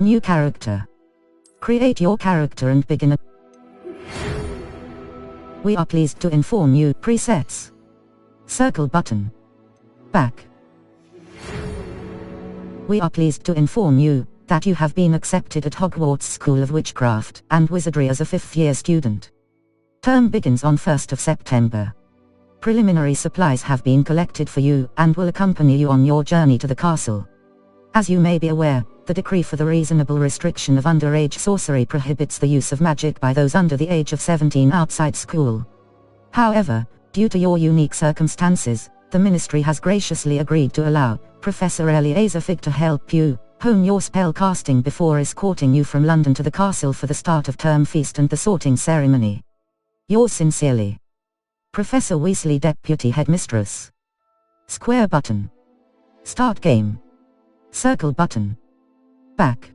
New character. Create your character and begin. We are pleased to inform you. Presets. Circle button. Back. We are pleased to inform you that you have been accepted at Hogwarts School of Witchcraft and Wizardry as a 5th-year student. Term begins on 1st of September. Preliminary supplies have been collected for you and will accompany you on your journey to the castle. As you may be aware, the decree for the reasonable restriction of underage sorcery prohibits the use of magic by those under the age of 17 outside school. However, due to your unique circumstances, the Ministry has graciously agreed to allow Professor Eliezer Fig to help you hone your spell casting before escorting you from London to the castle for the start of term feast and the sorting ceremony. Yours sincerely, Professor Weasley, Deputy Headmistress. Square button. Start game. Circle button. Back.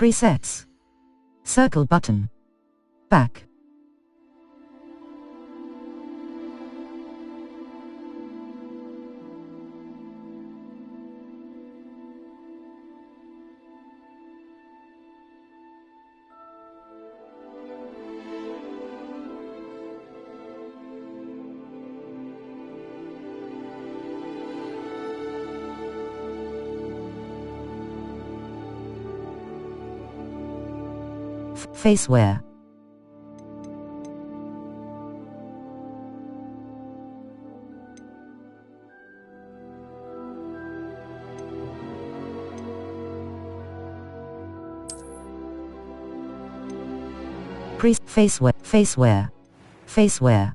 Presets. Circle button. Back. Faceware. Faceware.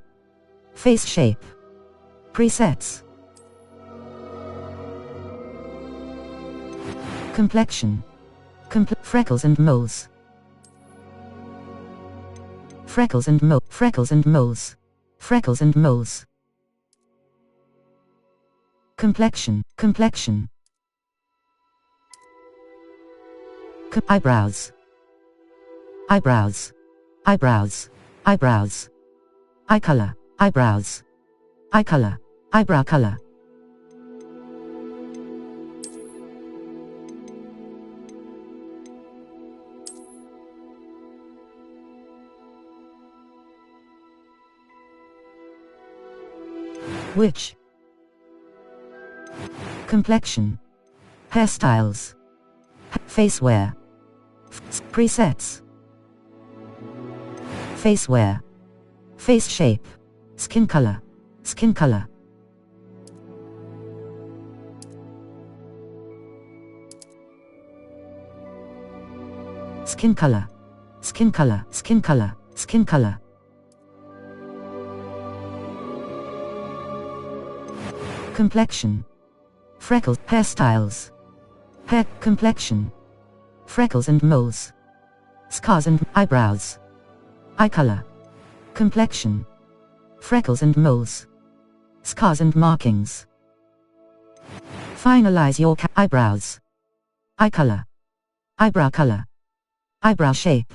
Face shape. Presets. Complexion. Freckles and moles. Freckles and moles. Complexion. Eyebrows. Eye color. Eyebrows. Eye color. Eyebrow color. Witch. Complexion. Hairstyles. Face wear. Presets. Face wear. Face shape. Skin color. Skin color. Skin color. Skin color. Skin color. Skin color. Complexion. Freckles. Hairstyles. Hair. Complexion. Freckles and moles. Scars and eyebrows. Eye color. Complexion. Freckles and moles. Scars and markings. Finalize your eyebrows. Eye color. Eyebrow color. Eyebrow shape.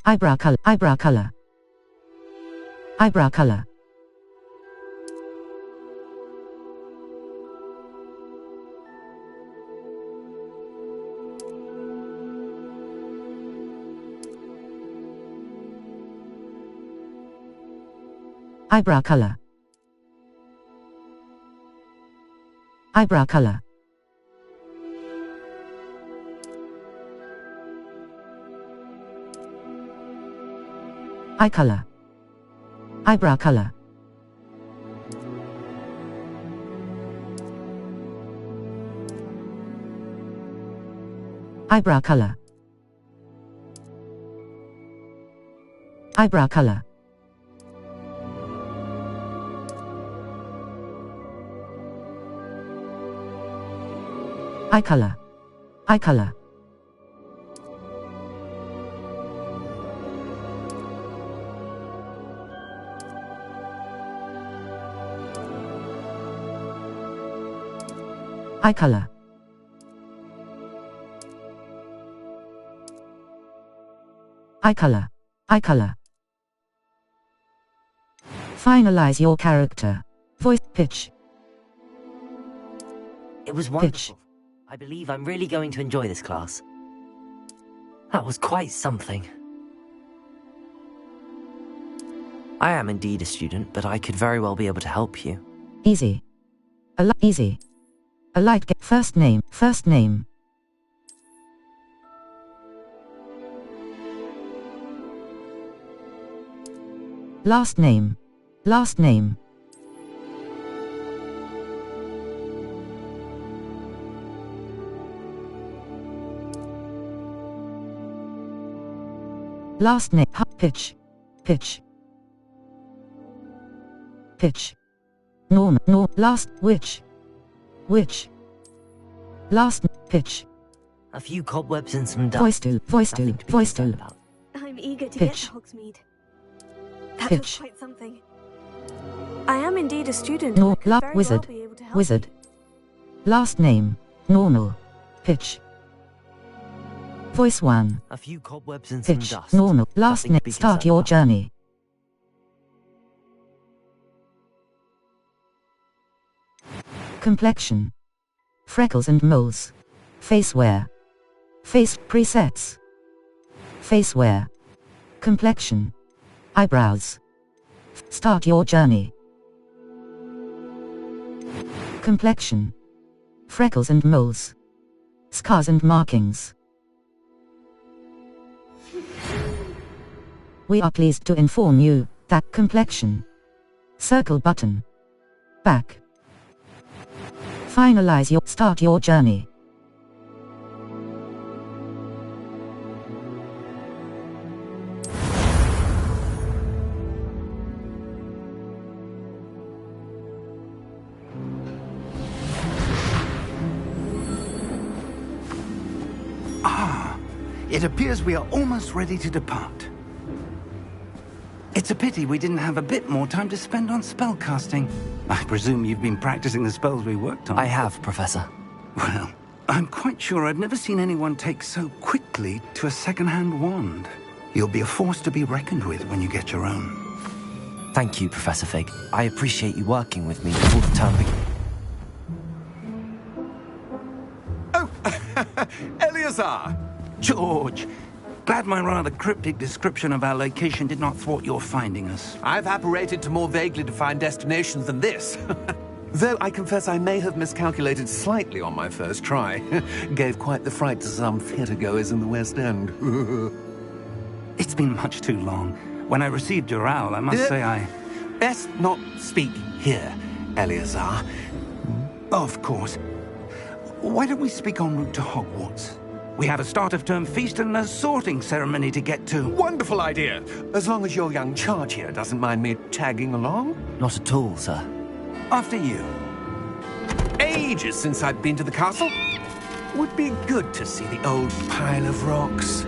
Eyebrow color. Eyebrow color. Eyebrow color. Eyebrow color. Eyebrow color. Eye color. Eyebrow color. Eyebrow color. Eyebrow color. Eye color. Eye color. Eye color. Eye color. Eye color. Finalize your character. Voice pitch. It was wonderful. I believe I'm really going to enjoy this class. That was quite something. I am indeed a student, but I could very well be able to help you. Easy. Easy. A light get first name. First name. Last name. Last name. Last name. Pitch. Pitch. Pitch. Norm. Last. Which. Which. Last. Pitch. A few cobwebs and some dust. Voice to. Voice to. Voice to. I'm eager to Pitch. get to Hogsmeade. That Pitch. was quite something. I am indeed a student. No. I could very Wizard. well be able to help Wizard. you. Last name. Normal. Pitch. Voice 1. A few cobwebs and some Pitch, dust. normal. Last Nothing to name. be Start concerned your about. journey. Complexion. Freckles and moles. Face wear. Face presets. Face wear. Complexion. Eyebrows. Start your journey. Complexion. Freckles and moles. Scars and markings. We are pleased to inform you that complexion. Circle button. Back. Finalize your start your journey. It appears we are almost ready to depart. It's a pity we didn't have a bit more time to spend on spellcasting. I presume you've been practicing the spells we worked on. I have, Professor. Well, I'm quite sure I've never seen anyone take so quickly to a second-hand wand. You'll be a force to be reckoned with when you get your own. Thank you, Professor Fig. I appreciate you working with me before the term begins. Oh, Eleazar! George, glad my rather cryptic description of our location did not thwart your finding us. I've apparated to more vaguely defined destinations than this. Though I confess I may have miscalculated slightly on my first try. Gave quite the fright to some theatre-goers in the West End. It's been much too long. When I received your owl, I must say I... Best not speak here, Eleazar. Of course. Why don't we speak en route to Hogwarts? We have a start-of-term feast and a sorting ceremony to get to. Wonderful idea! As long as your young charge here doesn't mind me tagging along. Not at all, sir. After you. Ages since I've been to the castle. Would be good to see the old pile of rocks.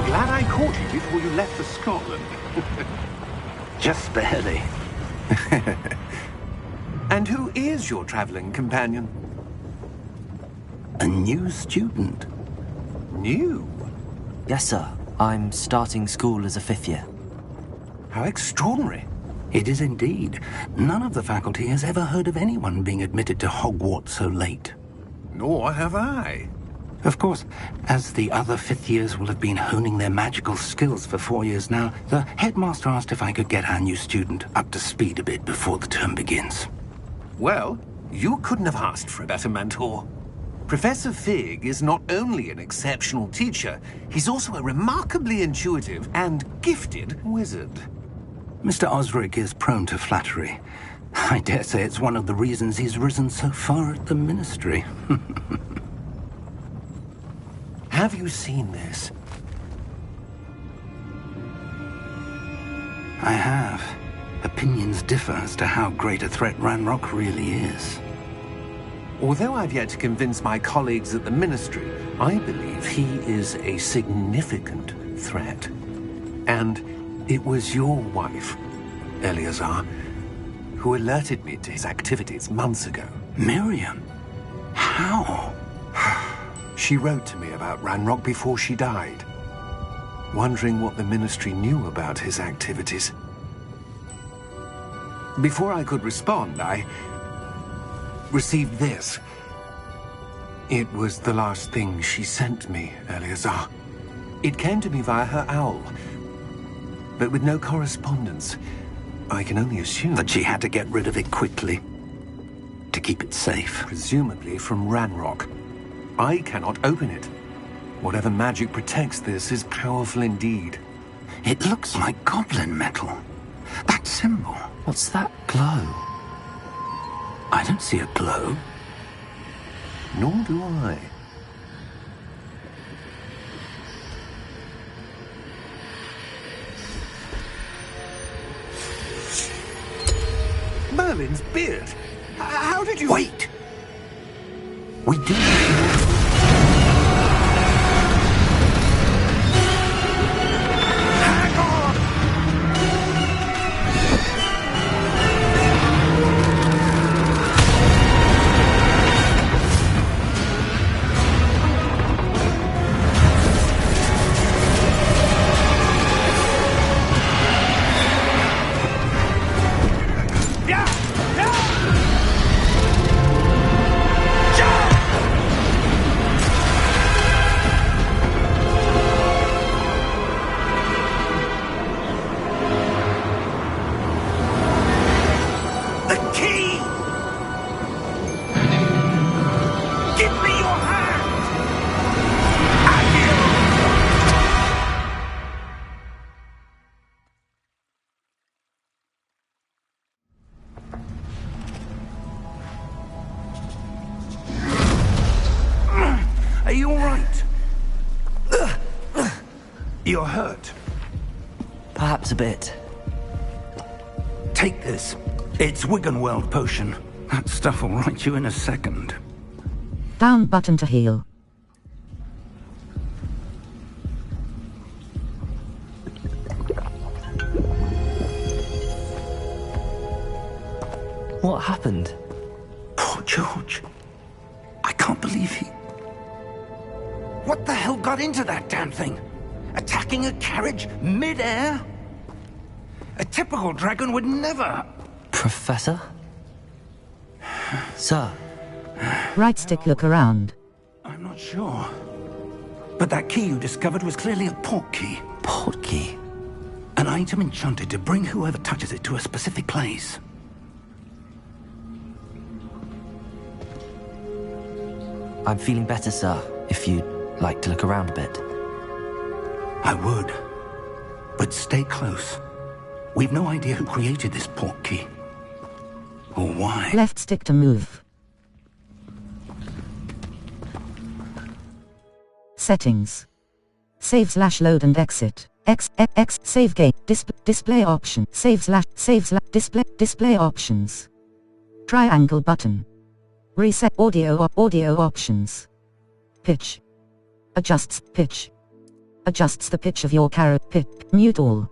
Glad I caught you before you left for Scotland. Just barely. And who is your traveling companion? A new student. New? Yes, sir. I'm starting school as a 5th year. How extraordinary. It is indeed. None of the faculty has ever heard of anyone being admitted to Hogwarts so late. Nor have I. Of course, as the other 5th years will have been honing their magical skills for 4 years now, the headmaster asked if I could get our new student up to speed a bit before the term begins. Well, you couldn't have asked for a better mentor. Professor Fig is not only an exceptional teacher, he's also a remarkably intuitive and gifted wizard. Mr. Osric is prone to flattery. I dare say it's one of the reasons he's risen so far at the ministry. Have you seen this? I have. Opinions differ as to how great a threat Ranrock really is. Although I've yet to convince my colleagues at the Ministry, I believe he is a significant threat. And it was your wife, Eleazar, who alerted me to his activities months ago. Miriam? How? She wrote to me about Ranrock before she died, wondering what the Ministry knew about his activities. Before I could respond, I received this. It was the last thing she sent me, Eleazar. It came to me via her owl, but with no correspondence. I can only assume That she had to get rid of it quickly to keep it safe. presumably from Ranrock. I cannot open it. Whatever magic protects this is powerful indeed. It looks like goblin metal. That symbol. What's that glow? I don't see a glow. Nor do I. Merlin's beard! How did you... Wait! We do. Hang on! Yeah! Yeah! The key! Give me your hand! Are you all right? You're hurt. Perhaps a bit. Take this. It's Wiggenweld potion. That stuff will right you in a second. Down button to heal. What happened? Poor George. I can't believe he... What the hell got into that damn thing? Attacking a carriage mid-air? A typical dragon would never... Professor? Sir? Right stick look around. I'm not sure. But that key you discovered was clearly a port key. Port key? An item enchanted to bring whoever touches it to a specific place. I'm feeling better, sir, if you'd like to look around a bit. I would. But stay close. We've no idea who created this port key. Or why. Left stick to move. Settings. Save / load and exit. X save game. Display option. Save / display options. Triangle button. Reset audio options. Pitch. Adjusts pitch. Adjusts the pitch of your pitch. Mute all.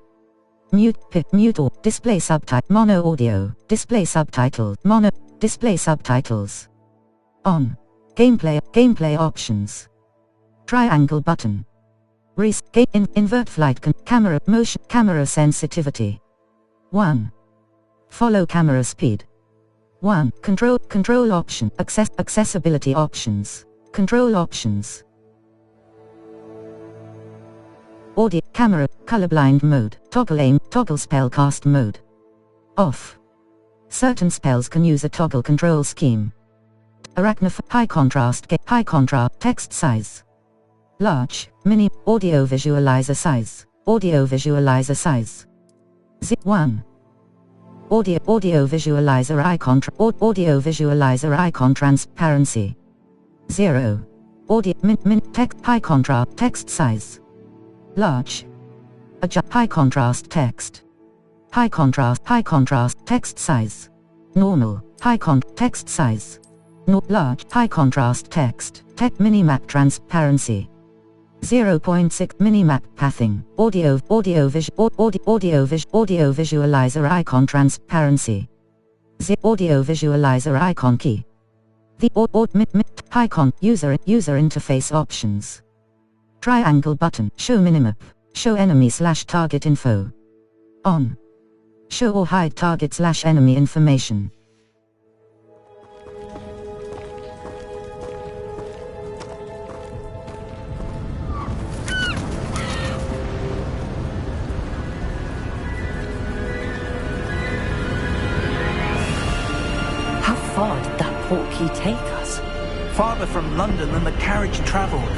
Mute all. Display subtitle. Mono audio. Display subtitle. Mono. Display subtitles. On. Gameplay options. Triangle button. Invert flight camera motion camera sensitivity. 1. Follow camera speed. 1. Control option. Accessibility options. Control options. Audio camera colorblind mode. Toggle aim. Toggle spellcast mode. Off. Certain spells can use a toggle control scheme. High contrast text size. Large, mini, audio visualizer size. Audio visualizer size. Z1. Audio visualizer icon transparency. 0. Audio text high contrast text size. Large. High contrast text. High contrast text size. Normal, text size. Large, high contrast text. Minimap transparency. 0.6 minimap pathing. Audio visualizer icon transparency. Audio visualizer icon key. The icon user interface options. Triangle button. Show minimap. Show enemy / target info. On. Show or hide target / enemy information. portkey take us? Farther from London than the carriage travelled.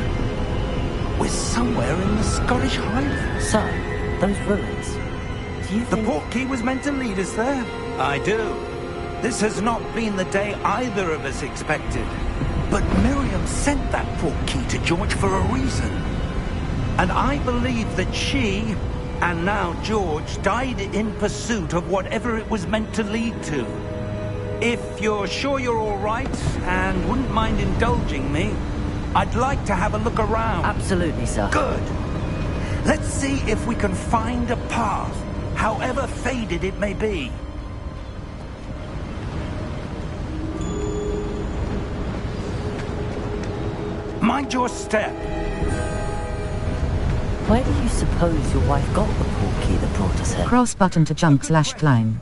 We're somewhere in the Scottish Highlands. Sir, those ruins. Do you The think... portkey was meant to lead us there? I do. This has not been the day either of us expected. But Miriam sent that portkey to George for a reason. And I believe that she, and now George, died in pursuit of whatever it was meant to lead to. If you're sure you're all right, and wouldn't mind indulging me, I'd like to have a look around. Absolutely, sir. Good. Let's see if we can find a path, however faded it may be. Mind your step. Where do you suppose your wife got the portkey that brought us here? Cross button to jump/climb.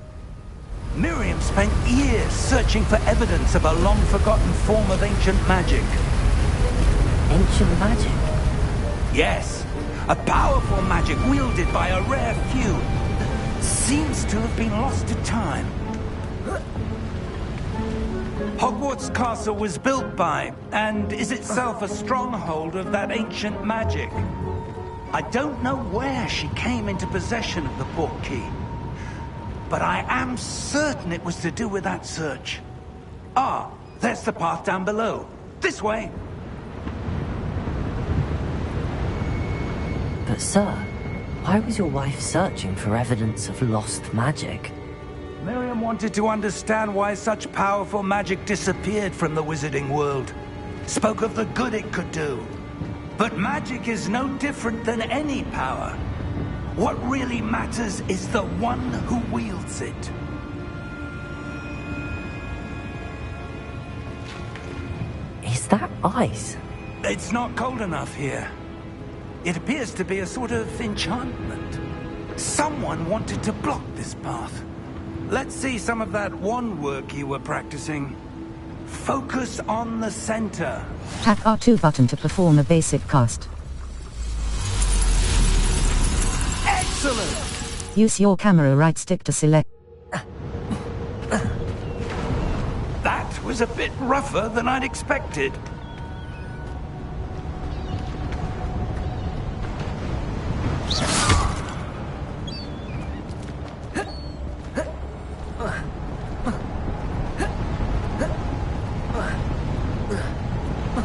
Miriam spent years searching for evidence of a long-forgotten form of ancient magic. Ancient magic? Yes, a powerful magic wielded by a rare few. Seems to have been lost to time. Hogwarts Castle was built by, and is itself a stronghold of that ancient magic. I don't know where she came into possession of the portkey, but I am certain it was to do with that search. Ah, there's the path down below. This way. But sir, why was your wife searching for evidence of lost magic? Miriam wanted to understand why such powerful magic disappeared from the wizarding world. Spoke of the good it could do. But magic is no different than any power. What really matters is the one who wields it. Is that ice? It's not cold enough here. It appears to be a sort of enchantment. Someone wanted to block this path. Let's see some of that wand work you were practicing. Focus on the center. Tap R2 button to perform a basic cast. Excellent! Use your camera right stick to select. That was a bit rougher than I'd expected.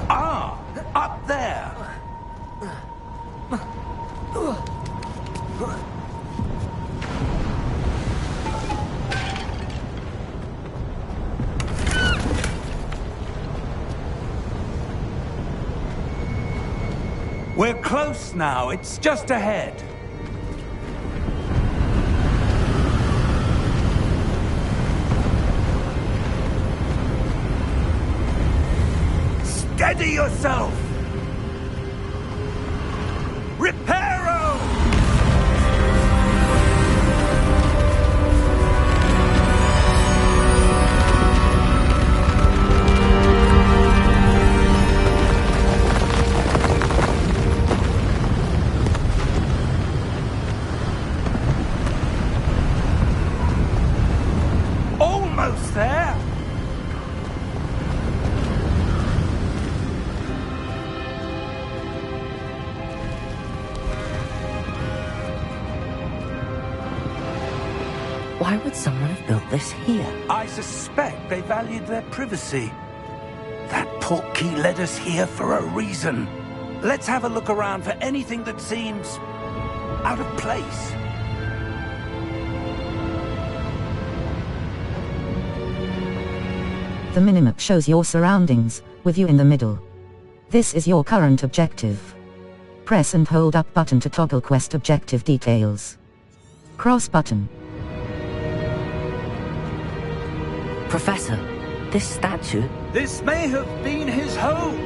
Ah, up there. We're close now. It's just ahead. Steady yourself! Reparo! Almost there! Why would someone have built this here? I suspect they valued their privacy. That portkey led us here for a reason. Let's have a look around for anything that seems out of place. The minimap shows your surroundings, with you in the middle. This is your current objective. Press and hold up button to toggle quest objective details. Cross button. Professor, this statue... This may have been his home.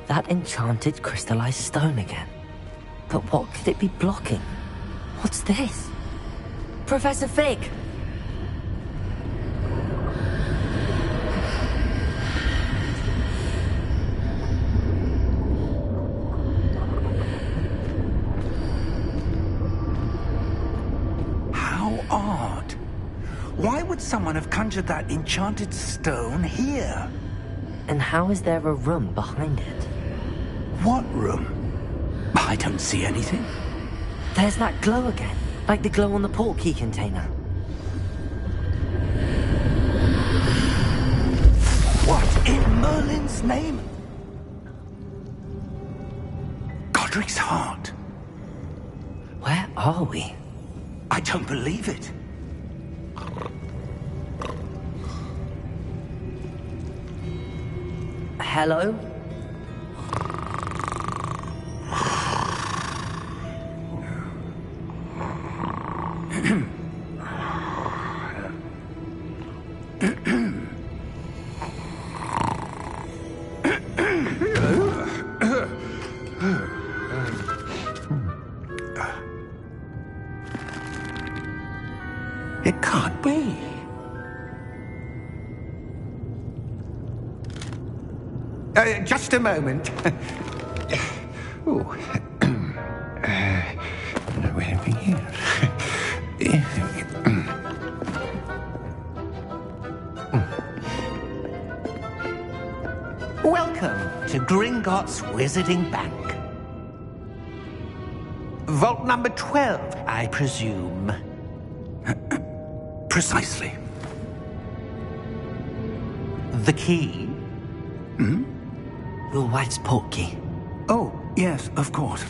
That enchanted crystallized stone again. But what could it be blocking? What's this? Professor Fig! odd. Why would someone have conjured that enchanted stone here? And how is there a room behind it? What room? I don't see anything. There's that glow again, like the glow on the portkey container. What in Merlin's name? Godric's heart. Where are we? I don't believe it. Hello? It can't be. Just a moment. Oh. Where are we here? Welcome to Gringotts Wizarding Bank. Vault number 12, I presume. Precisely. The key? Hmm? Your wife's portkey. Oh, yes, of course.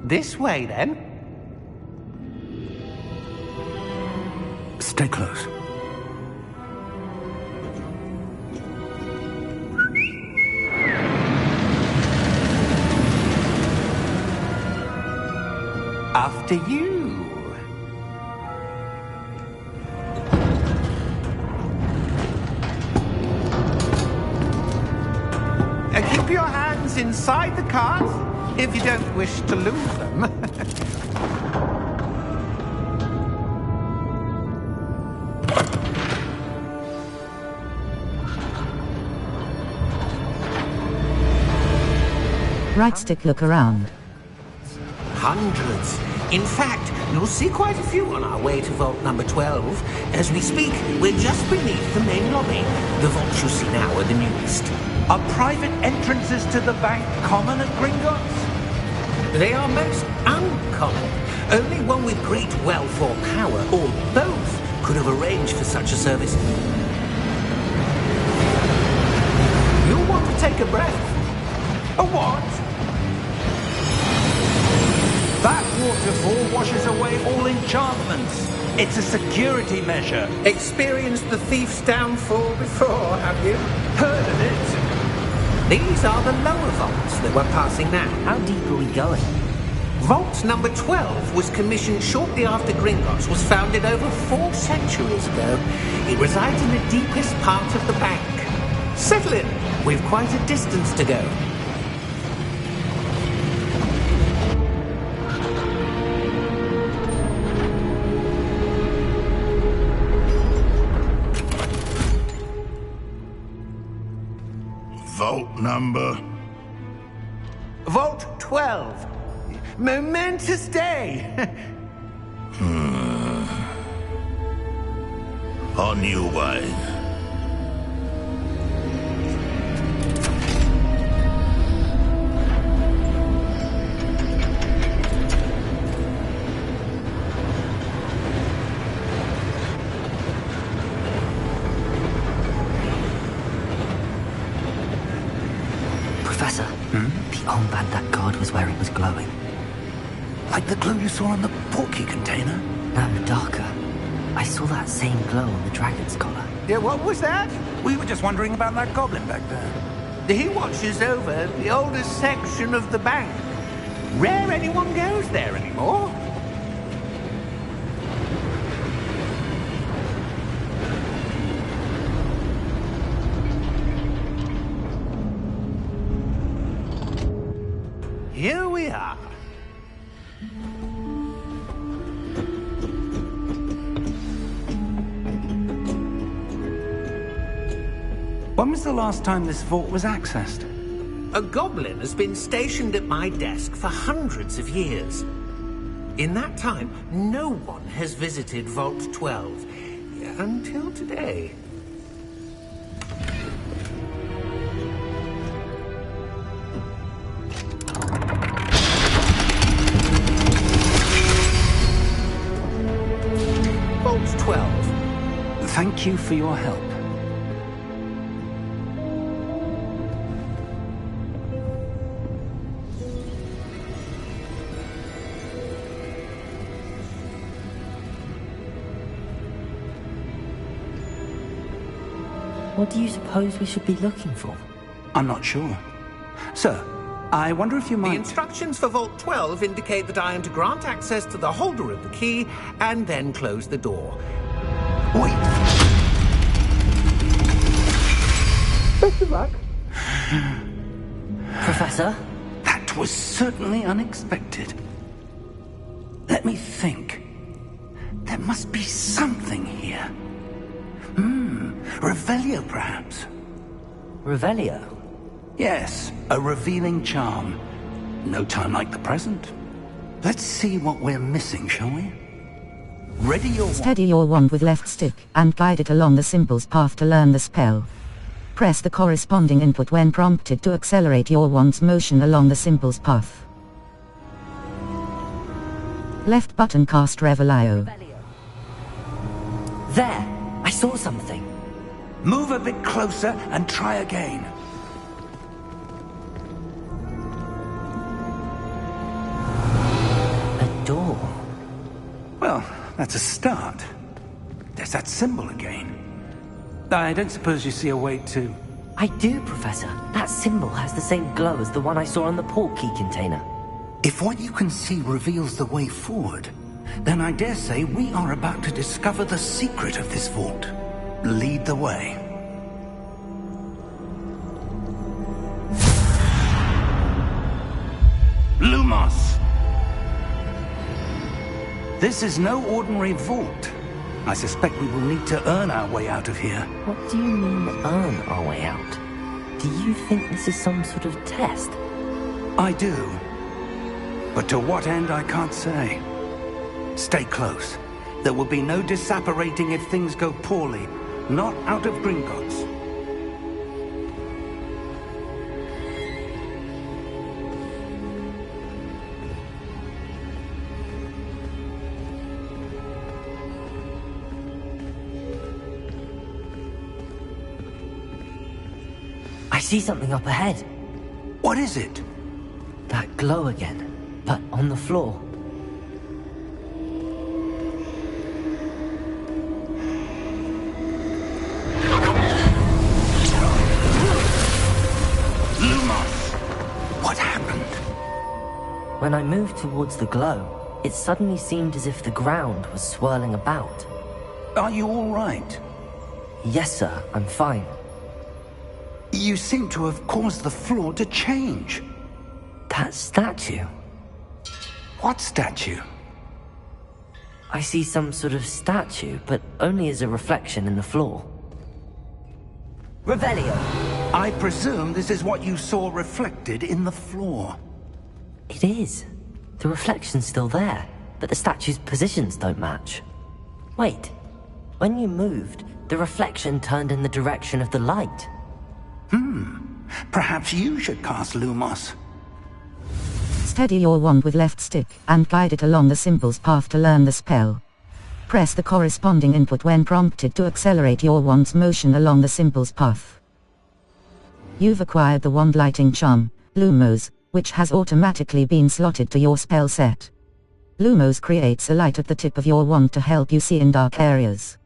This way, then. Stay close. After you. Keep your hands inside the cart if you don't wish to lose them. Right stick look around. Hundreds. In fact, you'll see quite a few on our way to vault number 12. As we speak, we're just beneath the main lobby. The vaults you see now are the newest. Are private entrances to the bank common at Gringotts? They are most uncommon. Only one with great wealth or power, or both, could have arranged for such a service. You'll want to take a breath. A what? That waterfall washes away all enchantments. It's a security measure. Experienced the thief's downfall before, have you? Heard of it? These are the lower vaults that we're passing now. How deep are we going? Vault number 12 was commissioned shortly after Gringotts was founded over 4 centuries ago. It resides in the deepest part of the bank. Settle in. We've quite a distance to go. Vault number? Vault 12. Momentous day. On your way. Professor, the armband that guard was wearing was glowing. Like the glow you saw on the portkey container? No, darker. I saw that same glow on the dragon's collar. Yeah, what was that? We were just wondering about that goblin back there. He watches over the oldest section of the bank. Rare anyone goes there anymore. Here we are. When was the last time this vault was accessed? A goblin has been stationed at my desk for hundreds of years. In that time, no one has visited Vault 12. Until today. Vault 12. Thank you for your help. What do you suppose we should be looking for? I'm not sure. Sir, I wonder if you The might... instructions for Vault 12 indicate that I am to grant access to the holder of the key and then close the door. Wait! Best of luck. Professor? That was certainly unexpected. Let me think. There must be something here. Revelio, perhaps? Revelio? Yes, a revealing charm. No time like the present. Let's see what we're missing, shall we? Ready your wand. Steady your wand with left stick and guide it along the symbol's path to learn the spell. Press the corresponding input when prompted to accelerate your wand's motion along the symbol's path. Left button cast Revelio. There! I saw something. Move a bit closer and try again. A door. Well, that's a start. There's that symbol again. I don't suppose you see a way to... I do, Professor. That symbol has the same glow as the one I saw on the port key container. If what you can see reveals the way forward, then I dare say we are about to discover the secret of this vault. Lead the way. Lumos! This is no ordinary vault. I suspect we will need to earn our way out of here. What do you mean, earn our way out? Do you think this is some sort of test? I do. But to what end, I can't say. Stay close. There will be no disapparating if things go poorly. Not out of Gringotts. I see something up ahead. What is it? That glow again, but on the floor. Lumos! What happened? When I moved towards the glow, it suddenly seemed as if the ground was swirling about. Are you all right? Yes, sir, I'm fine. You seem to have caused the floor to change. That statue? What statue? I see some sort of statue, but only as a reflection in the floor. Revelio! I presume this is what you saw reflected in the floor. It is. The reflection's still there, but the statue's positions don't match. Wait. When you moved, the reflection turned in the direction of the light. Perhaps you should cast Lumos. Steady your wand with left stick and guide it along the symbol's path to learn the spell. Press the corresponding input when prompted to accelerate your wand's motion along the symbol's path. You've acquired the wand lighting charm, Lumos, which has automatically been slotted to your spell set. Lumos creates a light at the tip of your wand to help you see in dark areas.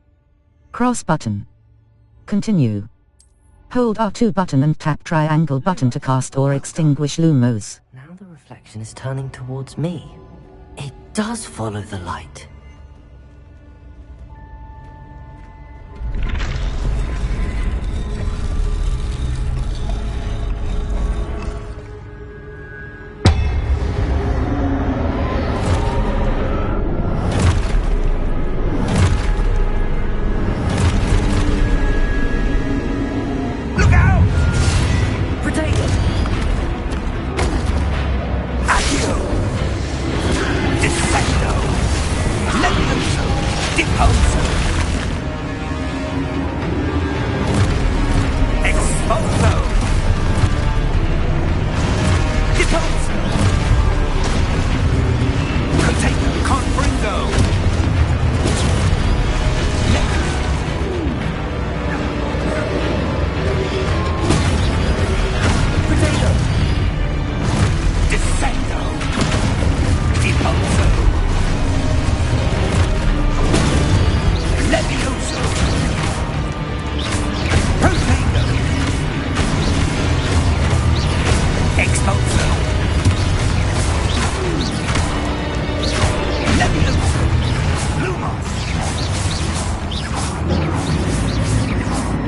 Cross button. Continue. Hold R2 button and tap triangle button to cast or extinguish Lumos. Now the reflection is turning towards me. It does follow the light. Defender!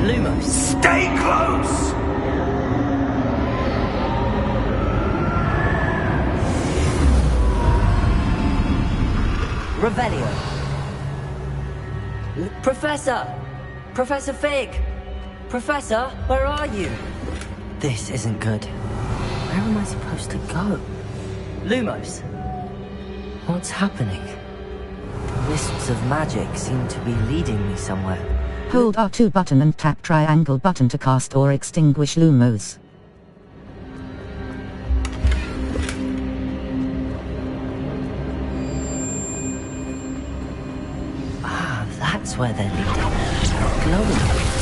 Lumos! Stay close! Revelio. Professor! Professor Fig! Professor, where are you? This isn't good. Where am I supposed to go? Lumos! What's happening? The wisps of magic seem to be leading me somewhere. Hold R2 button and tap triangle button to cast or extinguish Lumos. Ah, that's where they're leading. Glowing.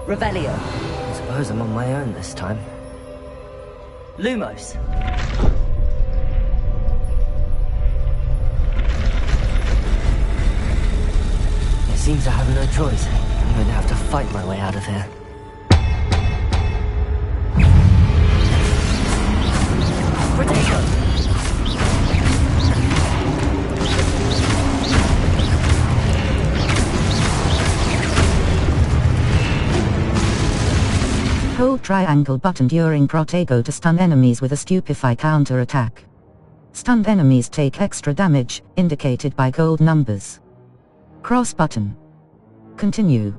Revelio. I suppose I'm on my own this time. Lumos. It seems I have no choice. I'm going to have to fight my way out of here. Potato! Hold triangle button during Protego to stun enemies with a Stupefy counter-attack. Stunned enemies take extra damage, indicated by gold numbers. Cross button. Continue.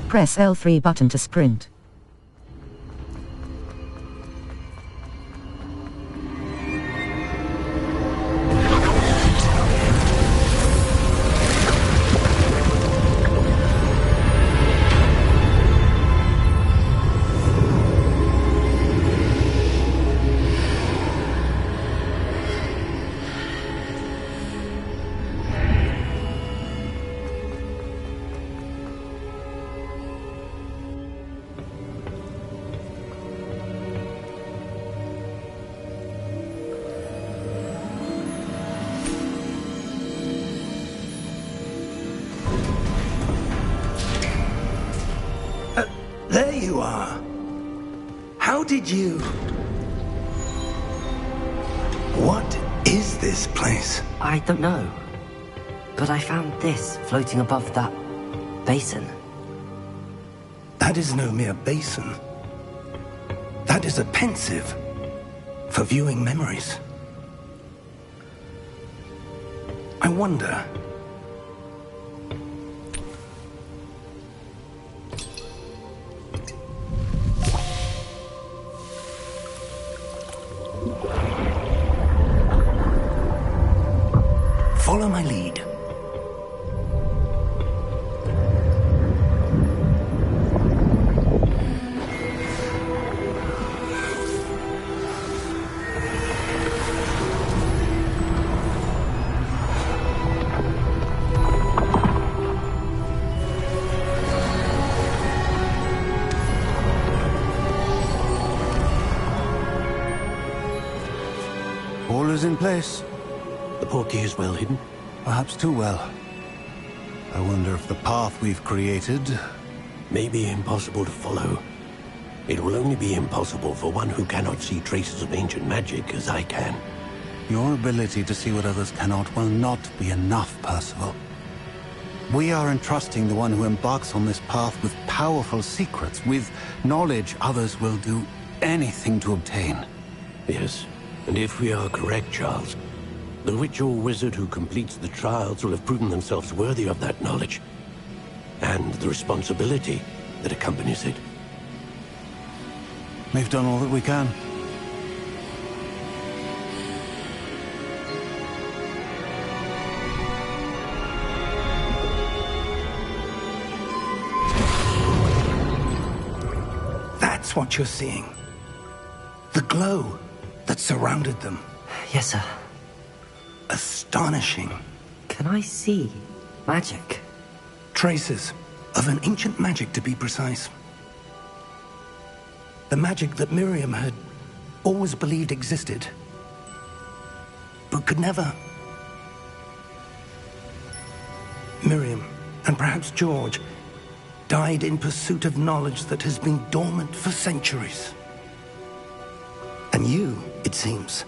Press L3 button to sprint. There you are. How did you... What is this place? I don't know. But I found this floating above that basin. That is no mere basin. That is a pensive for viewing memories. I wonder... Follow my lead. All is in place. The portkey is well hidden. Perhaps too well. I wonder if the path we've created... May be impossible to follow. It will only be impossible for one who cannot see traces of ancient magic as I can. Your ability to see what others cannot will not be enough, Percival. We are entrusting the one who embarks on this path with powerful secrets, with knowledge others will do anything to obtain. Yes, and if we are correct, Charles, the witch or wizard who completes the trials will have proven themselves worthy of that knowledge. And the responsibility that accompanies it. We've done all that we can. That's what you're seeing. The glow that surrounded them. Yes, sir. Astonishing. Can I see magic? Traces of an ancient magic, to be precise. The magic that Miriam had always believed existed, but could never. Miriam, and perhaps George, died in pursuit of knowledge that has been dormant for centuries. And you, it seems,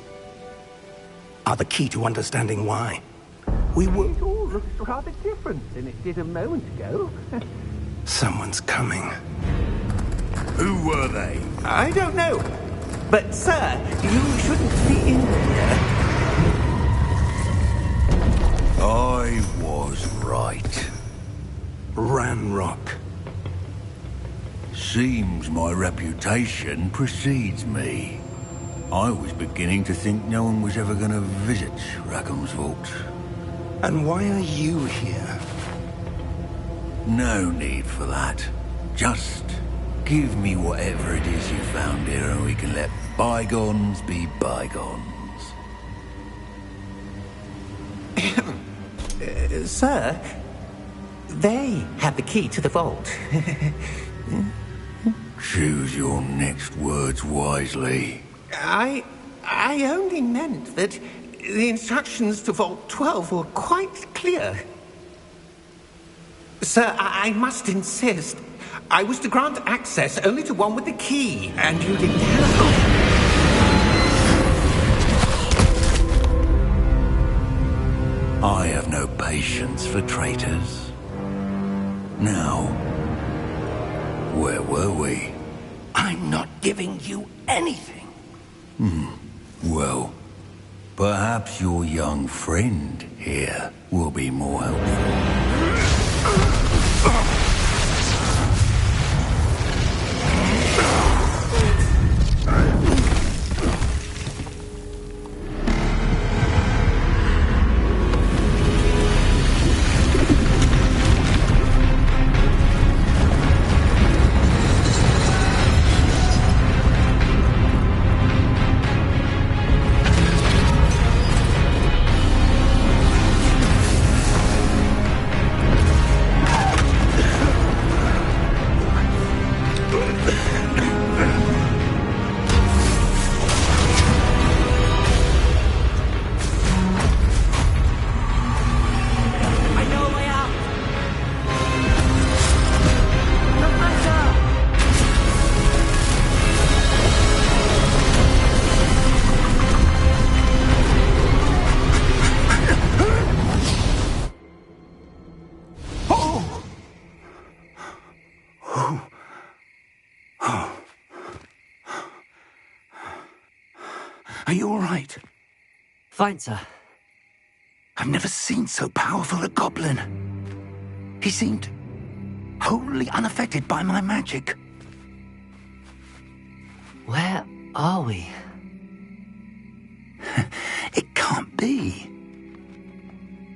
are the key to understanding why. We were... It all looks rather different than it did a moment ago. Someone's coming. Who were they? I don't know. But, sir, you shouldn't be in here. I was right. Ranrock. Seems my reputation precedes me. I was beginning to think no one was ever going to visit Rackham's vault. And why are you here? No need for that. Just give me whatever it is you found here and we can let bygones be bygones. Sir, they have the key to the vault. Choose your next words wisely. I only meant that the instructions to Vault 12 were quite clear. Sir, I must insist. I was to grant access only to one with the key, and you didn't have... I have no patience for traitors. Now, where were we? I'm not giving you anything. Well, perhaps your young friend here will be more helpful. Are you all right? Fine, sir. I've never seen so powerful a goblin. He seemed wholly unaffected by my magic. Where are we? It can't be.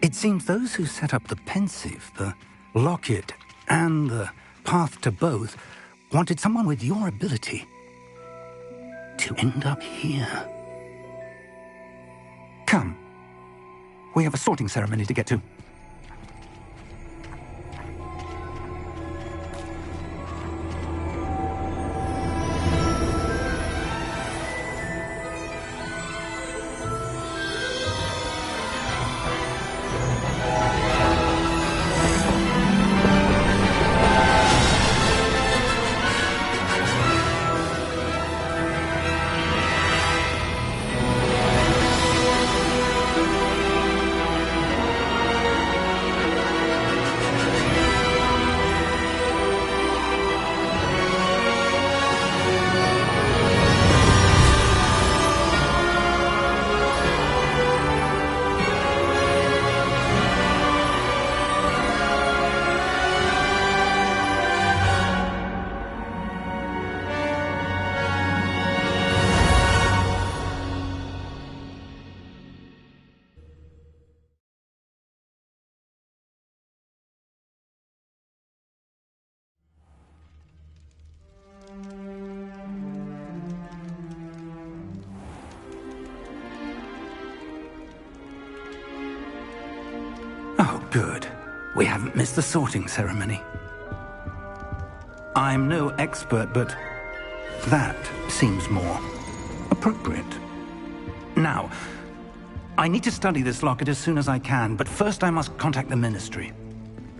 It seems those who set up the pensive, the locket, and the path to both wanted someone with your ability to end up here. Come. We have a sorting ceremony to get to. We haven't missed the sorting ceremony. I'm no expert, but that seems more appropriate. Now, I need to study this locket as soon as I can, but first I must contact the Ministry.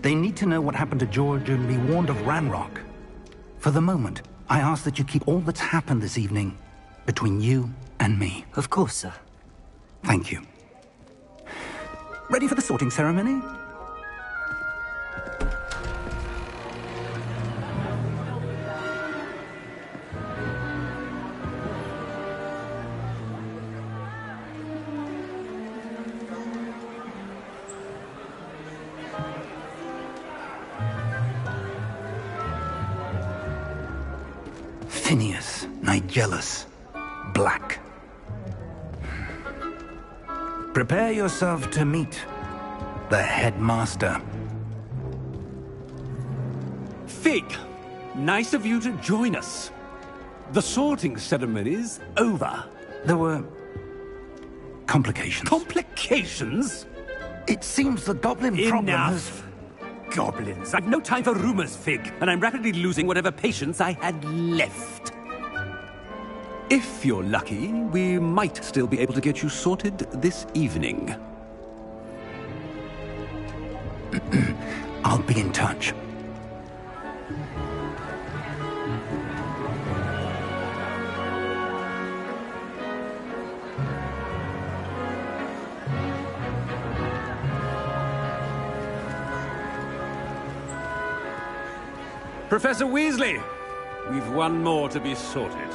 They need to know what happened to George and be warned of Ranrock. For the moment, I ask that you keep all that's happened this evening between you and me. Of course, sir. Thank you. Ready for the sorting ceremony? Phineas, Nigellus, Black. Prepare yourself to meet the headmaster. Fig, nice of you to join us. The sorting ceremony's over. There were complications. Complications? It seems the goblin problem has... Enough! Goblins. I've no time for rumors, Fig, and I'm rapidly losing whatever patience I had left. If you're lucky, we might still be able to get you sorted this evening. I'll be in touch. Professor Weasley, we've one more to be sorted.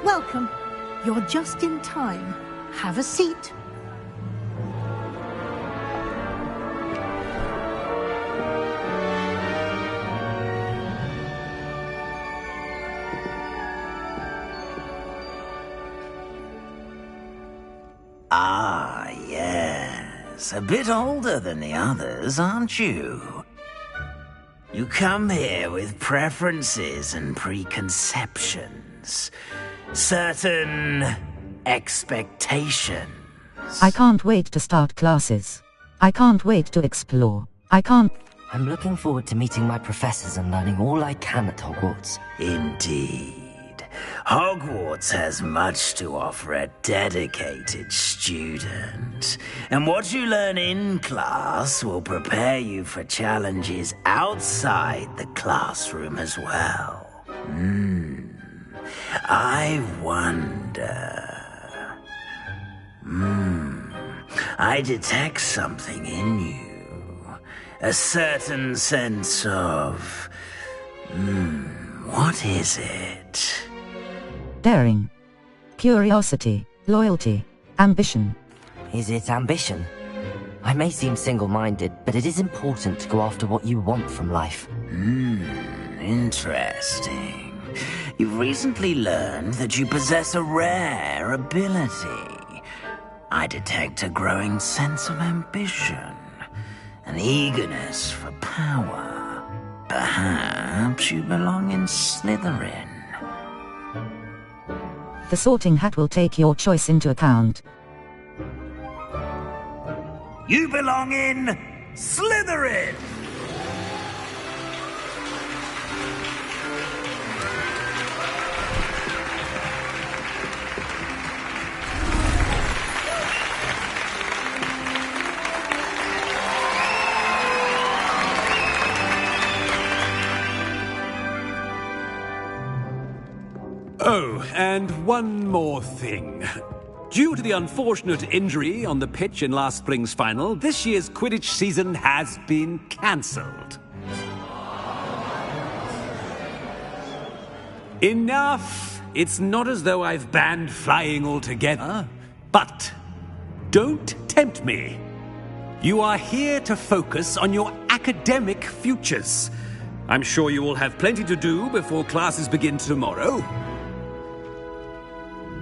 Welcome. You're just in time. Have a seat. Ah, yes. A bit older than the others, aren't you? You come here with preferences and preconceptions. Certain expectations. I can't wait to start classes. I can't wait to explore. I'm looking forward to meeting my professors and learning all I can at Hogwarts. Indeed. Hogwarts has much to offer a dedicated student. And what you learn in class will prepare you for challenges outside the classroom as well. I wonder... I detect something in you. A certain sense of... what is it? daring, curiosity, loyalty, ambition. Is it ambition? I may seem single-minded, but it is important to go after what you want from life. Interesting. You've recently learned that you possess a rare ability. I detect a growing sense of ambition, an eagerness for power. Perhaps you belong in Slytherin. The sorting hat will take your choice into account. You belong in Slytherin! Oh, and one more thing. Due to the unfortunate injury on the pitch in last spring's final, this year's Quidditch season has been cancelled. Enough! It's not as though I've banned flying altogether. But don't tempt me. You are here to focus on your academic futures. I'm sure you will have plenty to do before classes begin tomorrow.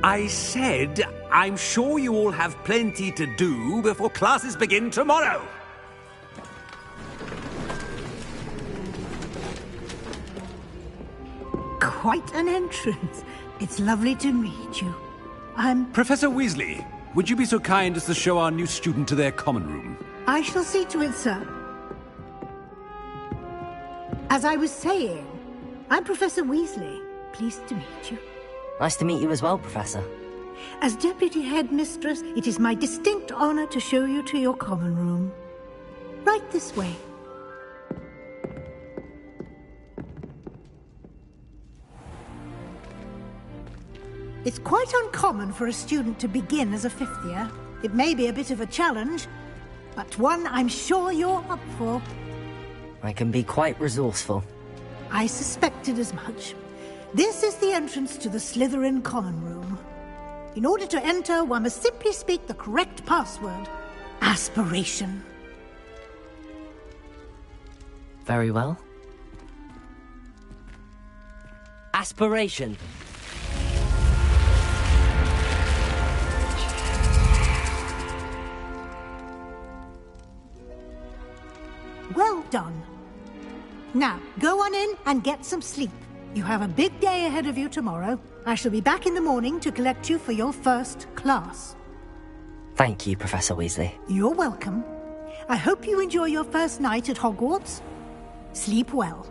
I said, I'm sure you all have plenty to do before classes begin tomorrow. Quite an entrance. It's lovely to meet you. I'm... Professor Weasley, would you be so kind as to show our new student to their common room? I shall see to it, sir. As I was saying, I'm Professor Weasley. Pleased to meet you. Nice to meet you as well, Professor. As Deputy Headmistress, it is my distinct honor to show you to your common room. Right this way. It's quite uncommon for a student to begin as a fifth year. It may be a bit of a challenge, but one I'm sure you're up for. I can be quite resourceful. I suspected as much. This is the entrance to the Slytherin common room. In order to enter, one must simply speak the correct password. Aspiration. Very well. Aspiration. Well done. Now, go on in and get some sleep. You have a big day ahead of you tomorrow. I shall be back in the morning to collect you for your first class. Thank you, Professor Weasley. You're welcome. I hope you enjoy your first night at Hogwarts. Sleep well.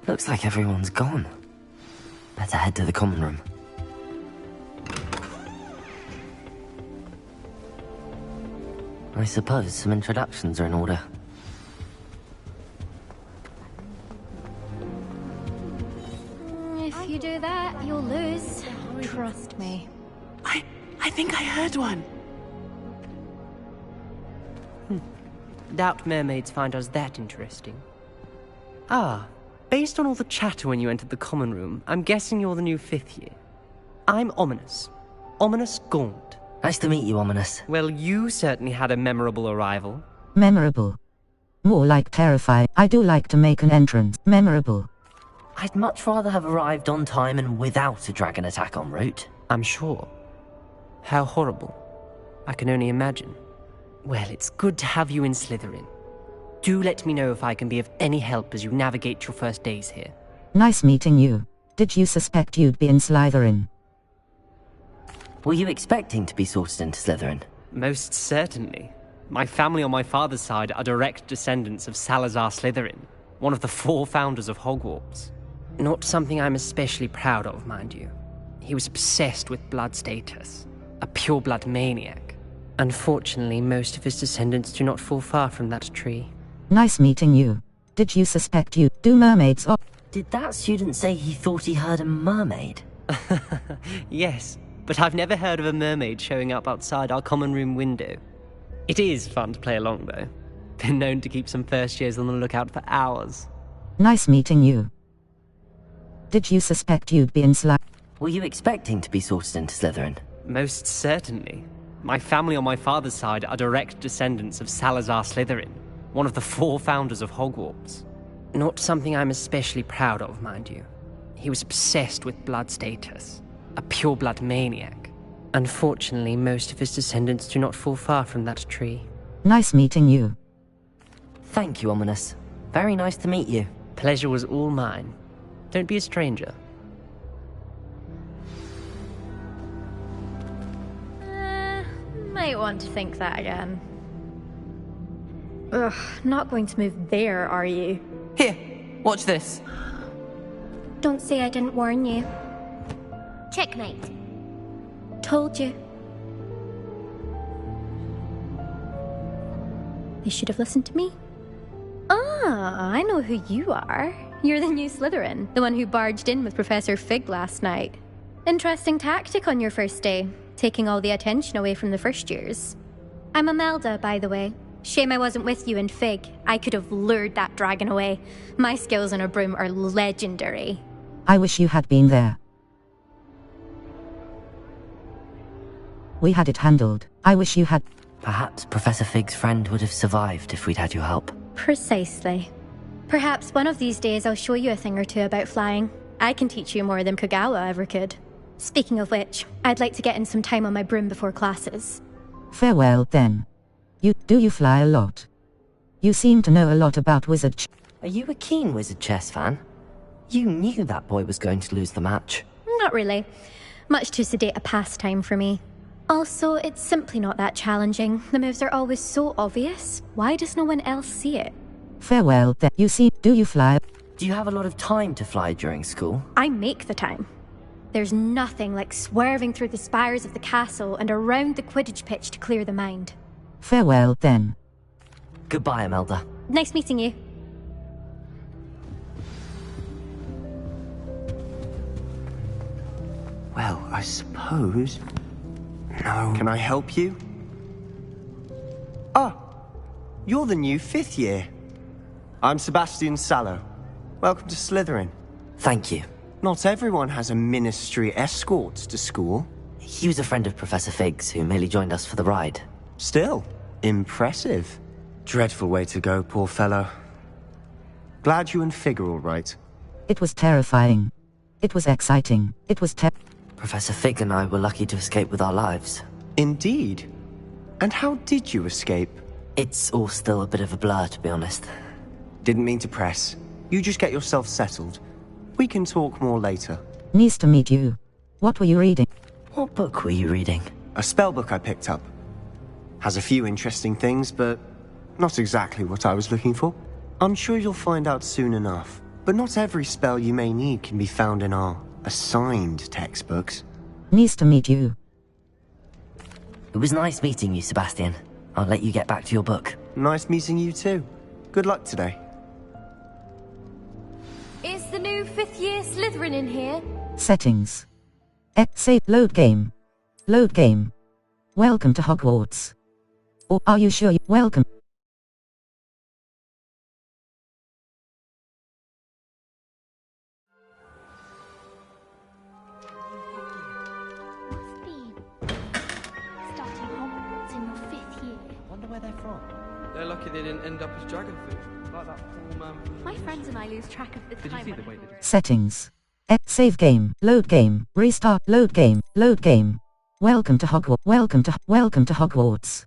Looks like everyone's gone. Better head to the common room. I suppose some introductions are in order. If you do that, you'll lose. Trust me. I think I heard one. Doubt mermaids find us that interesting. Ah, based on all the chatter when you entered the common room, I'm guessing you're the new fifth year. I'm Ominous. Ominous Gaunt. Nice to meet you, Ominous. Well, you certainly had a memorable arrival. Memorable. More like terrifying. I do like to make an entrance. Memorable. I'd much rather have arrived on time and without a dragon attack en route. I'm sure. How horrible. I can only imagine. Well, it's good to have you in Slytherin. Do let me know if I can be of any help as you navigate your first days here. Nice meeting you. Did you suspect you'd be in Slytherin? Were you expecting to be sorted into Slytherin? Most certainly. My family on my father's side are direct descendants of Salazar Slytherin, one of the 4 founders of Hogwarts. Not something I'm especially proud of, mind you. He was obsessed with blood status, a pure-blood maniac. Unfortunately, most of his descendants do not fall far from that tree. Nice meeting you. Did you suspect you do mermaids or... Did that student say he thought he heard a mermaid? Yes, but I've never heard of a mermaid showing up outside our common room window. It is fun to play along, though. Been known to keep some first years on the lookout for hours. Nice meeting you. Did you suspect you'd be in Slytherin? Were you expecting to be sorted into Slytherin? Most certainly. My family on my father's side are direct descendants of Salazar Slytherin, one of the 4 founders of Hogwarts. Not something I'm especially proud of, mind you. He was obsessed with blood status, a pure-blood maniac. Unfortunately, most of his descendants do not fall far from that tree. Nice meeting you. Thank you, Ominous. Very nice to meet you. Pleasure was all mine. Don't be a stranger. Might want to think that again. Ugh, not going to move there, are you? Here, watch this. Don't say I didn't warn you. Checkmate. Told you. You should have listened to me. Ah, I know who you are. You're the new Slytherin, the one who barged in with Professor Fig last night. Interesting tactic on your first day, taking all the attention away from the first years. I'm Imelda, by the way. Shame I wasn't with you in Fig. I could have lured that dragon away. My skills on a broom are legendary. I wish you had been there. We had it handled. I wish you had... Perhaps Professor Fig's friend would have survived if we'd had your help. Precisely. Perhaps one of these days I'll show you a thing or two about flying. I can teach you more than Kagawa ever could. Speaking of which, I'd like to get in some time on my broom before classes. Farewell, then. Do you fly a lot? You seem to know a lot about wizard. Are you a keen wizard chess fan? You knew that boy was going to lose the match. Not really. Much too sedate a pastime for me. Also, it's simply not that challenging. The moves are always so obvious. Why does no one else see it? Farewell, then. Do you fly? Do you have a lot of time to fly during school? I make the time. There's nothing like swerving through the spires of the castle and around the Quidditch pitch to clear the mind. Farewell, then. Goodbye, Imelda. Nice meeting you. Well, I suppose... No. Can I help you? Ah, you're the new 5th year. I'm Sebastian Sallow. Welcome to Slytherin. Thank you. Not everyone has a ministry escort to school. He was a friend of Professor Fig's who merely joined us for the ride. Still, impressive. Dreadful way to go, poor fellow. Glad you and Fig are all right. It was terrifying. It was exciting. It was Professor Fig and I were lucky to escape with our lives. Indeed. And how did you escape? It's all still a bit of a blur, to be honest. Didn't mean to press. You just get yourself settled. We can talk more later. Nice to meet you. What were you reading? What book were you reading? A spell book I picked up. Has a few interesting things, but not exactly what I was looking for. I'm sure you'll find out soon enough. But not every spell you may need can be found in our assigned textbooks. Nice to meet you. It was nice meeting you, Sebastian. I'll let you get back to your book. Nice meeting you too. Good luck today. Is the new 5th year Slytherin in here? Settings. Save. Load game. Load game. Welcome to Hogwarts. Or are you sure welcome? They're lucky they didn't end up as dragon food, like that poor man from the My friends and I lose track of the time. Did you see the way they do? Settings. Save game. Load game. Restart. Load game. Load game. Welcome to Hogwarts. Welcome to Hogwarts.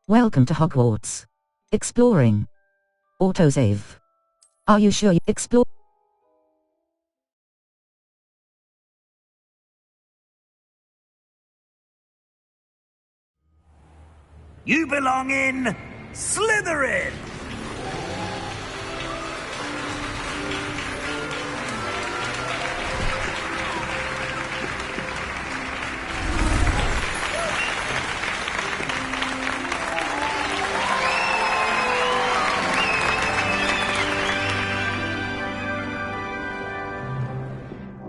Welcome to Hogwarts. Exploring. Autosave. Are you sure you explore? You belong in Slytherin!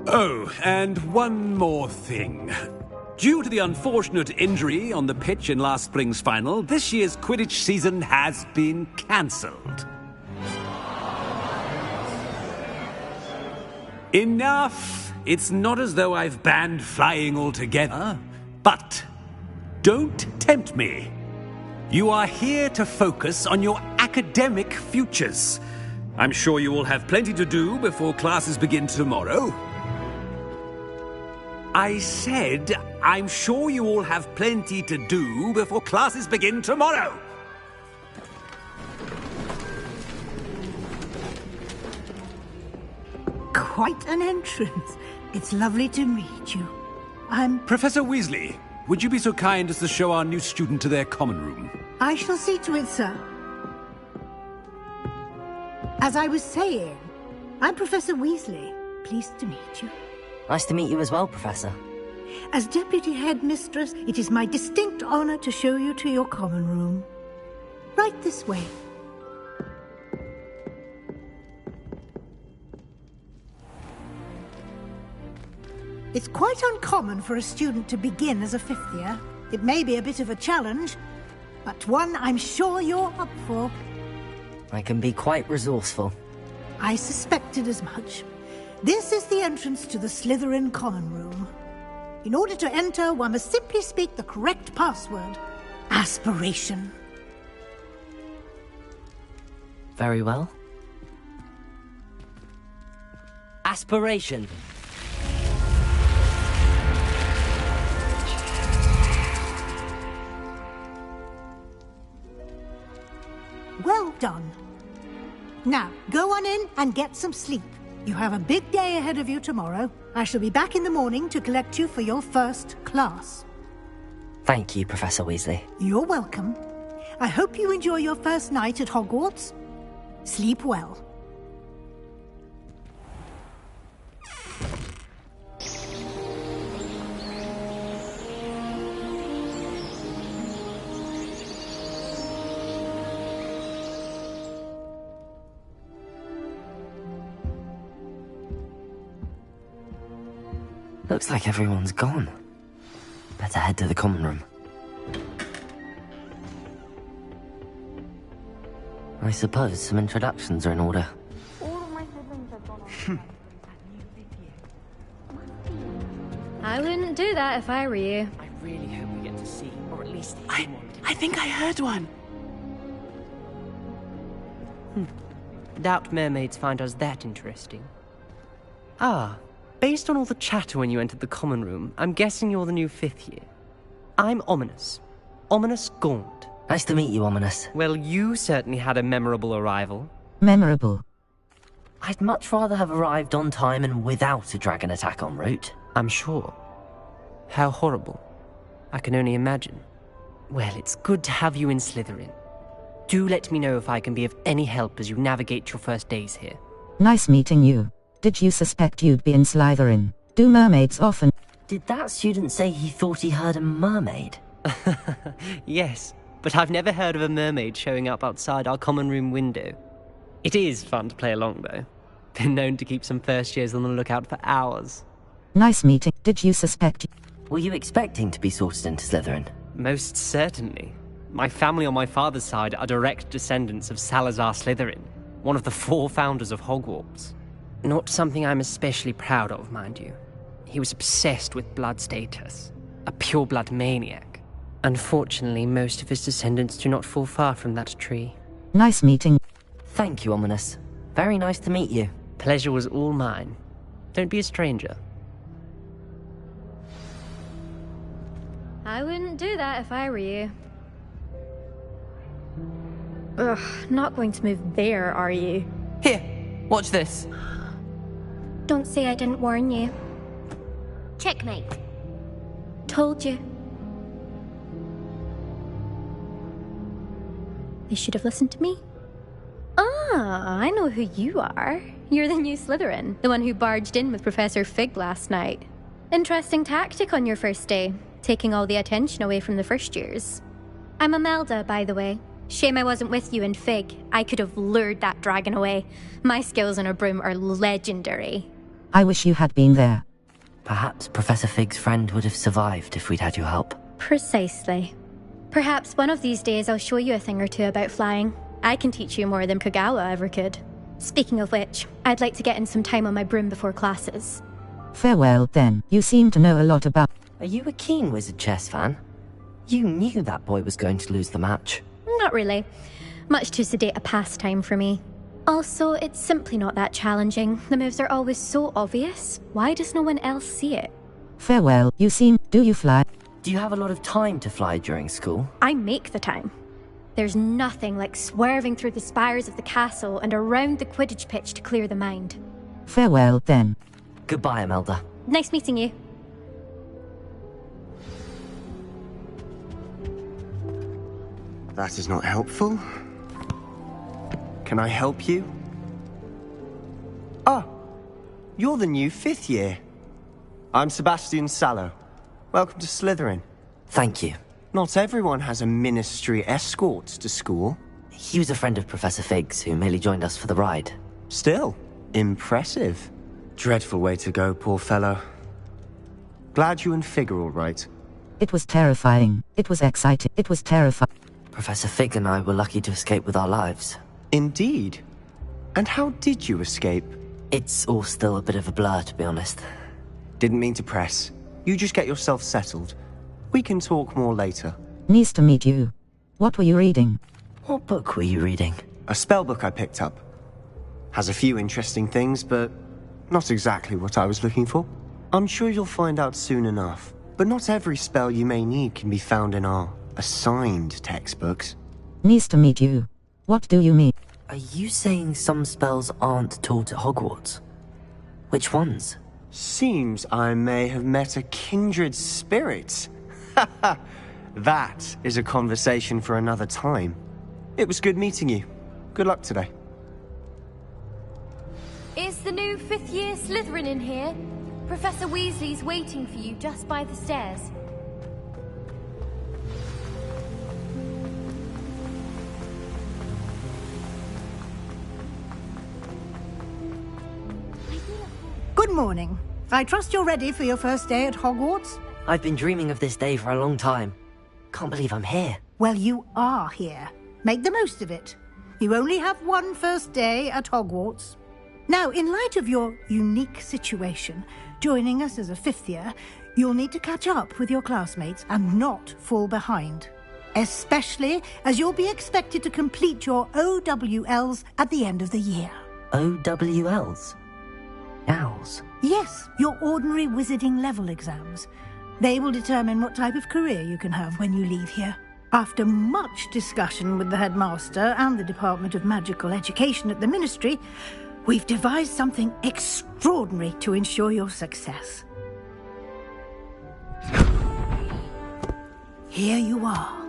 Oh, and one more thing. Due to the unfortunate injury on the pitch in last spring's final, this year's Quidditch season has been cancelled. Enough! It's not as though I've banned flying altogether. But don't tempt me. You are here to focus on your academic futures. I'm sure you will have plenty to do before classes begin tomorrow. I said, I'm sure you all have plenty to do before classes begin tomorrow. Quite an entrance. It's lovely to meet you. I'm... Professor Weasley, would you be so kind as to show our new student to their common room? I shall see to it, sir. As I was saying, I'm Professor Weasley. Pleased to meet you. Nice to meet you as well, Professor. As Deputy Headmistress, it is my distinct honor to show you to your common room. Right this way. It's quite uncommon for a student to begin as a 5th year. It may be a bit of a challenge, but one I'm sure you're up for. I can be quite resourceful. I suspected as much. This is the entrance to the Slytherin common room. In order to enter, one must simply speak the correct password. Aspiration. Very well. Aspiration. Well done. Now, go on in and get some sleep. You have a big day ahead of you tomorrow. I shall be back in the morning to collect you for your first class. Thank you, Professor Weasley. You're welcome. I hope you enjoy your first night at Hogwarts. Sleep well. Looks like everyone's gone. Better head to the common room. I suppose some introductions are in order. I wouldn't do that if I were you. I really hope we get to see, or at least I think I heard one. Doubt mermaids find us that interesting. Ah, based on all the chatter when you entered the common room, I'm guessing you're the new 5th year. I'm Ominous. Ominous Gaunt. Nice to meet you, Ominous. Well, you certainly had a memorable arrival. Memorable. I'd much rather have arrived on time and without a dragon attack en route. I'm sure. How horrible. I can only imagine. Well, it's good to have you in Slytherin. Do let me know if I can be of any help as you navigate your first days here. Nice meeting you. Did you suspect you'd be in Slytherin? Do mermaids often... Did that student say he thought he heard a mermaid? Yes, but I've never heard of a mermaid showing up outside our common room window. It is fun to play along, though. Been known to keep some first years on the lookout for hours. Nice meeting. Did you suspect... Were you expecting to be sorted into Slytherin? Most certainly. My family on my father's side are direct descendants of Salazar Slytherin, one of the 4 founders of Hogwarts. Not something I'm especially proud of, mind you. He was obsessed with blood status, a pure-blood maniac. Unfortunately, most of his descendants do not fall far from that tree. Nice meeting. Thank you, Ominous. Very nice to meet you. Pleasure was all mine. Don't be a stranger. I wouldn't do that if I were you. Ugh, not going to move there, are you? Here, watch this. Don't say I didn't warn you. Checkmate. Told you. They should have listened to me. Ah, I know who you are. You're the new Slytherin, the one who barged in with Professor Fig last night. Interesting tactic on your first day, taking all the attention away from the first years. I'm Imelda, by the way. Shame I wasn't with you in Fig. I could have lured that dragon away. My skills on a broom are legendary. I wish you had been there. Perhaps Professor Fig's friend would have survived if we'd had your help. Precisely. Perhaps one of these days I'll show you a thing or two about flying. I can teach you more than Kagawa ever could. Speaking of which, I'd like to get in some time on my broom before classes. Farewell, then. You seem to know a lot about... Are you a keen Wizard chess fan? You knew that boy was going to lose the match. Not really. Much too sedate a pastime for me. Also, it's simply not that challenging. The moves are always so obvious. Why does no one else see it? Farewell, you seem... Do you fly? Do you have a lot of time to fly during school? I make the time. There's nothing like swerving through the spires of the castle and around the Quidditch pitch to clear the mind. Farewell, then. Goodbye, Imelda. Nice meeting you. That is not helpful. Can I help you? Ah, you're the new 5th year. I'm Sebastian Sallow. Welcome to Slytherin. Thank you. Not everyone has a ministry escort to school. He was a friend of Professor Fig's who merely joined us for the ride. Still, impressive. Dreadful way to go, poor fellow. Glad you and Fig are all right. It was terrifying. It was exciting. It was terrifying. Professor Fig and I were lucky to escape with our lives. Indeed. And how did you escape? It's all still a bit of a blur, to be honest. Didn't mean to press. You just get yourself settled. We can talk more later. Nice to meet you. What were you reading? What book were you reading? A spellbook I picked up. Has a few interesting things, but not exactly what I was looking for. I'm sure you'll find out soon enough. But not every spell you may need can be found in our assigned textbooks. Nice to meet you. What do you mean? Are you saying some spells aren't taught at Hogwarts? Which ones? Seems I may have met a kindred spirit. That is a conversation for another time. It was good meeting you. Good luck today. Is the new fifth-year Slytherin in here? Professor Weasley's waiting for you just by the stairs. Good morning. I trust you're ready for your first day at Hogwarts? I've been dreaming of this day for a long time. Can't believe I'm here. Well, you are here. Make the most of it. You only have one first day at Hogwarts. Now, in light of your unique situation, joining us as a fifth year, you'll need to catch up with your classmates and not fall behind. Especially as you'll be expected to complete your OWLs at the end of the year. OWLs? Owls? Yes, your ordinary wizarding level exams. They will determine what type of career you can have when you leave here. After much discussion with the headmaster and the Department of Magical Education at the Ministry, we've devised something extraordinary to ensure your success. Here you are.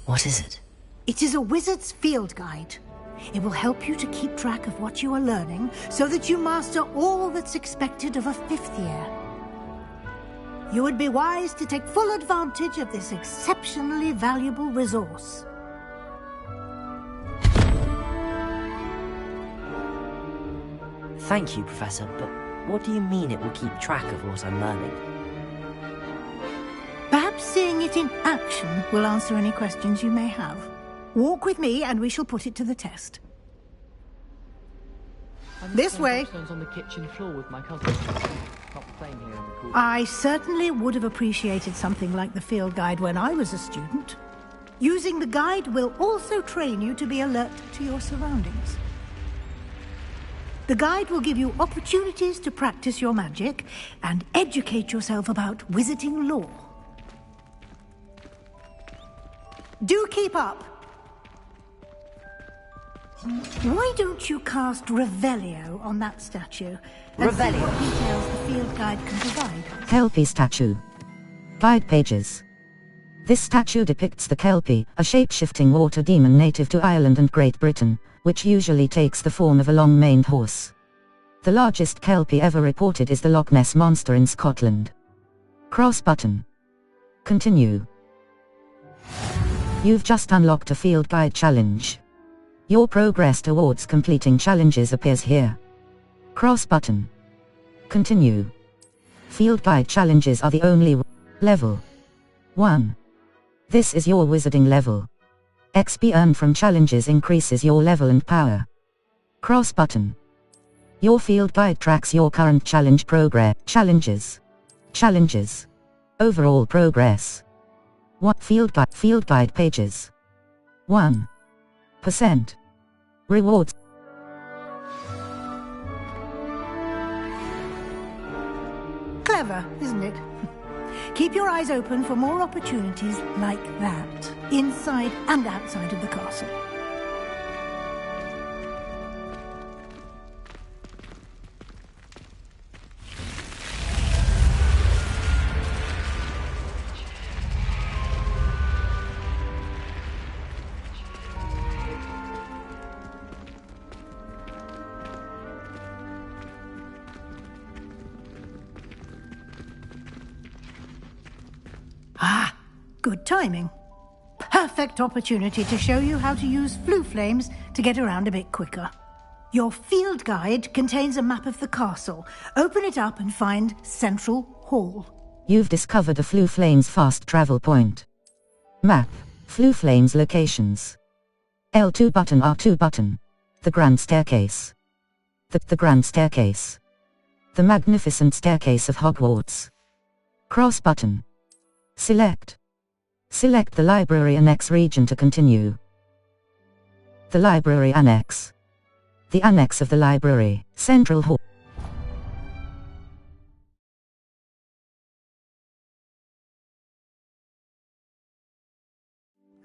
What is it? It is a wizard's field guide. It will help you to keep track of what you are learning so that you master all that's expected of a fifth year. You would be wise to take full advantage of this exceptionally valuable resource. Thank you, Professor, but what do you mean it will keep track of what I'm learning? Perhaps seeing it in action will answer any questions you may have. Walk with me and we shall put it to the test. This way. On the kitchen floor with my cousin. Not playing here in the cool. I certainly would have appreciated something like the field guide when I was a student. Using the guide will also train you to be alert to your surroundings. The guide will give you opportunities to practice your magic and educate yourself about wizarding lore. Do keep up. Why don't you cast Revelio on that statue? And see what details the field guide can provide. Kelpie statue. Guide pages. This statue depicts the Kelpie, a shape-shifting water demon native to Ireland and Great Britain, which usually takes the form of a long-maned horse. The largest Kelpie ever reported is the Loch Ness Monster in Scotland. Cross button. Continue. You've just unlocked a field guide challenge. Your progress towards completing challenges appears here. Cross button. Continue. Field guide challenges are the only level 1. This is your wizarding level. XP earned from challenges increases your level and power. Cross button. Your field guide tracks your current challenge progress. Challenges. Overall progress. What field guide pages. 1%. Rewards. Clever, isn't it? Keep your eyes open for more opportunities like that, inside and outside of the castle. Ah, good timing. Perfect opportunity to show you how to use flue flames to get around a bit quicker. Your field guide contains a map of the castle. Open it up and find Central Hall. You've discovered a flue flames fast travel point. Map. Flue flames locations. L2 button, R2 button. The Grand Staircase. The Grand Staircase. The Magnificent Staircase of Hogwarts. Cross button. Select the Library Annex region to continue. The library annex. The annex of the library, Central Hall.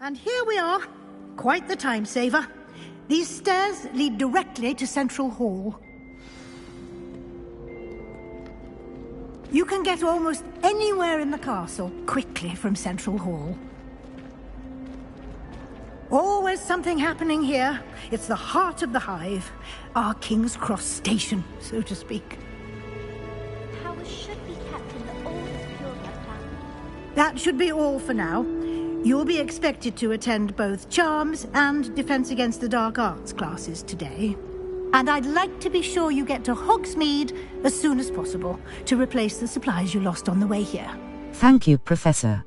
And here we are. Quite the time saver. These stairs lead directly to Central Hall. You can get almost anywhere in the castle quickly from Central Hall. Always something happening here. It's the heart of the hive. Our King's Cross station, so to speak. Powers should be kept in the oldest Puriya plan. That should be all for now. You'll be expected to attend both Charms and Defense Against the Dark Arts classes today. And I'd like to be sure you get to Hogsmeade as soon as possible to replace the supplies you lost on the way here. Thank you, Professor.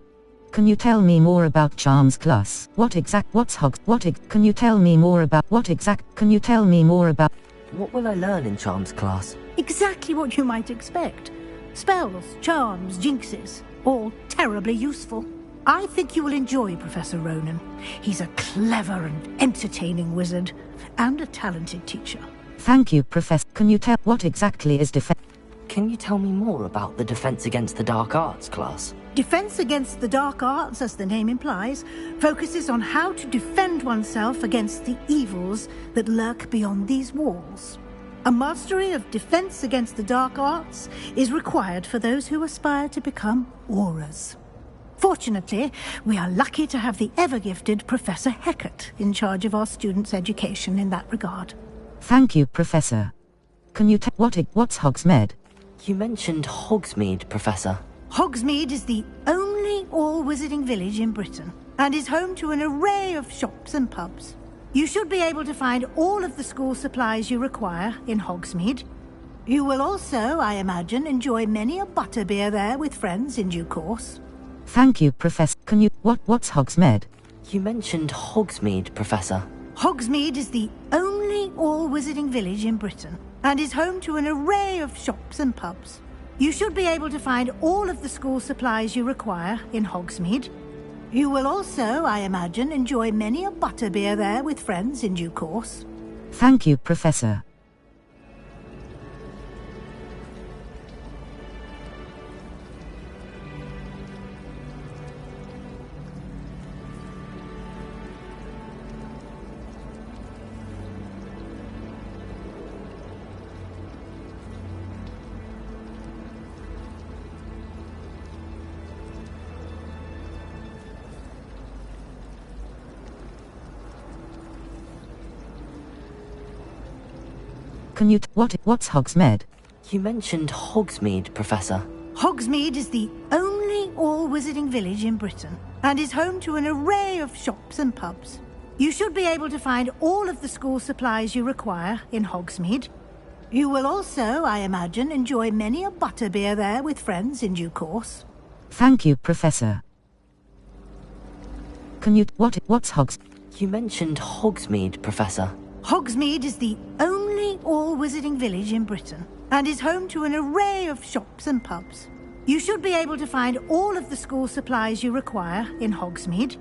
Can you tell me more about Charms class? Can you tell me more about What will I learn in Charms class? Exactly what you might expect. Spells, charms, jinxes, all terribly useful. I think you will enjoy Professor Ronan. He's a clever and entertaining wizard, and a talented teacher. Thank you, Professor. Can you tell what exactly is defense? Can you tell me more about the Defense Against the Dark Arts class? Defense Against the Dark Arts, as the name implies, focuses on how to defend oneself against the evils that lurk beyond these walls. A mastery of Defense Against the Dark Arts is required for those who aspire to become auras. Fortunately, we are lucky to have the ever-gifted Professor Hecat in charge of our students' education in that regard. Thank you, Professor. Can you tell what's Hogsmeade? You mentioned Hogsmeade, Professor. Hogsmeade is the only all-wizarding village in Britain, and is home to an array of shops and pubs. You should be able to find all of the school supplies you require in Hogsmeade. You will also, I imagine, enjoy many a butterbeer there with friends in due course. Thank you, Professor. What's Hogsmeade? You mentioned Hogsmeade, Professor. Hogsmeade is the only all-wizarding village in Britain, and is home to an array of shops and pubs. You should be able to find all of the school supplies you require in Hogsmeade. You will also, I imagine, enjoy many a butterbeer there with friends in due course. Thank you, Professor. What's Hogsmeade? You mentioned Hogsmeade, Professor. Hogsmeade is the only all-wizarding village in Britain, and is home to an array of shops and pubs. You should be able to find all of the school supplies you require in Hogsmeade. You will also, I imagine, enjoy many a butterbeer there with friends in due course. Thank you, Professor. What's Hogsmeade? You mentioned Hogsmeade, Professor. Hogsmeade is the only all-wizarding village in Britain, and is home to an array of shops and pubs. You should be able to find all of the school supplies you require in Hogsmeade.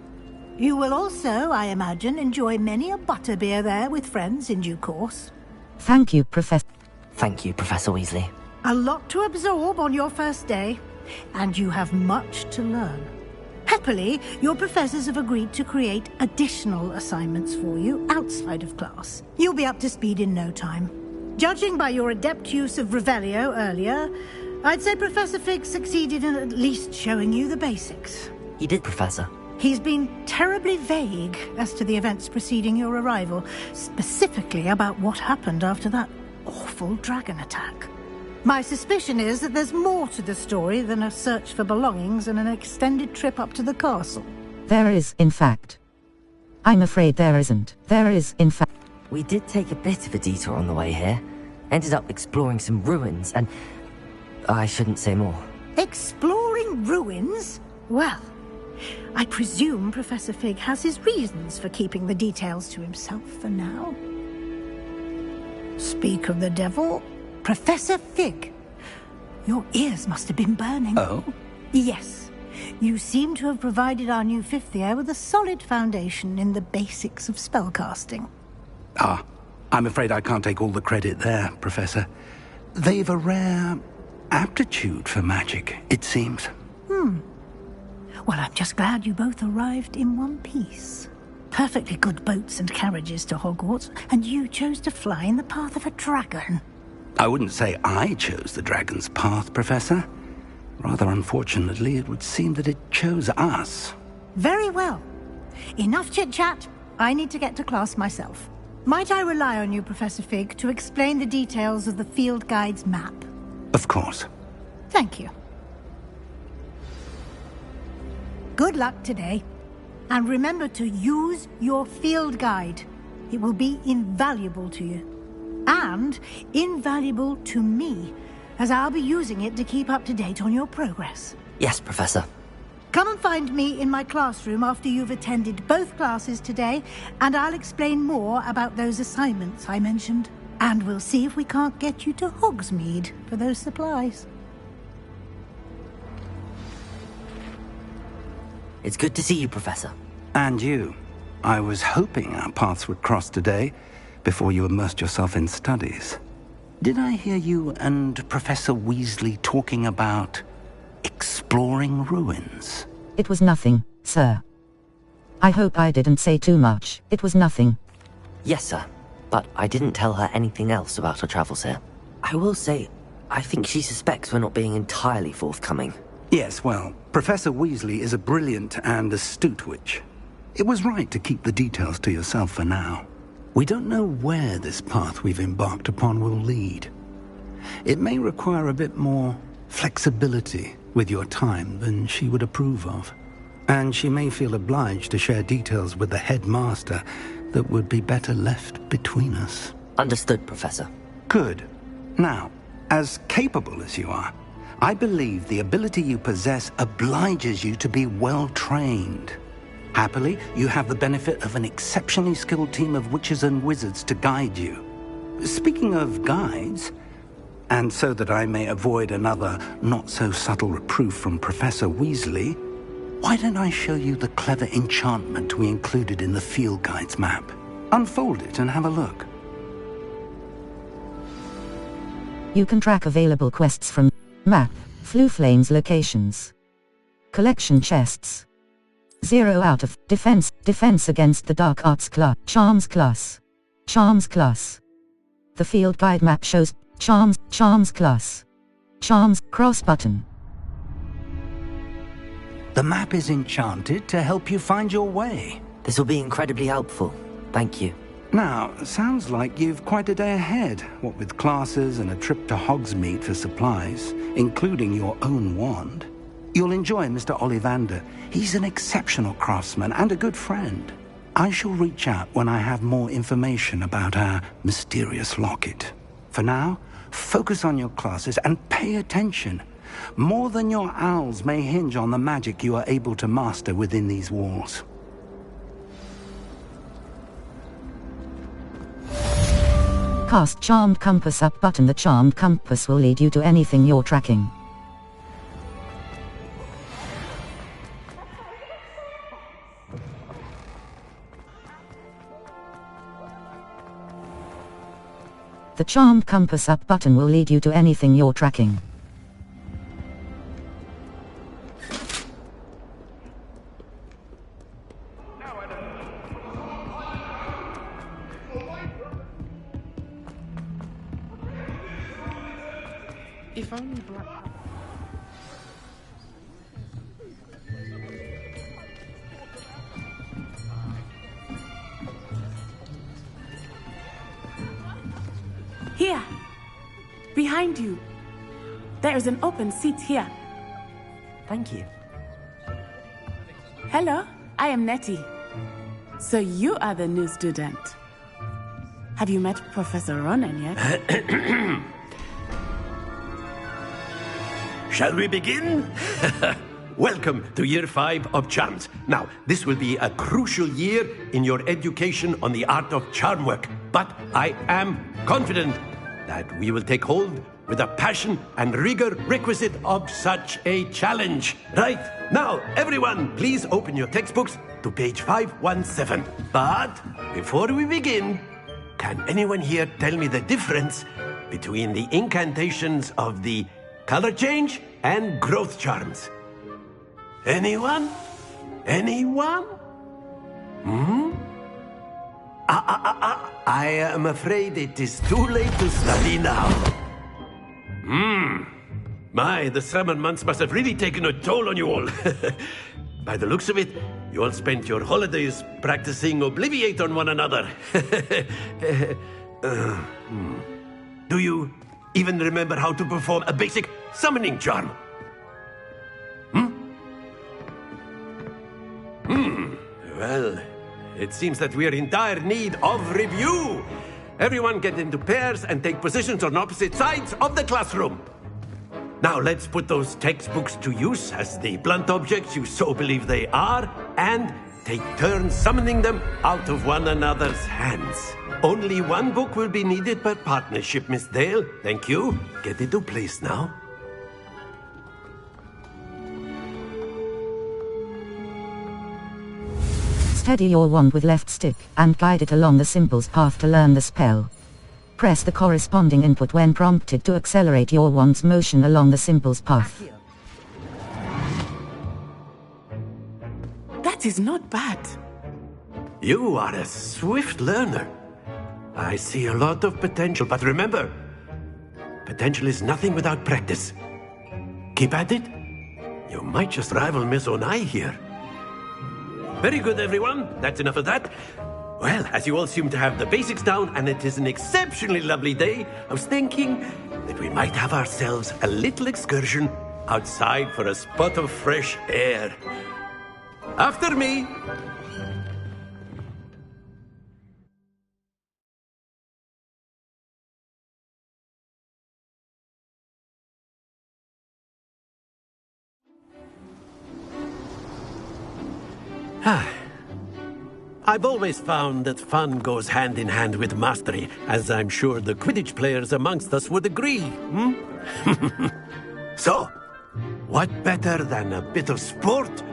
You will also, I imagine, enjoy many a butterbeer there with friends in due course. Thank you, Professor. Thank you, Professor Weasley. A lot to absorb on your first day, and you have much to learn. Happily, your professors have agreed to create additional assignments for you outside of class. You'll be up to speed in no time. Judging by your adept use of Revelio earlier, I'd say Professor Fig succeeded in at least showing you the basics. He did, Professor. He's been terribly vague as to the events preceding your arrival, specifically about what happened after that awful dragon attack. My suspicion is that there's more to the story than a search for belongings and an extended trip up to the castle. There is, in fact. I'm afraid there isn't. There is, in fact. We did take a bit of a detour on the way here. Ended up exploring some ruins, and I shouldn't say more. Exploring ruins? Well, I presume Professor Fig has his reasons for keeping the details to himself for now. Speak of the devil, Professor Fig. Your ears must have been burning. Oh? Yes. You seem to have provided our new fifth year with a solid foundation in the basics of spellcasting. Ah, I'm afraid I can't take all the credit there, Professor. They've a rare aptitude for magic, it seems. Well, I'm just glad you both arrived in one piece. Perfectly good boats and carriages to Hogwarts, and you chose to fly in the path of a dragon. I wouldn't say I chose the dragon's path, Professor. Rather unfortunately, it would seem that it chose us. Very well. Enough chit-chat. I need to get to class myself. Might I rely on you, Professor Fig, to explain the details of the field guide's map? Of course. Thank you. Good luck today. And remember to use your field guide. It will be invaluable to you. And invaluable to me, as I'll be using it to keep up to date on your progress. Yes, Professor. Come and find me in my classroom after you've attended both classes today, and I'll explain more about those assignments I mentioned. And we'll see if we can't get you to Hogsmeade for those supplies. It's good to see you, Professor. And you. I was hoping our paths would cross today, before you immersed yourself in studies. Did I hear you and Professor Weasley talking about exploring ruins? It was nothing, sir. I hope I didn't say too much. It was nothing. Yes, sir. But I didn't tell her anything else about our travels here. I will say, I think she suspects we're not being entirely forthcoming. Yes, well, Professor Weasley is a brilliant and astute witch. It was right to keep the details to yourself for now. We don't know where this path we've embarked upon will lead. It may require a bit more flexibility with your time than she would approve of. And she may feel obliged to share details with the headmaster that would be better left between us. Understood, Professor. Good. Now, as capable as you are, I believe the ability you possess obliges you to be well-trained. Happily, you have the benefit of an exceptionally skilled team of witches and wizards to guide you. Speaking of guides, and so that I may avoid another not-so-subtle reproof from Professor Weasley, why don't I show you the clever enchantment we included in the field guide's map? Unfold it and have a look. You can track available quests from map, Fluflame's locations. Collection chests. 0 out of defense against the dark arts class, charms class. The field guide map shows charms class. Charms cross button. The map is enchanted to help you find your way. This will be incredibly helpful. Thank you. Now, sounds like you've quite a day ahead, what with classes and a trip to Hogsmeade for supplies, including your own wand. You'll enjoy Mr. Ollivander. He's an exceptional craftsman and a good friend. I shall reach out when I have more information about our mysterious locket. For now, focus on your classes and pay attention. More than your owls may hinge on the magic you are able to master within these walls. Cast Charmed Compass up button. The Charmed Compass will lead you to anything you're tracking. The Charmed Compass up button will lead you to anything you're tracking. If only Black... Here! Behind you! There is an open seat here. Thank you. Hello, I am Nettie. So you are the new student. Have you met Professor Ronan yet? Shall we begin? Welcome to Year 5 of Charms. Now, this will be a crucial year in your education on the art of charm work. But I am confident that we will take hold with the passion and rigor requisite of such a challenge. Right, now, everyone, please open your textbooks to page 517. But before we begin, can anyone here tell me the difference between the incantations of the color change and growth charms? Anyone? Anyone? I am afraid it is too late to study now. My, the summer months must have really taken a toll on you all. By the looks of it, you all spent your holidays practicing Obliviate on one another. Do you even remember how to perform a basic summoning charm? Well, it seems that we are in dire need of review. Everyone get into pairs and take positions on opposite sides of the classroom. Now let's put those textbooks to use as the blunt objects you so believe they are, and take turns summoning them out of one another's hands. Only one book will be needed per partnership, Miss Dale. Thank you. Get into place now. Steady your wand with left stick, and guide it along the symbol's path to learn the spell. Press the corresponding input when prompted to accelerate your wand's motion along the symbol's path. That is not bad. You are a swift learner. I see a lot of potential, but remember, potential is nothing without practice. Keep at it. You might just rival Miss Onai here. Very good, everyone. That's enough of that. Well, as you all seem to have the basics down, and it is an exceptionally lovely day, I was thinking that we might have ourselves a little excursion outside for a spot of fresh air. After me. I've always found that fun goes hand in hand with mastery, as I'm sure the Quidditch players amongst us would agree. So, what better than a bit of sport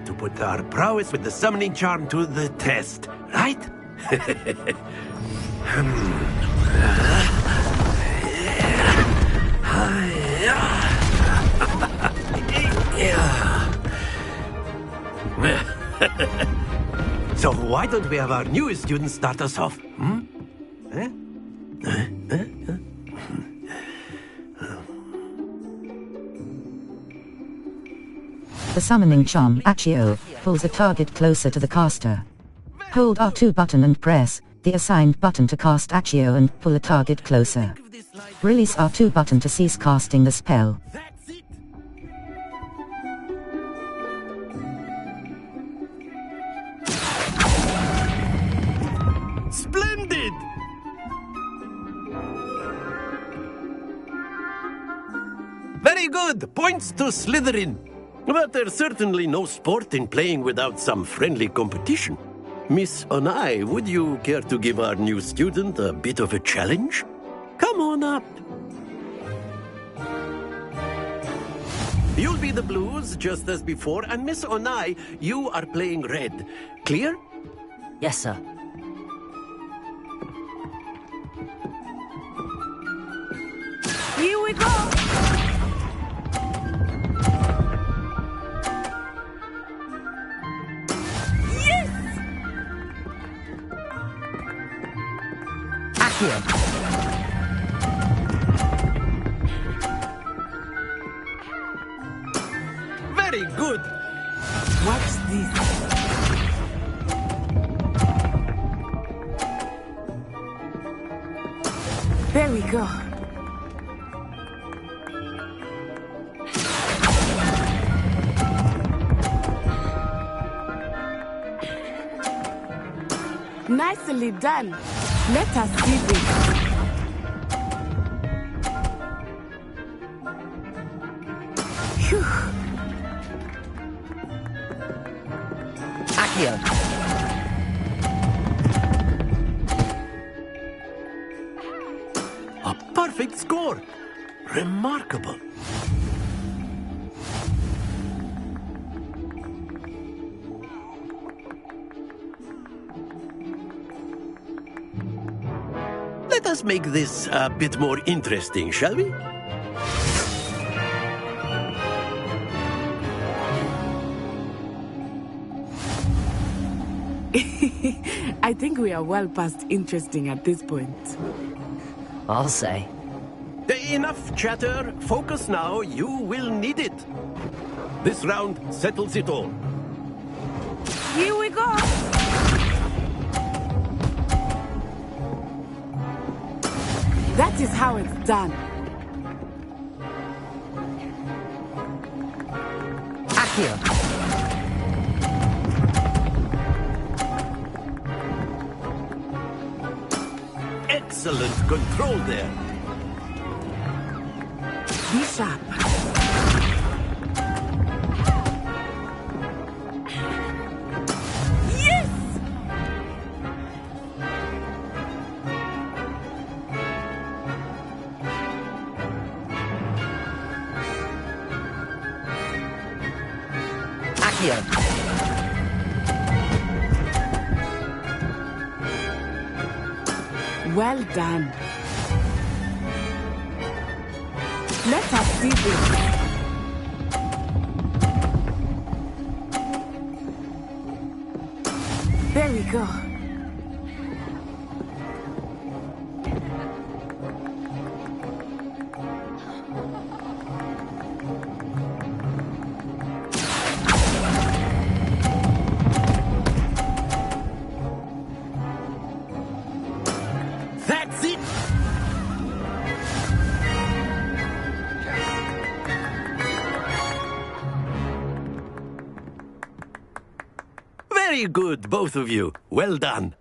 to put our prowess with the summoning charm to the test, right? So why don't we have our newest student start us off? The summoning charm, Accio, pulls a target closer to the caster. Hold R2 button and press the assigned button to cast Accio and pull a target closer. Release R2 button to cease casting the spell. Splendid! Very good! Points to Slytherin. But there's certainly no sport in playing without some friendly competition. Miss Onai, would you care to give our new student a bit of a challenge? Come on up. You'll be the blues, just as before, and Miss Onai, you are playing red. Clear? Yes, sir. Here we go! Yes! Accio. Very good. Watch this. There we go. Nicely done. Let us see this. Phew. Accio. A perfect score. Remarkable. Let us make this a bit more interesting, shall we? I think we are well past interesting at this point. I'll say. Enough chatter. Focus now. You will need it. This round settles it all. Here we go! That is how it's done. Accio. Excellent control there. Be sharp. Yes! Accio. Well done. Let us see this. There we go. That's it! Very good, both of you. Well done.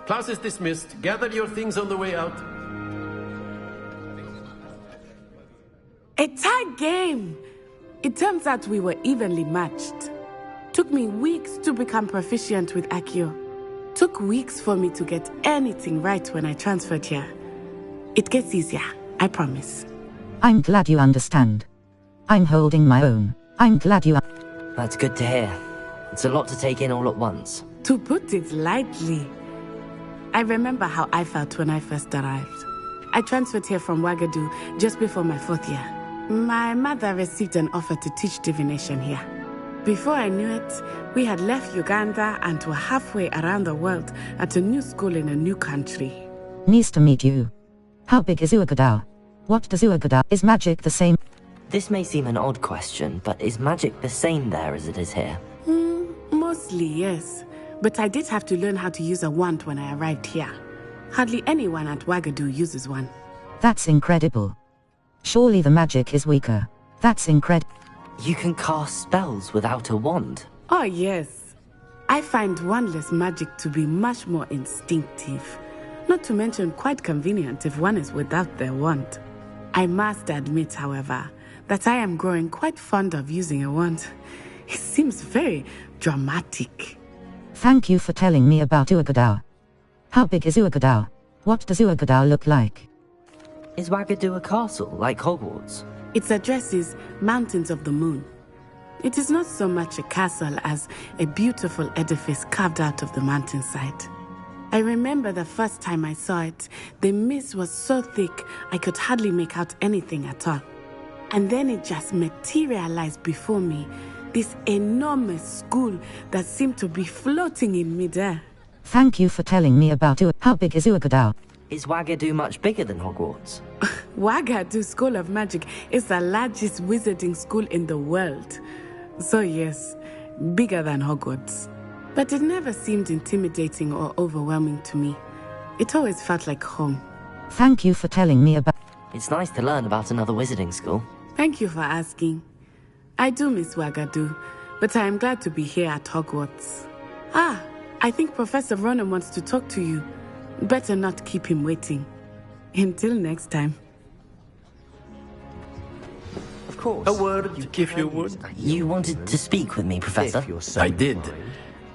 Class is dismissed. Gather your things on the way out. A tight game. It turns out we were evenly matched. Took me weeks to become proficient with Accio. Took weeks for me to get anything right when I transferred here. It gets easier, I promise. I'm glad you understand. I'm holding my own. I'm glad you... That's good to hear. It's a lot to take in all at once. To put it lightly, I remember how I felt when I first arrived. I transferred here from Ouagadougou just before my 4th year. My mother received an offer to teach divination here. Before I knew it, we had left Uganda and were halfway around the world at a new school in a new country. Nice to meet you. How big is Ouagadougou? What does Ouagadougou? Is magic the same? This may seem an odd question, but is magic the same there as it is here? Mostly, yes. But I did have to learn how to use a wand when I arrived here. Hardly anyone at Ouagadougou uses one. That's incredible. Surely the magic is weaker. That's incredible. You can cast spells without a wand? Oh, yes. I find wandless magic to be much more instinctive. Not to mention quite convenient if one is without their wand. I must admit, however, that I am growing quite fond of using a wand. It seems very dramatic. Thank you for telling me about Ouagadougou. How big is Ouagadougou? What does Ouagadougou look like? Is Ouagadougou a castle, like Hogwarts? Its address is Mountains of the Moon. It is not so much a castle as a beautiful edifice carved out of the mountainside. I remember the first time I saw it, the mist was so thick I could hardly make out anything at all. And then it just materialized before me, this enormous school that seemed to be floating in midair. Thank you for telling me about How big is Ouagadougou? Is Ouagadougou much bigger than Hogwarts? Ouagadougou School of Magic is the largest wizarding school in the world. So yes, bigger than Hogwarts. But it never seemed intimidating or overwhelming to me. It always felt like home. Thank you for telling me about... It's nice to learn about another wizarding school. Thank you for asking. I do miss Ouagadougou, but I am glad to be here at Hogwarts. I think Professor Ronan wants to talk to you. Better not keep him waiting. Until next time. Of course. A word, if you would. You wanted to speak with me, Professor? I did.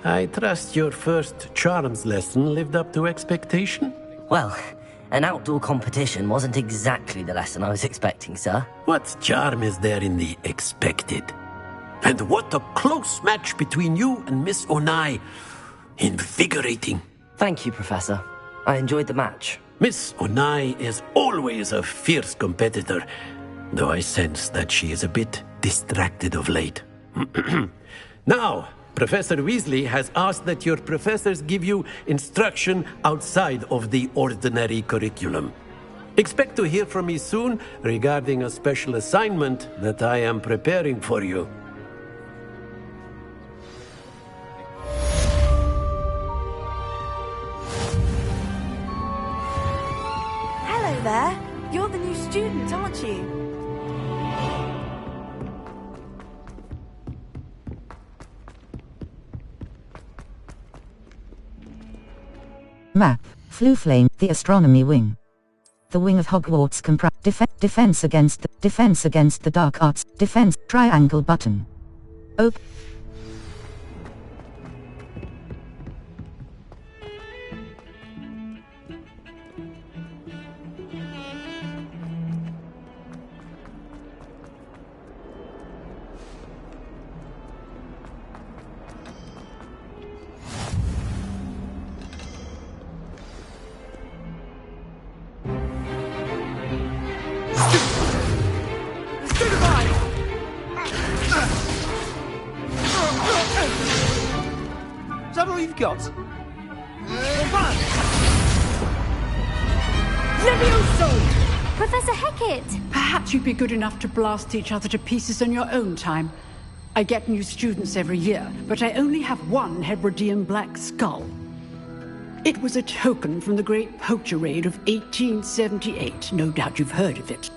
I trust your first charms lesson lived up to expectation? Well, An outdoor competition wasn't exactly the lesson I was expecting, sir. What charm is there in the expected? And what a close match between you and Miss Onai. Invigorating. Thank you, Professor. I enjoyed the match. Miss Onai is always a fierce competitor, though I sense that she is a bit distracted of late. Now, Professor Weasley has asked that your professors give you instruction outside of the ordinary curriculum. Expect to hear from me soon regarding a special assignment that I am preparing for you. Hello there. You're the new student, aren't you? Map, Fluflame, the astronomy wing. The wing of Hogwarts defense against the dark arts, defense, triangle button. Open. Is that all you've got? Levioso! Professor Hecat! Perhaps you'd be good enough to blast each other to pieces on your own time. I get new students every year, but I only have one Hebridean black skull. It was a token from the Great Poacher Raid of 1878. No doubt you've heard of it.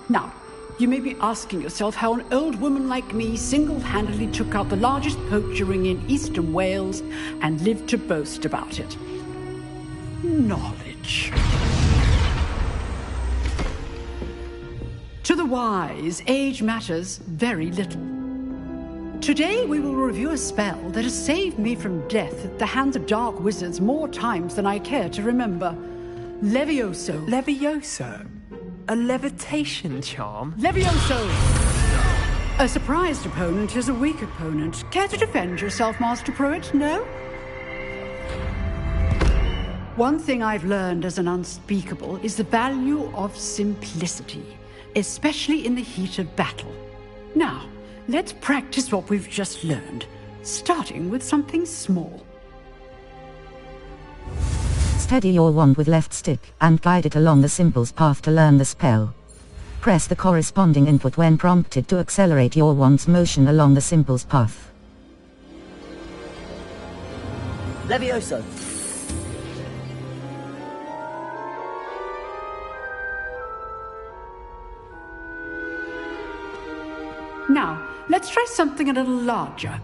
Now, you may be asking yourself how an old woman like me single-handedly took out the largest poacher ring in eastern Wales and lived to boast about it. Knowledge. To the wise, age matters very little. Today we will review a spell that has saved me from death at the hands of dark wizards more times than I care to remember. Levioso. Levioso? A levitation charm? Levioso! A surprised opponent is a weak opponent. Care to defend yourself, Master Pruitt? No? One thing I've learned as an unspeakable is the value of simplicity, especially in the heat of battle. Now, let's practice what we've just learned, starting with something small. Steady your wand with left stick and guide it along the symbol's path to learn the spell. Press the corresponding input when prompted to accelerate your wand's motion along the symbol's path. Levioso! Now, let's try something a little larger.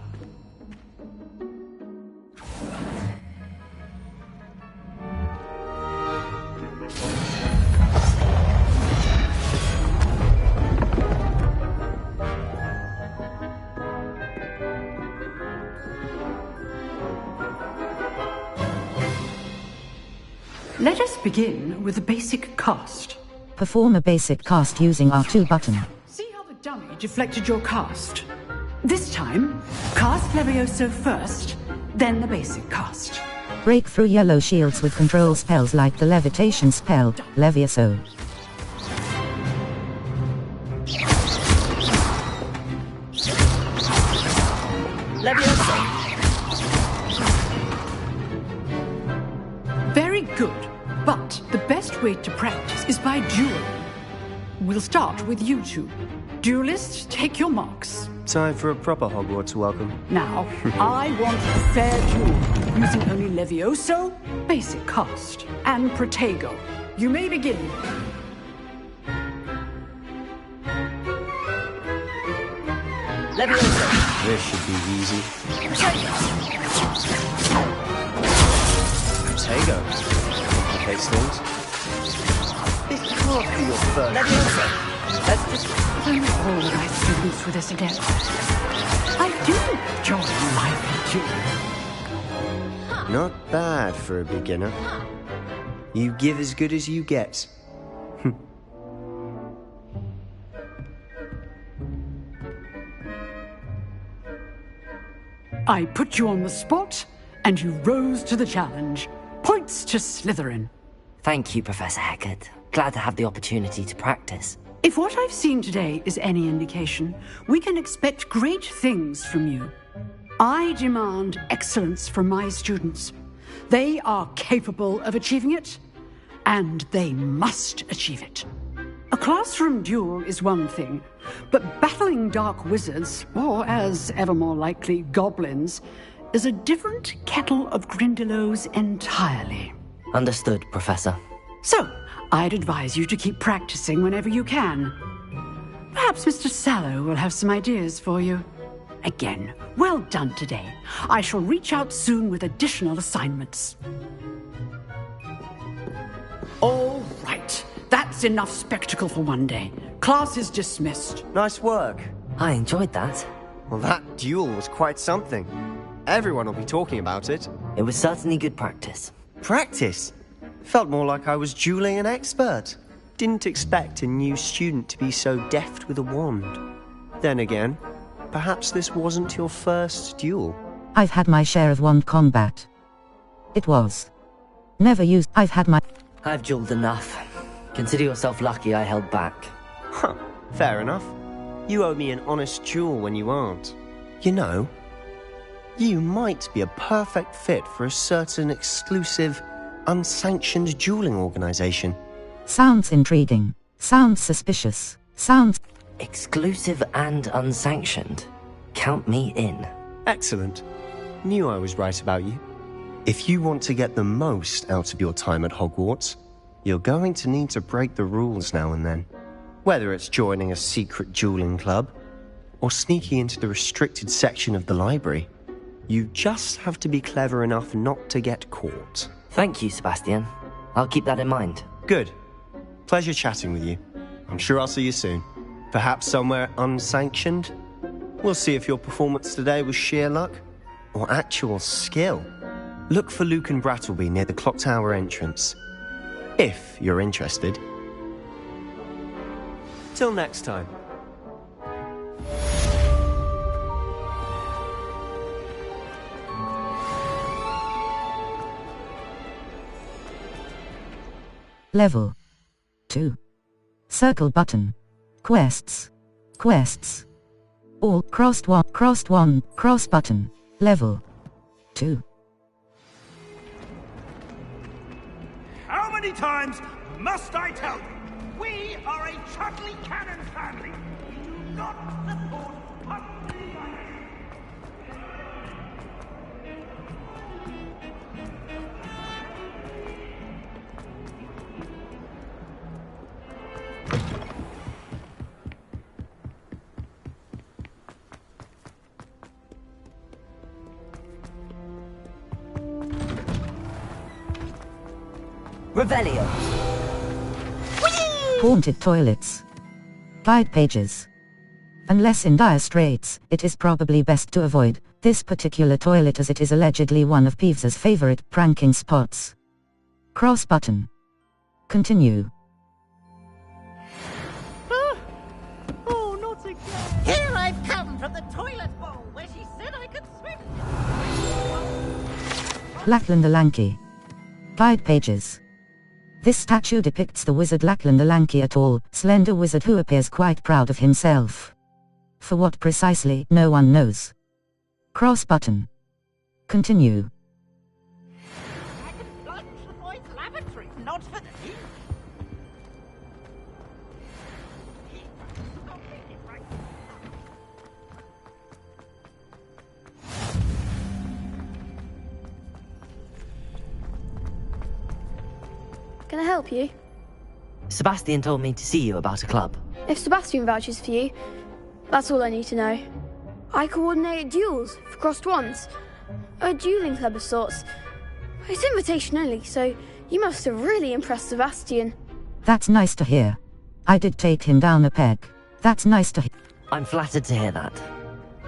Let us begin with a basic cast. Perform a basic cast using R2 button. See how the dummy deflected your cast? This time, cast Levioso first, then the basic cast. Break through yellow shields with control spells like the levitation spell, Levioso. Levioso! Very good. But the best way to practice is by dueling. We'll start with you two. Duelists, take your marks. Time for a proper Hogwarts welcome. Now, I want a fair duel, using only Levioso, basic cast, and Protego. You may begin. Levioso! This should be easy. Protego. Complicates things. This can't be your first. Levioso! Don't all my students with us again. I do enjoy life duel. Not bad for a beginner. You give as good as you get. I put you on the spot, and you rose to the challenge. Points to Slytherin. Thank you, Professor Hecat. Glad to have the opportunity to practice. If what I've seen today is any indication, we can expect great things from you. I demand excellence from my students. They are capable of achieving it, and they must achieve it. A classroom duel is one thing, but battling dark wizards, or as ever more likely, goblins, is a different kettle of Grindylows entirely. Understood, Professor. So, I'd advise you to keep practicing whenever you can. Perhaps Mr. Sallow will have some ideas for you. Again, well done today. I shall reach out soon with additional assignments. All right. That's enough spectacle for one day. Class is dismissed. Nice work. I enjoyed that. Well, that duel was quite something. Everyone will be talking about it. It was certainly good practice. Practice? Felt more like I was dueling an expert. Didn't expect a new student to be so deft with a wand. Then again, perhaps this wasn't your first duel. I've had my share of wand combat. It was never used. I've dueled enough. Consider yourself lucky I held back. Huh, fair enough. You owe me an honest duel when you aren't. You know, you might be a perfect fit for a certain exclusive, unsanctioned dueling organization. Sounds intriguing. Sounds suspicious. Sounds... Exclusive and unsanctioned. Count me in. Excellent. Knew I was right about you. If you want to get the most out of your time at Hogwarts, you're going to need to break the rules now and then. Whether it's joining a secret dueling club, or sneaking into the restricted section of the library, you just have to be clever enough not to get caught. Thank you, Sebastian. I'll keep that in mind. Good. Pleasure chatting with you. I'm sure I'll see you soon. Perhaps somewhere unsanctioned? We'll see if your performance today was sheer luck, or actual skill. Look for Luke and Brattleby near the clock tower entrance. If you're interested. Till next time. Level 2. Circle button. Quests. Quests. All crossed one, cross button. Level 2. How many times must I tell you? We are a Chudley Cannon family. We do not support public violence. Revelio. Haunted toilets. Guide pages. Unless in dire straits, it is probably best to avoid this particular toilet as it is allegedly one of Peeves's favorite pranking spots. Cross button. Continue. Oh, not again. Here I've come from the toilet bowl where she said I could swim. Lachlan the Lanky. Guide pages. This statue depicts the wizard Lachlan the Lanky, a tall, slender wizard who appears quite proud of himself. For what precisely, no one knows. Cross button. Continue. I can plunge the boys' lavatory, not for the heat. Can I help you? Sebastian told me to see you about a club. If Sebastian vouches for you, that's all I need to know. I coordinate duels for crossed wands. A dueling club of sorts. It's invitation only, so you must have really impressed Sebastian. That's nice to hear. I did take him down a peg. That's nice to hear. I'm flattered to hear that.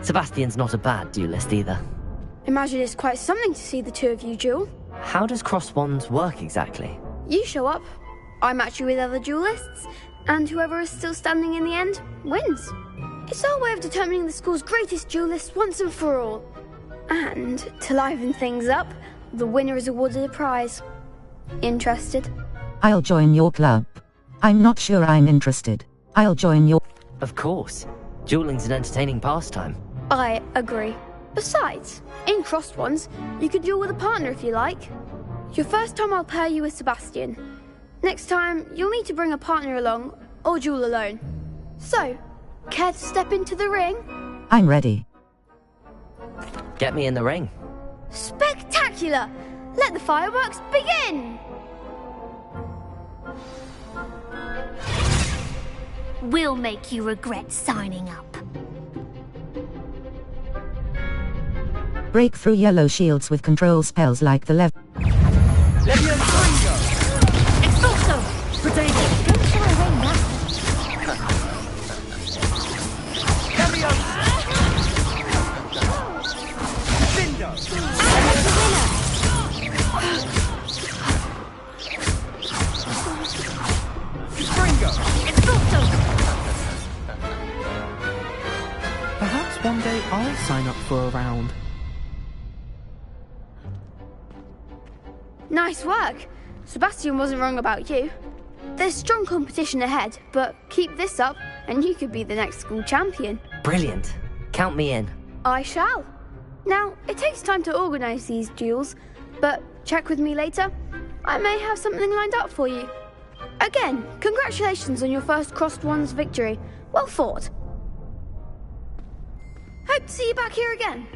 Sebastian's not a bad duelist either. Imagine it's quite something to see the two of you duel. How does cross wands work exactly? You show up, I match you with other duelists, and whoever is still standing in the end wins. It's our way of determining the school's greatest duelist once and for all. And to liven things up, the winner is awarded a prize. Interested? I'll join your club. I'm not sure I'm interested. I'll join your... Of course. Dueling's an entertaining pastime. I agree. Besides, in crossed ones, you could duel with a partner if you like. Your first time I'll pair you with Sebastian. Next time, you'll need to bring a partner along, or duel alone. So, care to step into the ring? I'm ready. Get me in the ring. Spectacular! Let the fireworks begin! We'll make you regret signing up. Break through yellow shields with control spells like the Expulso! Potato! Don't shy away now. Perhaps one day I'll sign up for a round. Nice work. Sebastian wasn't wrong about you. There's strong competition ahead, but keep this up and you could be the next school champion. Brilliant. Count me in. I shall. Now, it takes time to organise these duels, but check with me later. I may have something lined up for you. Again, congratulations on your first Crossed Ones victory. Well fought. Hope to see you back here again.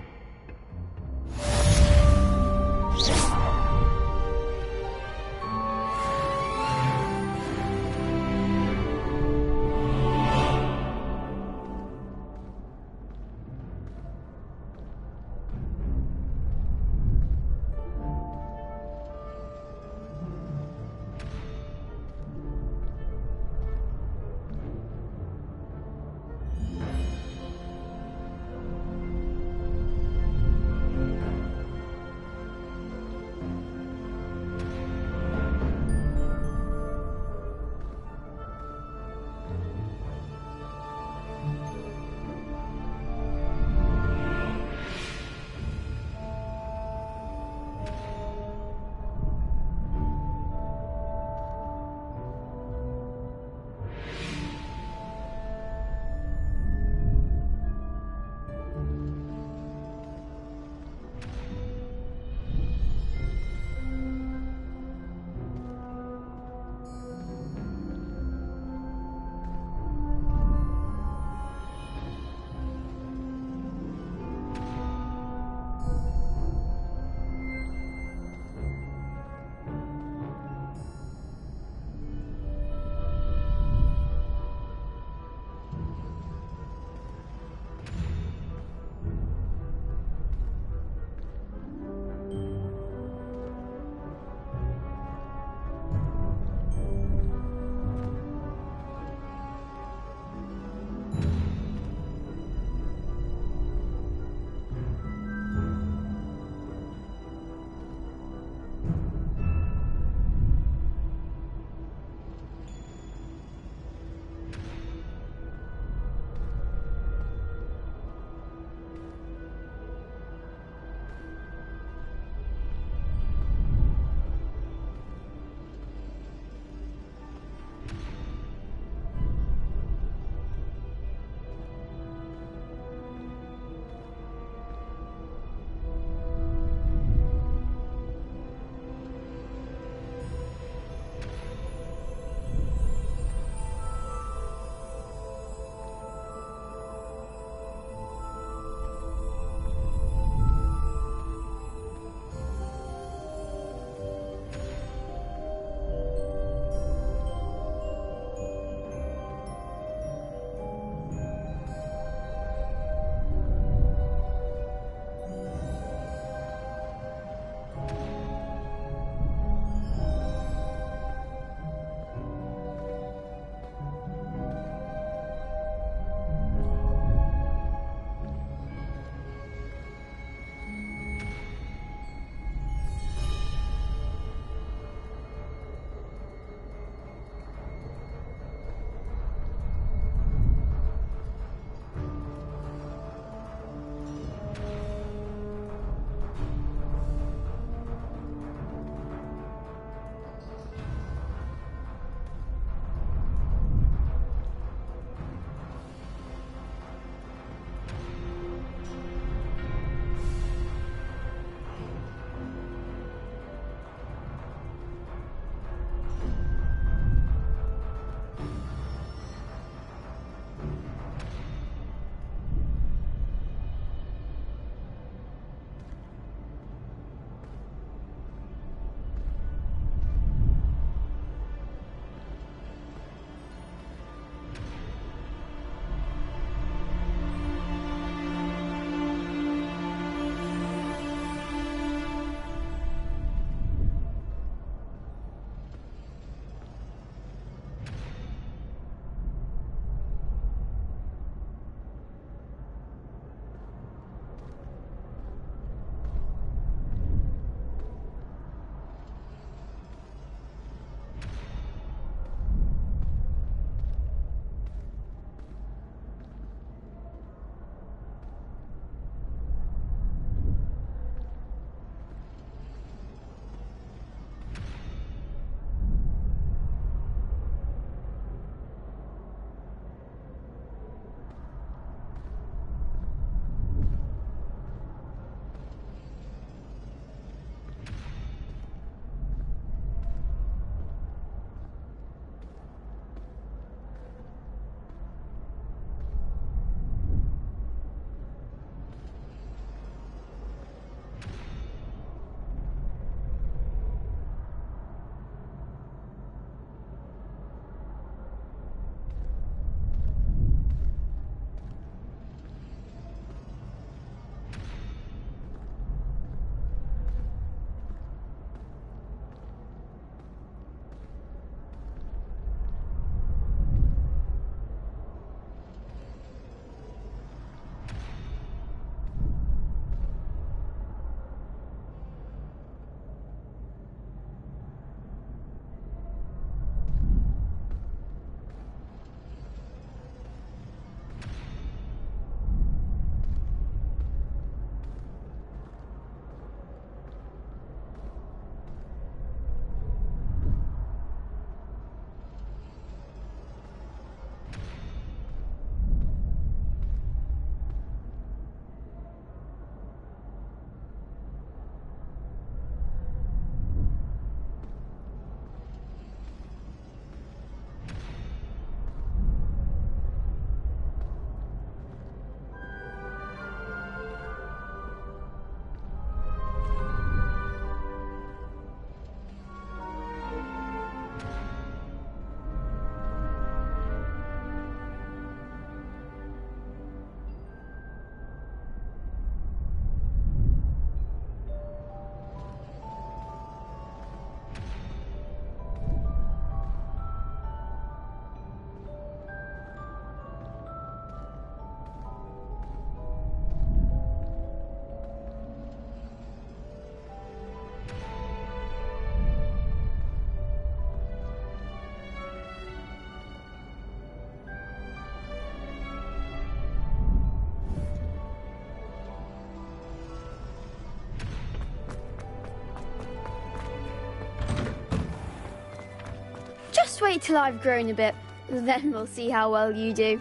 wait till I've grown a bit, then we'll see how well you do.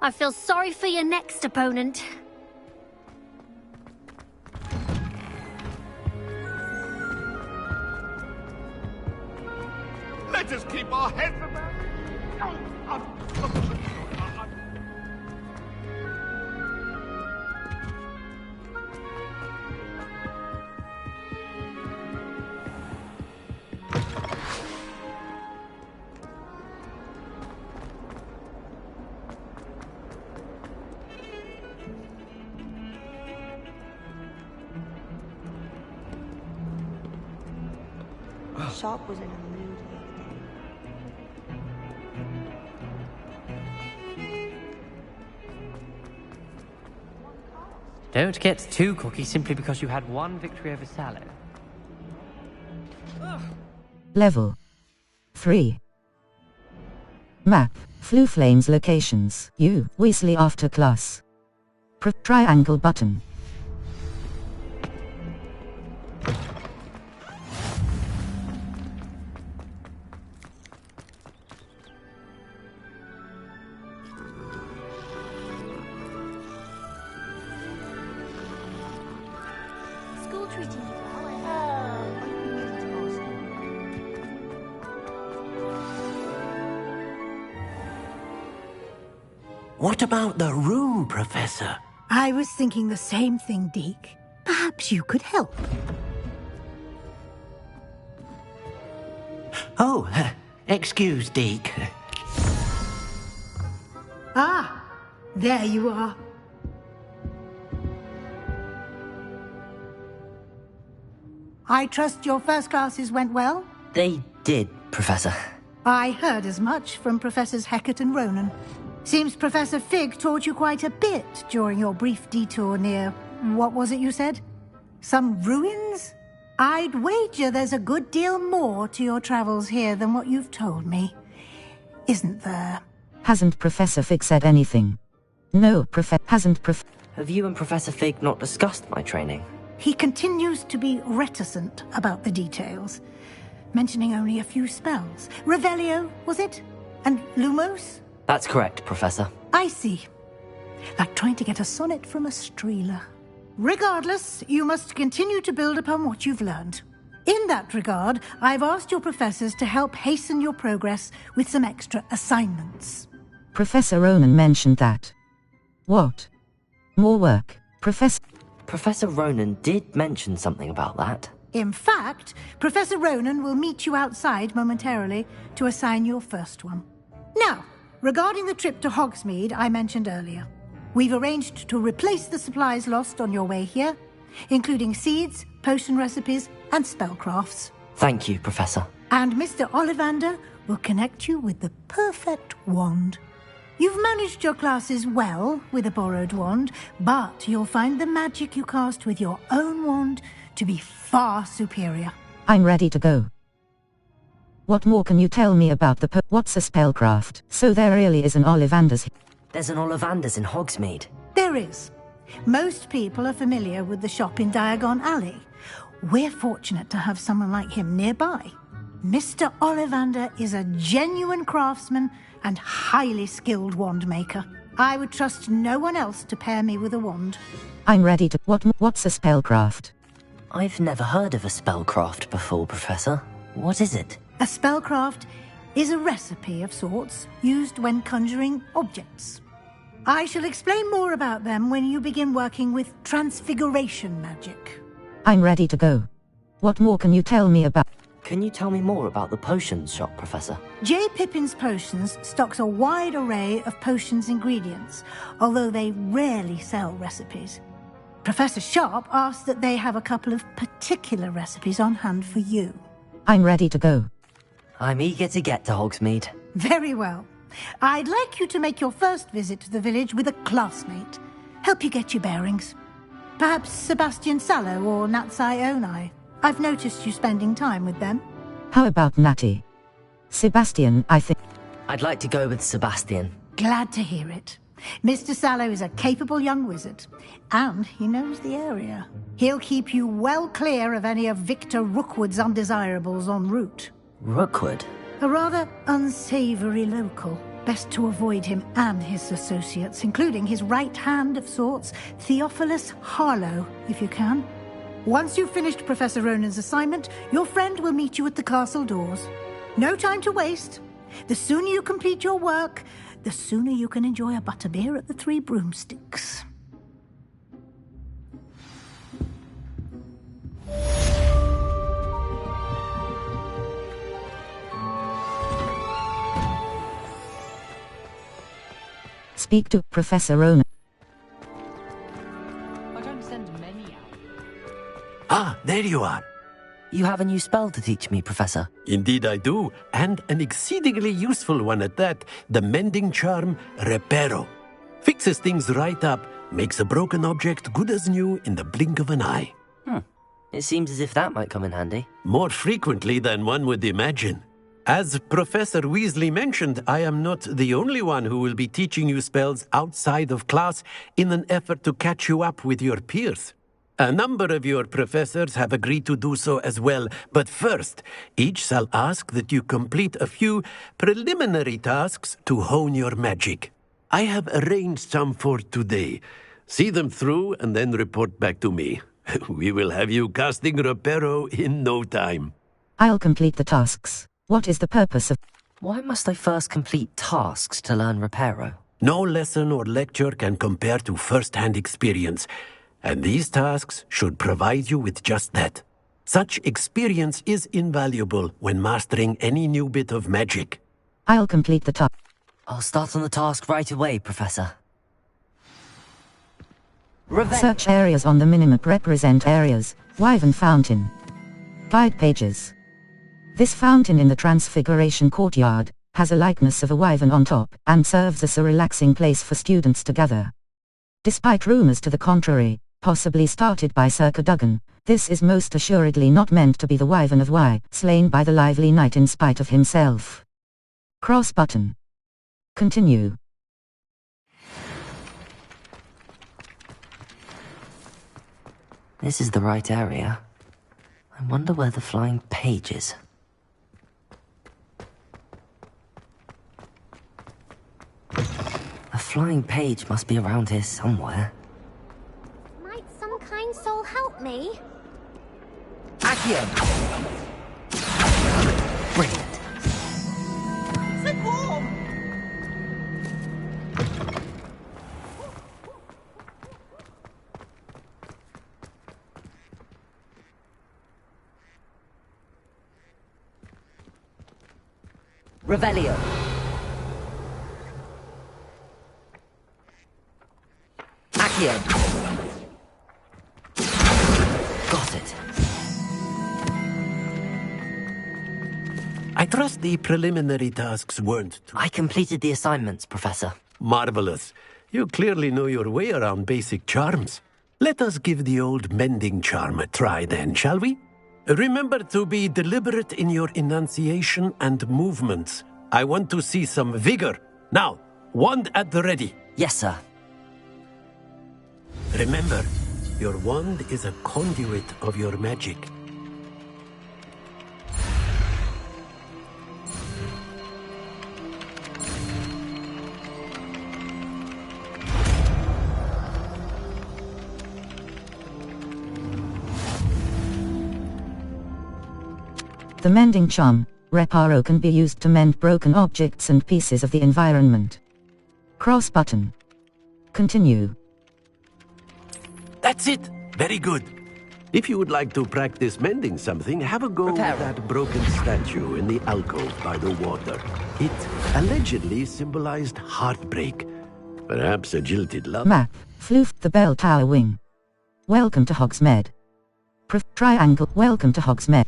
I feel sorry for your next opponent. Let us keep our heads about. Shop was in a mood Don't get too cocky simply because you had one victory over Sallow. Level 3. Map. Flue Flames locations. U. Weasley after class. Triangle button. School treating you well, What about the room, Professor? I was thinking the same thing, Deke. Perhaps you could help. Oh, excuse, Deke. Ah, there you are. I trust your first classes went well? They did, Professor. I heard as much from Professors Hecat and Ronan. Seems Professor Fig taught you quite a bit during your brief detour near... what was it you said? Some ruins? I'd wager there's a good deal more to your travels here than what you've told me. Isn't there? Hasn't Professor Fig said anything? No, Have you and Professor Fig not discussed my training? He continues to be reticent about the details, mentioning only a few spells. Revelio, was it? And Lumos? That's correct, Professor. I see. Like trying to get a sonnet from a streeler. Regardless, you must continue to build upon what you've learned. In that regard, I've asked your professors to help hasten your progress with some extra assignments. Professor Ronan mentioned that. What? More work, Professor Ronan did mention something about that. In fact, Professor Ronan will meet you outside momentarily to assign your first one. Now, regarding the trip to Hogsmeade I mentioned earlier, we've arranged to replace the supplies lost on your way here, including seeds, potion recipes, and spellcrafts. Thank you, Professor. And Mr. Ollivander will connect you with the perfect wand. You've managed your classes well with a borrowed wand, but you'll find the magic you cast with your own wand to be far superior. I'm ready to go. What more can you tell me about what's a spellcraft? So there really is an Ollivander's. There's an Ollivander's in Hogsmeade. There is. Most people are familiar with the shop in Diagon Alley. We're fortunate to have someone like him nearby. Mr. Ollivander is a genuine craftsman and highly skilled wand maker. I would trust no one else to pair me with a wand. I'm ready to... What's a spellcraft? I've never heard of a spellcraft before, Professor. What is it? A spellcraft is a recipe of sorts used when conjuring objects. I shall explain more about them when you begin working with transfiguration magic. I'm ready to go. What more can you tell me about... Can you tell me more about the potions shop, Professor? J. Pippin's Potions stocks a wide array of potions ingredients, although they rarely sell recipes. Professor Sharp asked that they have a couple of particular recipes on hand for you. I'm ready to go. I'm eager to get to Hogsmeade. Very well. I'd like you to make your first visit to the village with a classmate. Help you get your bearings. Perhaps Sebastian Sallow or Natsai Onai. I've noticed you spending time with them. How about Natty? Sebastian, I think... I'd like to go with Sebastian. Glad to hear it. Mr. Sallow is a capable young wizard, and he knows the area. He'll keep you well clear of any of Victor Rookwood's undesirables en route. Rookwood? A rather unsavory local. Best to avoid him and his associates, including his right hand of sorts, Theophilus Harlow, if you can. Once you've finished Professor Ronan's assignment, your friend will meet you at the castle doors. No time to waste. The sooner you complete your work, the sooner you can enjoy a butterbeer at the Three Broomsticks. Speak to Professor Ronan. I don't send many out. Ah, there you are. You have a new spell to teach me, Professor. Indeed I do, and an exceedingly useful one at that. The mending charm, Reparo. Fixes things right up, makes a broken object good as new in the blink of an eye. It seems as if that might come in handy. More frequently than one would imagine. As Professor Weasley mentioned, I am not the only one who will be teaching you spells outside of class in an effort to catch you up with your peers. A number of your professors have agreed to do so as well, but first, each shall ask that you complete a few preliminary tasks to hone your magic. I have arranged some for today. See them through and then report back to me. We will have you casting Reparo in no time. I'll complete the tasks. What is the purpose of... Why must I first complete tasks to learn Reparo? No lesson or lecture can compare to first-hand experience, and these tasks should provide you with just that. Such experience is invaluable when mastering any new bit of magic. I'll complete the task. I'll start on the task right away, Professor. Search areas on the minimap represent areas. Wyvern Fountain. Guide pages. This fountain in the Transfiguration Courtyard has a likeness of a wyvern on top and serves as a relaxing place for students to gather. Despite rumors to the contrary, possibly started by Sir Cadogan, this is most assuredly not meant to be the wyvern of Y, slain by the lively knight in spite of himself. Cross button. Continue. This is the right area. I wonder where the flying page is. A flying page must be around here somewhere. Might some kind soul help me? Accio! Brilliant. Sit warm! Revelio. Accio. Got it. I trust the preliminary tasks weren't too... I completed the assignments, Professor. Marvelous. You clearly know your way around basic charms. Let us give the old mending charm a try then, shall we? Remember to be deliberate in your enunciation and movements. I want to see some vigor. Now, wand at the ready. Yes, sir. Remember, your wand is a conduit of your magic. The mending charm, Reparo, can be used to mend broken objects and pieces of the environment. Cross button. Continue. That's it! Very good. If you would like to practice mending something, have a go with that broken statue in the alcove by the water. It allegedly symbolized heartbreak. Perhaps a jilted love. Map, Floof, the bell tower wing. Welcome to Hogsmeade. Triangle, welcome to Hogsmeade.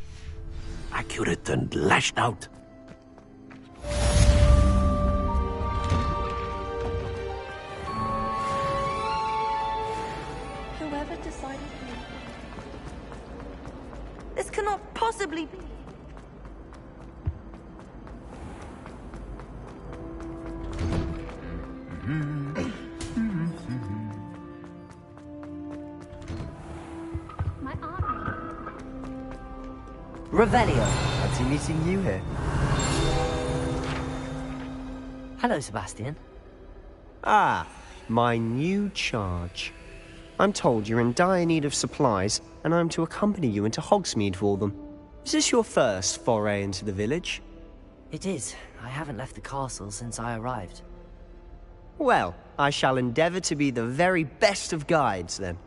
Accurate and lashed out. Whoever decided this cannot possibly be. My army. Revelio. fancy meeting you here. Hello, Sebastian. Ah, my new charge. I'm told you're in dire need of supplies, and I'm to accompany you into Hogsmeade for them. Is this your first foray into the village? It is. I haven't left the castle since I arrived. Well, I shall endeavour to be the very best of guides, then.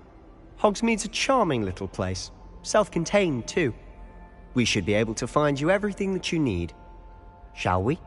Hogsmeade's a charming little place. Self-contained, too. We should be able to find you everything that you need. Shall we?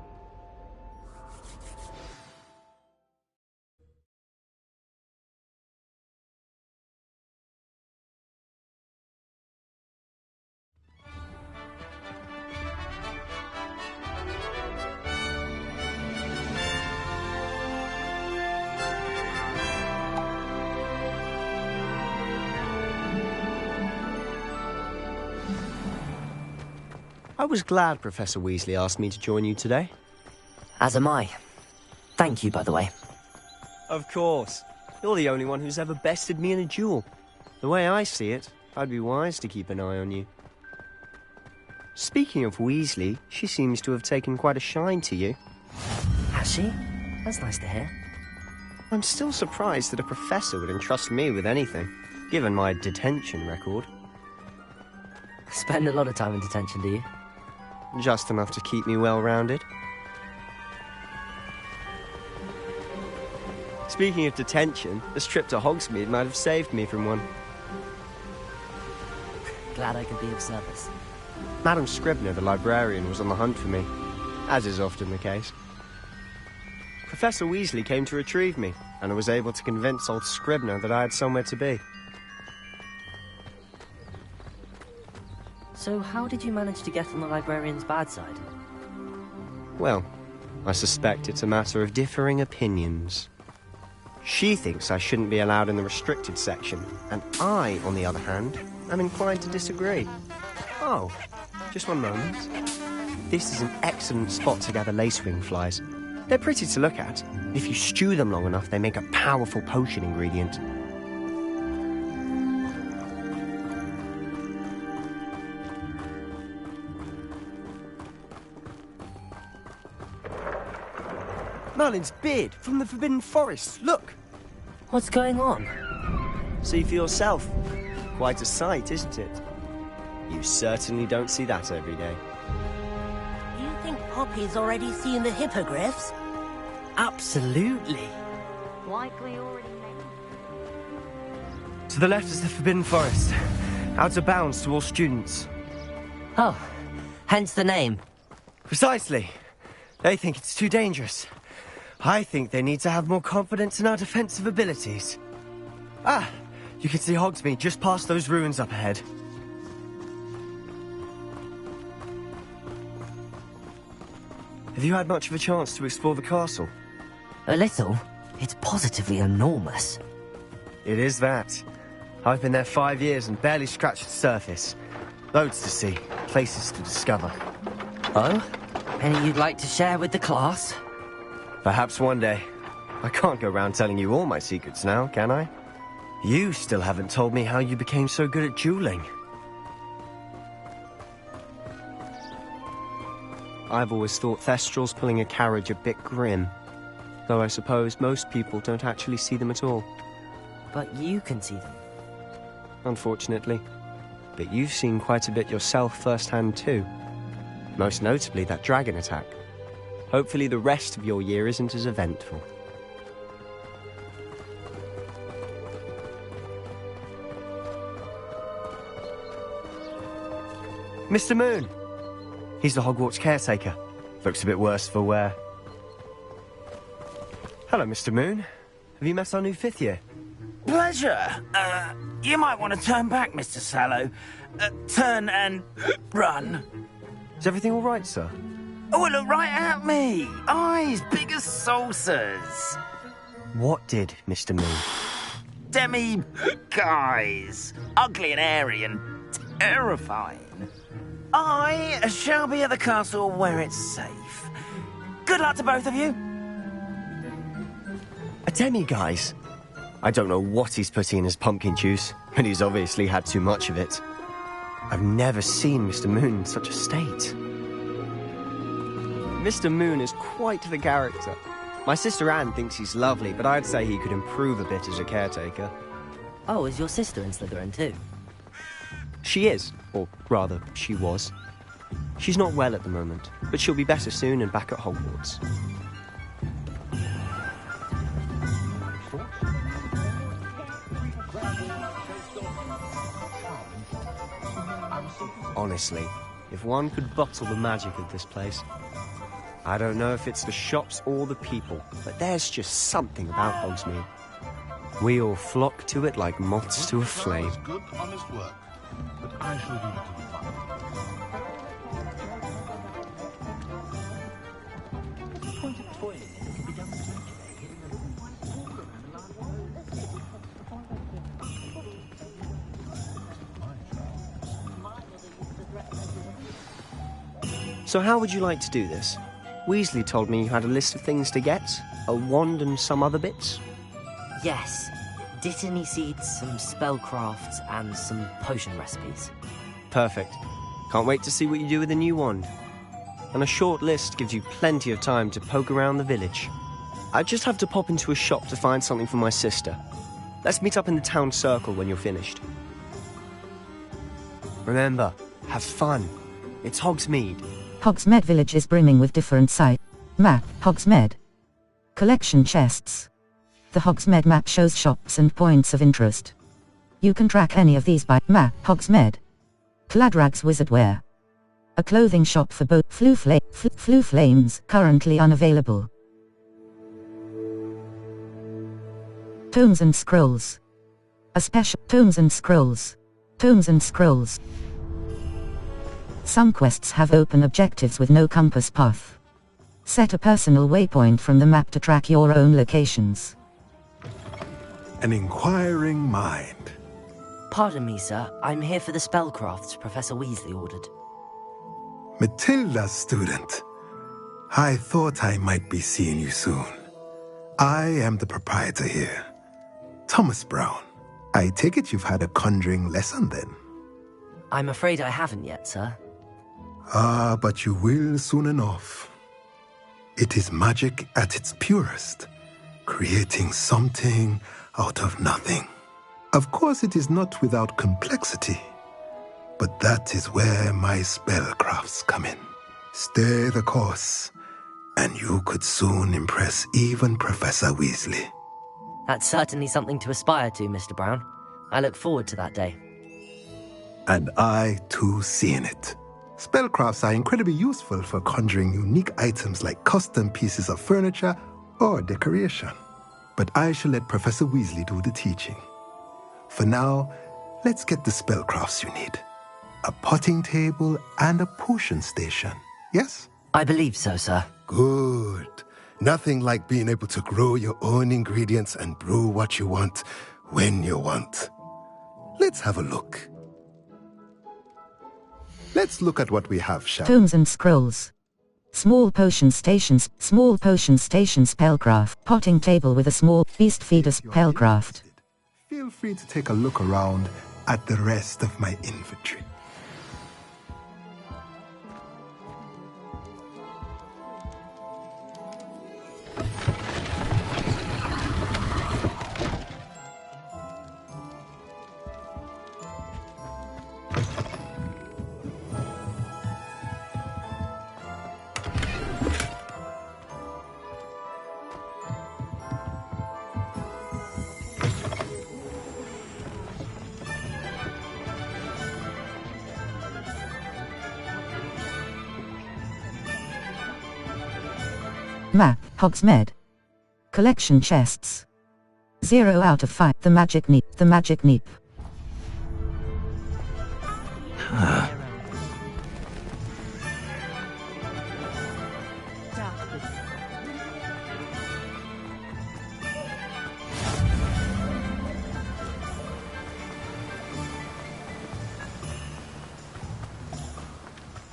I was glad Professor Weasley asked me to join you today. As am I. Thank you, by the way. Of course. You're the only one who's ever bested me in a duel. The way I see it, I'd be wise to keep an eye on you. Speaking of Weasley, she seems to have taken quite a shine to you. Has she? That's nice to hear. I'm still surprised that a professor would entrust me with anything, given my detention record. Spend a lot of time in detention, do you? Just enough to keep me well-rounded. Speaking of detention, this trip to Hogsmeade might have saved me from one. Glad I could be of service. Madam Scribner, the librarian, was on the hunt for me, as is often the case. Professor Weasley came to retrieve me, and I was able to convince old Scribner that I had somewhere to be. So how did you manage to get on the librarian's bad side? Well, I suspect it's a matter of differing opinions. She thinks I shouldn't be allowed in the restricted section, and I, on the other hand, am inclined to disagree. Oh, just one moment. This is an excellent spot to gather lacewing flies. They're pretty to look at. If you stew them long enough, they make a powerful potion ingredient. Merlin's beard from the Forbidden Forest. Look! What's going on? See for yourself. Quite a sight, isn't it? You certainly don't see that every day. Do you think Poppy's already seen the hippogriffs? Absolutely. Likely already made. To the left is the Forbidden Forest. Out of bounds to all students. Oh, hence the name. Precisely. They think it's too dangerous. I think they need to have more confidence in our defensive abilities. Ah, you can see Hogsmeade just past those ruins up ahead. Have you had much of a chance to explore the castle? A little. It's positively enormous. It is that. I've been there 5 years and barely scratched the surface. Loads to see, places to discover. Oh? Any you'd like to share with the class? Perhaps one day. I can't go around telling you all my secrets now, can I? You still haven't told me how you became so good at dueling. I've always thought Thestrals pulling a carriage a bit grim. Though I suppose most people don't actually see them at all. But you can see them. Unfortunately. But you've seen quite a bit yourself firsthand too. Most notably that dragon attack. Hopefully the rest of your year isn't as eventful. Mr. Moon! He's the Hogwarts caretaker. Looks a bit worse for wear. Hello, Mr. Moon. Have you met our new 5th year? Pleasure. You might want to turn back, Mr. Sallow. Turn and run. Is everything all right, sir? Oh, look right at me. Eyes big as saucers. What did, Mr. Moon? Guys. Ugly and airy and terrifying. I shall be at the castle where it's safe. Good luck to both of you. A demi-guise? I don't know what he's putting in his pumpkin juice, but he's obviously had too much of it. I've never seen Mr. Moon in such a state. Mr. Moon is quite the character. My sister Anne thinks he's lovely, but I'd say he could improve a bit as a caretaker. Oh, is your sister in Slytherin too? She is, or rather, she was. She's not well at the moment, but she'll be better soon and back at Hogwarts. Honestly, if one could bottle the magic of this place. I don't know if it's the shops or the people, but there's just something about Hogsmeade. We all flock to it like moths to a flame. Good, honest work, but I shall leave it to the So how would you like to do this? Weasley told me you had a list of things to get, a wand and some other bits. Yes. Dittany seeds, some spellcrafts, and some potion recipes. Perfect. Can't wait to see what you do with the new wand. And a short list gives you plenty of time to poke around the village. I just have to pop into a shop to find something for my sister. Let's meet up in the town circle when you're finished. Remember, have fun. It's Hogsmeade. Hogsmeade Village is brimming with different sights. Map, Hogsmeade. Collection chests. The Hogsmeade map shows shops and points of interest. You can track any of these by map, Hogsmeade. Cladrags Wizardwear. A clothing shop for both Floo Flames, currently unavailable. Tomes and Scrolls. A special Tomes and Scrolls. Tomes and Scrolls. Some quests have open objectives with no compass path. Set a personal waypoint from the map to track your own locations. An inquiring mind. Pardon me, sir. I'm here for the spellcrafts Professor Weasley ordered. Matilda's student. I thought I might be seeing you soon. I am the proprietor here, Thomas Brown. I take it you've had a conjuring lesson then? I'm afraid I haven't yet, sir. Ah, but you will soon enough. It is magic at its purest, creating something out of nothing. Of course, it is not without complexity, but that is where my spellcrafts come in. Stay the course, and you could soon impress even Professor Weasley. That's certainly something to aspire to, Mr. Brown. I look forward to that day. And I, too, seeing it. Spellcrafts are incredibly useful for conjuring unique items like custom pieces of furniture or decoration. But I shall let Professor Weasley do the teaching. For now, let's get the spellcrafts you need. A potting table and a potion station, yes? I believe so, sir. Good. Nothing like being able to grow your own ingredients and brew what you want when you want. Let's have a look. Let's look at what we have, shall we? Tomes and Scrolls. Small potion stations spellcraft. Potting table with a small beast feeder spellcraft. Feel free to take a look around at the rest of my inventory. Map, Hogsmeade. Collection chests. 0 out of 5. The Magic Neep.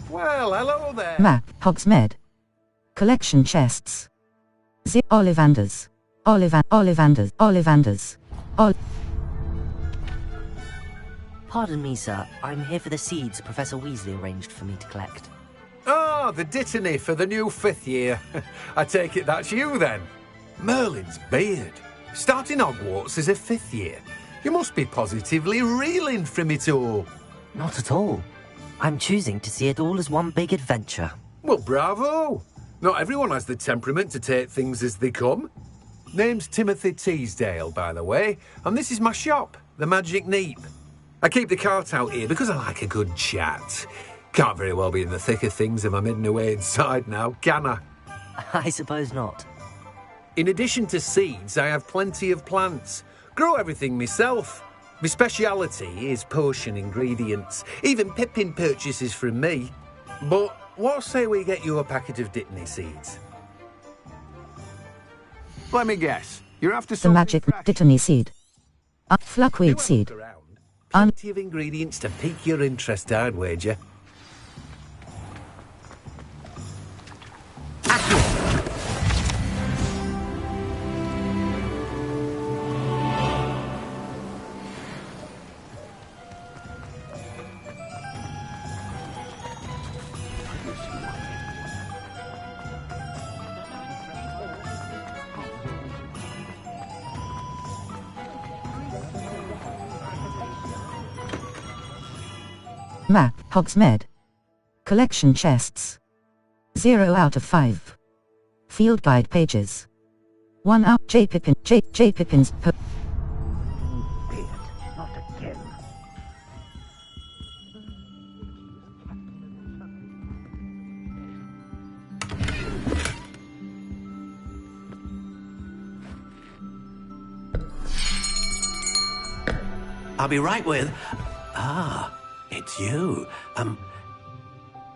Well, hello there. Map, Hogsmeade. Collection chests. Ollivanders. Pardon me, sir. I'm here for the seeds Professor Weasley arranged for me to collect. Ah, the Dittany for the new 5th year. I take it that's you then. Merlin's beard. Starting Hogwarts as a 5th year. You must be positively reeling from it all. Not at all. I'm choosing to see it all as one big adventure. Well, bravo. Not everyone has the temperament to take things as they come. Name's Timothy Teasdale, by the way, and this is my shop, the Magic Neep. I keep the cart out here because I like a good chat. Can't very well be in the thick of things if I'm hidden away inside now, can I? I suppose not. In addition to seeds, I have plenty of plants. Grow everything myself. My speciality is potion ingredients. Even Pippin purchases from me. But what say we get you a packet of Dittany seeds? Let me guess. You're after The magic Dittany seed. Fluckweed seed. Plenty of ingredients to pique your interest, I'd wager. Map, Hogsmeade. Collection chests. 0 out of 5. Field guide pages. 1 out. J. Pippin's. Not again. I'll be right with... Ah, it's you.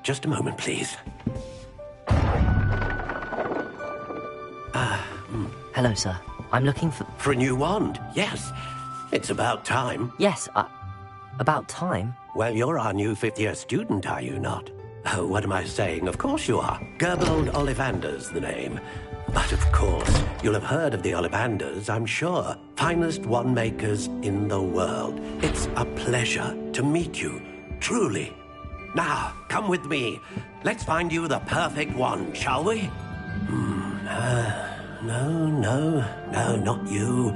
Just a moment, please. Hello, sir. I'm looking for... For a new wand, yes. It's about time. Yes, about time? Well, you're our new 5th-year student, are you not? Oh, what am I saying? Of course you are. Gerbold Ollivander's the name. But of course, you'll have heard of the Ollivanders, I'm sure. Finest wand makers in the world. It's a pleasure to meet you, truly. Now, come with me. Let's find you the perfect wand, shall we? No, not you.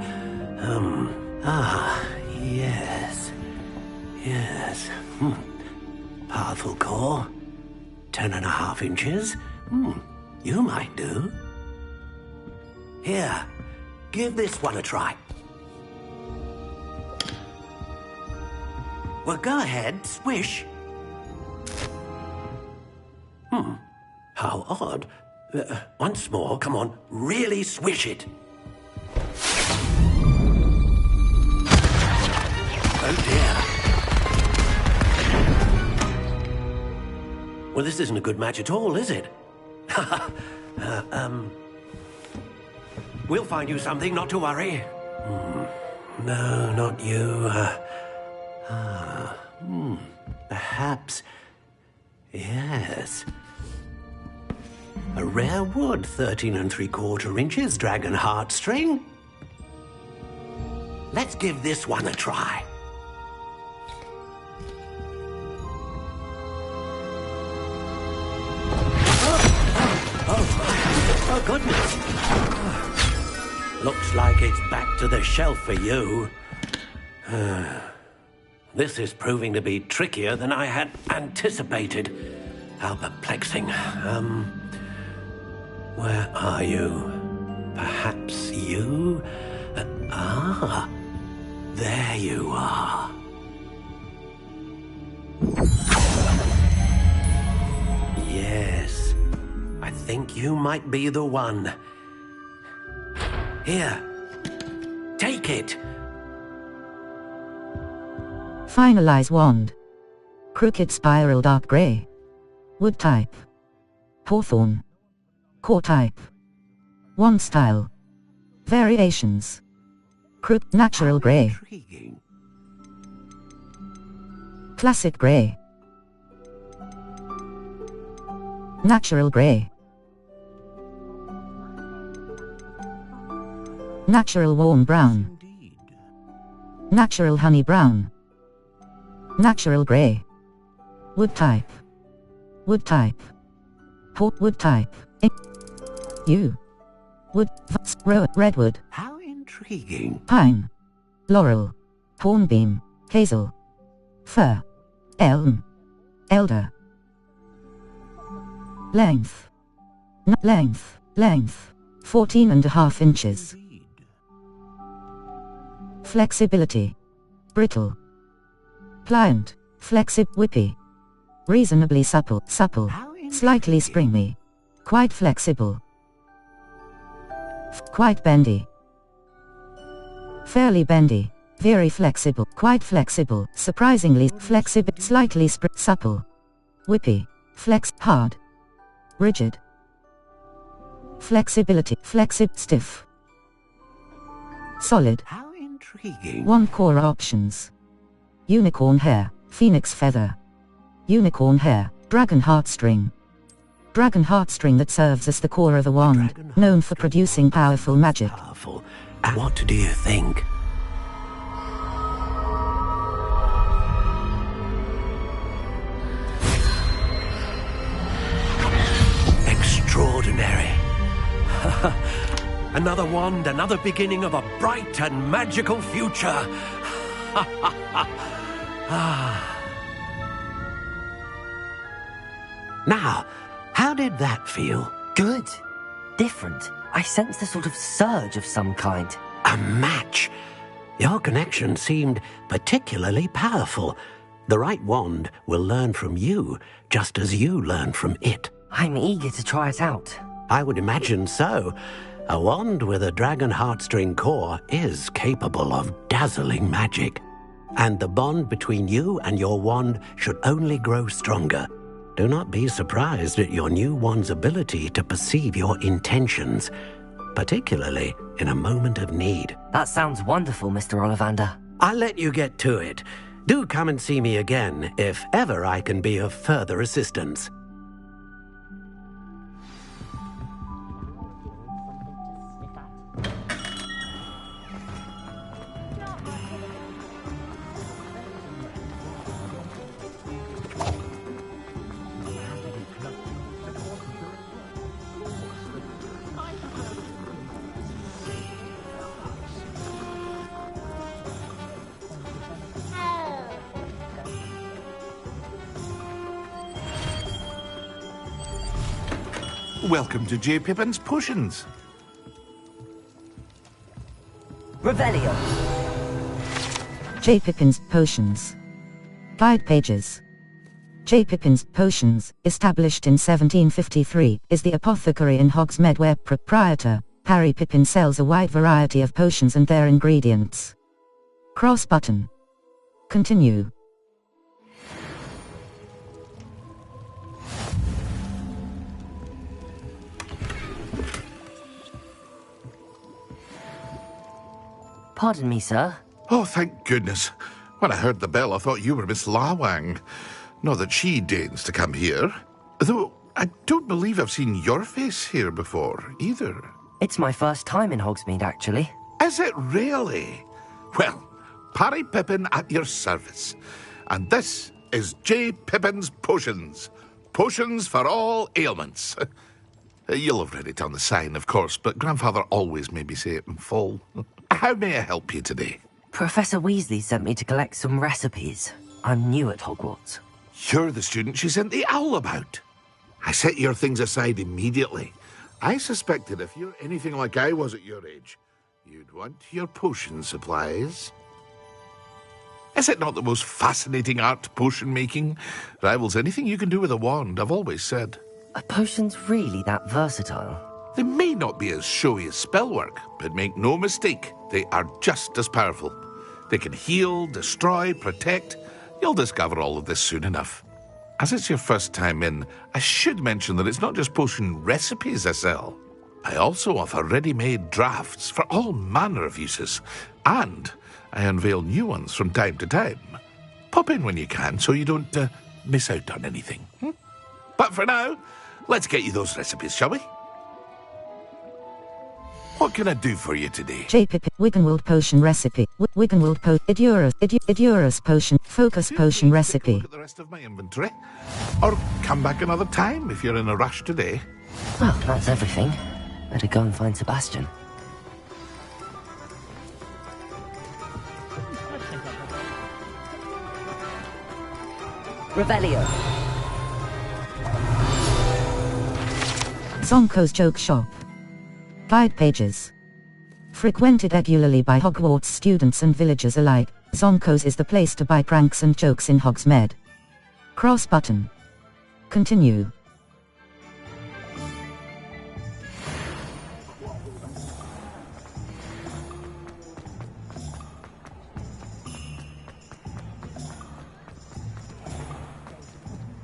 Yes. Powerful core. 10.5 inches. You might do. Here, give this one a try. Well, go ahead, swish. How odd. Once more, come on, really swish it. Oh dear. Well, this isn't a good match at all, is it? We'll find you something, not to worry. No, not you. Perhaps... Yes. A rare wood, 13 3/4 inches, dragon heartstring. Let's give this one a try. Oh, goodness. Looks like it's back to the shelf for you. This is proving to be trickier than I had anticipated. How perplexing. Where are you? Perhaps you? There you are. Yes, I think you might be the one. Here, take it. Finalize wand. Crooked spiral dark grey. Wood type. Hawthorn. Core type. Wand style. Variations. Natural grey. Classic grey. Natural grey. Natural warm brown. Natural honey brown. Natural grey. Wood type. Wood type. Port wood type. U. Wood. Redwood. How intriguing. Pine. Laurel. Hornbeam. Hazel. Fir. Elm. Elder. Length. Length. 14.5 inches. Flexibility. Brittle. Pliant. Whippy. Reasonably supple. Slightly springy. Quite flexible. Quite bendy. Fairly bendy. Very flexible. Quite flexible. Surprisingly flexible. Slightly supple. Whippy. Hard. Rigid. Flexibility. Stiff. Solid. How intriguing. 1 core options. Unicorn hair. Phoenix feather. Unicorn hair. Dragon heartstring. Dragon heartstring that serves as the core of a wand, known for producing powerful magic. And what do you think? Extraordinary. Another wand, another beginning of a bright and magical future. Now, how did that feel? Good. Different. I sensed a sort of surge of some kind. A match. Your connection seemed particularly powerful. The right wand will learn from you, just as you learn from it. I'm eager to try it out. I would imagine so. A wand with a dragon heartstring core is capable of dazzling magic. And the bond between you and your wand should only grow stronger. Do not be surprised at your new wand's ability to perceive your intentions, particularly in a moment of need. That sounds wonderful, Mr. Ollivander. I'll let you get to it. Do come and see me again if ever I can be of further assistance. Welcome to J. Pippin's Potions. Revelio. J. Pippin's Potions. Guide pages. J. Pippin's Potions, established in 1753, is the apothecary in Hogsmeade where proprietor Harry Pippin sells a wide variety of potions and their ingredients. Cross button. Continue. Pardon me, sir. Oh, thank goodness. When I heard the bell, I thought you were Miss Lawang. Not that she deigns to come here. Though, I don't believe I've seen your face here before, either. It's my first time in Hogsmeade, actually. Is it really? Well, Parry Pippin at your service. And this is J. Pippin's Potions. Potions for all ailments. You'll have read it on the sign, of course, but Grandfather always made me say it in full. How may I help you today? Professor Weasley sent me to collect some recipes. I'm new at Hogwarts. You're the student she sent the owl about. I set your things aside immediately. I suspected if you're anything like I was at your age, you'd want your potion supplies. Is it not the most fascinating art, potion making? Rivals anything you can do with a wand, I've always said. Are potions really that versatile? They may not be as showy as spellwork, but make no mistake, they are just as powerful. They can heal, destroy, protect. You'll discover all of this soon enough. As it's your first time in, I should mention that it's not just potion recipes I sell. I also offer ready-made drafts for all manner of uses, and I unveil new ones from time to time. Pop in when you can so you don't miss out on anything. But for now, let's get you those recipes, shall we? What can I do for you today? JPP, Wiggenwald potion recipe. Wiggenwald Idurus potion, focus potion recipe. Look at the rest of my inventory. Or come back another time if you're in a rush today. Well, that's everything. Better go and find Sebastian. Revelio. Zonko's joke shop. Guide pages. Frequented regularly by Hogwarts students and villagers alike, Zonko's is the place to buy pranks and jokes in Hogsmeade. Cross button. Continue.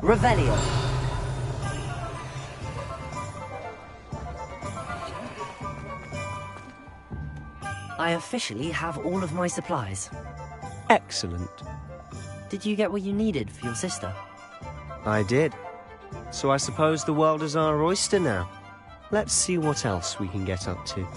Revelio. I officially have all of my supplies. Excellent. Did you get what you needed for your sister? I did. So I suppose the world is our oyster now. Let's see what else we can get up to.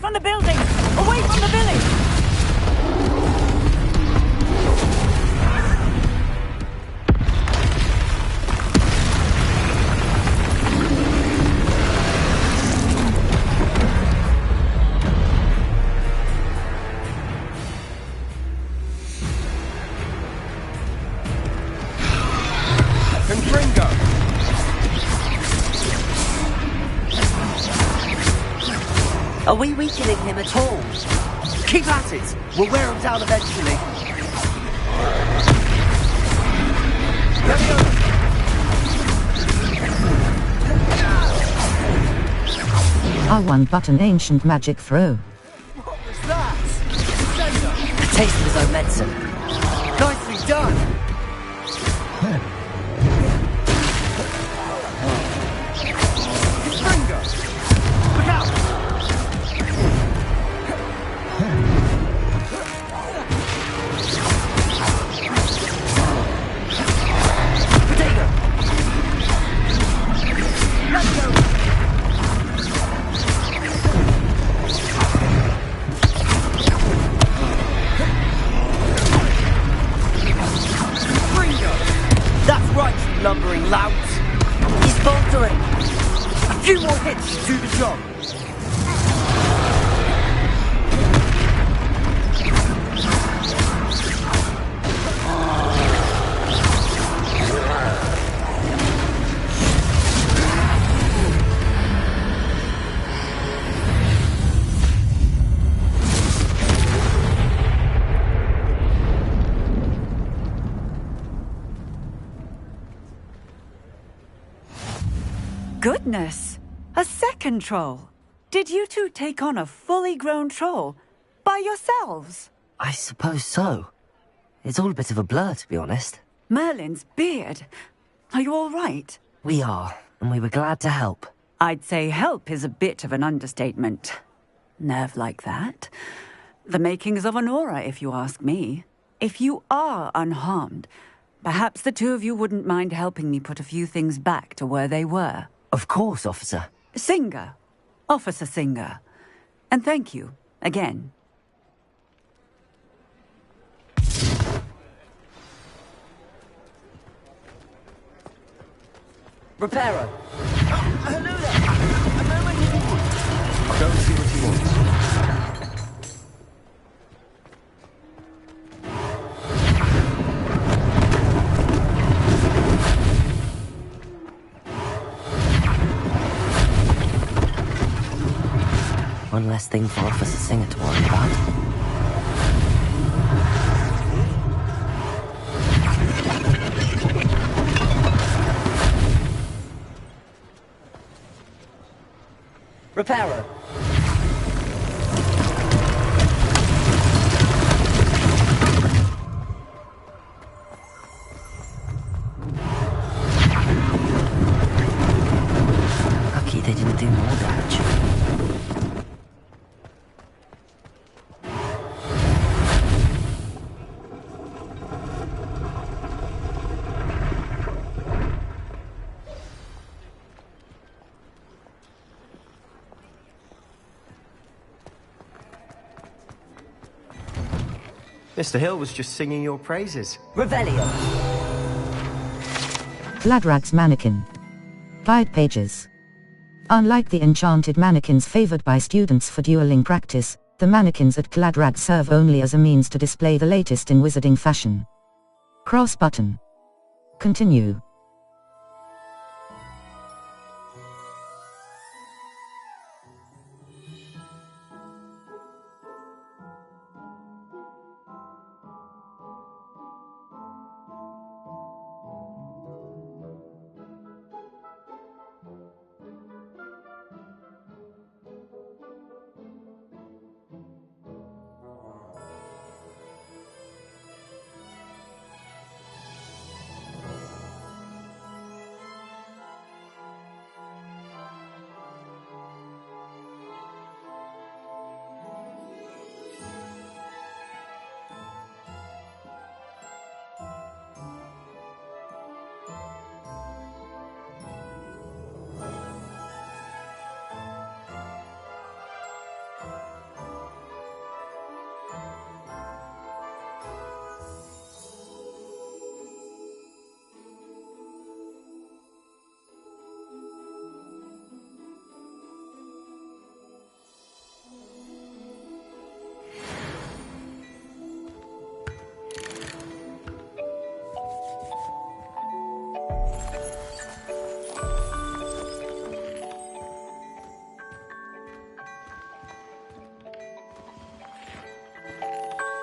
From the building! Away from the village! Are we weakening him at all? Keep at it! We'll wear him down eventually. R1 button ancient magic throw. What was that? A taste of his own medicine. Nicely done! Lumbering louts. He's faltering. A few more hits to do the job. Goodness! A second troll! Did you two take on a fully grown troll? By yourselves? I suppose so. It's all a bit of a blur, to be honest. Merlin's beard. Are you all right? We are, and we were glad to help. I'd say help is a bit of an understatement. Nerve like that. The makings of an aura, if you ask me. If you are unharmed, perhaps the two of you wouldn't mind helping me put a few things back to where they were. Of course, officer. Singer. Officer Singer. And thank you, again. Reparo. Hello there. A moment if you would. I'll go and see what he wants. One less thing for Officer Singer to worry about. Reparo. Mr. Hill was just singing your praises. Revelio. Gladrag's mannequin. Guide pages. Unlike the enchanted mannequins favored by students for dueling practice, the mannequins at Gladrag serve only as a means to display the latest in wizarding fashion. Cross button. Continue.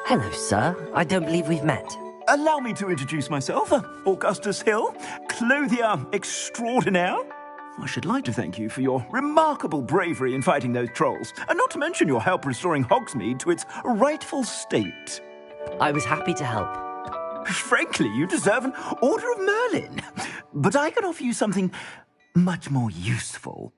Hello, sir. I don't believe we've met. Allow me to introduce myself, Augustus Hill, clothier extraordinaire. I should like to thank you for your remarkable bravery in fighting those trolls, and not to mention your help restoring Hogsmeade to its rightful state. I was happy to help. Frankly, you deserve an Order of Merlin. But I can offer you something much more useful.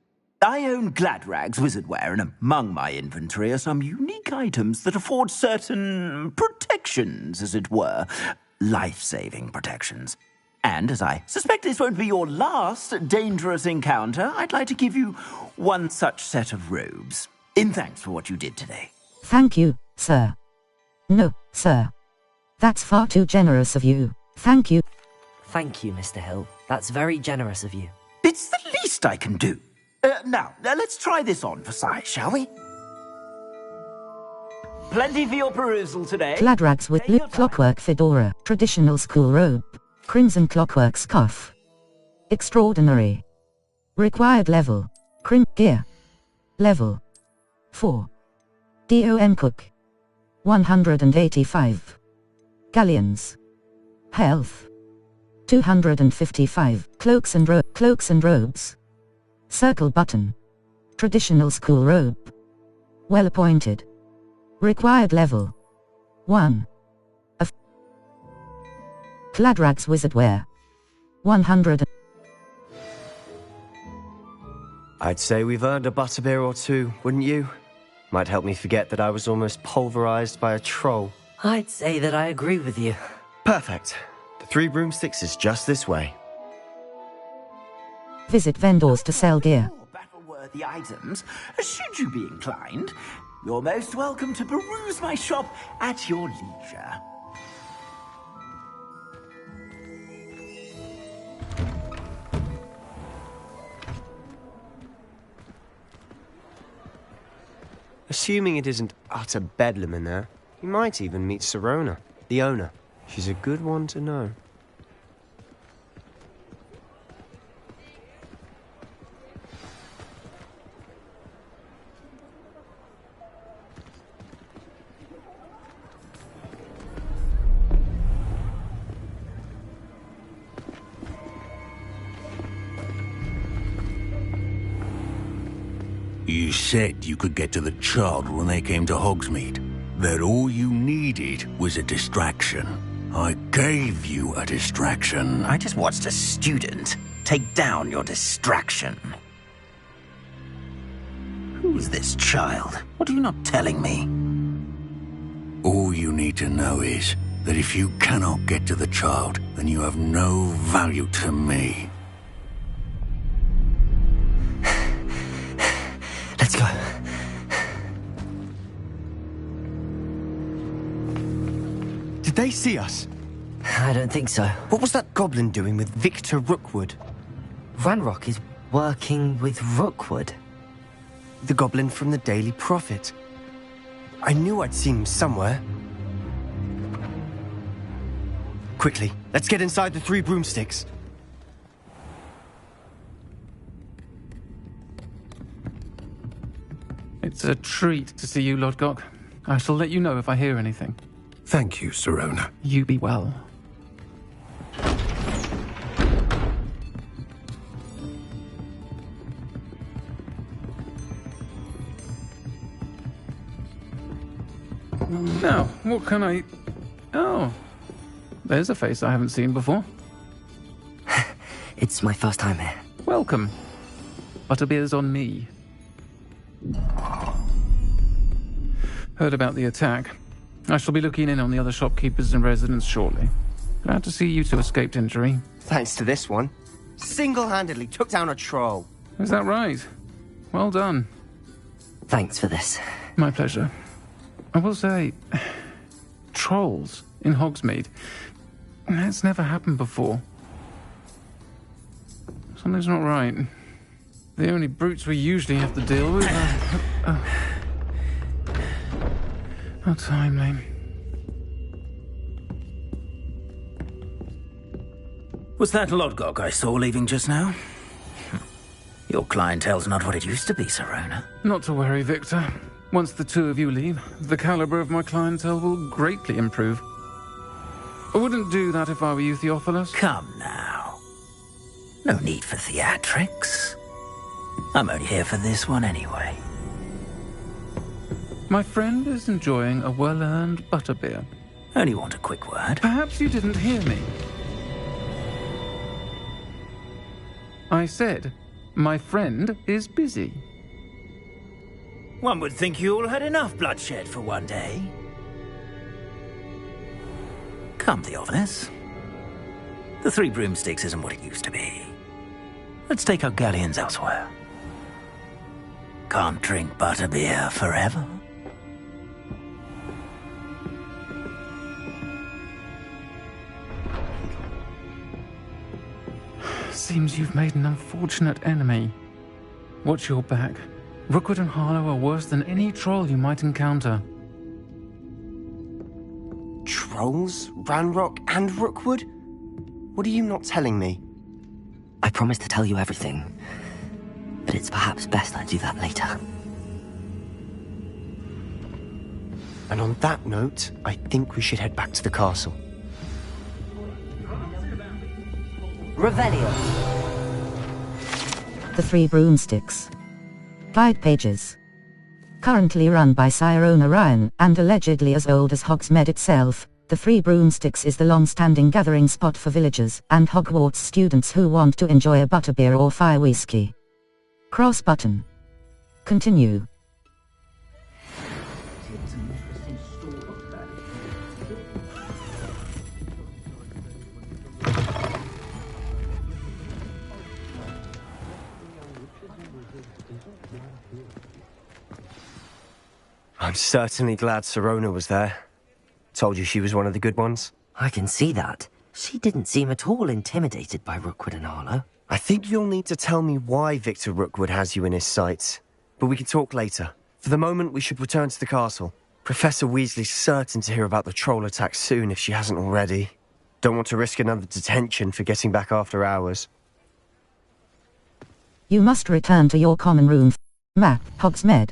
I own Gladrag's wizardware, and among my inventory are some unique items that afford certain protections, as it were. Life-saving protections. And as I suspect this won't be your last dangerous encounter, I'd like to give you one such set of robes, in thanks for what you did today. Thank you, sir. No, sir. That's far too generous of you. Thank you. Thank you, Mr. Hill. That's very generous of you. It's the least I can do. Now, let's try this on for size, shall we? Plenty for your perusal today. Gladrags with blue clockwork fedora, traditional school robe, crimson clockwork scarf. Extraordinary. Required level. Gear. Level 4. DOM Cook. 185. Galleons. Health. 255. Cloaks and robes. Circle button. Traditional school robe. Well appointed. Required level 1. Of Gladrag's wizardware. 100. I'd say we've earned a butterbeer or two, wouldn't you? Might help me forget that I was almost pulverized by a troll. I'd say that I agree with you. Perfect. The 3 broomsticks is just this way. Visit vendors to sell gear. Battle-worthy items, should you be inclined. You're most welcome to peruse my shop at your leisure. Assuming it isn't utter bedlam in there, you might even meet Serona, the owner. She's a good one to know. You said you could get to the child when they came to Hogsmeade. That all you needed was a distraction. I gave you a distraction. I just watched a student take down your distraction. Who's this child? What are you not telling me? All you need to know is that if you cannot get to the child, then you have no value to me. Let's go. Did they see us? I don't think so. What was that goblin doing with Victor Rookwood? Ranrock is working with Rookwood. The goblin from the Daily Prophet. I knew I'd seen him somewhere. Quickly, let's get inside the Three Broomsticks. It's a treat to see you, Lodgok. I shall let you know if I hear anything. Thank you, Sirona. You be well. Now, what can I... Oh, there's a face I haven't seen before. It's my first time here. Welcome. Butterbeer's on me. Heard about the attack. I shall be looking in on the other shopkeepers and residents shortly. Glad to see you two escaped injury. Thanks to this one. Single-handedly took down a troll. Is that right? Well done. Thanks for this. My pleasure. I will say, trolls in Hogsmeade. That's never happened before. Something's not right. The only brutes we usually have to deal with are... How timely. Was that Lodgok I saw leaving just now? Your clientele's not what it used to be, Sirona. Not to worry, Victor. Once the two of you leave, the caliber of my clientele will greatly improve. I wouldn't do that if I were you, Theophilus. Come now. No need for theatrics. I'm only here for this one anyway. My friend is enjoying a well-earned butterbeer. Only want a quick word. Perhaps you didn't hear me. I said, my friend is busy. One would think you all had enough bloodshed for one day. Come, Theophilus. The Three Broomsticks isn't what it used to be. Let's take our galleons elsewhere. Can't drink butterbeer forever. Seems you've made an unfortunate enemy. Watch your back. Rookwood and Harlow are worse than any troll you might encounter. Trolls? Ranrock and Rookwood? What are you not telling me? I promised to tell you everything, but it's perhaps best I do that later. And on that note, I think we should head back to the castle. Revelio. The Three Broomsticks. Guide pages. Currently run by Sirona Ryan, and allegedly as old as Hogsmeade itself, the Three Broomsticks is the long-standing gathering spot for villagers and Hogwarts students who want to enjoy a butterbeer or fire whiskey. Cross button. Continue. I'm certainly glad Sirona was there. Told you she was one of the good ones. I can see that. She didn't seem at all intimidated by Rookwood and Harlow. I think you'll need to tell me why Victor Rookwood has you in his sights. But we can talk later. For the moment, we should return to the castle. Professor Weasley's certain to hear about the troll attack soon if she hasn't already. Don't want to risk another detention for getting back after hours. You must return to your common room. Map, Hogsmeade.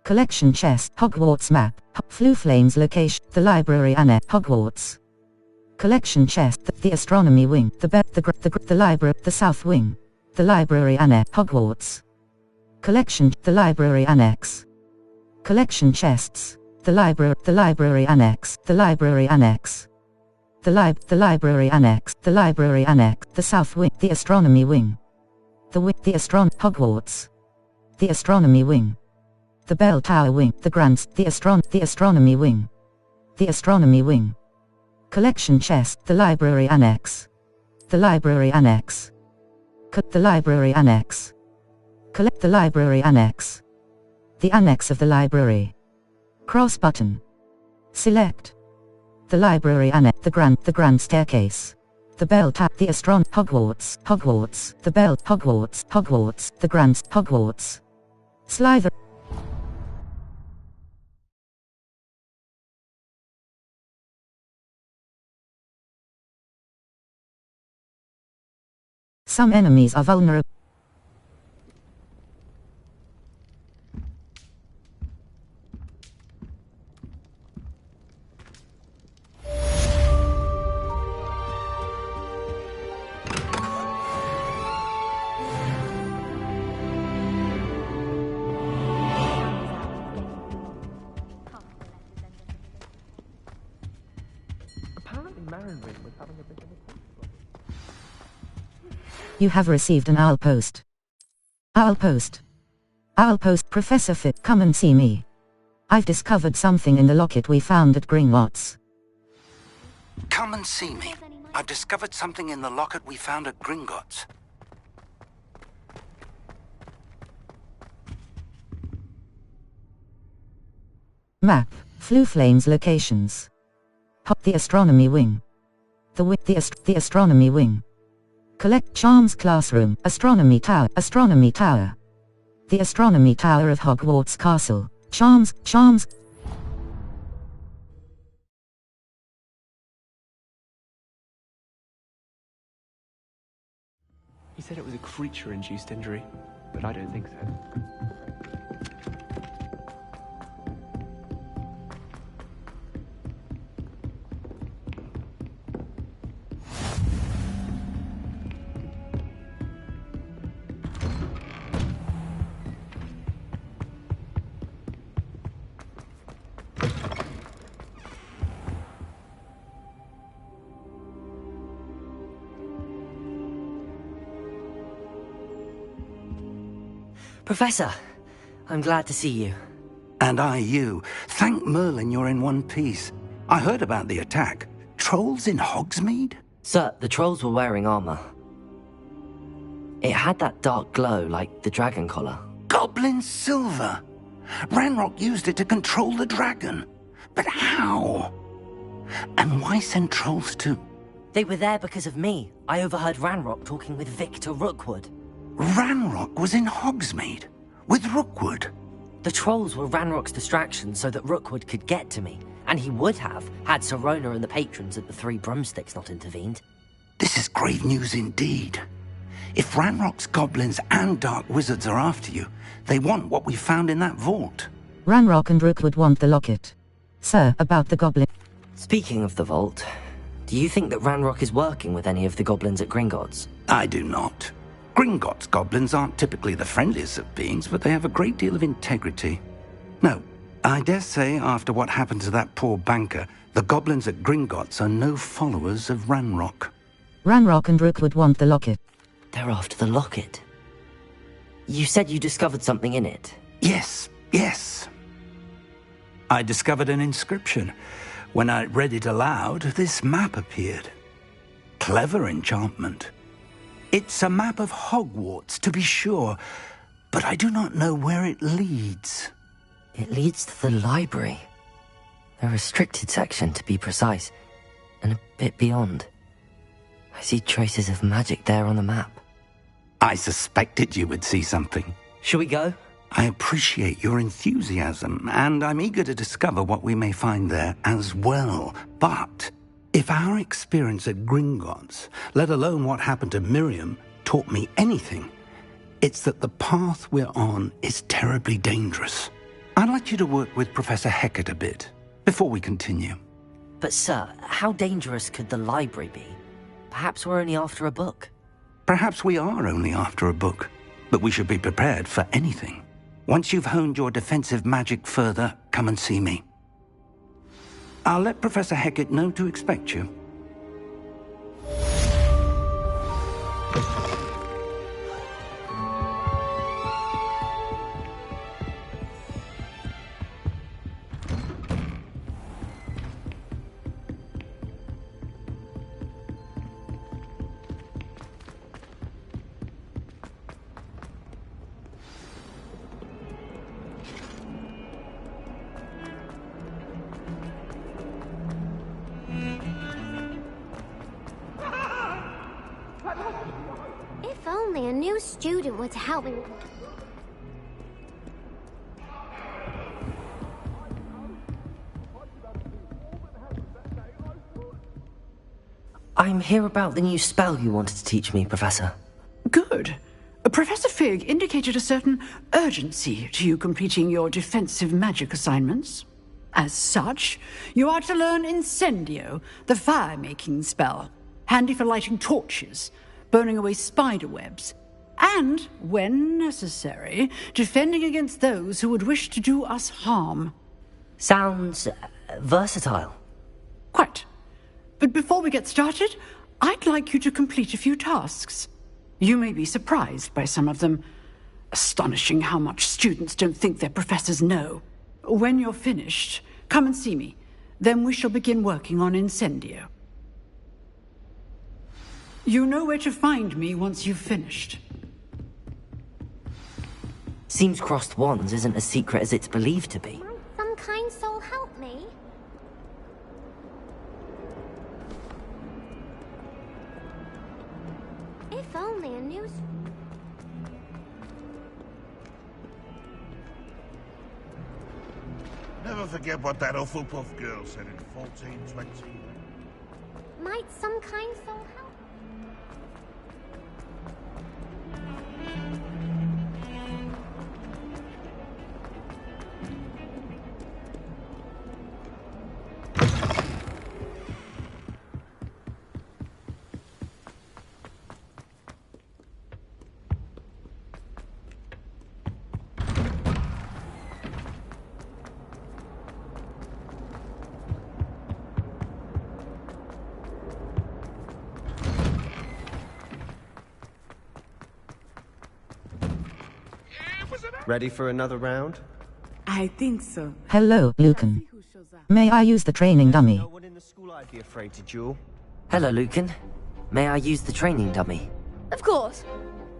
Collection chest, Hogwarts map, Fluflame's location, the library annex, Hogwarts. Collection chest, the astronomy wing, the library, the south wing, the library annex, Hogwarts. Collection, the library annex. Collection chests, the library annex, the library annex. The library annex, the library annex, the south wing, the astronomy wing. Hogwarts. The astronomy wing. The bell tower wing, the astronomy wing. The astronomy wing. Collection chest, the library annex. The library annex. The library annex. Collect the library annex. The annex of the library. Cross button. Select. The library annex. The grand staircase. The bell tap. The Hogwarts. The bell. Hogwarts. The grand. Hogwarts. Slither. Some enemies are vulnerable. You have received an owl post. Owl post. Owl post. Professor Fit, come and see me. I've discovered something in the locket we found at Gringotts. Come and see me. I've discovered something in the locket we found at Gringotts. Map. Fluflame's locations. The astronomy wing. The astronomy wing. Collect Charms classroom. Astronomy tower. Astronomy tower. The astronomy tower of Hogwarts Castle. Charms. He said it was a creature-induced injury, but I don't think so. Professor, I'm glad to see you. And I you. Thank Merlin you're in one piece. I heard about the attack. Trolls in Hogsmeade? Sir, the trolls were wearing armor. It had that dark glow like the dragon collar. Goblin silver! Ranrock used it to control the dragon. But how? And why send trolls too? They were there because of me. I overheard Ranrock talking with Victor Rookwood. Ranrock was in Hogsmeade? With Rookwood? The trolls were Ranrock's distraction so that Rookwood could get to me. And he would have, had Sirona and the patrons at the Three Broomsticks not intervened. This is grave news indeed. If Ranrock's goblins and dark wizards are after you, they want what we found in that vault. Ranrock and Rookwood want the locket. Sir, about the goblin. Speaking of the vault, do you think that Ranrock is working with any of the goblins at Gringotts? I do not. Gringotts goblins aren't typically the friendliest of beings, but they have a great deal of integrity. No, I dare say after what happened to that poor banker, the goblins at Gringotts are no followers of Ranrock. Ranrock and Rookwood want the locket. They're after the locket. You said you discovered something in it. Yes. I discovered an inscription. When I read it aloud, this map appeared. Clever enchantment. It's a map of Hogwarts, to be sure, but I do not know where it leads. It leads to the library. A restricted section, to be precise, and a bit beyond. I see traces of magic there on the map. I suspected you would see something. Shall we go? I appreciate your enthusiasm, and I'm eager to discover what we may find there as well. But if our experience at Gringotts, let alone what happened to Miriam, taught me anything, it's that the path we're on is terribly dangerous. I'd like you to work with Professor Hecat a bit, before we continue. But sir, how dangerous could the library be? Perhaps we're only after a book. Perhaps we are only after a book, but we should be prepared for anything. Once you've honed your defensive magic further, come and see me. I'll let Professor Hecat know to expect you. only a new student were to help me. I'm here about the new spell you wanted to teach me, Professor. Good. Professor Fig indicated a certain urgency to you completing your defensive magic assignments. As such, you are to learn Incendio, the fire-making spell, handy for lighting torches, burning away spider webs, and, when necessary, defending against those who would wish to do us harm. Sounds versatile. Quite. But before we get started, I'd like you to complete a few tasks. You may be surprised by some of them. Astonishing how much students don't think their professors know. When you're finished, come and see me. Then we shall begin working on Incendio. You know where to find me once you've finished. Seems crossed wands isn't as secret as it's believed to be. Might some kind soul help me? If only a new... Never forget what that Hufflepuff girl said in 1420. Might some kind soul help? Ready for another round? I think so. Hello, Lucan. May I use the training dummy? No one in the school I'd be afraid to duel. Hello, Lucan. May I use the training dummy? Of course.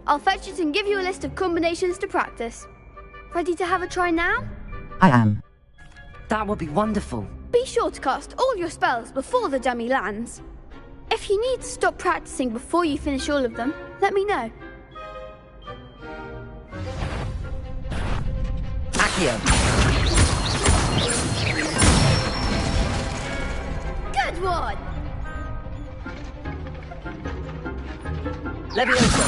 I'll fetch it and give you a list of combinations to practice. Ready to have a try now? I am. That would be wonderful. Be sure to cast all your spells before the dummy lands. If you need to stop practicing before you finish all of them, let me know. Accio. Good one! Leviosa.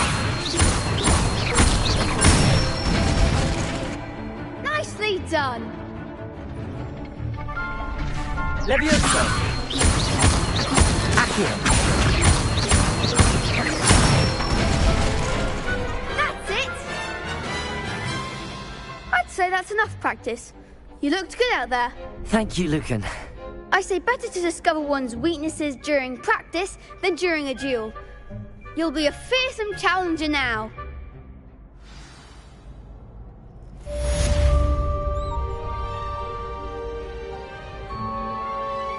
Nicely done! Leviosa. Accio. That's it! I'd say that's enough practice. You looked good out there. Thank you, Lucan. I say better to discover one's weaknesses during practice than during a duel. You'll be a fearsome challenger now.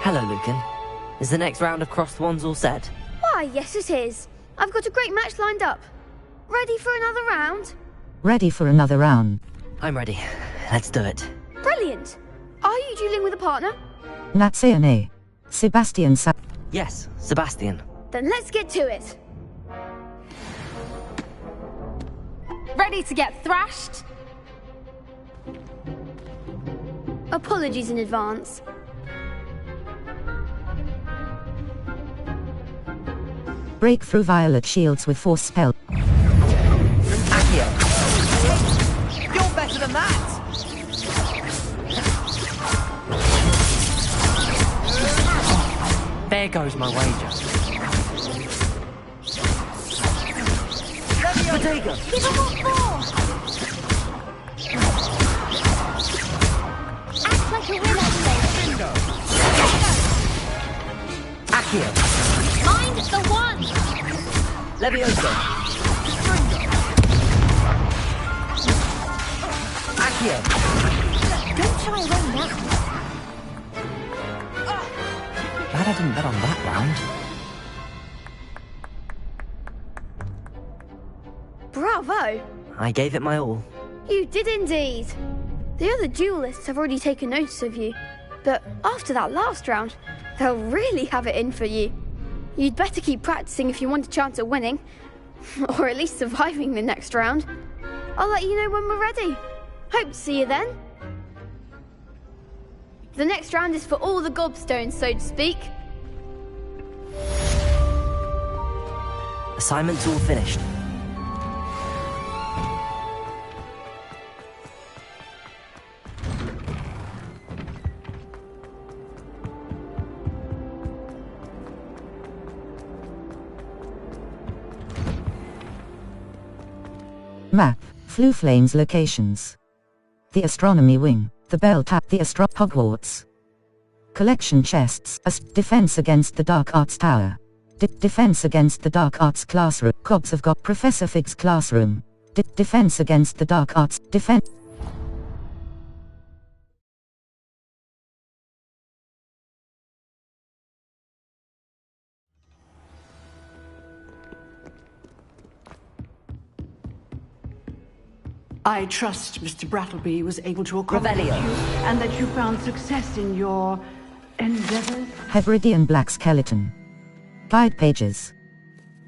Hello, Lucan. Is the next round of Crossed Wands all set? Why, yes it is. I've got a great match lined up. Ready for another round? Ready for another round. I'm ready. Let's do it. Brilliant. Are you dueling with a partner? Natsayane. Sebastian Yes, Sebastian. Then let's get to it. Ready to get thrashed? Apologies in advance. Break through violet shields with force spell. Accio. You're better than that! There goes my wager. Bodega. Give him what for! Act like a winner, Bingo! Accio. Mind the one! Leviosa. Accio. Don't try running now. Glad I didn't bet on that round. Bravo! I gave it my all. You did indeed. The other duelists have already taken notice of you, but after that last round, they'll really have it in for you. You'd better keep practicing if you want a chance at winning. Or at least surviving the next round. I'll let you know when we're ready. Hope to see you then. The next round is for all the gobstones, so to speak. Assignment's all finished. Map. Flue Flames locations. The Astronomy Wing. The Bell Tower. The Hogwarts. Collection chests. Defense against the Dark Arts Tower. Defense against the Dark Arts Classroom. Cogs have got Professor Fig's classroom. Defense against the Dark Arts. Defense. I trust Mr. Brattleby was able to accommodate Revelio. you and that you found success in your endeavors. Hebridean Black Skeleton. Guide pages.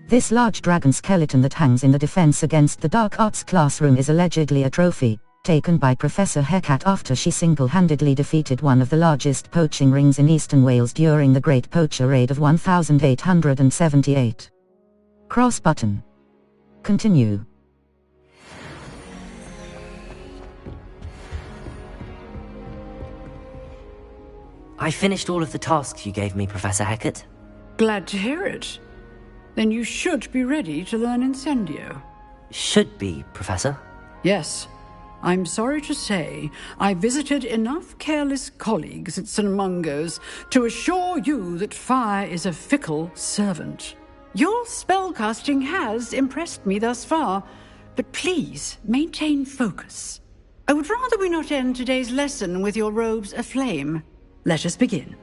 This large dragon skeleton that hangs in the Defense Against the Dark Arts classroom is allegedly a trophy, taken by Professor Hecate after she single-handedly defeated one of the largest poaching rings in eastern Wales during the Great Poacher Raid of 1878. Cross button. Continue. I finished all of the tasks you gave me, Professor Hecate. Glad to hear it. Then you should be ready to learn Incendio. Should be, Professor. Yes. I'm sorry to say, I visited enough careless colleagues at St. Mungo's to assure you that fire is a fickle servant. Your spellcasting has impressed me thus far, but please maintain focus. I would rather we not end today's lesson with your robes aflame. Let us begin.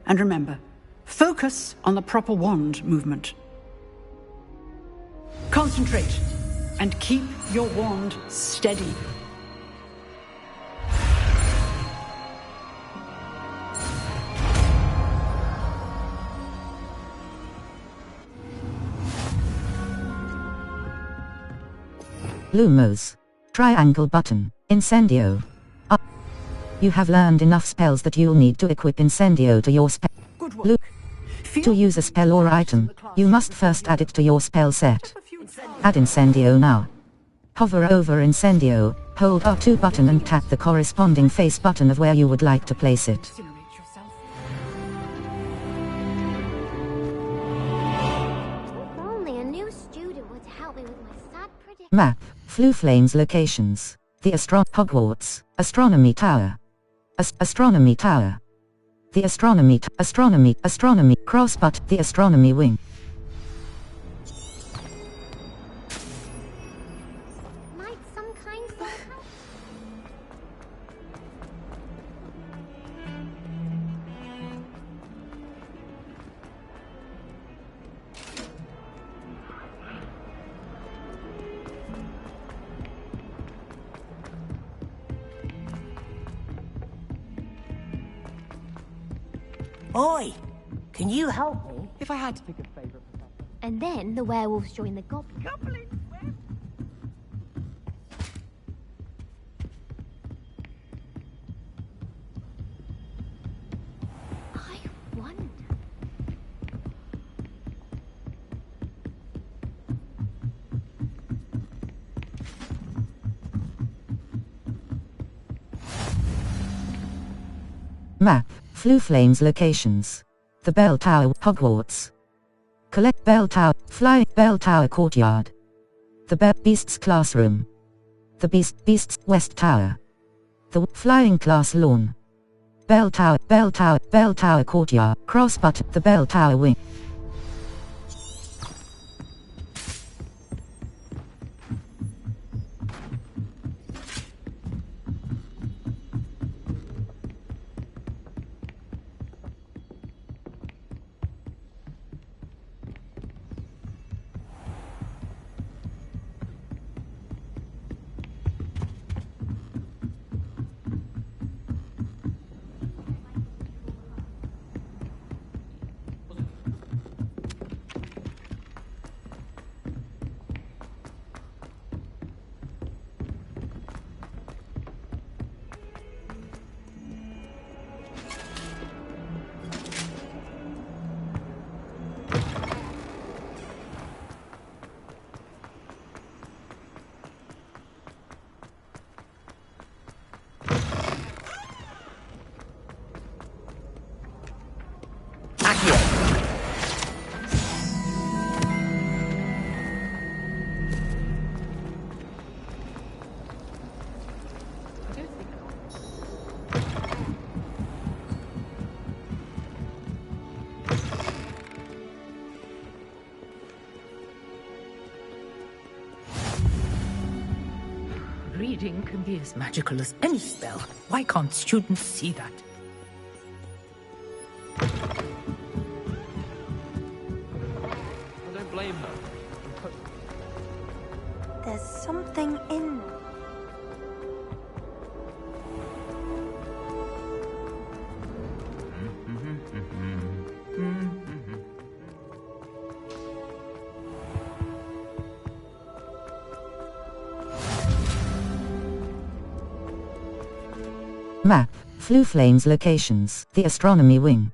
And remember, focus on the proper wand movement. Concentrate, and keep your wand steady. Lumos. Triangle button. Incendio. Up. You have learned enough spells that you'll need to equip Incendio to your spell. To use a spell or item, you must first add it to your spell set. Add Incendio now. Hover over Incendio, hold R2 button and tap the corresponding face button of where you would like to place it. If only a new student would help me with my sad prediction. Map. Flue Flames locations. The Hogwarts. Astronomy Tower. Astronomy Tower. The Astronomy Crossbutt. The Astronomy Wing. Might some kind soul help? Oi! Can you help me? If I had to pick a favorite, Professor. And then the werewolves join the goblins. I wonder. Map. Flue Flames locations. The Bell Tower. Hogwarts. Collect Bell Tower. Flying Bell Tower Courtyard. The Beast's Classroom. The Beast's West Tower. The Flying Class Lawn. Bell Tower Courtyard. Cross button. The Bell Tower Wing. reading can be as magical as any spell. Why can't students see that? I don't blame her. There's something in them. Map. Floo Flames locations. The Astronomy Wing.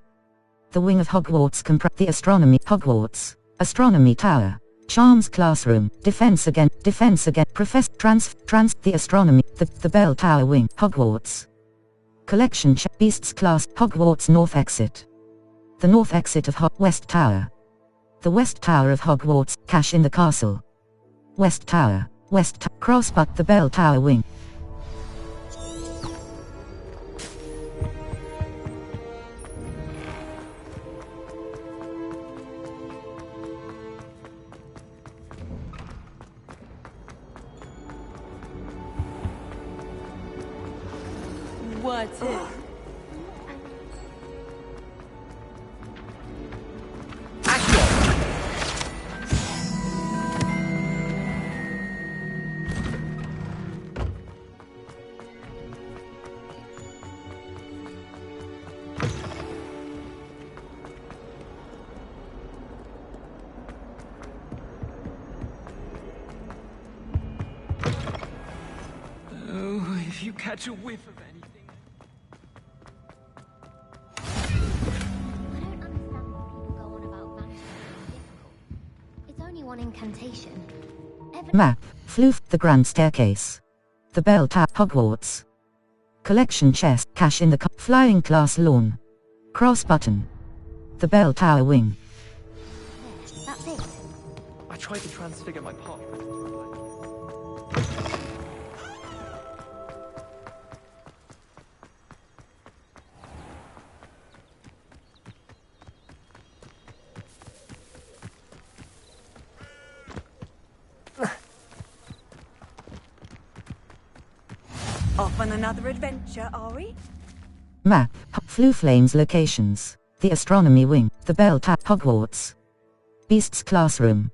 The wing of Hogwarts the Astronomy Hogwarts. Astronomy Tower. Charms Classroom. Defense again. Professor the Astronomy. The Bell Tower Wing. Hogwarts. Collection Beasts Class. Hogwarts North Exit. The North Exit of West Tower. The West Tower of Hogwarts. Cache in the Castle. West Tower. Crossbutt the Bell Tower Wing. What's it? Oh, if you catch a whiff of anything. One incantation. Map. Floof. The Grand Staircase. The Bell Tower. Hogwarts. Collection Chest. Cache in the Flying Class Lawn. Cross Button. The Bell Tower Wing. That's it. I tried to transfigure my path. Off on another adventure, are we? Map. Floo Flames locations. The Astronomy Wing. The Bell Tower. Hogwarts. Beasts Classroom.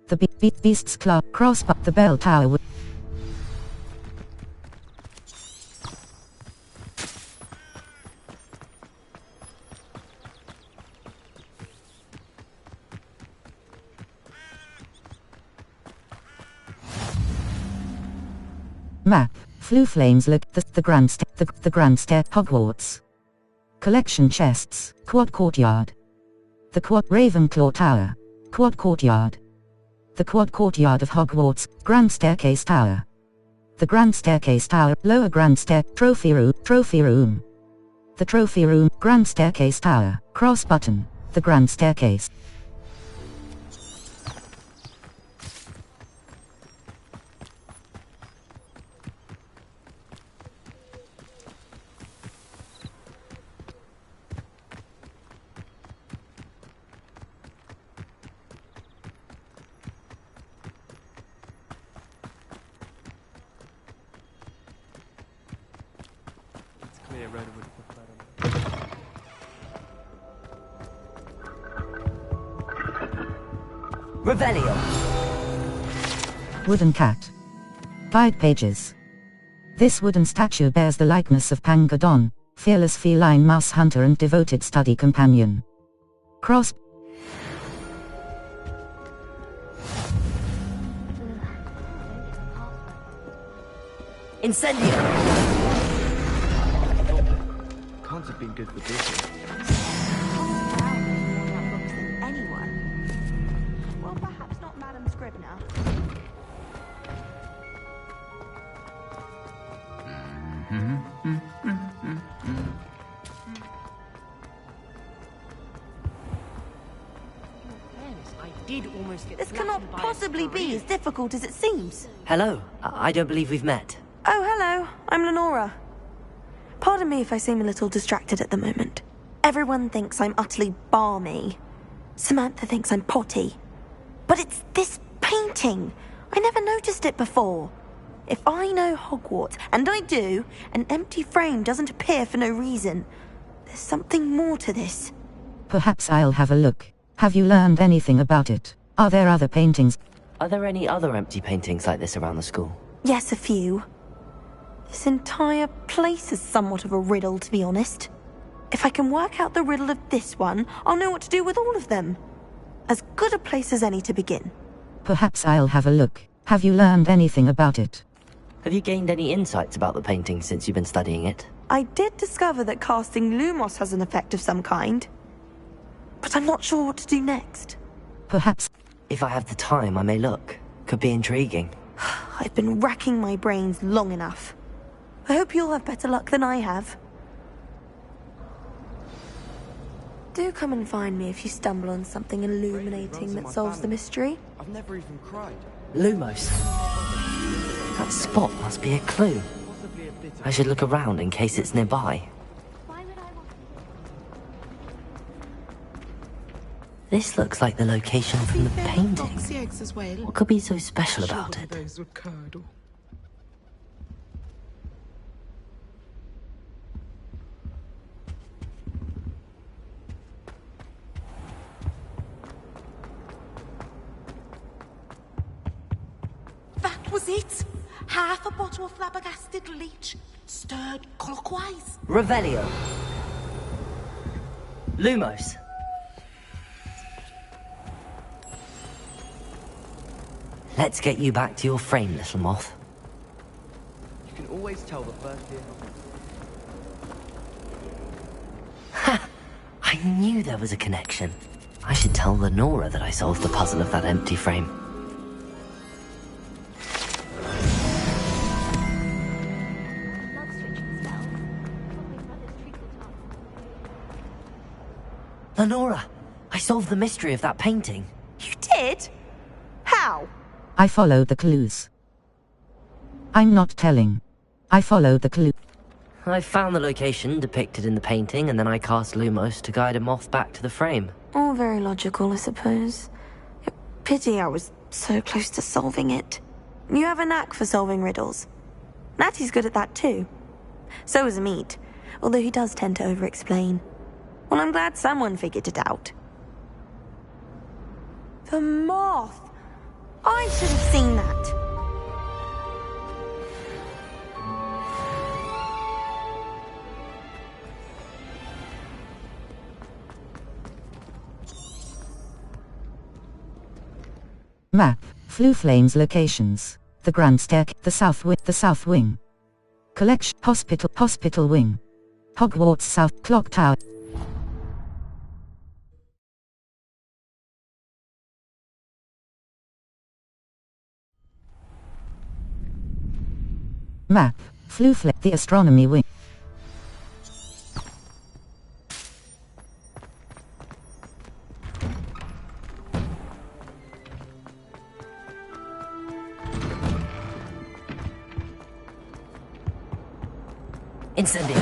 The Beasts Class. Crossbutt the Bell Tower Wing. Map. Floo Flames look the Grand Stair Hogwarts. Collection Chests. Quad Courtyard. The Quad Ravenclaw Tower. Quad Courtyard. The Quad Courtyard of Hogwarts. Grand Staircase Tower. The Grand Staircase Tower. Lower Grand Stair Trophy Room. The Trophy Room. Grand Staircase Tower. Cross Button. The Grand Staircase. Revelio. Wooden Cat. 5 pages. This wooden statue bears the likeness of Pangadon, fearless feline mouse hunter and devoted study companion. Cross. Incendio. Can't have been good for business. Well, perhaps not Madam Scribner. This cannot possibly be as difficult as it seems. Hello. I don't believe we've met. Oh, hello. I'm Lenora. Pardon me if I seem a little distracted at the moment. Everyone thinks I'm utterly balmy. Samantha thinks I'm potty. But it's this painting. I never noticed it before. If I know Hogwarts, and I do, an empty frame doesn't appear for no reason. There's something more to this. Perhaps I'll have a look. Have you learned anything about it? Are there other paintings? Are there any other empty paintings like this around the school? Yes, a few. This entire place is somewhat of a riddle, to be honest. If I can work out the riddle of this one, I'll know what to do with all of them. As good a place as any to begin. Perhaps I'll have a look. Have you learned anything about it? Have you gained any insights about the painting since you've been studying it? I did discover that casting Lumos has an effect of some kind. But I'm not sure what to do next. Perhaps. If I have the time, I may look. Could be intriguing. I've been racking my brains long enough. I hope you'll have better luck than I have. Do come and find me if you stumble on something illuminating that solves the mystery. I've never even cried. Lumos. That spot must be a clue. I should look around in case it's nearby. This looks like the location from the painting. What could be so special about it? That was it. Half a bottle of flabbergasted leech, stirred clockwise. Revelio. Lumos. Let's get you back to your frame, little moth. You can always tell the first year. Ha! I knew there was a connection. I should tell Lenora that I solved the puzzle of that empty frame. Lenora, I solved the mystery of that painting. You did? How? I followed the clues. I'm not telling. I followed the clue. I found the location depicted in the painting, and then I cast Lumos to guide a moth back to the frame. All very logical, I suppose. Pity I was so close to solving it. You have a knack for solving riddles. Natty's good at that too. So is Amit, although he does tend to over-explain. Well, I'm glad someone figured it out. The moth! I should have seen that. Map. Flue Flames locations. The Grand Staircase. The South Wing. Collection. Hospital Wing. Hogwarts South. Clock Tower. Map. Flue Flame. The Astronomy Wing. Incendio.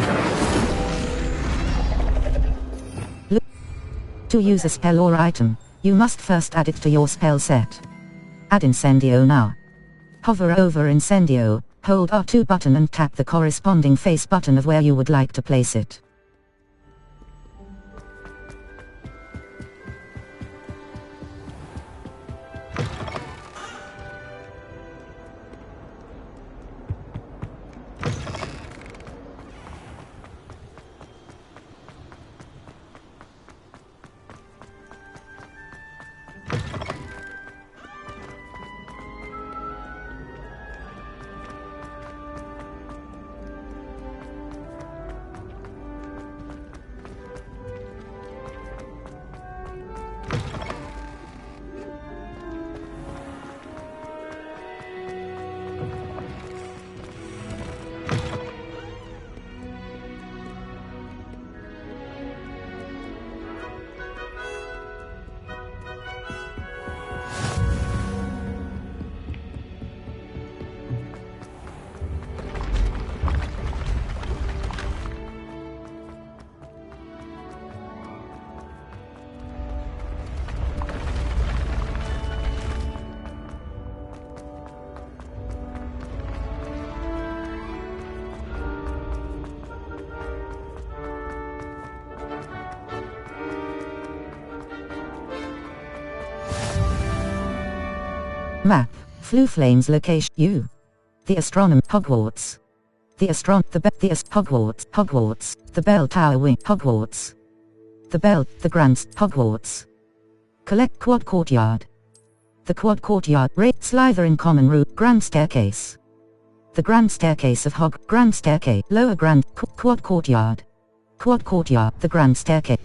To use a spell or item, you must first add it to your spell set. Add Incendio now. Hover over Incendio, hold R2 button and tap the corresponding face button of where you would like to place it. Map. Flu Flames location. U. The astronomy. Hogwarts. The Hogwarts. Hogwarts. The bell tower wing. Hogwarts. The bell. The Grants. Hogwarts. Collect quad courtyard. The quad courtyard. Slytherin common room. Grand staircase. The grand staircase of Grand staircase. Lower grand. Quad courtyard. Quad courtyard. The grand staircase.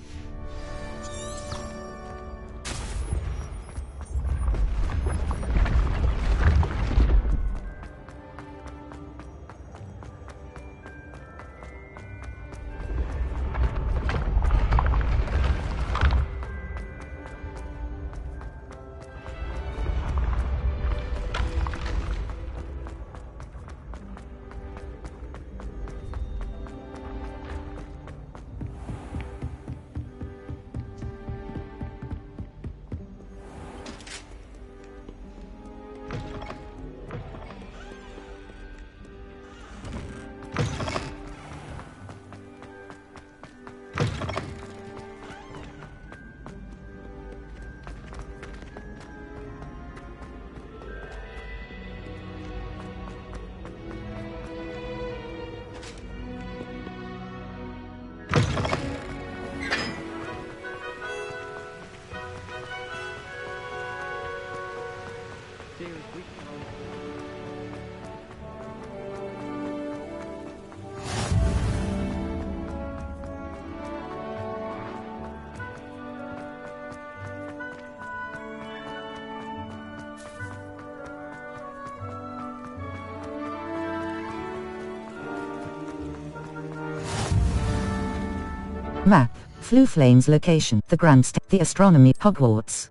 Map. Flu Flames location. The astronomy. Hogwarts.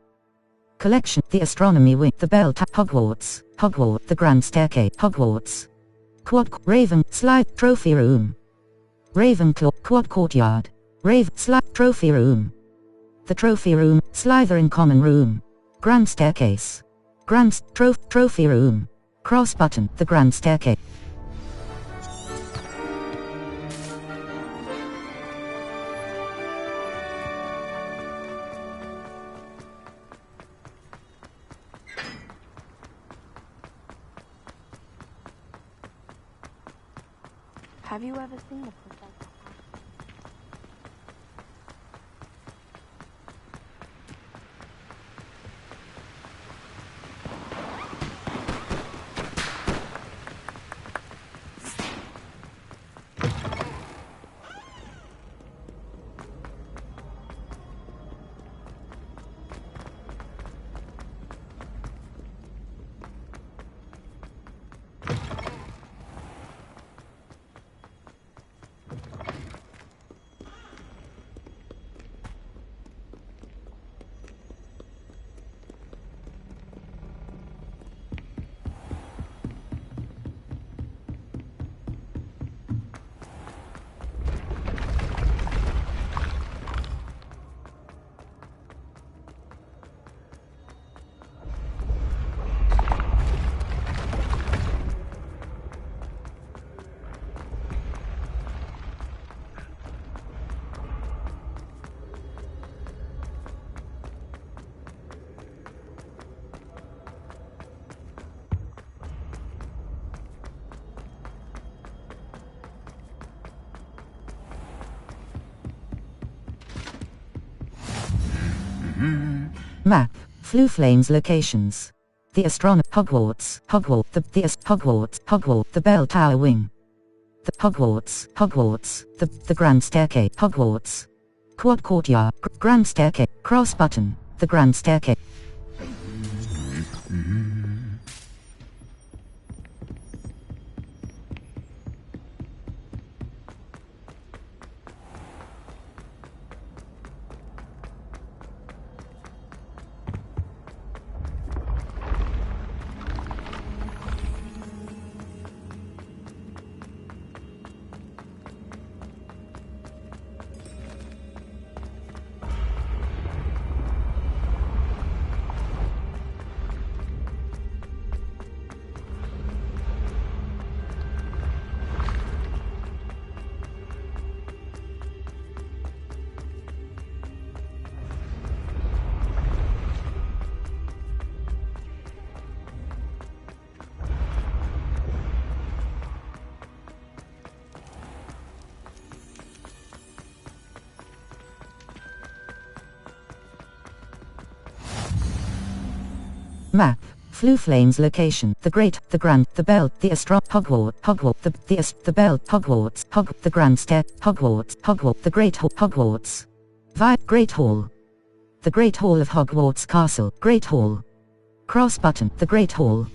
Collection. The astronomy wing. The bell tower. Hogwarts. Hogwarts. The grand staircase. Hogwarts. Quad. Raven. Slide. Trophy room. Ravenclaw. Quad courtyard. Slide. Trophy room. The trophy room. Slytherin common room. Grand staircase. Trophy room. Cross button. The grand staircase. Have you ever seen a professor? Map. Flu Flames locations. The astronomy. Hogwarts. Hogwarts. Hogwarts. The bell tower wing. The Hogwarts. Hogwarts. The grand staircase. Hogwarts. Quad courtyard. Grand staircase. Cross button. The grand staircase. Map. Flue Flames location. The Great, the Grand, the Bell, the Hogwarts, the Bell, Hogwarts, the Grand Stair, Hogwarts, the Great Hall, Hogwarts. Great Hall. The Great Hall of Hogwarts Castle, Great Hall. Cross button, the Great Hall.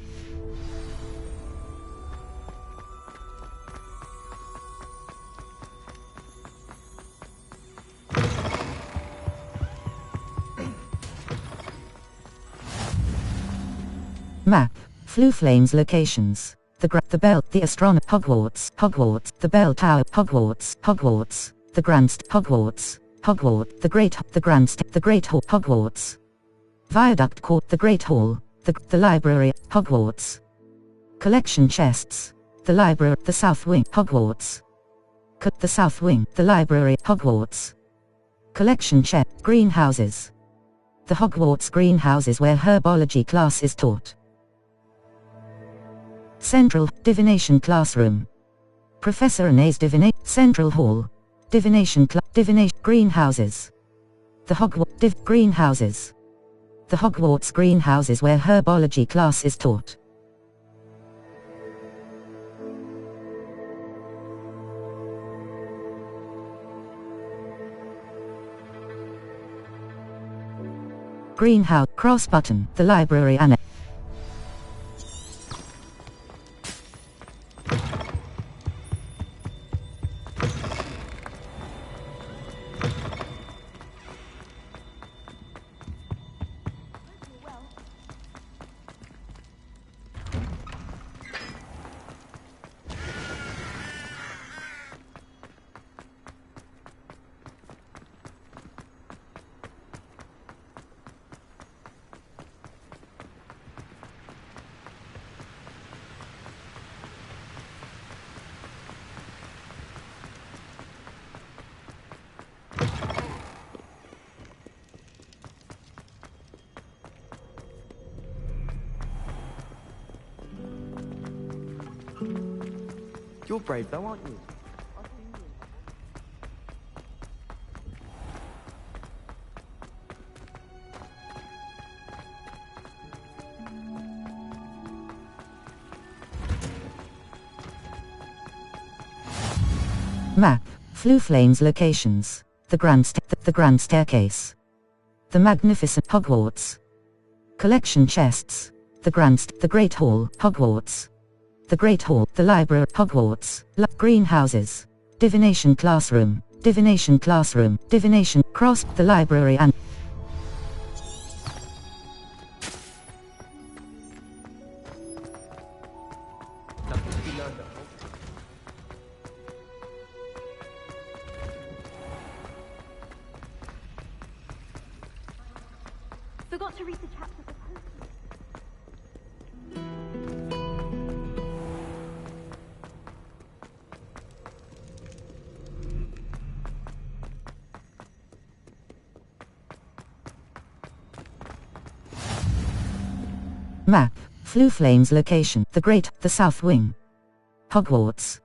Map. Flue Flames locations. The Bell, the Astronomer, Hogwarts, the Bell Tower, Hogwarts, the Grand Hogwarts, the Great Hall, Hogwarts. Viaduct Court, the Great Hall, the Library, Hogwarts. Collection chests. The Library, the South Wing, Hogwarts. The South Wing, the Library, Hogwarts. Collection chest. Greenhouses. The Hogwarts greenhouses where herbology class is taught. Central Divination Classroom. Professor Renee's Divination Central Hall. Divination Greenhouses. The Hogwarts Greenhouses. The Hogwarts greenhouses where herbology class is taught. Greenhouse cross button. The library annex. You're brave though, aren't you? Map. Flue Flames locations. The Grand Staircase. The Magnificent Hogwarts. Collection chests. The Great Hall, Hogwarts. The Great Hall, the Library, Hogwarts. Greenhouses. Divination Classroom. Divination Cross, the Library and Forgot to read the chapter. Map. Flue Flames location. The South Wing. Hogwarts.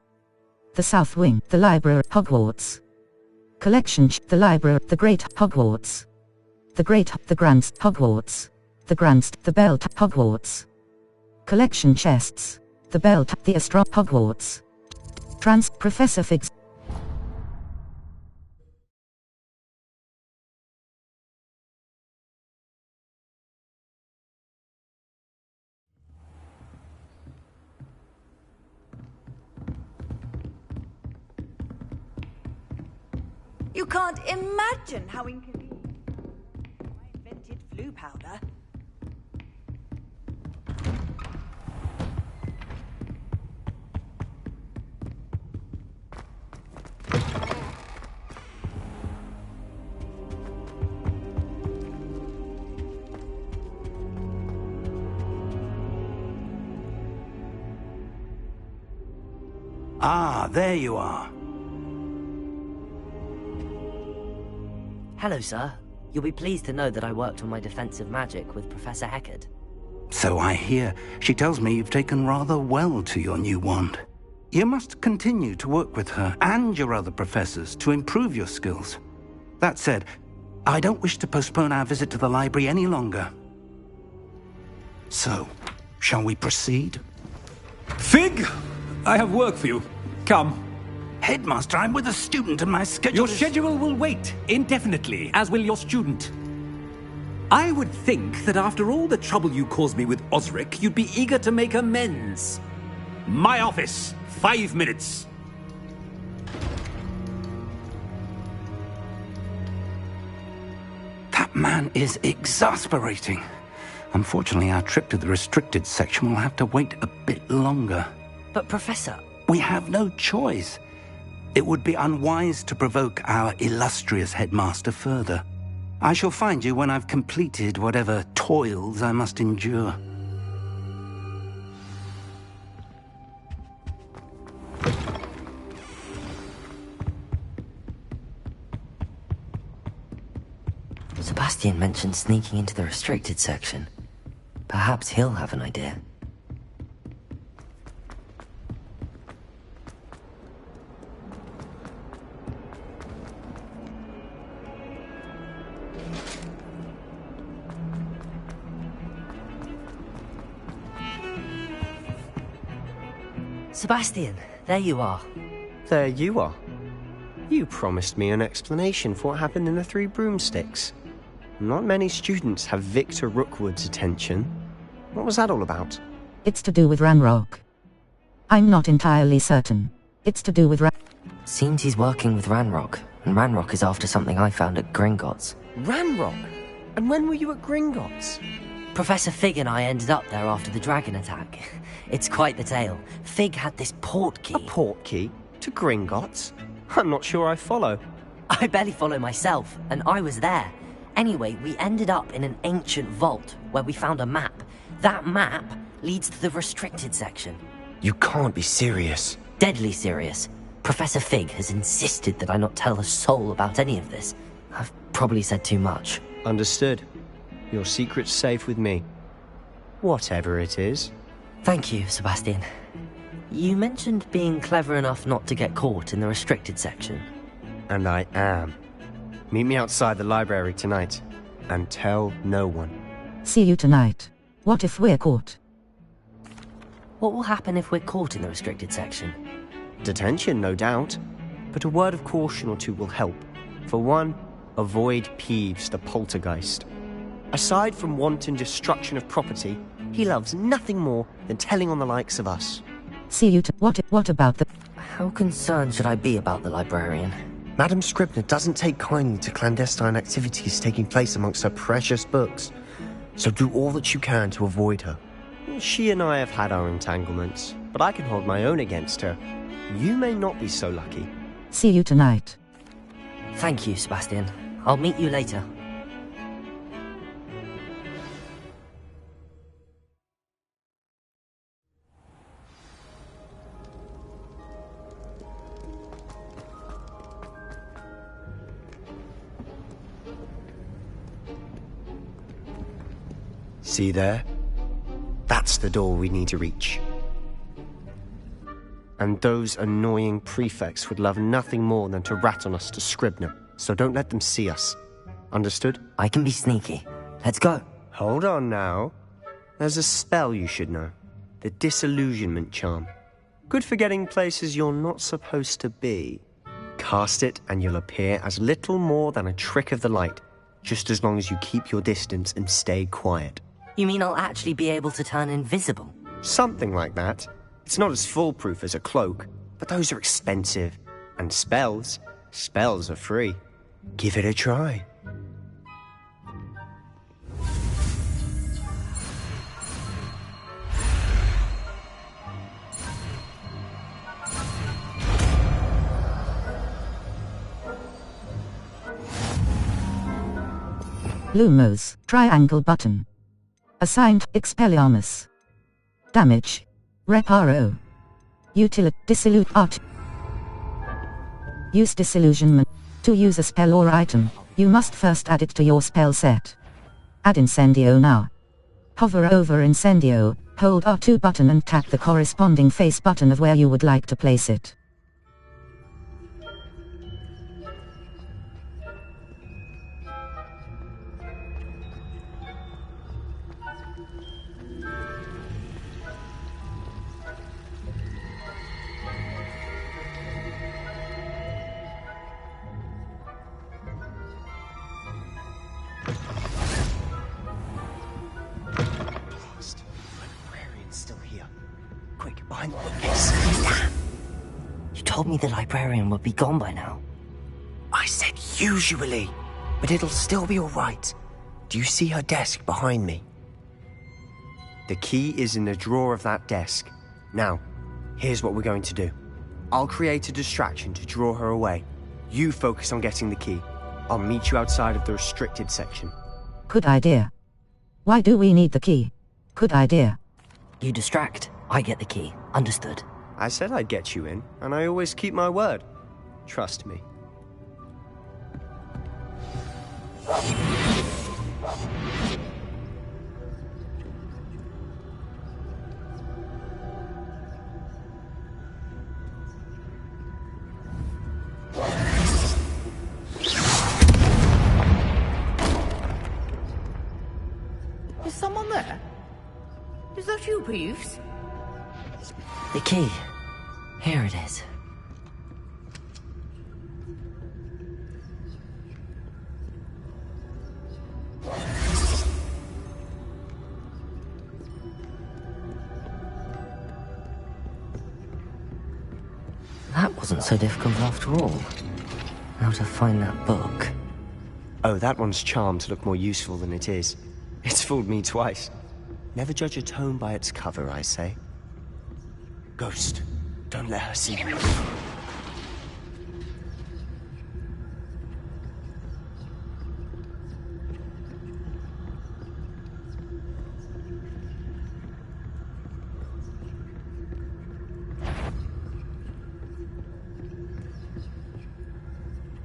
The South Wing, the Library, Hogwarts. Collection, the Library, the Great Hogwarts. The Grand Hogwarts. The Bell Hogwarts. Collection chests. The Bell the Hogwarts. Professor Fig's. You can't imagine how inconvenient. I invented flu powder. Ah, there you are. Hello, sir. You'll be pleased to know that I worked on my defensive magic with Professor Heckard. So I hear. She tells me you've taken rather well to your new wand. You must continue to work with her and your other professors to improve your skills. That said, I don't wish to postpone our visit to the library any longer. So, shall we proceed? Fig! I have work for you. Come. Headmaster, I'm with a student and my schedule Your schedule will wait indefinitely, as will your student. I would think that after all the trouble you caused me with Osric, you'd be eager to make amends. My office, 5 minutes. That man is exasperating. Unfortunately, our trip to the restricted section will have to wait a bit longer. But, Professor... We have no choice. It would be unwise to provoke our illustrious headmaster further. I shall find you when I've completed whatever toils I must endure. Sebastian mentioned sneaking into the restricted section. Perhaps he'll have an idea. Sebastian, there you are. There you are. You promised me an explanation for what happened in the Three Broomsticks. Not many students have Victor Rookwood's attention. What was that all about? It's to do with Ranrock. I'm not entirely certain. It's to do with Seems he's working with Ranrock, and Ranrock is after something I found at Gringotts. Ranrock? And when were you at Gringotts? Professor Fig and I ended up there after the dragon attack. It's quite the tale. Fig had this port key. A port key? To Gringotts? I'm not sure I follow. I barely follow myself, and I was there. Anyway, we ended up in an ancient vault where we found a map. That map leads to the restricted section. You can't be serious. Deadly serious. Professor Fig has insisted that I not tell a soul about any of this. I've probably said too much. Understood. Your secret's safe with me. Whatever it is. Thank you, Sebastian. You mentioned being clever enough not to get caught in the restricted section. And I am. Meet me outside the library tonight, and tell no one. See you tonight. What if we're caught? What will happen if we're caught in the restricted section? Detention, no doubt. But a word of caution or two will help. For one, avoid Peeves the poltergeist. Aside from wanton destruction of property, he loves nothing more than telling on the likes of us. See you what about the... How concerned should I be about the librarian? Madame Scribner doesn't take kindly to clandestine activities taking place amongst her precious books. So do all that you can to avoid her. She and I have had our entanglements, but I can hold my own against her. You may not be so lucky. See you tonight. Thank you, Sebastian. I'll meet you later. See there? That's the door we need to reach. And those annoying prefects would love nothing more than to rat on us to Scribner, so don't let them see us. Understood? I can be sneaky. Let's go. Hold on now. There's a spell you should know. The Disillusionment Charm. Good for getting places you're not supposed to be. Cast it and you'll appear as little more than a trick of the light, just as long as you keep your distance and stay quiet. You mean I'll actually be able to turn invisible? Something like that. It's not as foolproof as a cloak, but those are expensive. And spells are free. Give it a try. Lumos, triangle button. Assigned, Expelliarmus. Damage. Reparo. Utility, Dissolute Art. Use Disillusionment. To use a spell or item, you must first add it to your spell set. Add Incendio now. Hover over Incendio, hold R2 button and tap the corresponding face button of where you would like to place it. behind the bookcase. Damn. You told me the librarian would be gone by now. I said usually, but it'll still be all right. Do you see her desk behind me? The key is in the drawer of that desk. Now, here's what we're going to do. I'll create a distraction to draw her away. You focus on getting the key. I'll meet you outside of the restricted section. Good idea. Why do we need the key? Good idea. You distract, I get the key. Understood. I said I'd get you in, and I always keep my word. Trust me. Is someone there? Is that you, Peeves? The key. Here it is. That wasn't so difficult after all. How to find that book. Oh, that one's charmed to look more useful than it is. It's fooled me twice. Never judge a tome by its cover, I say. Ghost, don't let her see you.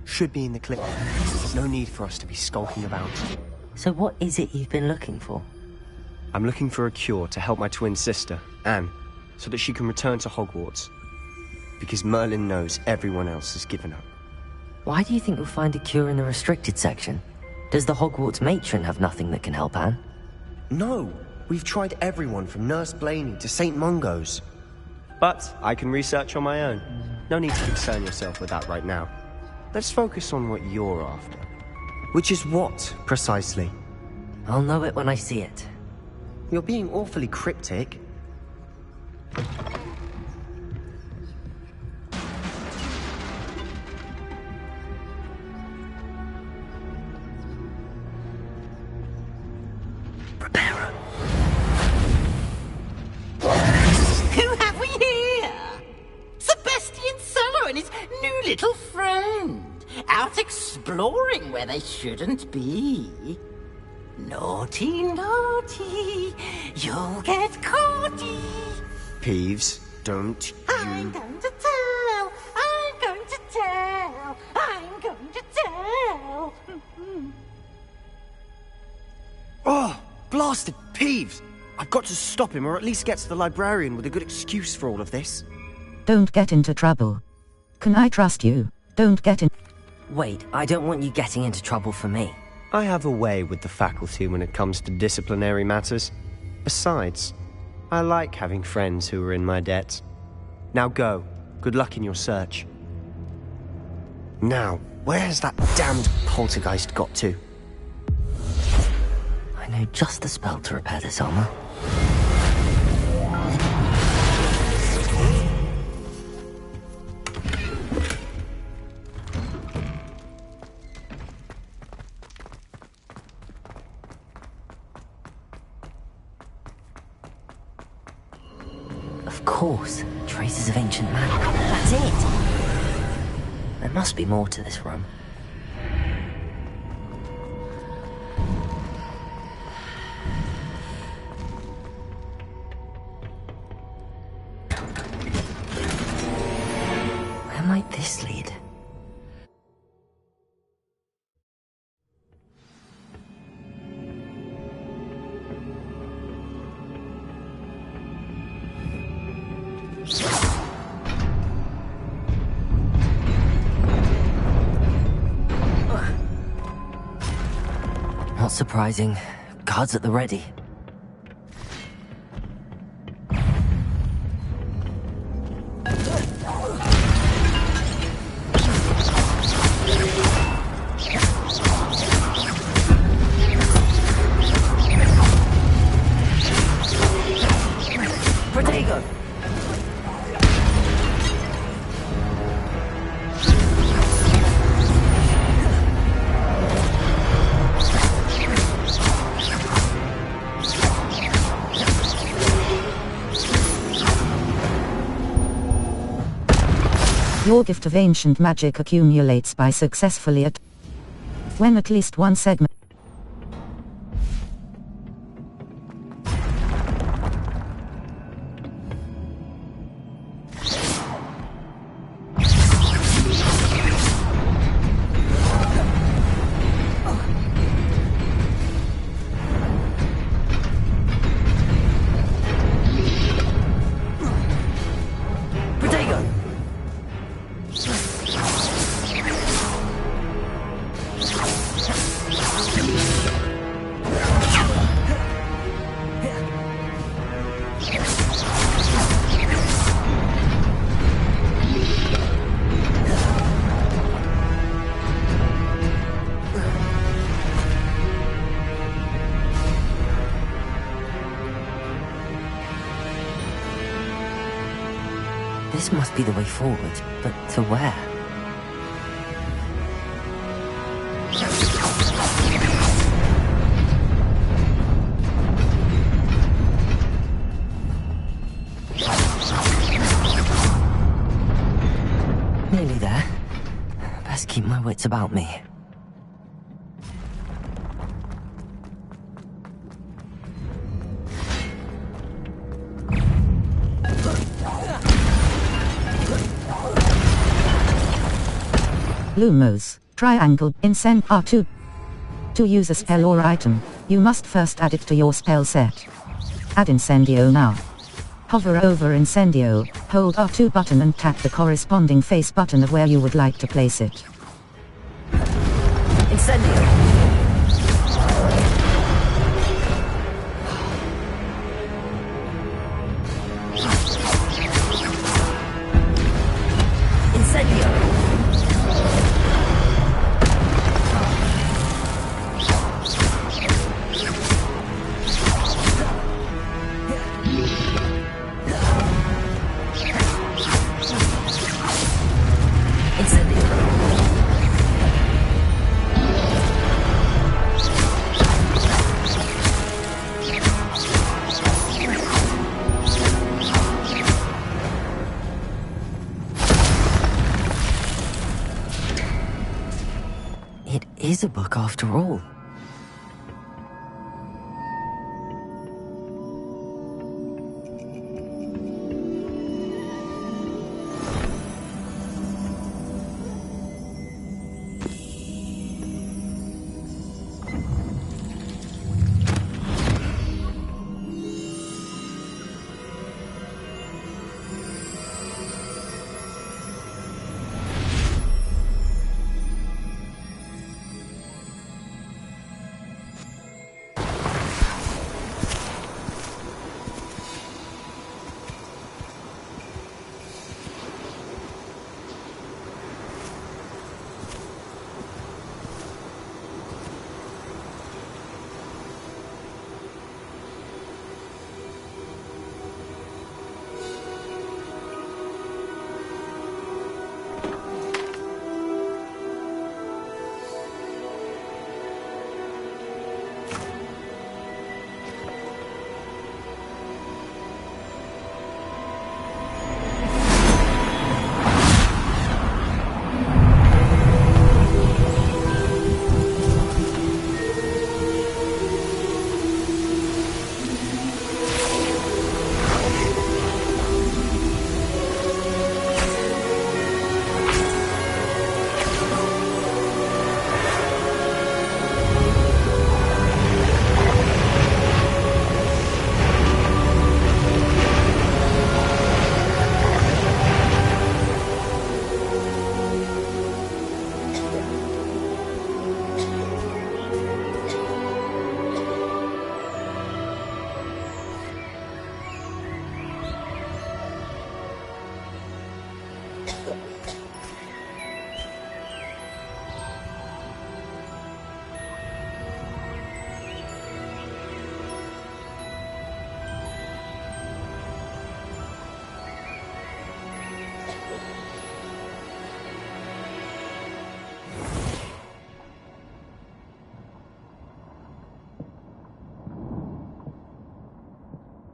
Should be in the clip. No need for us to be skulking about. So what is it you've been looking for? I'm looking for a cure to help my twin sister, Anne, so that she can return to Hogwarts. Because Merlin knows everyone else has given up. Why do you think you'll find a cure in the restricted section? Does the Hogwarts matron have nothing that can help Anne? No! We've tried everyone from Nurse Blaney to St. Mungo's. But I can research on my own. No need to concern yourself with that right now. Let's focus on what you're after. Which is what, precisely? I'll know it when I see it. You're being awfully cryptic. Prepare. Who have we here? Sebastian Cello and his new little friend. Out exploring where they shouldn't be. Naughty, naughty, you'll get caughty. Peeves, don't you... I'm going to tell, I'm going to tell, I'm going to tell. Oh, blasted Peeves! I've got to stop him, or at least get to the librarian with a good excuse for all of this. Don't get into trouble. Can I trust you? Don't get in... Wait, I don't want you getting into trouble for me. I have a way with the faculty when it comes to disciplinary matters. Besides, I like having friends who are in my debt. Now go. Good luck in your search. Now, where's that damned poltergeist got to? I know just the spell to repair this armor. Of course, traces of ancient magic. That's it! There must be more to this room. Where might this lead? Not surprising. Guards at the ready. Protego! Your gift of ancient magic accumulates by successfully when at least one segment. This must be the way forward, but to where? Nearly there. Best keep my wits about me. Lumos, triangle, incend R2. To use a spell or item, you must first add it to your spell set. Add Incendio now. Hover over Incendio, hold R2 button and tap the corresponding face button of where you would like to place it. Incendio! It is a book after all.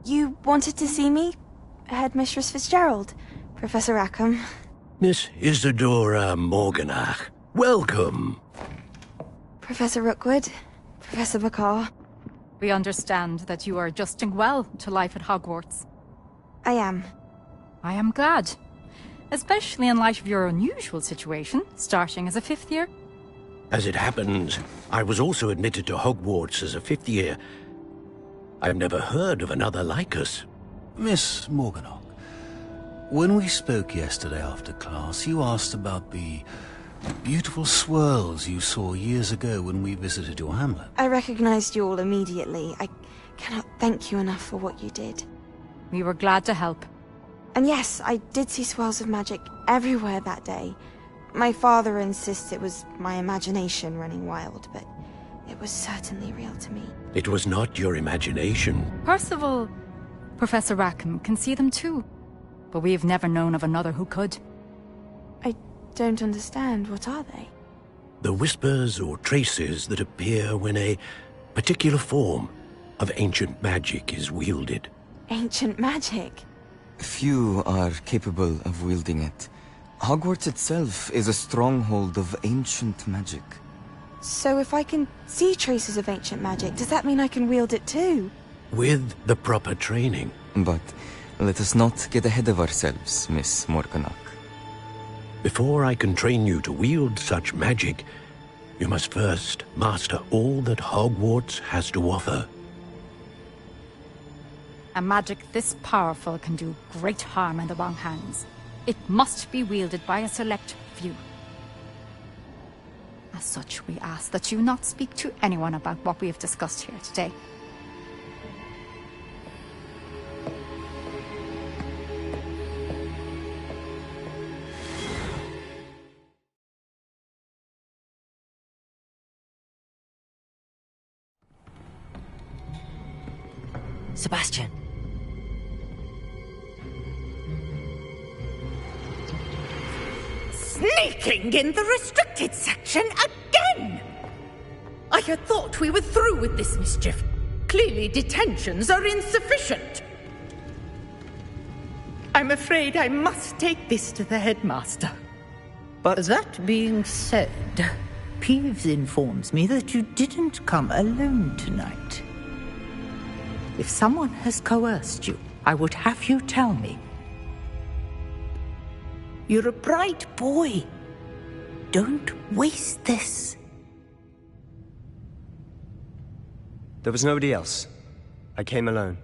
You wanted to see me? Headmistress Fitzgerald, Professor Rackham. Miss Isadora Morganach, welcome. Professor Rookwood, Professor Bakar. We understand that you are adjusting well to life at Hogwarts. I am. I am glad. Especially in light of your unusual situation, starting as a 5th year. As it happens, I was also admitted to Hogwarts as a 5th year. I've never heard of another like us. Miss Morganach, when we spoke yesterday after class, you asked about the beautiful swirls you saw years ago when we visited your hamlet. I recognized you all immediately. I cannot thank you enough for what you did. We were glad to help. And yes, I did see swirls of magic everywhere that day. My father insists it was my imagination running wild, but it was certainly real to me. It was not your imagination. Percival, Professor Rackham can see them too. But we have never known of another who could. I don't understand. What are they? The whispers or traces that appear when a particular form of ancient magic is wielded. Ancient magic? Few are capable of wielding it. Hogwarts itself is a stronghold of ancient magic. So if I can see traces of ancient magic, does that mean I can wield it too? With the proper training. But let us not get ahead of ourselves, Miss Morganach. Before I can train you to wield such magic, you must first master all that Hogwarts has to offer. A magic this powerful can do great harm in the wrong hands. It must be wielded by a select few. As such, we ask that you not speak to anyone about what we have discussed here today. Sebastian. Sneaking in the restricted section again! I had thought we were through with this mischief. Clearly detentions are insufficient. I'm afraid I must take this to the headmaster. But that being said, Peeves informs me that you didn't come alone tonight. If someone has coerced you, I would have you tell me. You're a bright boy. Don't waste this. There was nobody else. I came alone.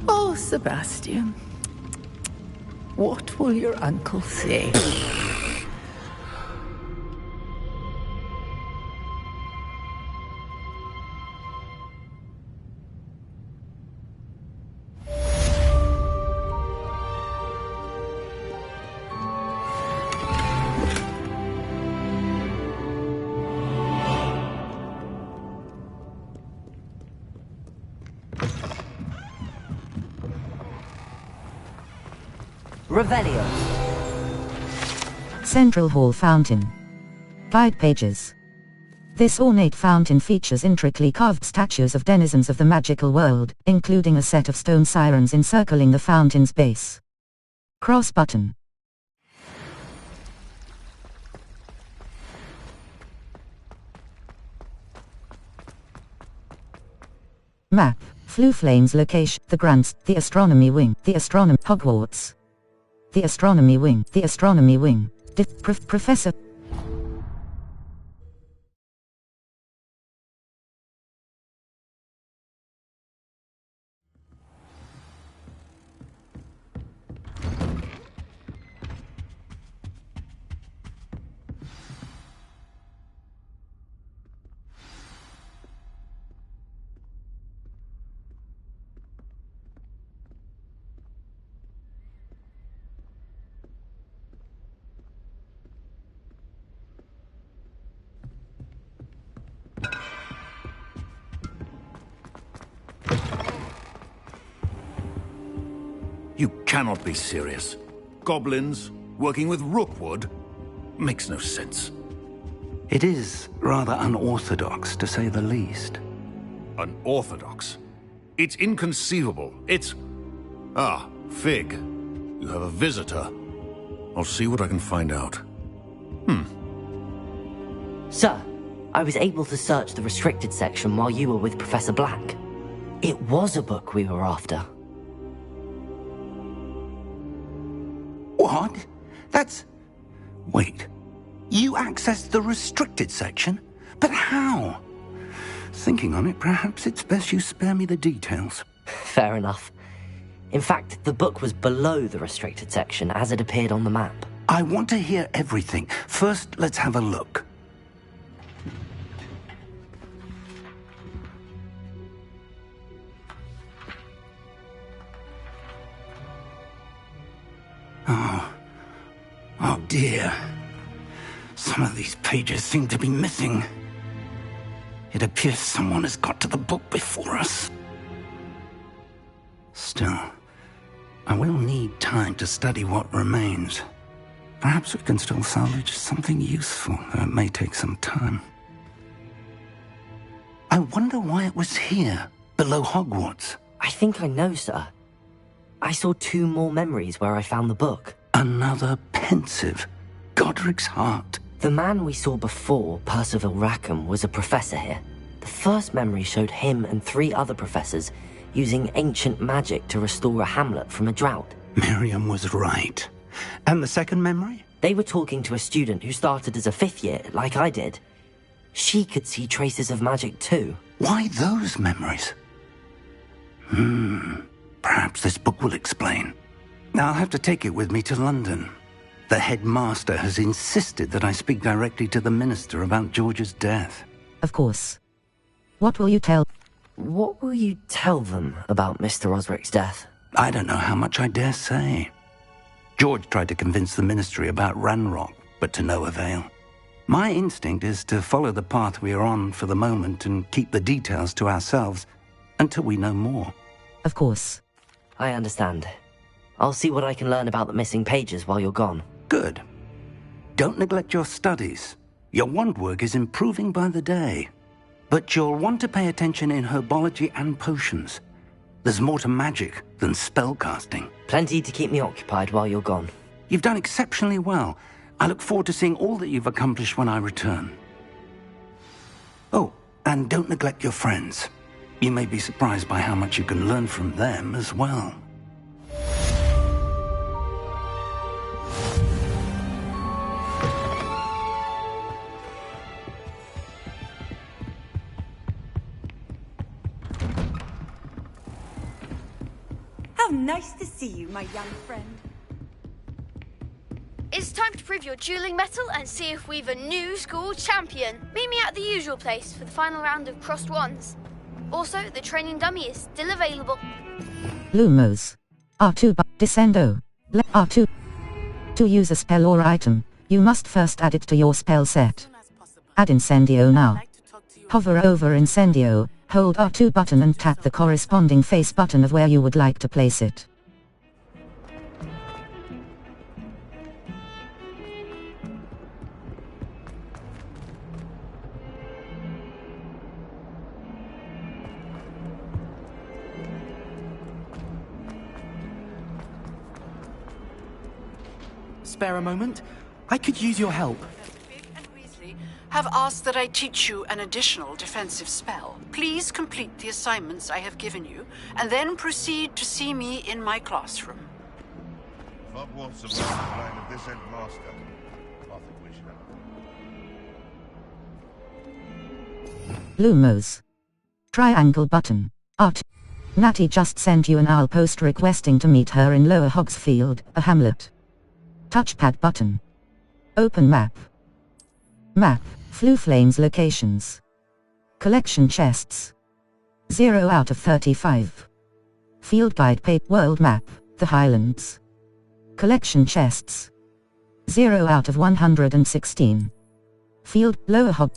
Oh, Sebastian. What will your uncle say? Revelio. Central Hall Fountain. Guide pages. This ornate fountain features intricately carved statues of denizens of the magical world, including a set of stone sirens encircling the fountain's base. Cross button. Map. Fluflane's location. The grants. The astronomy wing. The astronomy. Hogwarts. The astronomy wing. The astronomy wing. Professor. You cannot be serious. Goblins working with Rookwood makes no sense. It is rather unorthodox, to say the least. Unorthodox? It's inconceivable. It's... Ah, Fig. You have a visitor. I'll see what I can find out. Sir, I was able to search the restricted section while you were with Professor Black. It was a book we were after. What? That's... Wait. You accessed the restricted section? But how? Thinking on it, perhaps it's best you spare me the details. Fair enough. In fact, the book was below the restricted section as it appeared on the map. I want to hear everything. First, let's have a look. Oh dear. Some of these pages seem to be missing. It appears someone has got to the book before us. Still, I will need time to study what remains. Perhaps we can still salvage something useful, though it may take some time. I wonder why it was here, below Hogwarts. I think I know, sir. I saw 2 more memories where I found the book. Another pensive. Godric's heart. The man we saw before, Percival Rackham, was a professor here. The first memory showed him and 3 other professors using ancient magic to restore a hamlet from a drought. Miriam was right. And the second memory? They were talking to a student who started as a 5th year, like I did. She could see traces of magic too. Why those memories? Perhaps this book will explain. I'll have to take it with me to London. The headmaster has insisted that I speak directly to the minister about George's death. Of course. What will you tell? What will you tell them about Mr. Osric's death? I don't know how much I dare say. George tried to convince the ministry about Ranrock, but to no avail. My instinct is to follow the path we are on for the moment and keep the details to ourselves until we know more. Of course. I understand. I'll see what I can learn about the missing pages while you're gone. Good. Don't neglect your studies. Your wand work is improving by the day. But you'll want to pay attention in herbology and potions. There's more to magic than spellcasting. Plenty to keep me occupied while you're gone. You've done exceptionally well. I look forward to seeing all that you've accomplished when I return. Oh, and don't neglect your friends. You may be surprised by how much you can learn from them as well. How nice to see you, my young friend. It's time to prove your dueling mettle and see if we've a new school champion. Meet me at the usual place for the final round of crossed wands. Also, the training dummy is still available. Lumos. R2 Descendo. R2. To use a spell or item, you must first add it to your spell set. Add Incendio now. Hover over Incendio, hold R2 button and tap the corresponding face button of where you would like to place it. Spare a moment? I could use your help. Have asked that I teach you an additional defensive spell. Please complete the assignments I have given you, and then proceed to see me in my classroom. Hogwarts of the line of this headmaster. I think we should. Lumos. Triangle button. Art. Natty just sent you an owl post requesting to meet her in Lower Hogsfield, a hamlet. Touchpad button. Open map. Map. Flue Flames locations. Collection chests. 0 out of 35. Field guide paper world map, the Highlands. Collection chests. 0 out of 116. Field Lower Hog.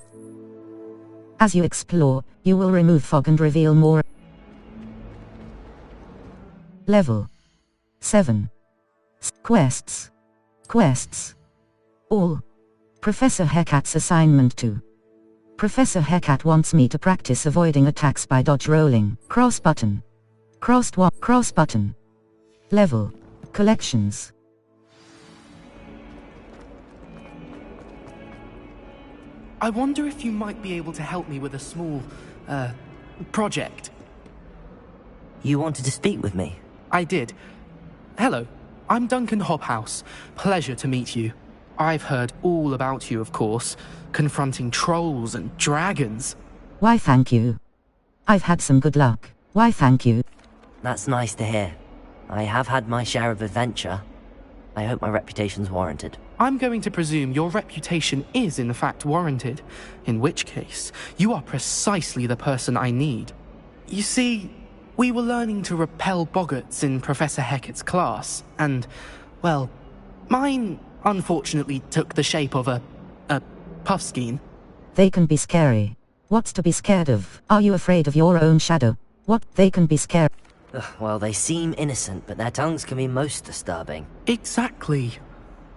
As you explore, you will remove fog and reveal more. Level 7. Quests. Quests. All. Professor Hecat assignment 2. Professor Hecat wants me to practice avoiding attacks by dodge rolling. Cross button. Cross button. Level Collections. I wonder if you might be able to help me with a small, project. You wanted to speak with me? I did. Hello, I'm Duncan Hobhouse. Pleasure to meet you. I've heard all about you, of course, confronting trolls and dragons. Why thank you. I've had some good luck. Why thank you. That's nice to hear. I have had my share of adventure. I hope my reputation's warranted. I'm going to presume your reputation is in fact warranted, in which case, you are precisely the person I need. You see, we were learning to repel boggarts in Professor Hecat's class, and, well, mine unfortunately took the shape of a puffskein. They can be scary. What's to be scared of? Are you afraid of your own shadow? What? They can be scary. Well, they seem innocent, but their tongues can be most disturbing. Exactly.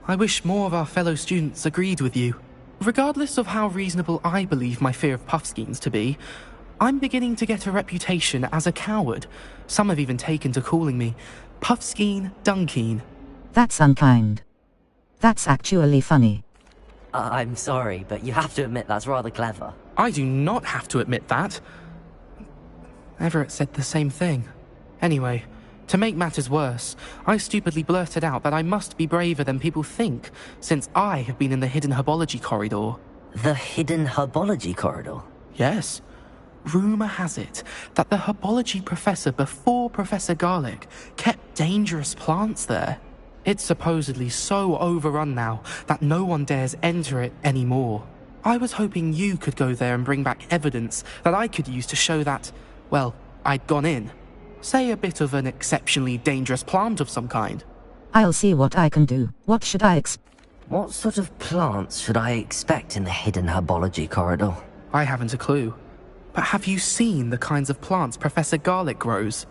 I wish more of our fellow students agreed with you. Regardless of how reasonable I believe my fear of puffskeins to be, I'm beginning to get a reputation as a coward. Some have even taken to calling me Puffskeen Dunkeen. That's unkind. That's actually funny. I'm sorry, but you have to admit that's rather clever. I do not have to admit that. Everett said the same thing. Anyway, to make matters worse, I stupidly blurted out that I must be braver than people think, since I have been in the hidden herbology corridor. The hidden herbology corridor? Yes. Rumour has it that the herbology professor before Professor Garlic kept dangerous plants there. It's supposedly so overrun now that no one dares enter it anymore. I was hoping you could go there and bring back evidence that I could use to show that, well, I'd gone in. Say a bit of an exceptionally dangerous plant of some kind. I'll see what I can do. What should I What sort of plants should I expect in the hidden herbology corridor? I haven't a clue. But have you seen the kinds of plants Professor Garlic grows?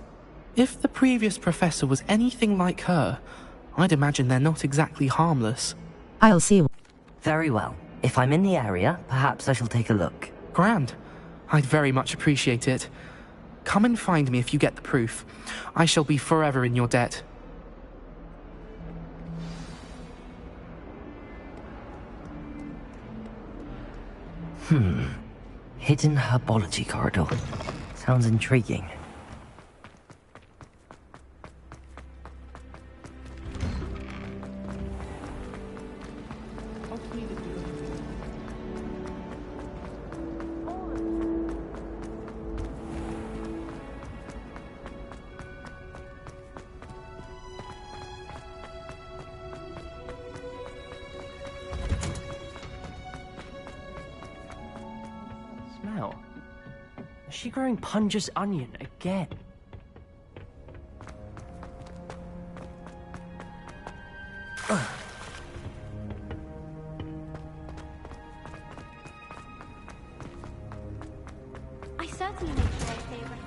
If the previous professor was anything like her, I'd imagine they're not exactly harmless. I'll see. Very well. If I'm in the area, perhaps I shall take a look. Grand. I'd very much appreciate it. Come and find me if you get the proof. I shall be forever in your debt. Hidden herbology corridor. Sounds intriguing. Smell. Is she growing Punja's onion again? I certainly make sure I pay rent.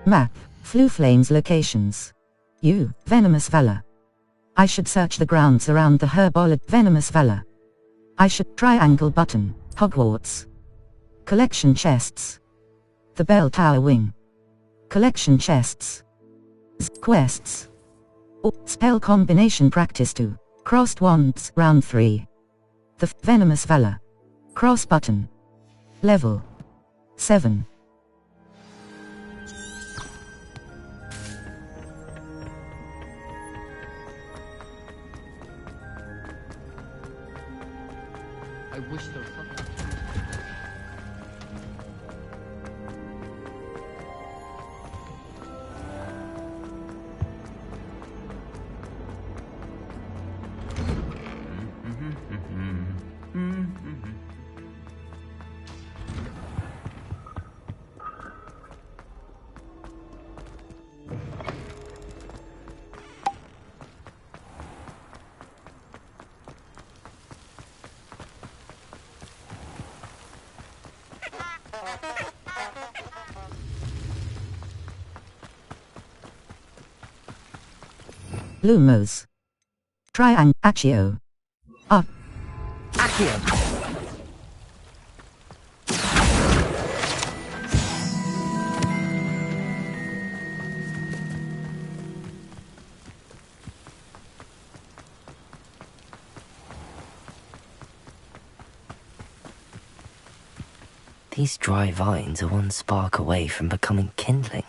Map. Fluflame's locations. U. Venomous Valor. I should search the grounds around the Herbolid Venomous Valor. I should triangle button. Hogwarts. Collection chests. The Bell Tower Wing. Collection chests. Quests. Spell combination practice 2. Crossed wands round 3. The Venomous Valor. Cross button. Level 7. I wish there was something. Lumos. Triang. Accio. Accio. These dry vines are one spark away from becoming kindling.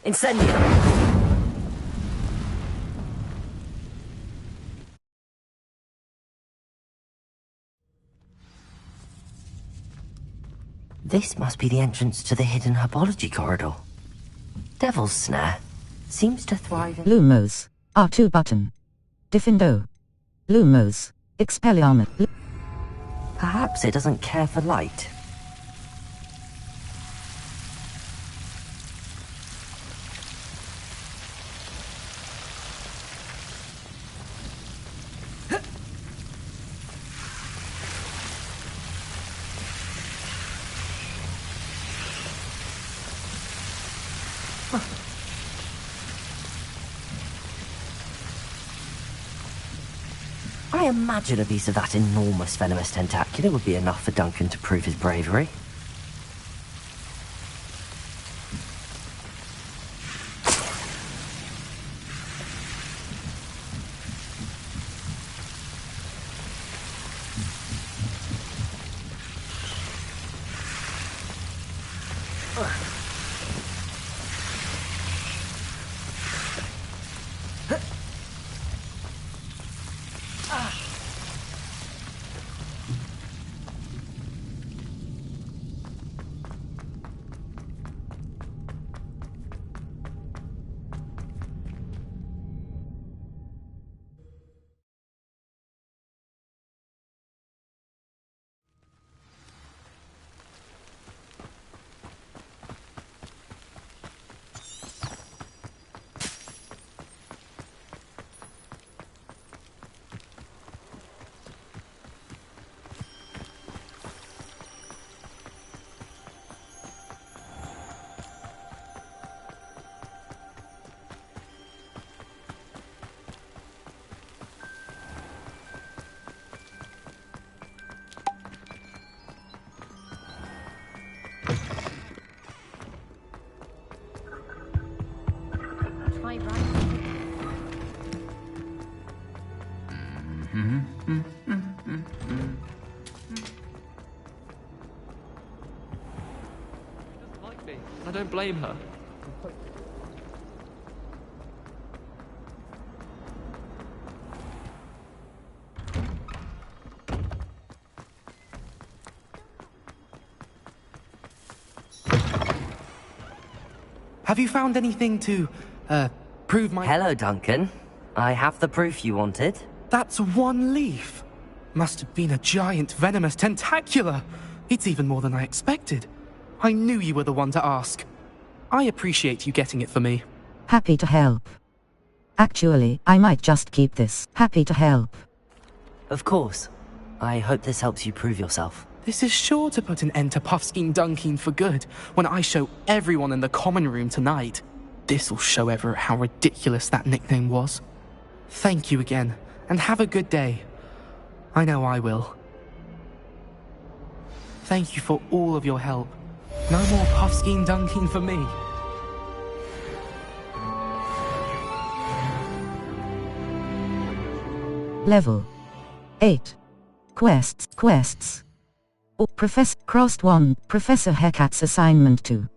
Incendio! This must be the entrance to the hidden herbology corridor. Devil's Snare seems to thrive in... Lumos. R2 button. Diffindo. Lumos. Expelliarmus. Perhaps it doesn't care for light. I imagine a piece of that enormous venomous tentacular would be enough for Duncan to prove his bravery. I don't blame her. Have you found anything to, prove my... Hello, Duncan. I have the proof you wanted. That's one leaf. Must have been a giant venomous tentacula. It's even more than I expected. I knew you were the one to ask. I appreciate you getting it for me. Happy to help. Actually, I might just keep this. Happy to help. Of course. I hope this helps you prove yourself. This is sure to put an end to Puffskein Dunkeen for good when I show everyone in the common room tonight. This'll show Everett how ridiculous that nickname was. Thank you again, and have a good day. I know I will. Thank you for all of your help. No more Puffskein Dunkeen for me. Level 8. Quests. Oh, Professor 1, Professor Heckat's assignment 2.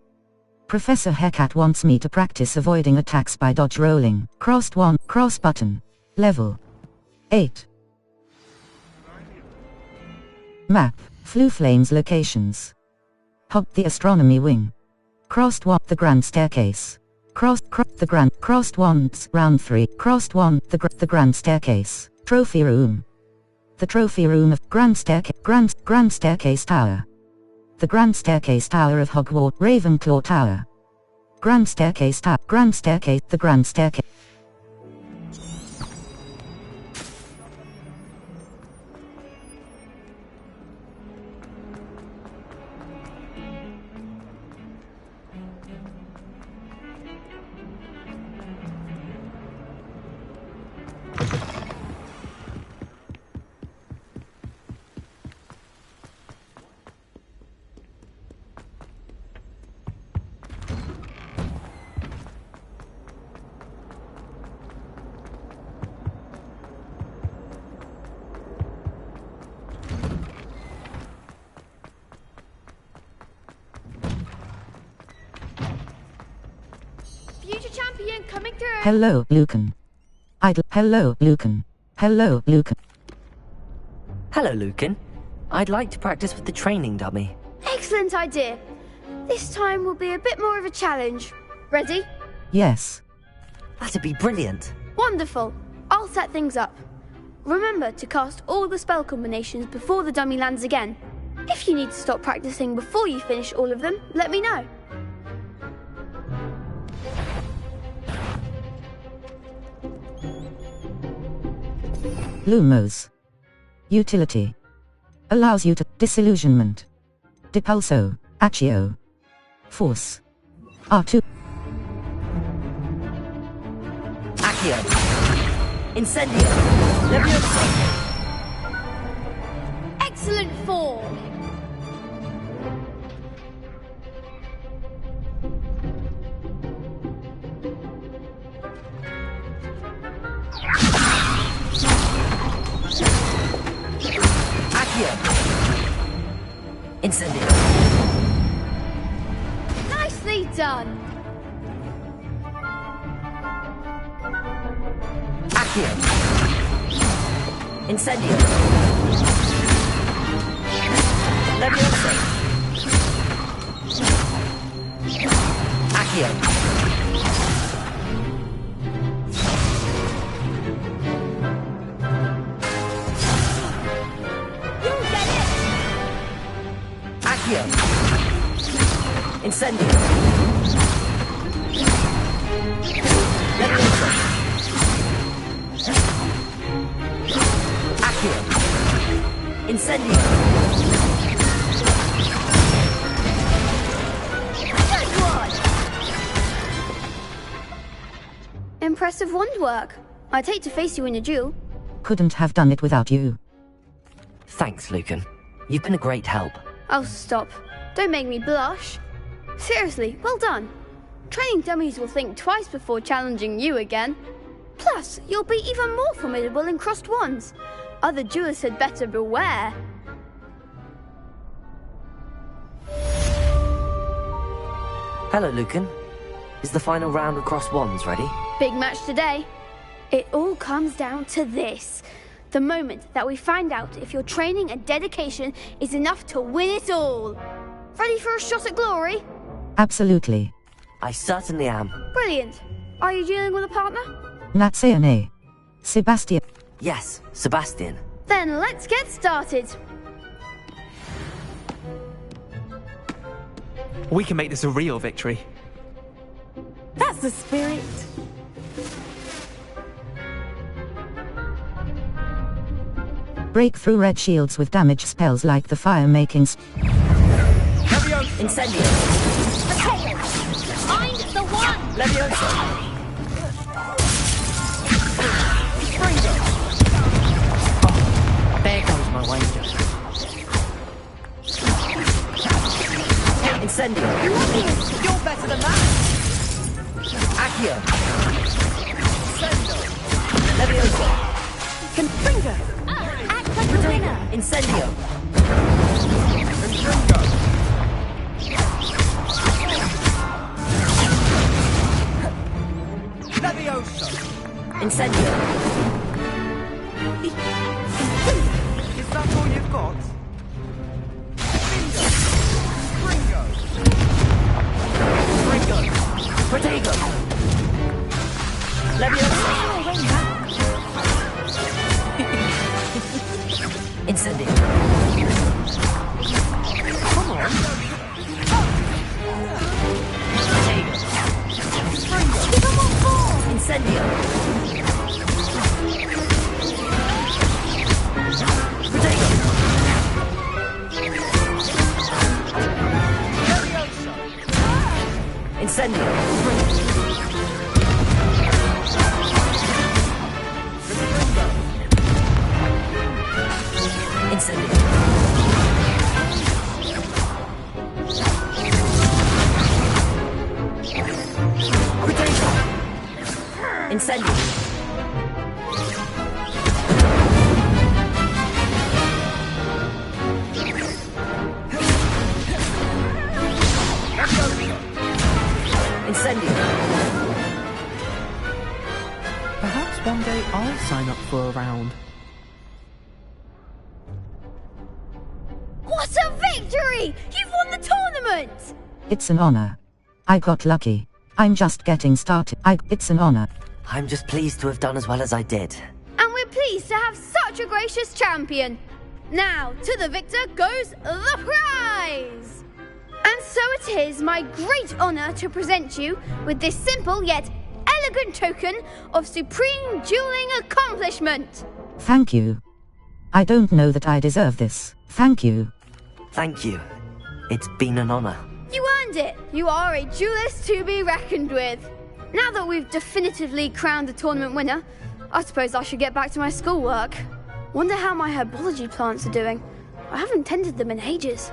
Professor Heckat wants me to practice avoiding attacks by dodge rolling. Crossed 1, cross button. Level 8. Map, Flue Flames locations. The Astronomy Wing. Crossed 1, the Grand Staircase. Crossed 1, round 3. Crossed 1, the Grand Staircase. Trophy Room. The Trophy Room of Grand Staircase Tower. The Grand Staircase Tower of Hogwarts. Ravenclaw Tower. Grand Staircase Tower. Grand Staircase. The Grand Staircase. Hello, Lucan. Hello, Lucan. Hello, Lucan. Hello, Lucan. I'd like to practice with the training dummy. Excellent idea. This time will be a bit more of a challenge. Ready? Yes. That'd be brilliant. Wonderful. I'll set things up. Remember to cast all the spell combinations before the dummy lands again. If you need to stop practicing before you finish all of them, let me know. Lumos. Utility. Allows you to disillusionment. Depulso. Accio. Force. R2. Accio. Incendio. Levioso. Excellent form. Accio. Incendio. Nicely done. Accio. Incendio. Levioso. Accio. You'll get it. Accio. Incendio. Levioso. Accio. Incendio. Good one. Impressive wand work. I'd hate to face you in a duel. Couldn't have done it without you. Thanks, Lucan. You've been a great help. Oh, stop. Don't make me blush. Seriously, well done. Training dummies will think twice before challenging you again. Plus, you'll be even more formidable in crossed wands. Other duelists had better beware. Hello, Lucan. Is the final round of crossed wands ready? Big match today. It all comes down to this. The moment that we find out if your training and dedication is enough to win it all. Ready for a shot at glory? Absolutely. I certainly am. Brilliant. Are you dealing with a partner? Natsayane. Sebastian. Yes, Sebastian. Then let's get started. We can make this a real victory. That's the spirit. Break through red shields with damage spells like the fire-making Incendio. I'm the one! Levioso. There goes my wager. Incendio. You're better than that. Accio. Levioso. Confringo. Act like a winner. Incendio. Levioso. Incendio. Is that all you've got? Ringo. Protego. Levioso. Incendio. Come on. Incendio. Protego. Incendio. Incendio. Protego. Incendio. Incendio. one day I'll sign up for a round. What a victory! You've won the tournament! It's an honor. I got lucky. I'm just getting started. It's an honor. I'm just pleased to have done as well as I did. And we're pleased to have such a gracious champion. Now, to the victor goes the prize! And so it is my great honor to present you with this simple yet elegant token of supreme dueling accomplishment. Thank you. I don't know that I deserve this. Thank you. Thank you. It's been an honor. You earned it. You are a duelist to be reckoned with. Now that we've definitively crowned the tournament winner, I suppose I should get back to my schoolwork. Wonder how my herbology plants are doing. I haven't tended them in ages.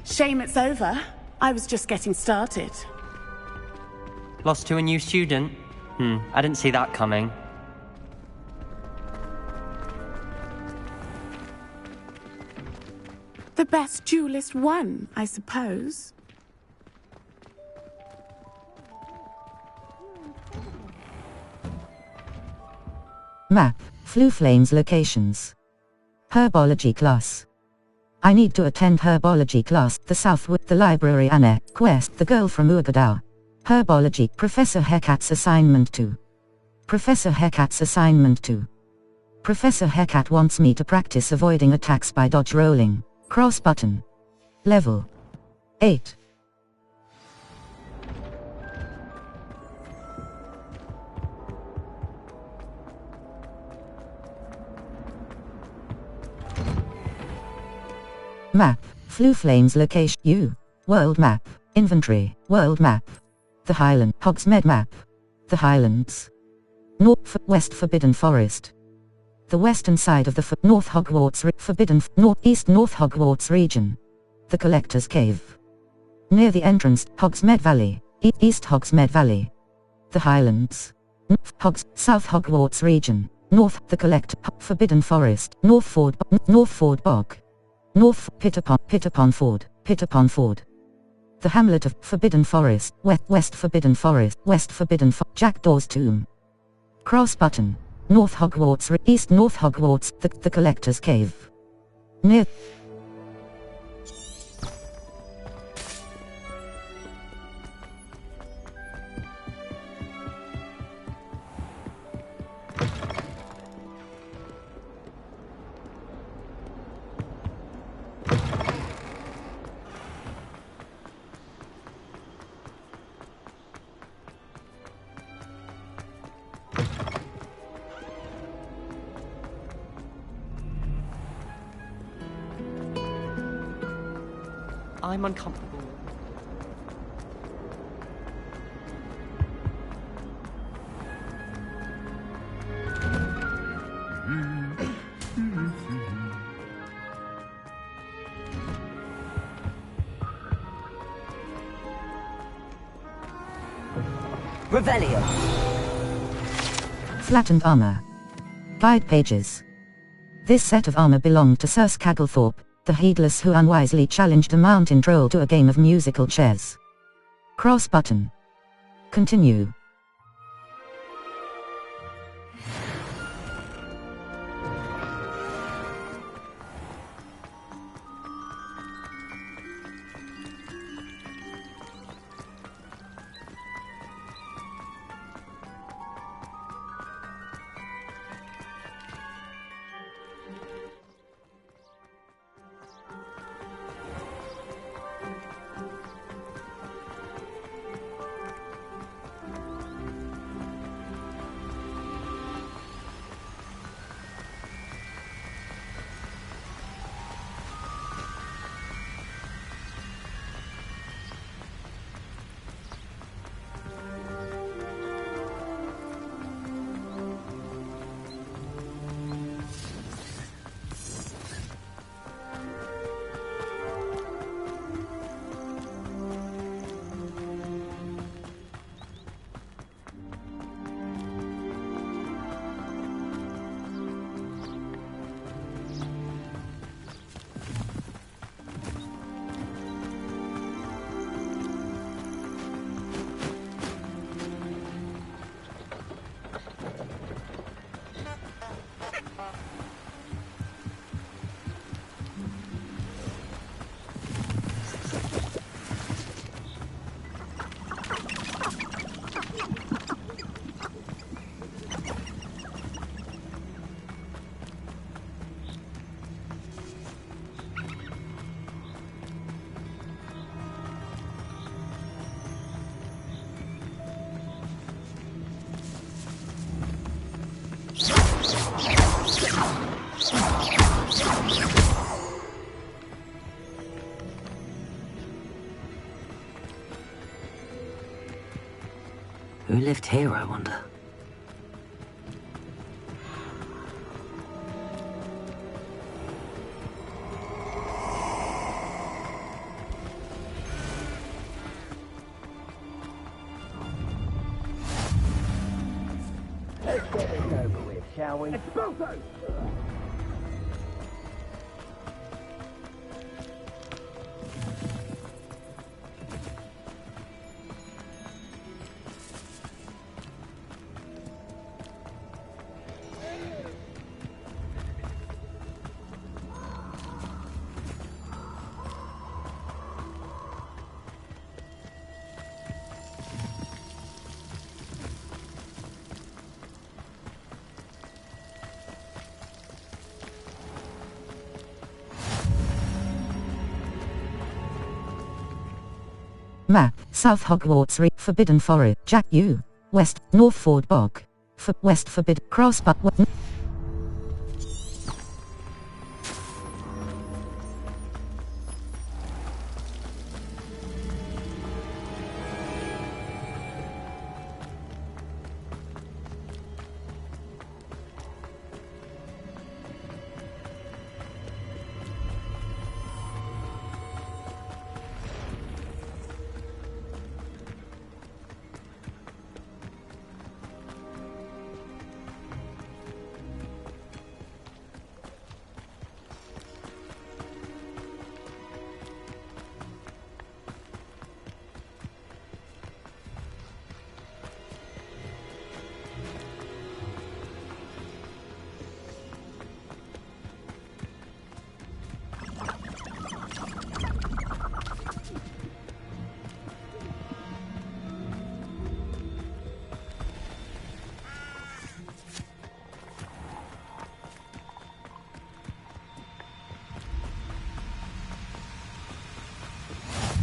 Shame it's over. I was just getting started. Lost to a new student? I didn't see that coming. The best duelist won, I suppose. Map. Flu Flames locations. Herbology class. I need to attend herbology class. The Southwood, the library Anne, Quest, the girl from Ugadao. Herbology. Professor Heckat's assignment 2. Professor Heckat's assignment 2. Professor Heckat wants me to practice avoiding attacks by dodge rolling. Cross button. Level 8. Map. Flu Flames location. U. World map. Inventory. World map. The Highland. Hogsmeade map. The Highlands. North. West Forbidden Forest. The western side of the North Hogwarts Forbidden Northeast North Hogwarts region. The Collector's Cave. Near the entrance, Hogsmeade Valley. East Hogsmeade Valley. The Highlands. South Hogwarts region. North, the Forbidden Forest. North Ford Bog. North Pitterpon Ford. The hamlet of Forbidden Forest. West Forbidden Forest. Jackdaw's Tomb. Cross button. North Hogwarts, East North Hogwarts, the Collector's Cave. Near. I'm uncomfortable. Revelio. Flattened armor. Guide pages. This set of armor belonged to Sir Scagglethorpe, the heedless who unwisely challenged a mountain troll to a game of musical chairs. Cross button. Continue. Who lived here, I wonder? Let's get this over with, shall we? Expulso! Map, South Hogwarts Forbidden Forest, Jack U. West, North Ford Bog. West Forbid, Cross but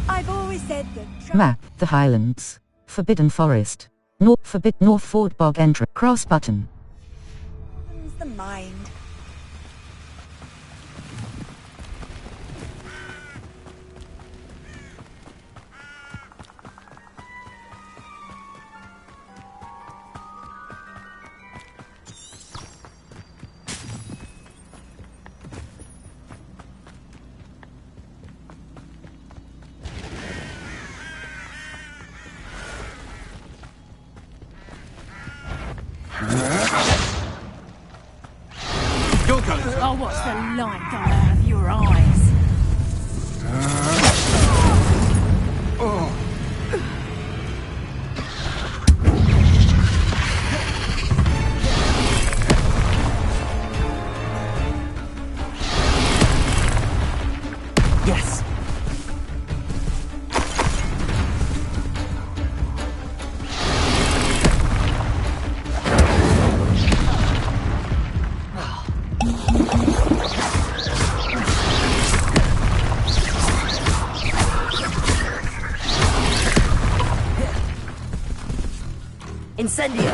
I've always said that. Map, the Highlands. Forbidden Forest. North Ford Bog Entry. Cross button. The mind. Oh, what's the light gone out of your eyes? Yes. Incendio!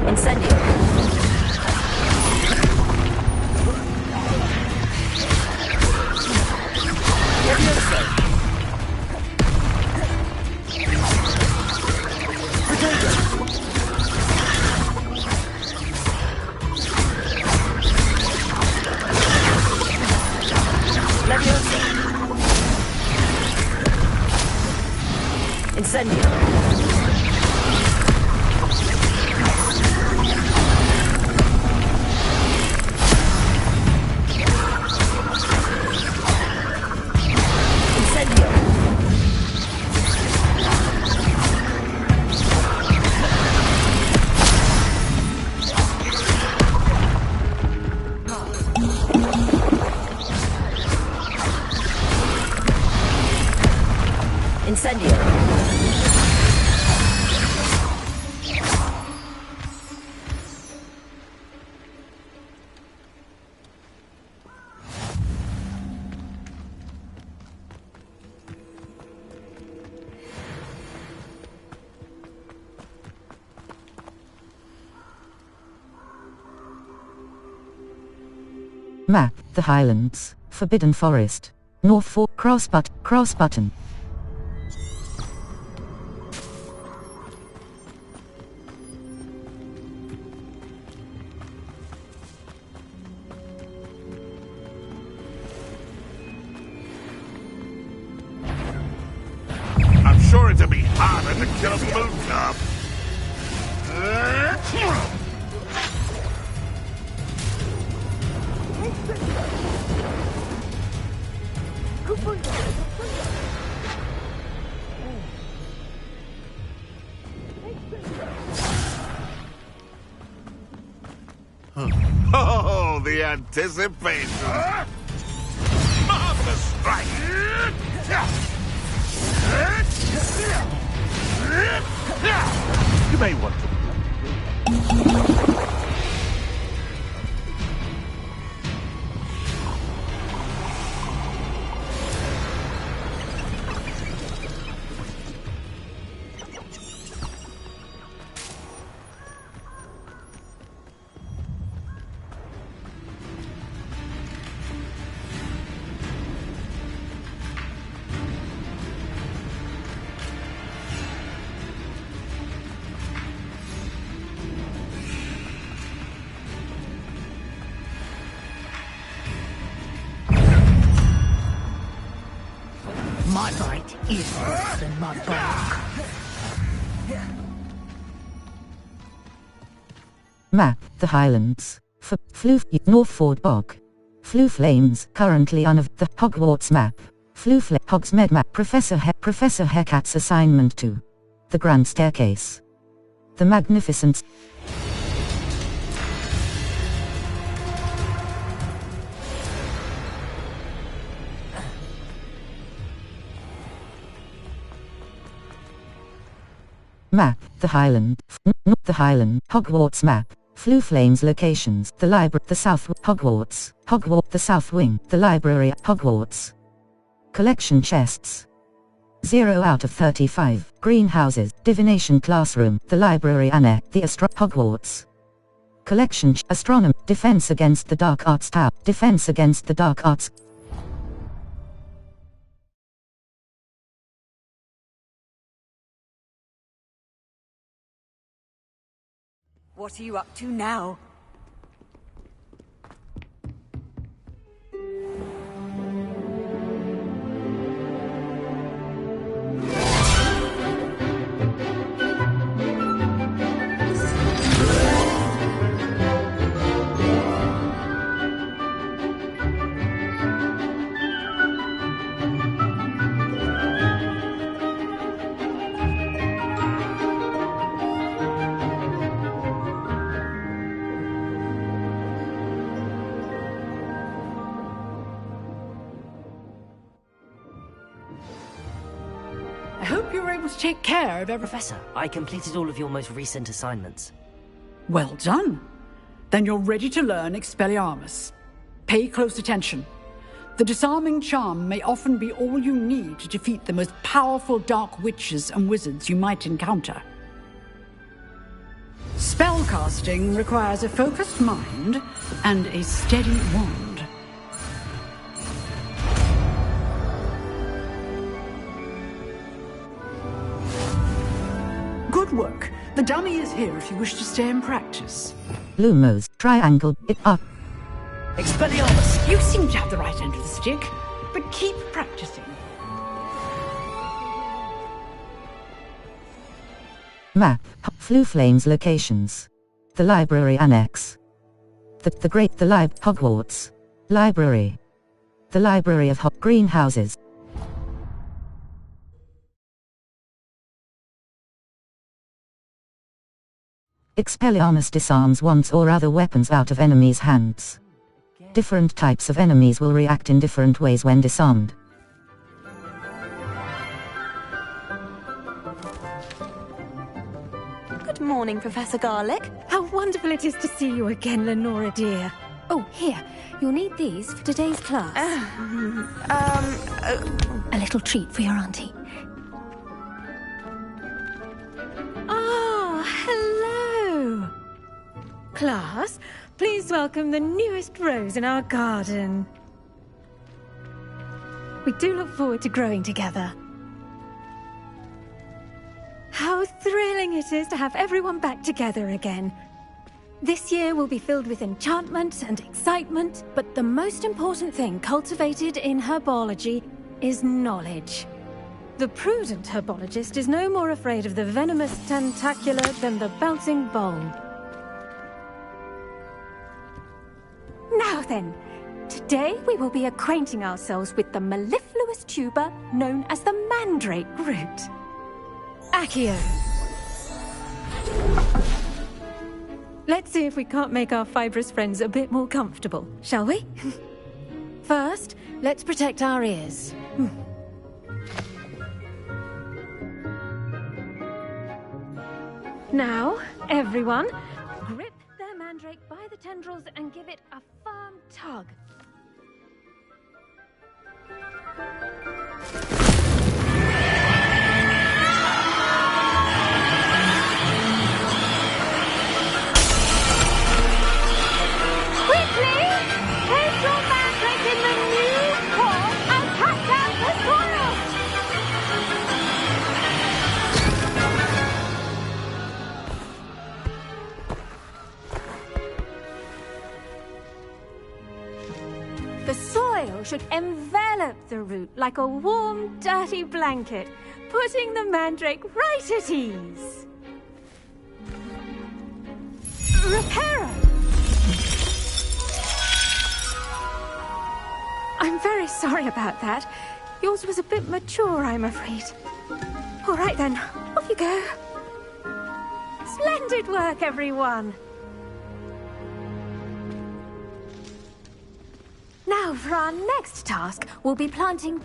Incendio! Incendio! Incendio! Map, The Highlands, Forbidden Forest, North Fork, cross button. I'm sure it'll be harder to kill a moon calf. Oh, the anticipation! Marvelous strike! You may want to. My bite is worse than my bark. Map, the Highlands. Floof, Northford Bog. Floo Flames, currently the Hogwarts map. Hogsmeade map, Professor Hecate's assignment to the Grand Staircase. The Magnificent Map, the Highland, Hogwarts map, Floo Flames locations, the library, the South, Hogwarts, the South Wing, the library, Hogwarts. Collection chests. 0 out of 35, greenhouses, divination classroom, the library annex, the Hogwarts. Collection, astronomy, defense against the dark arts tower, defense against the dark arts. What are you up to now? I hope you were able to take care of every... Professor, I completed all of your most recent assignments. Well done. Then you're ready to learn Expelliarmus. Pay close attention. The disarming charm may often be all you need to defeat the most powerful dark witches and wizards you might encounter. Spellcasting requires a focused mind and a steady wand. Good work. The dummy is here if you wish to stay and practice. Lumos, triangle, it up. Expelliarmus! You seem to have the right end of the stick, but keep practicing. Map, Floo Flames locations. The library annex. Hogwarts. Library. The library of greenhouses. Expelliarmus disarms wands or other weapons out of enemies' hands. Different types of enemies will react in different ways when disarmed. Good morning, Professor Garlick. How wonderful it is to see you again, Lenora dear. Oh, here. You'll need these for today's class. A little treat for your auntie. Ah, hello. Class, please welcome the newest rose in our garden. We do look forward to growing together. How thrilling it is to have everyone back together again. This year will be filled with enchantment and excitement, but the most important thing cultivated in herbology is knowledge. The prudent herbologist is no more afraid of the venomous tentacula than the bouncing bulb. Now then, today we will be acquainting ourselves with the mellifluous tuber known as the mandrake root. Accio. Let's see if we can't make our fibrous friends a bit more comfortable, shall we? First, let's protect our ears. Now, everyone, grip their mandrake by the tendrils and give it a firm tug. Quickly! Place your mandrake in the new pot and cut down the soil! The soil should envelop the root like a warm, dirty blanket, putting the mandrake right at ease. Reparo! I'm very sorry about that. Yours was a bit mature, I'm afraid. All right then, off you go. Splendid work, everyone. Now, for our next task, we'll be planting...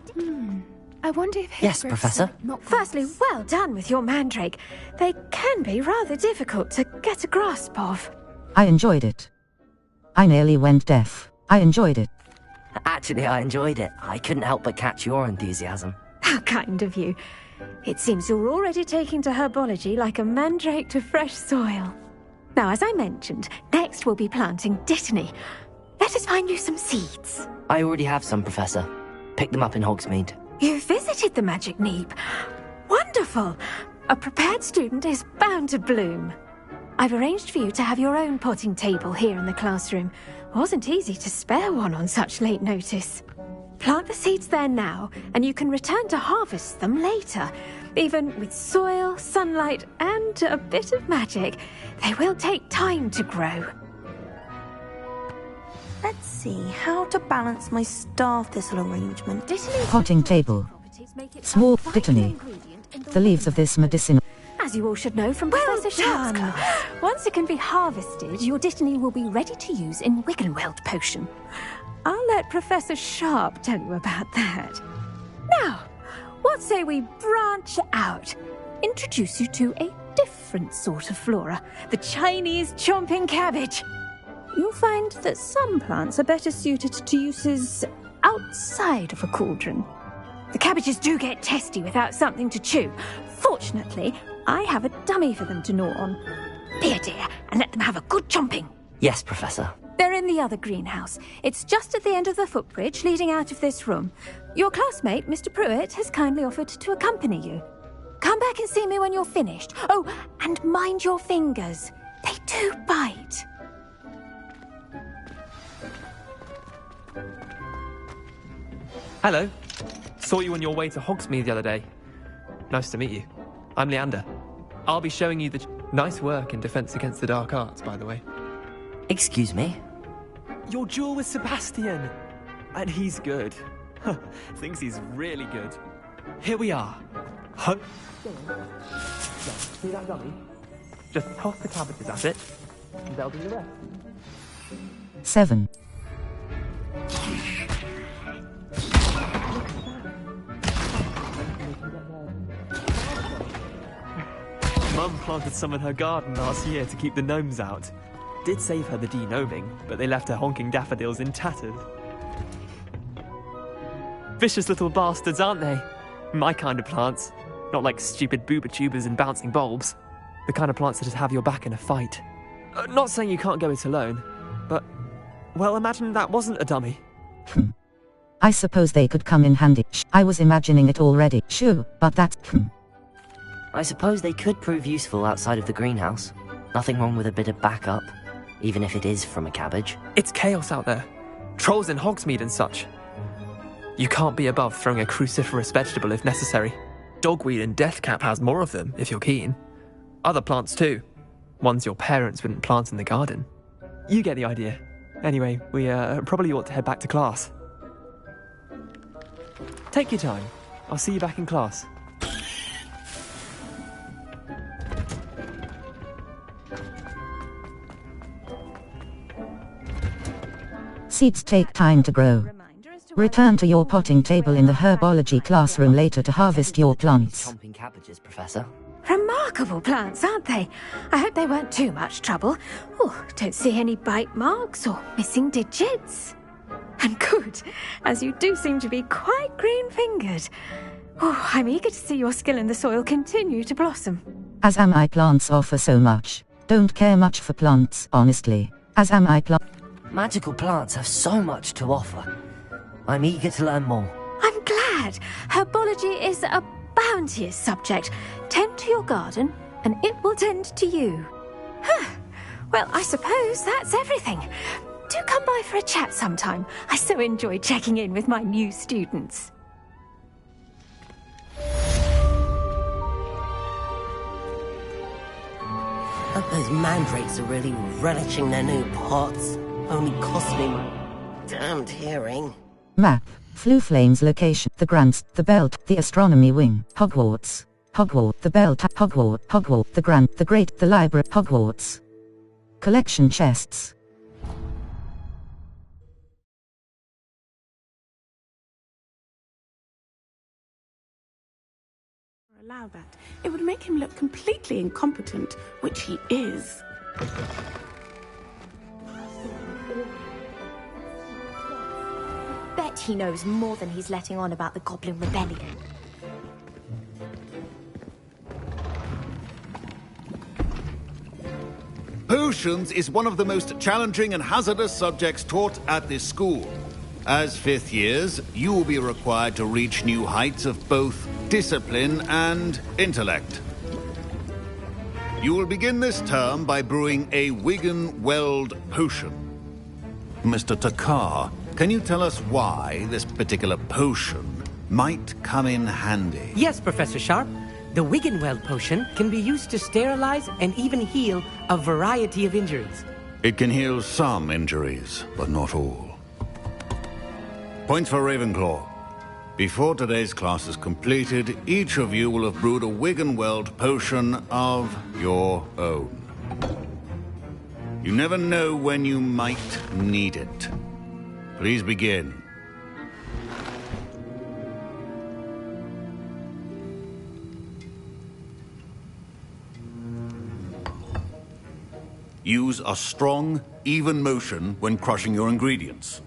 I wonder if... Yes, Professor? Firstly, well done with your mandrake. They can be rather difficult to get a grasp of. I enjoyed it. I nearly went deaf. I enjoyed it. Actually, I enjoyed it. I couldn't help but catch your enthusiasm. How kind of you. It seems you're already taking to herbology like a mandrake to fresh soil. Now, as I mentioned, next we'll be planting dittany. Let us find you some seeds. I already have some, Professor. Picked them up in Hogsmeade. You visited the Magic Neep. Wonderful. A prepared student is bound to bloom. I've arranged for you to have your own potting table here in the classroom. Wasn't easy to spare one on such late notice. Plant the seeds there now, and you can return to harvest them later. Even with soil, sunlight, and a bit of magic, they will take time to grow. Let's see how to balance my star thistle arrangement. Potting table. Small dittany. The leaves of this medicinal... As you all should know from Professor Sharp's class. Once it can be harvested, your dittany will be ready to use in Wiggenweld potion. I'll let Professor Sharp tell you about that. Now, what say we branch out? Introduce you to a different sort of flora, the Chinese chomping cabbage. You'll find that some plants are better suited to uses outside of a cauldron. The cabbages do get testy without something to chew. Fortunately, I have a dummy for them to gnaw on. Be a dear and let them have a good chomping. Yes, Professor. They're in the other greenhouse. It's just at the end of the footbridge leading out of this room. Your classmate, Mr. Pruitt, has kindly offered to accompany you. Come back and see me when you're finished. Oh, and mind your fingers. They do bite. Hello. Saw you on your way to Hogsmeade the other day. Nice to meet you. I'm Leander. I'll be showing you the... Nice work in Defense Against the Dark Arts, by the way. Excuse me? Your duel with Sebastian. And he's good. Thinks he's really good. Here we are. See that dummy? Just toss the cabbages at it, and they'll do the rest. 7. Mum planted some in her garden last year to keep the gnomes out. Did save her the de-gnoming, but they left her honking daffodils in tatters. Vicious little bastards, aren't they? My kind of plants. Not like stupid booba tubers and bouncing bulbs. The kind of plants that just have your back in a fight. Not saying you can't go it alone, But, well, imagine that wasn't a dummy. I suppose they could come in handy. I was imagining it already. Sure, but that's... I suppose they could prove useful outside of the greenhouse. Nothing wrong with a bit of backup, even if it is from a cabbage. It's chaos out there. Trolls in Hogsmeade and such. You can't be above throwing a cruciferous vegetable if necessary. Dogweed and Deathcap has more of them, if you're keen. Other plants too. Ones your parents wouldn't plant in the garden. You get the idea. Anyway, we probably ought to head back to class. Take your time. I'll see you back in class. Seeds take time to grow. Return to your potting table in the herbology classroom later to harvest your plants. Chomping cabbages, Professor. Remarkable plants, aren't they? I hope they weren't too much trouble. Oh, don't see any bite marks or missing digits. And good, as you do seem to be quite green-fingered. Oh, I'm eager to see your skill in the soil continue to blossom. As am I. Plants offer so much. Don't care much for plants, honestly. As am I. Magical plants have so much to offer. I'm eager to learn more. I'm glad. Herbology is a bounteous subject. Tend to your garden, and it will tend to you. Well, I suppose that's everything. Do come by for a chat sometime. I so enjoy checking in with my new students. Hope those mandrakes are really relishing their new pots. Only cost me my damned hearing. Map. Flue Flames location. The Grants. The Belt. The Astronomy Wing. Hogwarts. Hogwarts. The Belt. Hogwarts. Hogwarts. The Grant. The Great. The Library. Hogwarts. Collection chests. Allow that. It would make him look completely incompetent, which he is. Bet he knows more than he's letting on about the Goblin Rebellion. Potions is one of the most challenging and hazardous subjects taught at this school. As fifth years, you will be required to reach new heights of both discipline and intellect. You will begin this term by brewing a Wiggenweld potion. Mr. Takar, can you tell us why this particular potion might come in handy? Yes, Professor Sharp. The Wiggenweld potion can be used to sterilize and even heal a variety of injuries. It can heal some injuries, but not all. Points for Ravenclaw. Before today's class is completed, each of you will have brewed a Wiggenweld potion of your own. You never know when you might need it. Please begin. Use a strong, even motion when crushing your ingredients.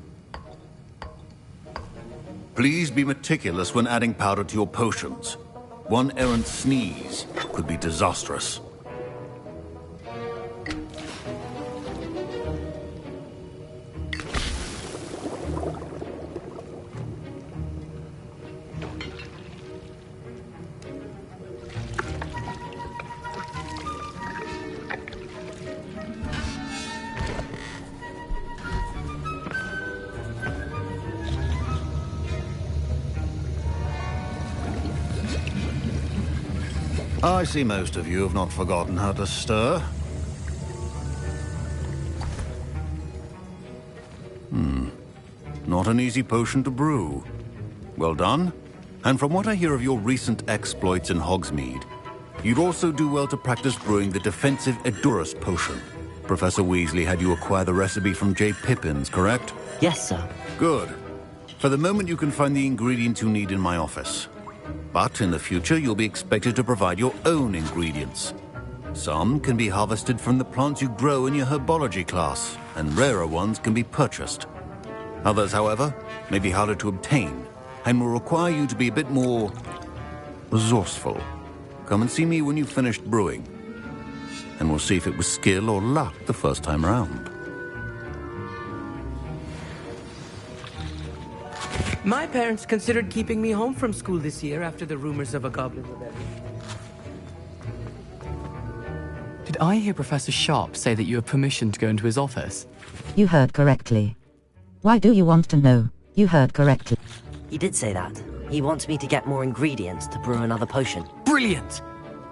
Please be meticulous when adding powder to your potions. One errant sneeze could be disastrous. I see most of you have not forgotten how to stir. Not an easy potion to brew. Well done. And from what I hear of your recent exploits in Hogsmeade, you'd also do well to practice brewing the defensive Edurus potion. Professor Weasley had you acquire the recipe from J. Pippins, correct? Yes, sir. Good. For the moment, you can find the ingredients you need in my office. But in the future, you'll be expected to provide your own ingredients. Some can be harvested from the plants you grow in your herbology class, and rarer ones can be purchased. Others, however, may be harder to obtain, and will require you to be a bit more resourceful. Come and see me when you've finished brewing, and we'll see if it was skill or luck the first time round. My parents considered keeping me home from school this year after the rumors of a goblin rebellion. Did I hear Professor Sharp say that you have permission to go into his office? You heard correctly. Why do you want to know? You heard correctly. He did say that. He wants me to get more ingredients to brew another potion. Brilliant!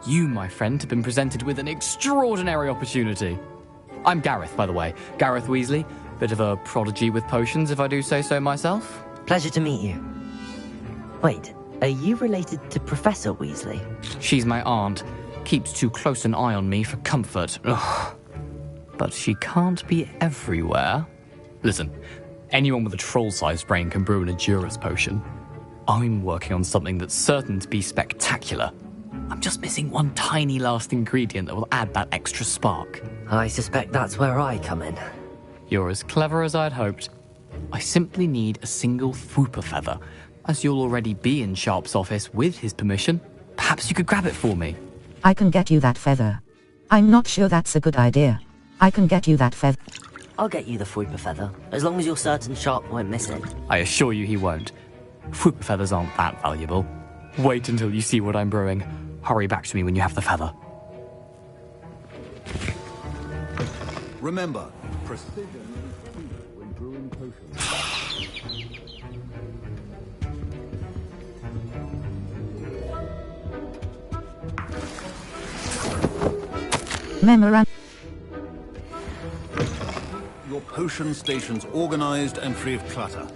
You, my friend, have been presented with an extraordinary opportunity. I'm Gareth, by the way. Gareth Weasley. Bit of a prodigy with potions, if I do say so myself. Pleasure to meet you. Wait, are you related to Professor Weasley? She's my aunt. Keeps too close an eye on me for comfort. Ugh. But she can't be everywhere. Listen, anyone with a troll-sized brain can brew an Edurus potion. I'm working on something that's certain to be spectacular. I'm just missing one tiny last ingredient that will add that extra spark. I suspect that's where I come in. You're as clever as I'd hoped. I simply need a single Fwooper feather. As you'll already be in Sharp's office with his permission, perhaps you could grab it for me. I can get you that feather. I'm not sure that's a good idea. I can get you that feather. I'll get you the Fwooper feather, as long as you're certain Sharp won't miss it. I assure you he won't. Fwooper feathers aren't that valuable. Wait until you see what I'm brewing. Hurry back to me when you have the feather. Remember, precision is key when brewing potions. Memorandum. Your potion station's organized and free of clutter.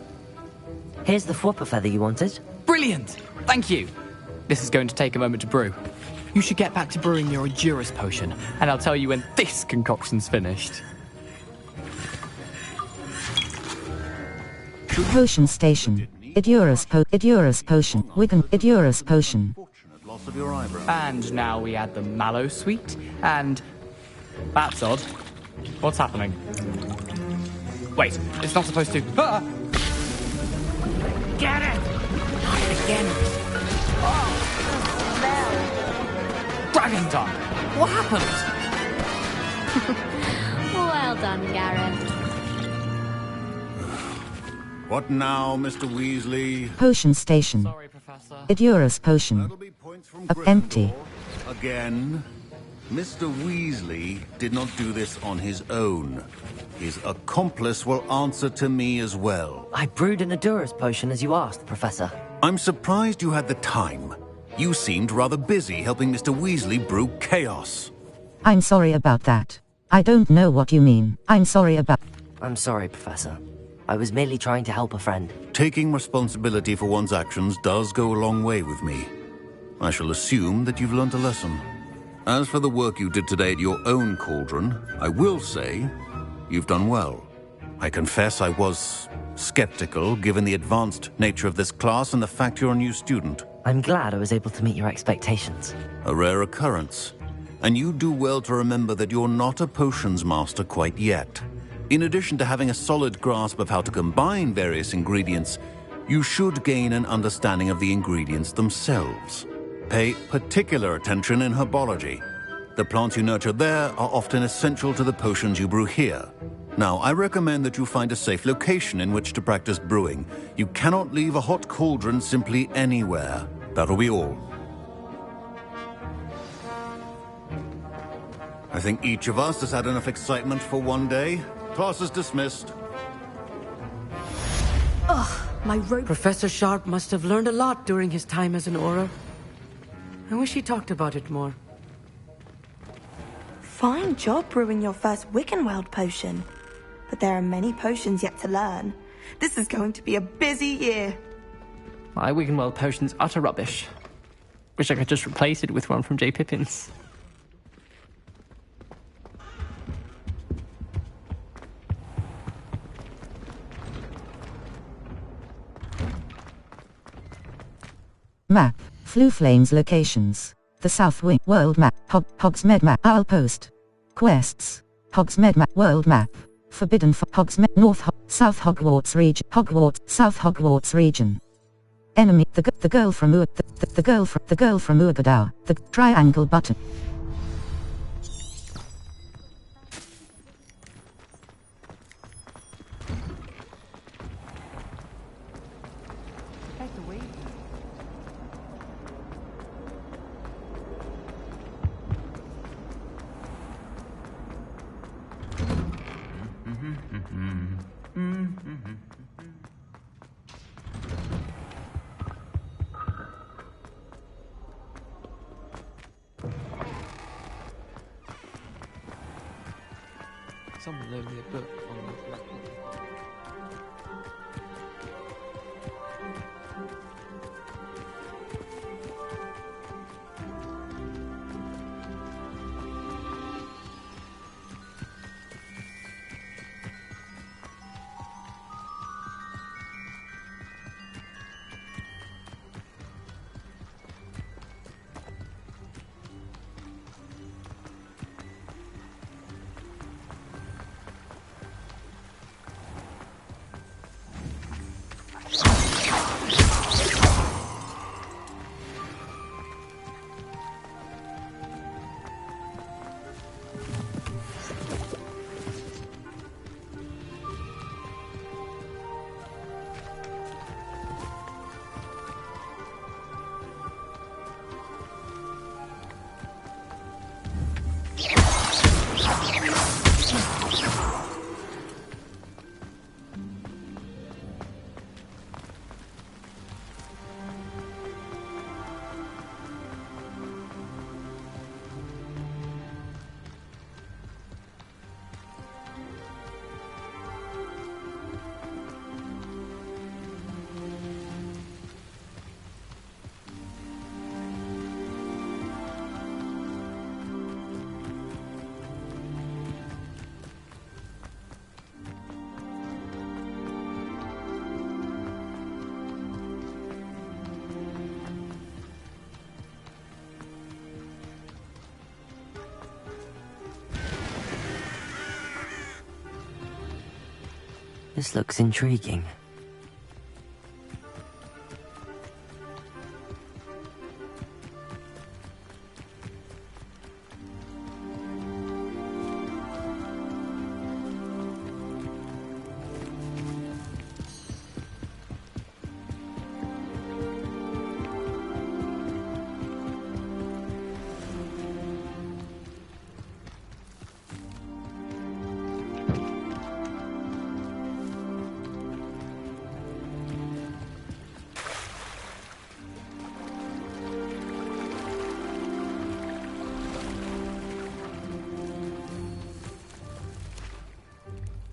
Here's the Fwooper feather you wanted. Brilliant! Thank you! This is going to take a moment to brew. You should get back to brewing your Edurus potion, and I'll tell you when this concoction's finished. Potion station. Edurus potion. Edurus potion. Loss of your eyebrow. And now we add the mallow sweet, and... That's odd. What's happening? Wait, it's not supposed to... Ah! Get it! Again. Dragon tongue! What happened? Well done, Gareth. What now, Mr. Weasley? Potion station. Sorry, Professor. Edurus potion. Empty. Again. Mr. Weasley did not do this on his own. His accomplice will answer to me as well. I brewed an Edurus potion as you asked, Professor. I'm surprised you had the time. You seemed rather busy helping Mr. Weasley brew chaos. I'm sorry about that. I don't know what you mean. I'm sorry, Professor. I was merely trying to help a friend. Taking responsibility for one's actions does go a long way with me. I shall assume that you've learnt a lesson. As for the work you did today at your own cauldron, I will say you've done well. I confess I was skeptical given the advanced nature of this class and the fact you're a new student. I'm glad I was able to meet your expectations. A rare occurrence. And you do well to remember that you're not a potions master quite yet. In addition to having a solid grasp of how to combine various ingredients, you should gain an understanding of the ingredients themselves. Pay particular attention in herbology. The plants you nurture there are often essential to the potions you brew here. Now, I recommend that you find a safe location in which to practice brewing. You cannot leave a hot cauldron simply anywhere. That'll be all. I think each of us has had enough excitement for one day. Class is dismissed. Ugh, my rope. Professor Sharp must have learned a lot during his time as an Auror. I wish he talked about it more. Fine job brewing your first Wiccanweld potion. But there are many potions yet to learn. This is going to be a busy year. My Wiggenweld potion's utter rubbish. Wish I could just replace it with one from J. Pippin's. Map. Fluflame's locations. The South Wing. World Map. Hogsmeade Map. Owl Post. Quests. Hogsmeade Map. World Map. Forbidden for Hogsmeade. South Hogwarts region. South Hogwarts region. Enemy. The girl from the girl from Urgadau. The triangle button. Someone loaned me a book on the blackboard. This looks intriguing.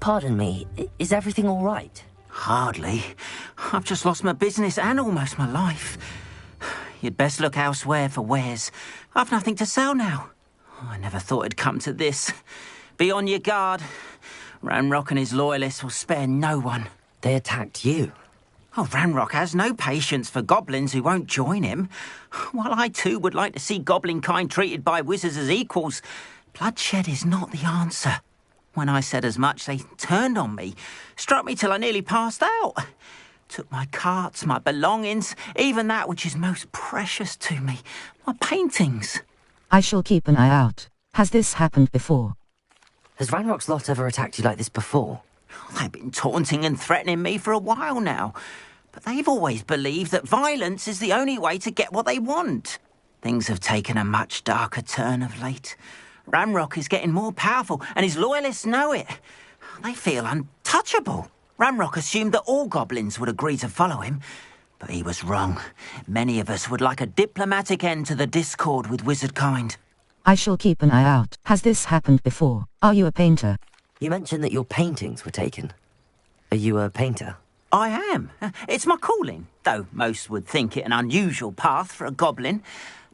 Pardon me, is everything all right? Hardly. I've just lost my business and almost my life. You'd best look elsewhere for wares. I've nothing to sell now. I never thought it'd come to this. Be on your guard. Ranrock and his loyalists will spare no one. They attacked you? Oh, Ranrock has no patience for goblins who won't join him. While I too would like to see goblin kind treated by wizards as equals, bloodshed is not the answer. When I said as much, they turned on me, struck me till I nearly passed out. Took my carts, my belongings, even that which is most precious to me, my paintings. I shall keep an eye out. Has this happened before? Has Ranrock's lot ever attacked you like this before? They've been taunting and threatening me for a while now, but they've always believed that violence is the only way to get what they want. Things have taken a much darker turn of late. Ranrock is getting more powerful, and his loyalists know it. They feel untouchable. Ranrock assumed that all goblins would agree to follow him, but he was wrong. Many of us would like a diplomatic end to the discord with wizard kind. I shall keep an eye out. Has this happened before? Are you a painter? You mentioned that your paintings were taken. Are you a painter? I am. It's my calling, though most would think it an unusual path for a goblin.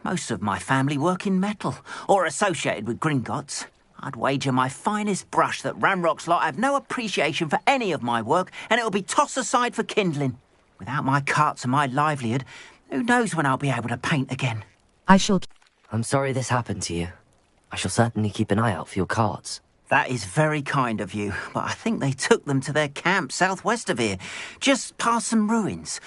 Most of my family work in metal, or associated with Gringotts. I'd wager my finest brush that Ranrock's lot have no appreciation for any of my work, and it'll be tossed aside for kindling. Without my carts and my livelihood, who knows when I'll be able to paint again? I'm sorry this happened to you. I shall certainly keep an eye out for your carts. That is very kind of you, but I think they took them to their camp southwest of here, just past some ruins.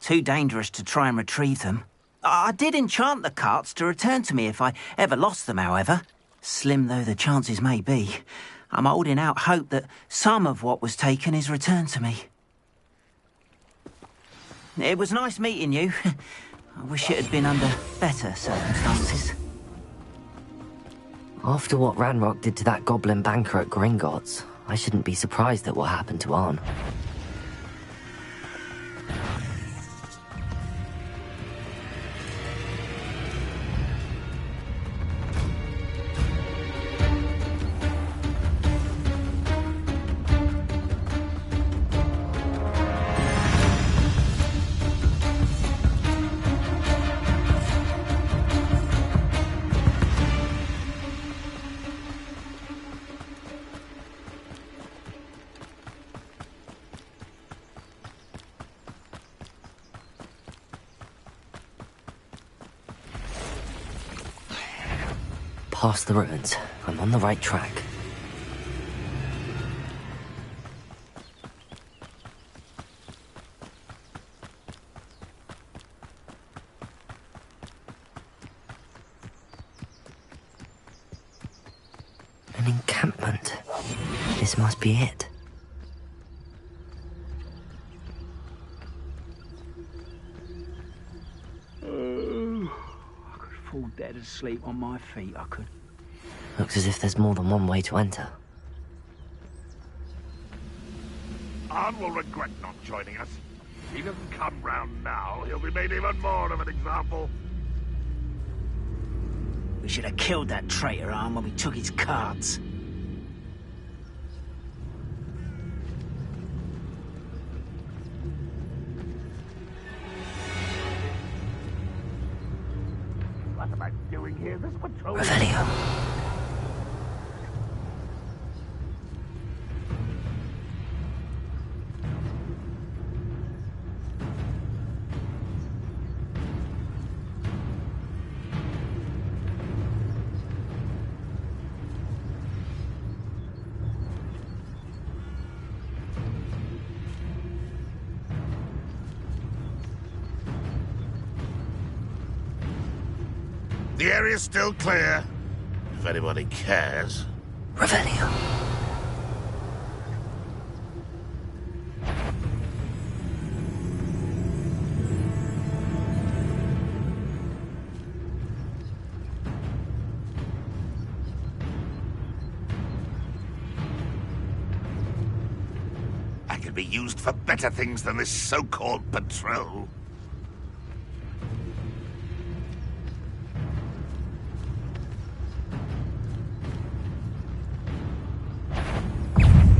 Too dangerous to try and retrieve them. I did enchant the carts to return to me if I ever lost them, however. Slim though the chances may be, I'm holding out hope that some of what was taken is returned to me. It was nice meeting you. I wish it had been under better circumstances. After what Ranrock did to that goblin banker at Gringotts, I shouldn't be surprised at what happened to Arn. Past the ruins. I'm on the right track. An encampment. This must be it. Fall dead asleep on my feet, I could. Looks as if there's more than one way to enter. Arn will regret not joining us. If he doesn't come round now, he'll be made even more of an example. We should have killed that traitor Arn when we took his cards. What am I doing here? This patrol... Revelio. The area's still clear, if anybody cares. Revelio. I could be used for better things than this so-called patrol.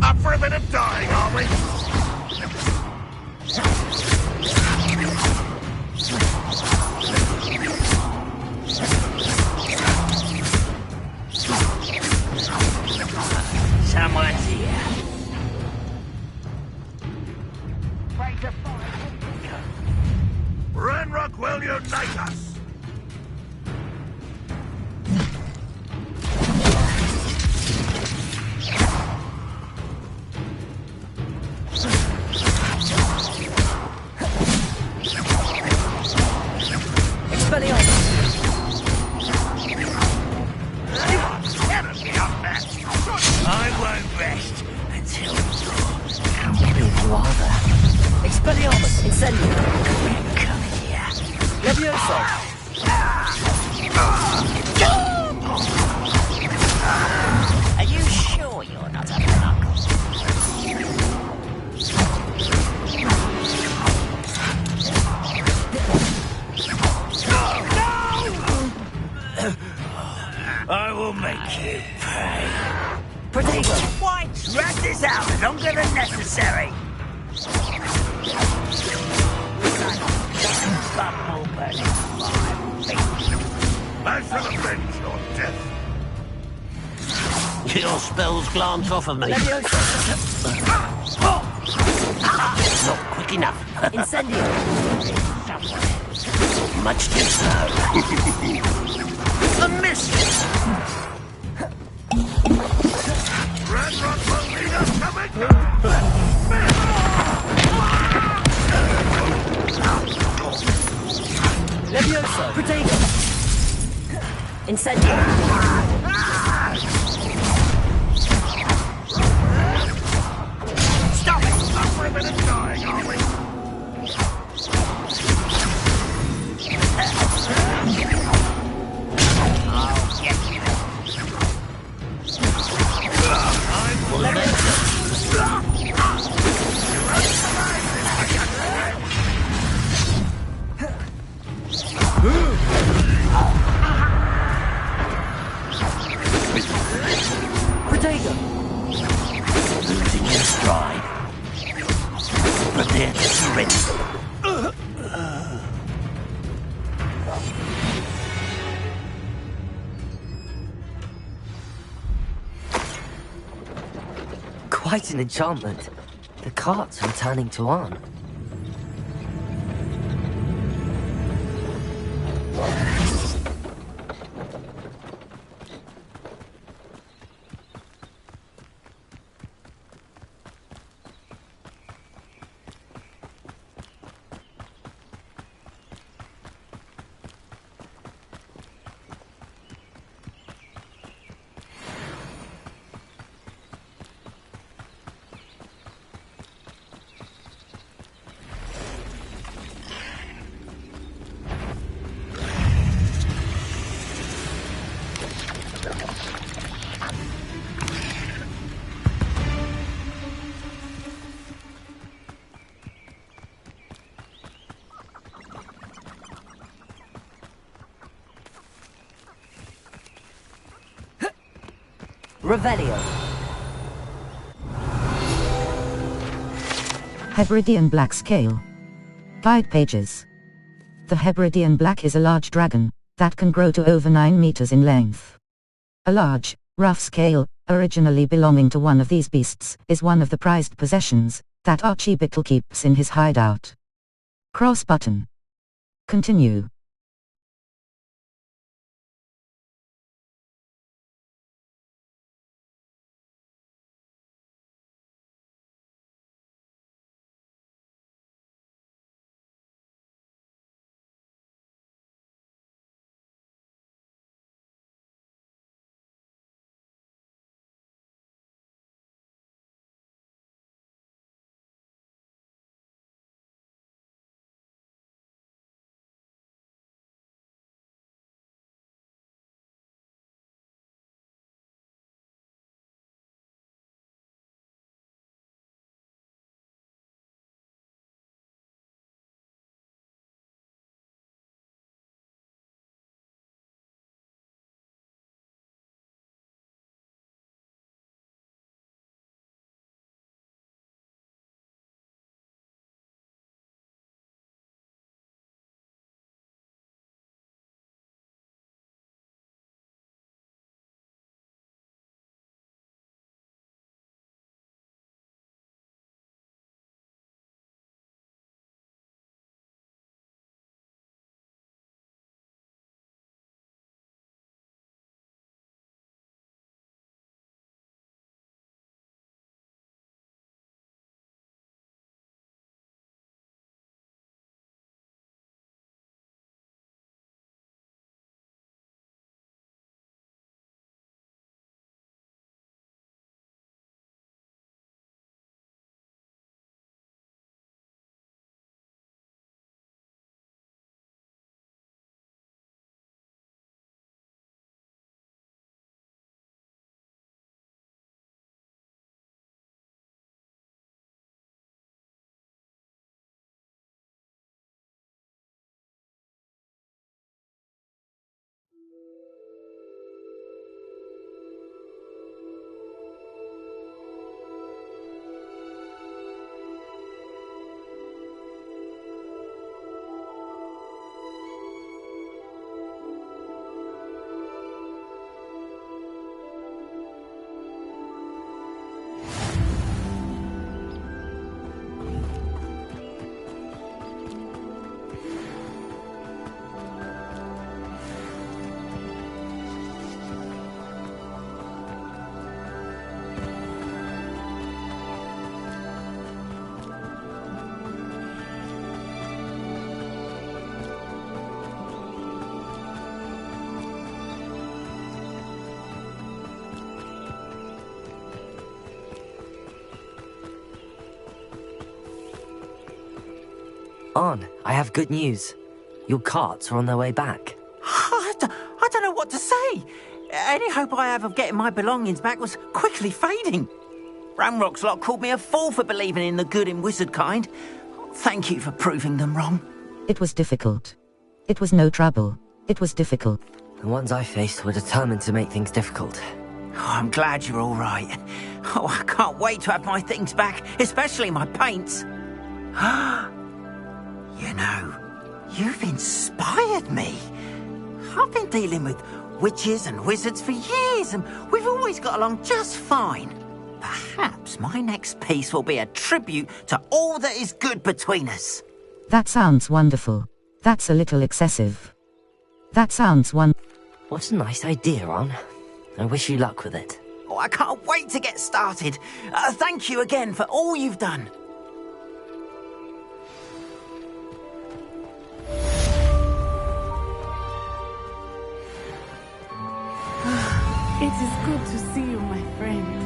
Up for a bit of dying, are we? Someone's here. Ranrock will unite us! I won't rest until Expelliarmus, incendio. Come here. Levioso. Are you sure you're not a knuckle? I will make you pay. Protego, what? Drag this out longer than necessary. Bubble burning fire. I shall avenge your death. Your spells glance off of me. Not quick enough. Incendio. Much too slow. A miss. Ranrock will lead us to victory! Levioso. Protego. Incendio. Stop it! Up for a bit of dying, are we? I'll get you. bigger. Losing your stride. Prepare to surrender. Quite an enchantment. The cart's returning to Arn. Revelio. Hebridean Black Scale. Guide pages. The Hebridean Black is a large dragon that can grow to over 9 meters in length. A large, rough scale, originally belonging to one of these beasts, is one of the prized possessions that Archie Bittle keeps in his hideout. Cross button. Continue. Arn, I have good news. Your carts are on their way back. I don't know what to say. Any hope I have of getting my belongings back was quickly fading. Ramrock's lot called me a fool for believing in the good in wizard kind. Thank you for proving them wrong. It was difficult. It was no trouble. It was difficult. The ones I faced were determined to make things difficult. Oh, I'm glad you're all right. Oh, I can't wait to have my things back, especially my paints. You know, you've inspired me. I've been dealing with witches and wizards for years, and we've always got along just fine. Perhaps my next piece will be a tribute to all that is good between us. That sounds wonderful. That's a little excessive. That sounds What a nice idea, Ron. I wish you luck with it. Oh, I can't wait to get started. Thank you again for all you've done. It is good to see you, my friend.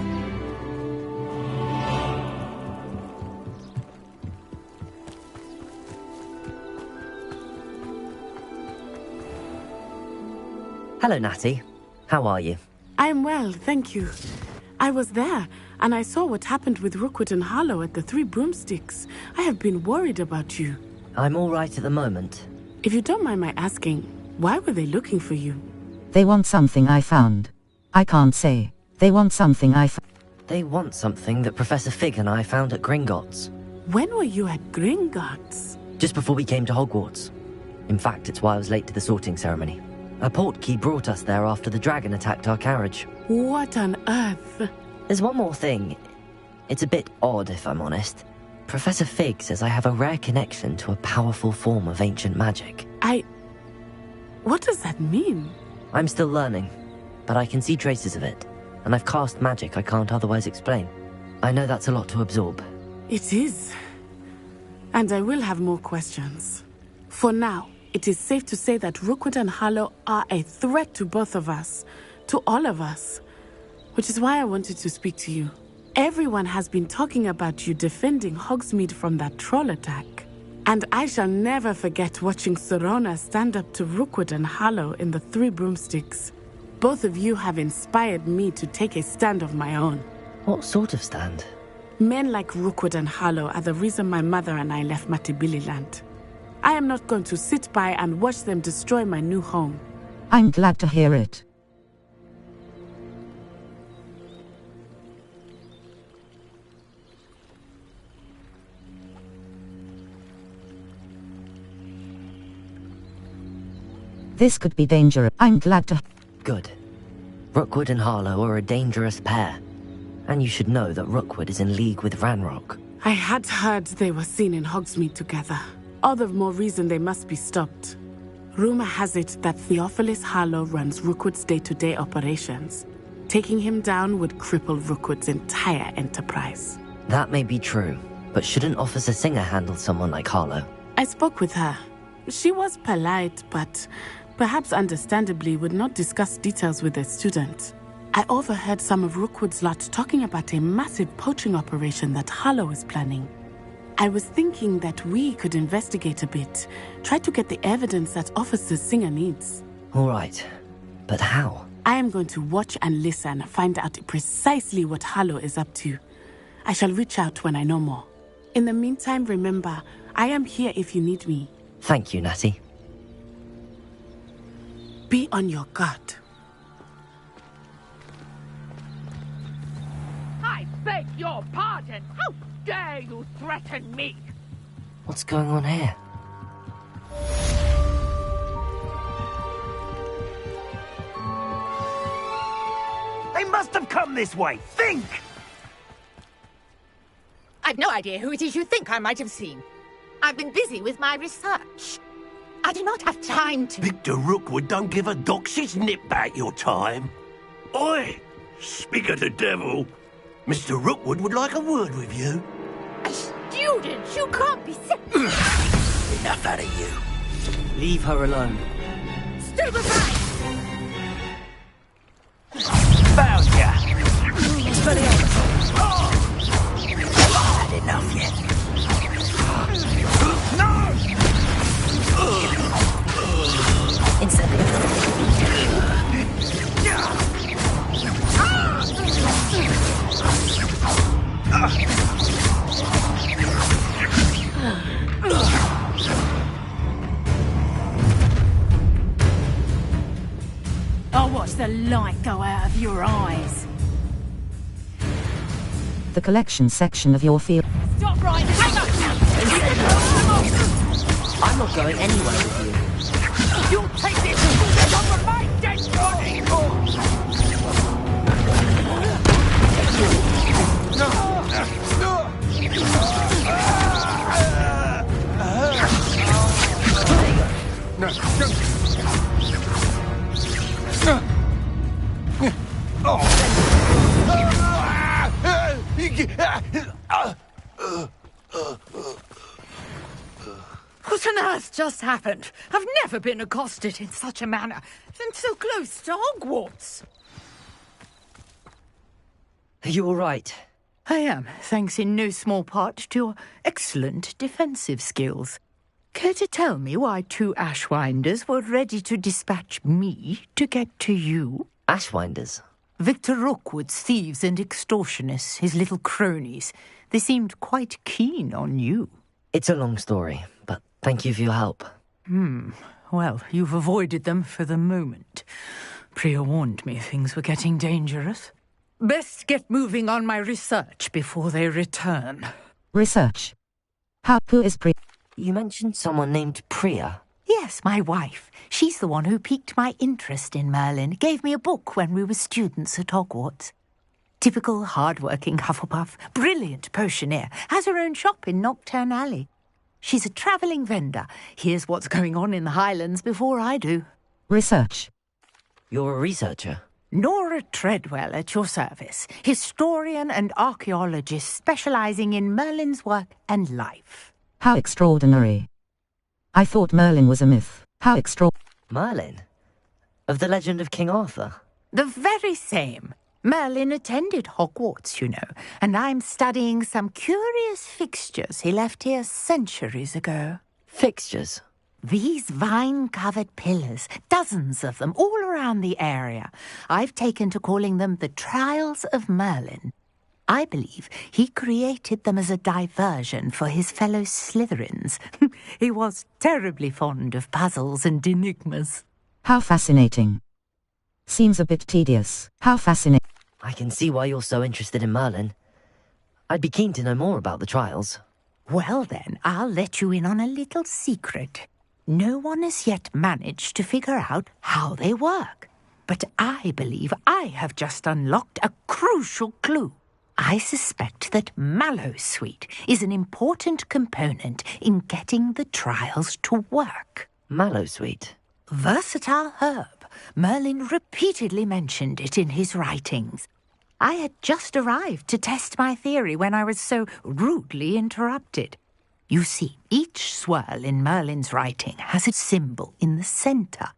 Hello, Natty. How are you? I'm well, thank you. I was there, and I saw what happened with Rookwood and Harlow at the Three Broomsticks. I have been worried about you. I'm all right at the moment. If you don't mind my asking, why were they looking for you? They want something I found. I can't say. They want something They want something that Professor Fig and I found at Gringotts. When were you at Gringotts? Just before we came to Hogwarts. In fact, it's why I was late to the sorting ceremony. A portkey brought us there after the dragon attacked our carriage. What on earth? There's one more thing. It's a bit odd, if I'm honest. Professor Fig says I have a rare connection to a powerful form of ancient magic. What does that mean? I'm still learning, but I can see traces of it, and I've cast magic I can't otherwise explain. I know that's a lot to absorb. It is. And I will have more questions. For now, it is safe to say that Rookwood and Harlow are a threat to both of us, to all of us, which is why I wanted to speak to you. Everyone has been talking about you defending Hogsmeade from that troll attack. And I shall never forget watching Serona stand up to Rookwood and Harlow in the Three Broomsticks. Both of you have inspired me to take a stand of my own. What sort of stand? Men like Rookwood and Harlow are the reason my mother and I left Matibili-land. I am not going to sit by and watch them destroy my new home. I'm glad to hear it. This could be dangerous. I'm glad to... Good. Rookwood and Harlow are a dangerous pair. And you should know that Rookwood is in league with Ranrock. I had heard they were seen in Hogsmeade together. All the more reason they must be stopped. Rumor has it that Theophilus Harlow runs Rookwood's day-to-day operations. Taking him down would cripple Rookwood's entire enterprise. That may be true, but shouldn't Officer Singer handle someone like Harlow? I spoke with her. She was polite, but perhaps understandably would not discuss details with a student. I overheard some of Rookwood's lot talking about a massive poaching operation that Harlow is planning. I was thinking that we could investigate a bit, try to get the evidence that Officer Singer needs. All right, but how? I am going to watch and listen, find out precisely what Harlow is up to. I shall reach out when I know more. In the meantime, remember, I am here if you need me. Thank you, Natty. Be on your guard. I beg your pardon! How dare you threaten me? What's going on here? They must have come this way! Think! I've no idea who it is you think I might have seen. I've been busy with my research. I do not have time to... Victor Rookwood don't give a doxy's nip back your time. Oi! Speak of the devil. Mr. Rookwood would like a word with you. Students, you can't be sick. Enough out of you. Leave her alone. Stay behind! Found ya! Had enough yet? No! light go out of your eyes. The collection section of your field. Stop right now! I'm not going anywhere with you. You'll take this from my dead body! What on earth just happened? I've never been accosted in such a manner, and so close to Hogwarts. Are you all right? I am, thanks in no small part to your excellent defensive skills. Care to tell me why 2 Ashwinders were ready to dispatch me to get to you? Ashwinders? Victor Rookwood's thieves and extortionists, his little cronies. They seemed quite keen on you. It's a long story, but thank you for your help. Well, you've avoided them for the moment. Priya warned me things were getting dangerous. Best get moving on my research before they return. Research? Who is Priya? You mentioned someone named Priya. Yes, my wife. She's the one who piqued my interest in Merlin. Gave me a book when we were students at Hogwarts. Typical hard-working Hufflepuff, brilliant potioneer, has her own shop in Nocturne Alley. She's a travelling vendor. Hears what's going on in the Highlands before I do. Research? You're a researcher? Nora Treadwell at your service. Historian and archaeologist specialising in Merlin's work and life. How extraordinary. I thought Merlin was a myth. How Merlin? Of the legend of King Arthur? The very same. Merlin attended Hogwarts, you know, and I'm studying some curious fixtures he left here centuries ago. Fixtures? These vine-covered pillars, dozens of them, all around the area. I've taken to calling them the Trials of Merlin. I believe he created them as a diversion for his fellow Slytherins. He was terribly fond of puzzles and enigmas. How fascinating. Seems a bit tedious. How fascinating. I can see why you're so interested in Merlin. I'd be keen to know more about the trials. Well then, I'll let you in on a little secret. No one has yet managed to figure out how they work. But I believe I have just unlocked a crucial clue. I suspect that Mallowsweet is an important component in getting the trials to work. Mallowsweet? Versatile herb. Merlin repeatedly mentioned it in his writings. I had just arrived to test my theory when I was so rudely interrupted. You see, each swirl in Merlin's writing has a symbol in the centre.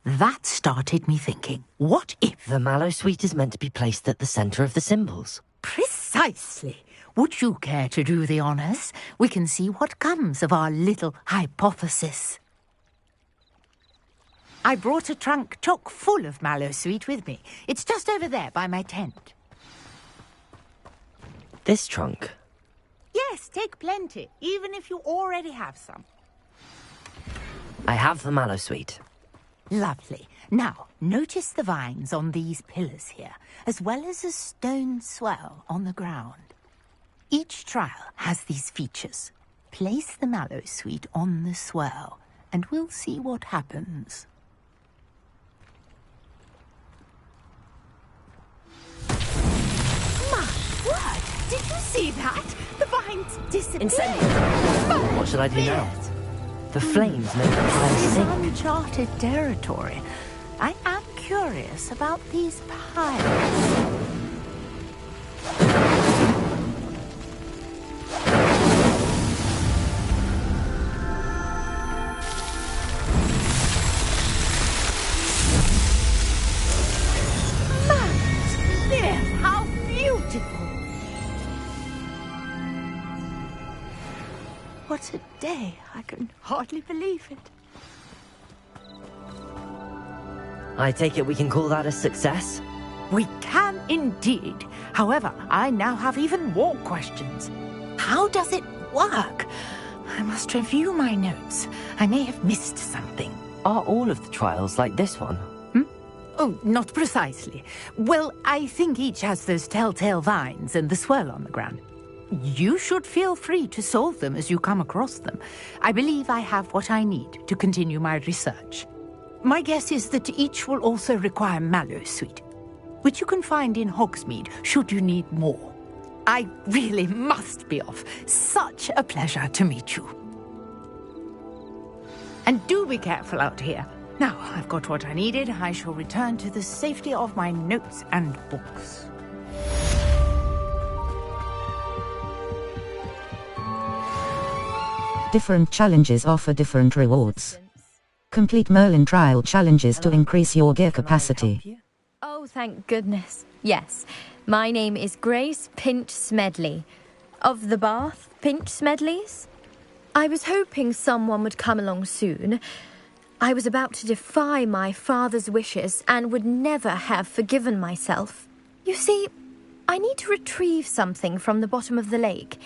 That started me thinking, what if... The Mallowsweet is meant to be placed at the centre of the symbols. Precisely. Would you care to do the honours? We can see what comes of our little hypothesis. I brought a trunk chock full of Mallowsweet with me. It's just over there by my tent. This trunk? Yes, take plenty, even if you already have some. I have the Mallowsweet. Lovely. Now, notice the vines on these pillars here, as well as a stone swell on the ground. Each trial has these features. Place the Mallowsweet on the swell, and we'll see what happens. My word! Did you see that? The vines disappeared. Incendiary. What should I do now? The flames make the pile This is sink. uncharted territory. I am curious about these piles. Yes, how beautiful! What a day! I can hardly believe it. I take it we can call that a success? We can indeed. However, I now have even more questions. How does it work? I must review my notes. I may have missed something. Are all of the trials like this one? Oh, not precisely. Well, I think each has those telltale vines and the swirl on the ground. You should feel free to solve them as you come across them. I believe I have what I need to continue my research. My guess is that each will also require mallow sweet, which you can find in Hogsmeade should you need more. I really must be off. Such a pleasure to meet you. And do be careful out here. Now, I've got what I needed. I shall return to the safety of my notes and books. Different challenges offer different rewards. Complete Merlin trial challenges to increase your gear capacity. Oh, thank goodness. Yes, my name is Grace Pinch Smedley. Of the Bath Pinch Smedleys? I was hoping someone would come along soon. I was about to defy my father's wishes and would never have forgiven myself. You see, I need to retrieve something from the bottom of the lake.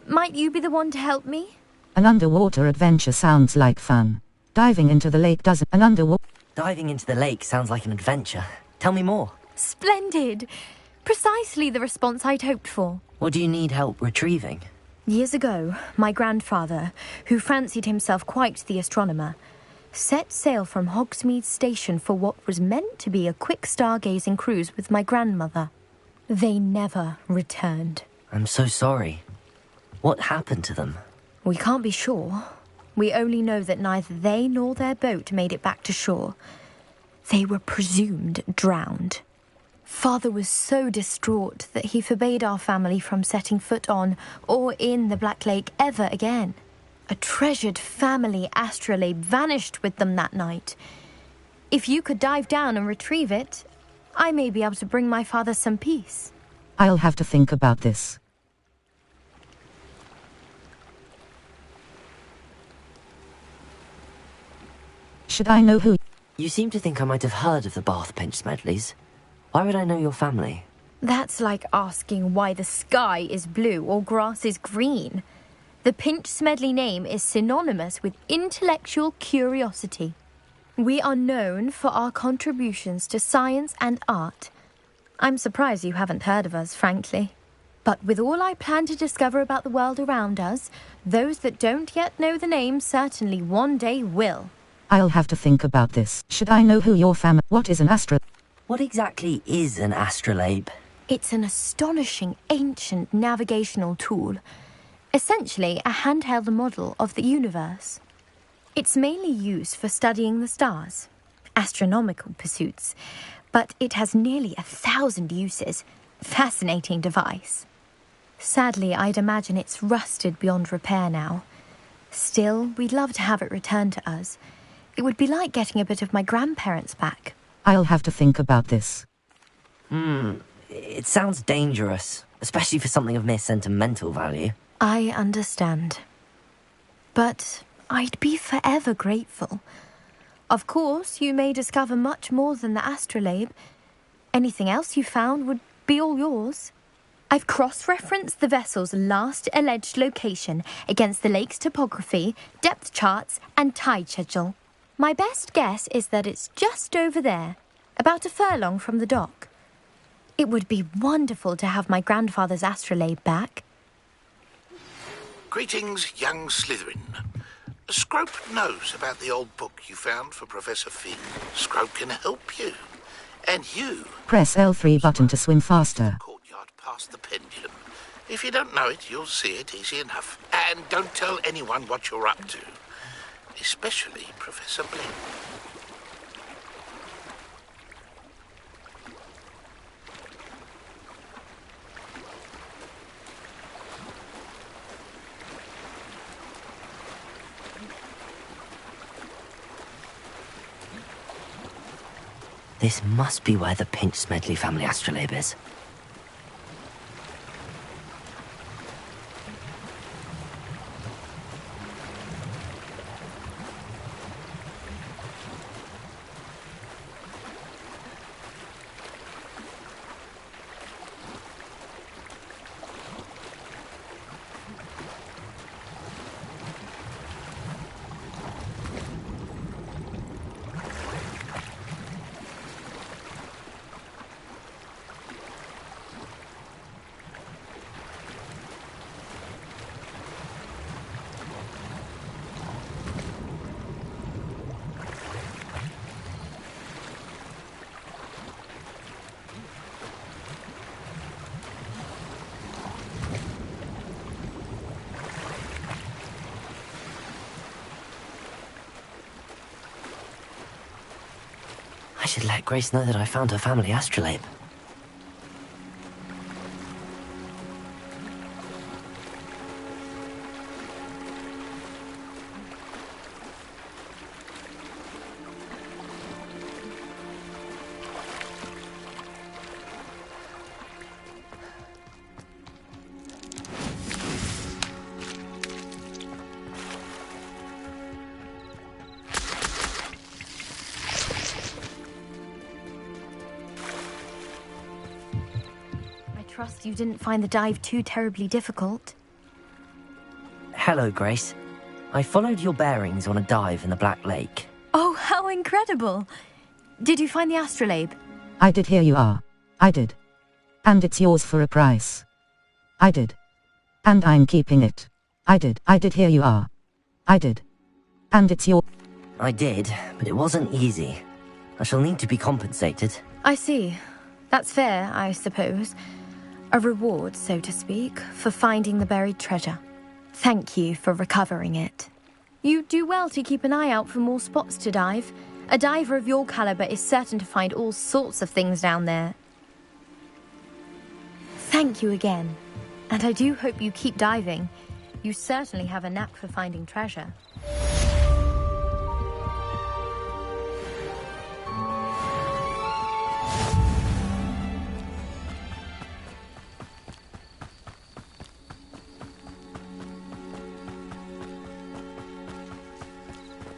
Might you be the one to help me? An underwater adventure sounds like fun. Diving into the lake doesn't. Diving into the lake sounds like an adventure. Tell me more. Splendid! Precisely the response I'd hoped for. What do you need help retrieving? Years ago, my grandfather, who fancied himself quite the astronomer, set sail from Hogsmeade Station for what was meant to be a quick stargazing cruise with my grandmother. They never returned. I'm so sorry. What happened to them? We can't be sure. We only know that neither they nor their boat made it back to shore. They were presumed drowned. Father was so distraught that he forbade our family from setting foot on or in the Black Lake ever again. A treasured family astrolabe vanished with them that night. If you could dive down and retrieve it, I may be able to bring my father some peace. I'll have to think about this. Should I know who? You seem to think I might have heard of the Bath Pinch Smedleys. Why would I know your family? That's like asking why the sky is blue or grass is green. The Pinch Smedley name is synonymous with intellectual curiosity. We are known for our contributions to science and art. I'm surprised you haven't heard of us, frankly. But with all I plan to discover about the world around us, those that don't yet know the name certainly one day will. I'll have to think about this. Should I know who your family? What is an astro? What exactly is an astrolabe? It's an astonishing ancient navigational tool. Essentially a handheld model of the universe. It's mainly used for studying the stars, astronomical pursuits, but it has nearly 1,000 uses. Fascinating device. Sadly, I'd imagine it's rusted beyond repair now. Still, we'd love to have it returned to us. It would be like getting a bit of my grandparents back. I'll have to think about this. It sounds dangerous, especially for something of mere sentimental value. I understand. But I'd be forever grateful. Of course, you may discover much more than the astrolabe. Anything else you found would be all yours. I've cross-referenced the vessel's last alleged location against the lake's topography, depth charts, and tide schedule. My best guess is that it's just over there, about a furlong from the dock. It would be wonderful to have my grandfather's astrolabe back. Greetings, young Slytherin. Scrope knows about the old book you found for Professor Fig. Scrope can help you. And you... Press L3 button to swim faster. Courtyard past the pendulum. If you don't know it, you'll see it easy enough. And don't tell anyone what you're up to. Especially Professor Blake. This must be where the Pinch Smedley family astrolabe is. should let Grace know that I found her family astrolabe. Trust you didn't find the dive too terribly difficult. Hello, Grace. I followed your bearings on a dive in the Black Lake. Oh, how incredible! Did you find the astrolabe? I did. Here you are. I did. And it's yours for a price. I did. And I'm keeping it. I did. Here you are. I did. And it's your... I did, but it wasn't easy. I shall need to be compensated. I see. That's fair, I suppose. A reward, so to speak, for finding the buried treasure. Thank you for recovering it. You do well to keep an eye out for more spots to dive. A diver of your caliber is certain to find all sorts of things down there. Thank you again. And I do hope you keep diving. You certainly have a knack for finding treasure.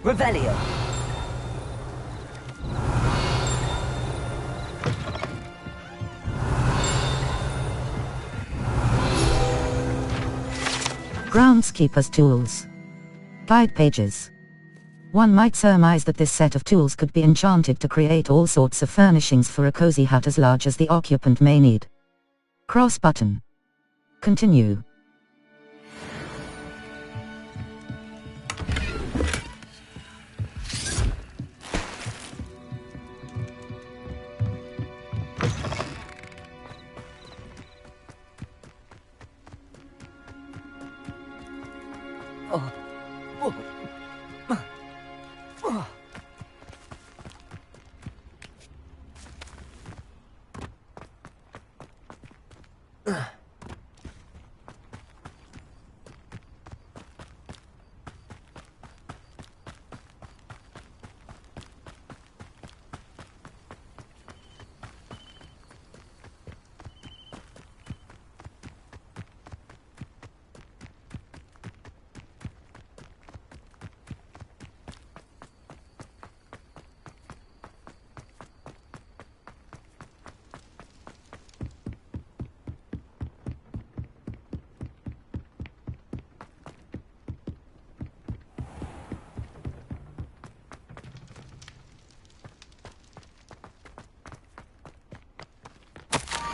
Revelio. Groundskeeper's tools. Guide pages. One might surmise that this set of tools could be enchanted to create all sorts of furnishings for a cozy hut as large as the occupant may need. Cross button. Continue.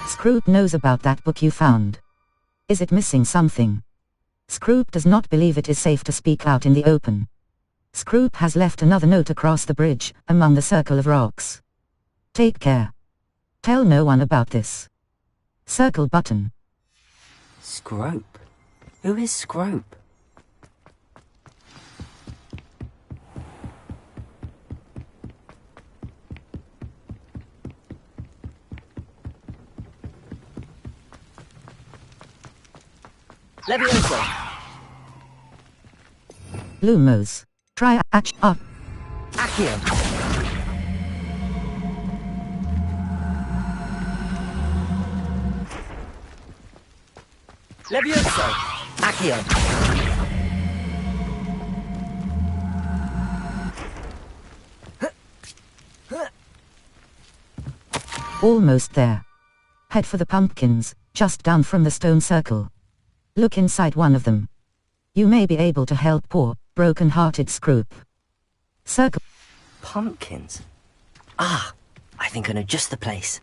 Scroop knows about that book you found. Is it missing something? Scroop does not believe it is safe to speak out in the open. Scroop has left another note across the bridge, among the circle of rocks. Take care. Tell no one about this. Circle button. Scrope? Who is Scrope? Levioso. Lumos. Try up. Accio. Levioso. Accio. Almost there. Head for the pumpkins, just down from the stone circle. Look inside one of them. You may be able to help poor, broken-hearted Scroop. Circle. Pumpkins? Ah, I think I know just the place.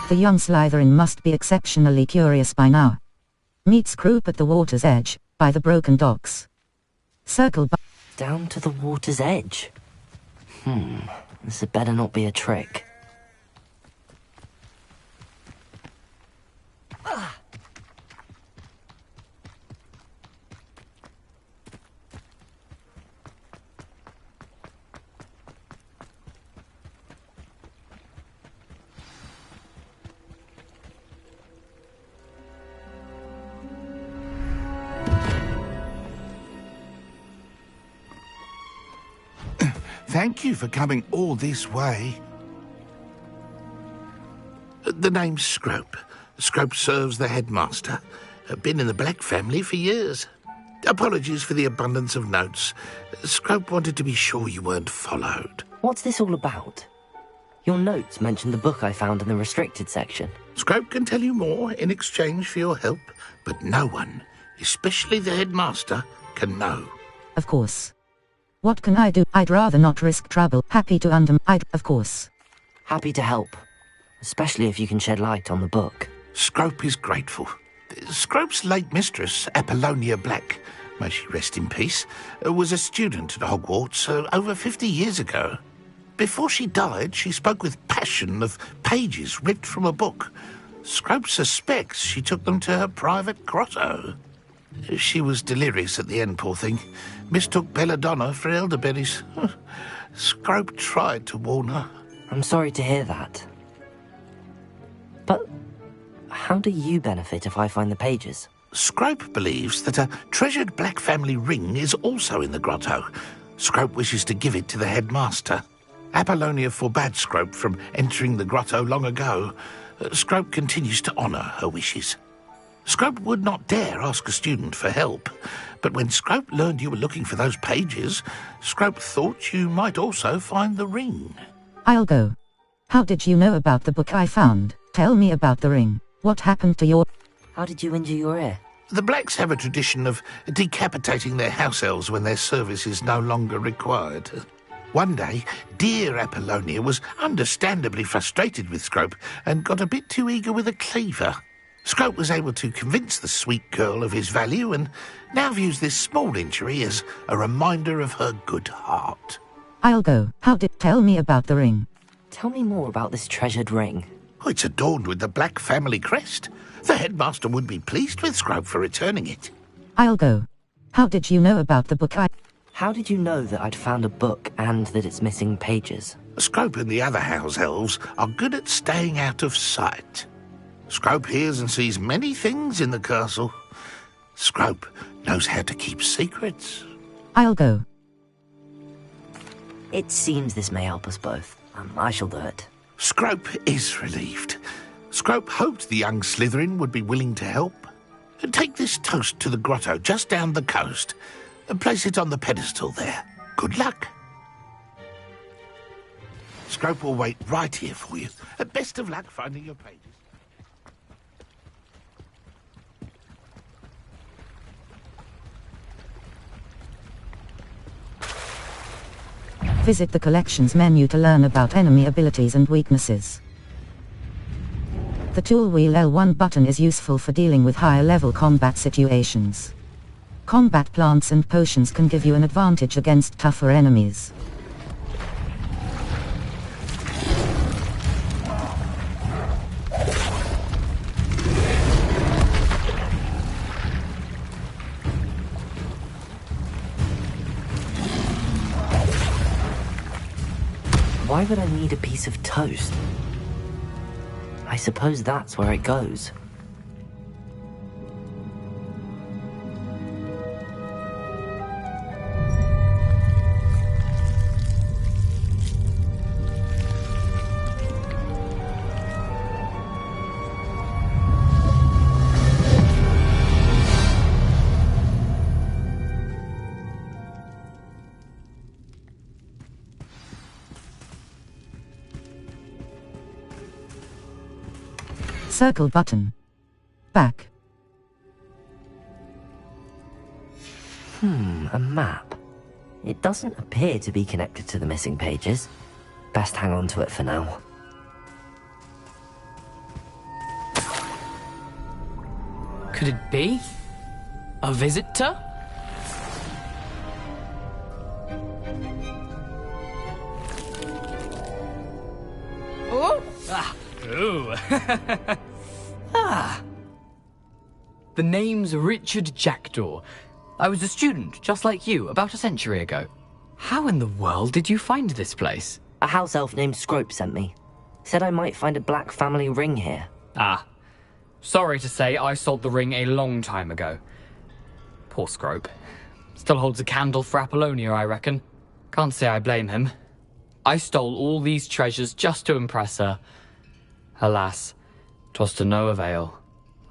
The young Slytherin must be exceptionally curious by now. Meet Scroop at the water's edge, by the broken docks. Circle Down to the water's edge? This had better not be a trick. Thank you for coming all this way. The name's Scrope. Scrope serves the headmaster. Been in the Black family for years. Apologies for the abundance of notes. Scrope wanted to be sure you weren't followed. What's this all about? Your notes mentioned the book I found in the restricted section. Scrope can tell you more in exchange for your help, but no one, especially the headmaster, can know. Of course. What can I do? I'd rather not risk trouble. Happy to of course. Happy to help. Especially if you can shed light on the book. Scrope is grateful. Scrope's late mistress, Apollonia Black, may she rest in peace, was a student at Hogwarts over 50 years ago. Before she died, she spoke with passion of pages ripped from a book. Scrope suspects she took them to her private grotto. She was delirious at the end, poor thing. Mistook belladonna for elderberries. Scrope tried to warn her. I'm sorry to hear that. But how do you benefit if I find the pages? Scrope believes that a treasured Black family ring is also in the grotto. Scrope wishes to give it to the headmaster. Apollonia forbade Scrope from entering the grotto long ago. Scrope continues to honour her wishes. Scrope would not dare ask a student for help, but when Scrope learned you were looking for those pages, Scrope thought you might also find the ring. I'll go. How did you know about the book I found? Tell me about the ring. What happened to your... How did you injure your ear? The Blacks have a tradition of decapitating their house elves when their service is no longer required. One day, dear Apollonia was understandably frustrated with Scrope and got a bit too eager with a cleaver. Scrope was able to convince the sweet girl of his value and now views this small injury as a reminder of her good heart. I'll go. Tell me about the ring. Tell me more about this treasured ring. Oh, it's adorned with the Black family crest. The headmaster would be pleased with Scrope for returning it. I'll go. How did you know about the book How did you know that I'd found a book and that it's missing pages? Scrope and the other house elves are good at staying out of sight. Scrope hears and sees many things in the castle. Scrope knows how to keep secrets. I'll go. It seems this may help us both. I shall do it. Scrope is relieved. Scrope hoped the young Slytherin would be willing to help. Take this toast to the grotto just down the coast and place it on the pedestal there. Good luck. Scrope will wait right here for you. Best of luck finding your pages. Visit the collections menu to learn about enemy abilities and weaknesses. The tool wheel L1 button is useful for dealing with higher level combat situations. Combat plants and potions can give you an advantage against tougher enemies. Why would I need a piece of toast? I suppose that's where it goes. Circle button. Back. A map. It doesn't appear to be connected to the missing pages. Best hang on to it for now. could it be? A visitor? Oh! Ah! Ooh! Ah! The name's Richard Jackdaw. I was a student, just like you, about a century ago. How in the world did you find this place? A house elf named Scrope sent me. Said I might find a black family ring here. Ah. Sorry to say, I sold the ring a long time ago. Poor Scrope. Still holds a candle for Apollonia, I reckon. Can't say I blame him. I stole all these treasures just to impress her. Alas, 'twas to no avail.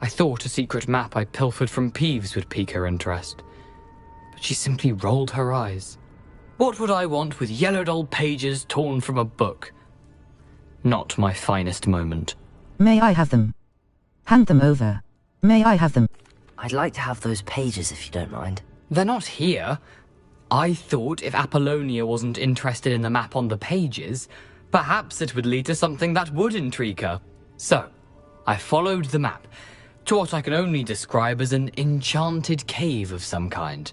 I thought a secret map I pilfered from Peeves would pique her interest. But she simply rolled her eyes. What would I want with yellowed old pages torn from a book? Not my finest moment. May I have them? Hand them over. May I have them? I'd like to have those pages if you don't mind. They're not here. I thought if Apollonia wasn't interested in the map on the pages, perhaps it would lead to something that would intrigue her. So, I followed the map to what I can only describe as an enchanted cave of some kind.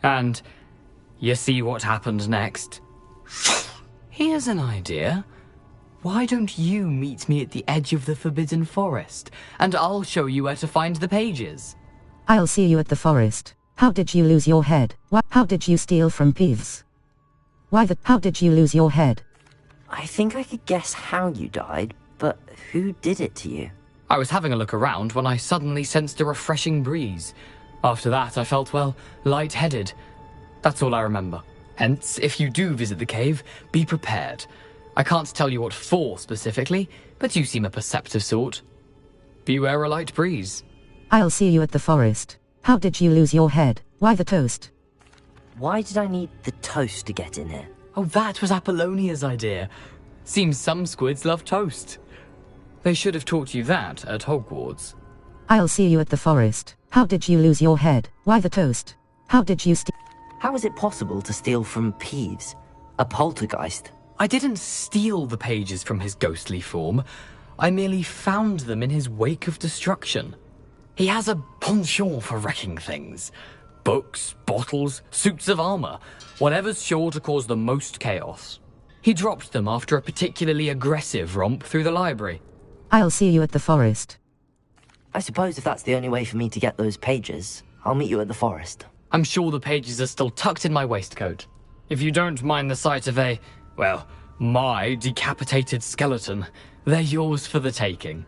And you see what happened next? Here's an idea. Why don't you meet me at the edge of the Forbidden Forest, and I'll show you where to find the pages? I'll see you at the forest. How did you lose your head? How did you steal from Peeves? How did you lose your head? I think I could guess how you died, but who did it to you? I was having a look around when I suddenly sensed a refreshing breeze. After that, I felt, well, lightheaded. That's all I remember. Hence, if you do visit the cave, be prepared. I can't tell you what for specifically, but you seem a perceptive sort. Beware a light breeze. I'll see you at the forest. How did you lose your head? Why the toast? Why did I need the toast to get in here? Oh, that was Apollonia's idea. Seems some squids love toast. They should have taught you that at Hogwarts. I'll see you at the forest. How did you lose your head? Why the toast? How did you How is it possible to steal from Peeves? A poltergeist? I didn't steal the pages from his ghostly form. I merely found them in his wake of destruction. He has a penchant for wrecking things. Books, bottles, suits of armor, whatever's sure to cause the most chaos. He dropped them after a particularly aggressive romp through the library. I'll see you at the forest. I suppose if that's the only way for me to get those pages, I'll meet you at the forest. I'm sure the pages are still tucked in my waistcoat. If you don't mind the sight of my decapitated skeleton, they're yours for the taking.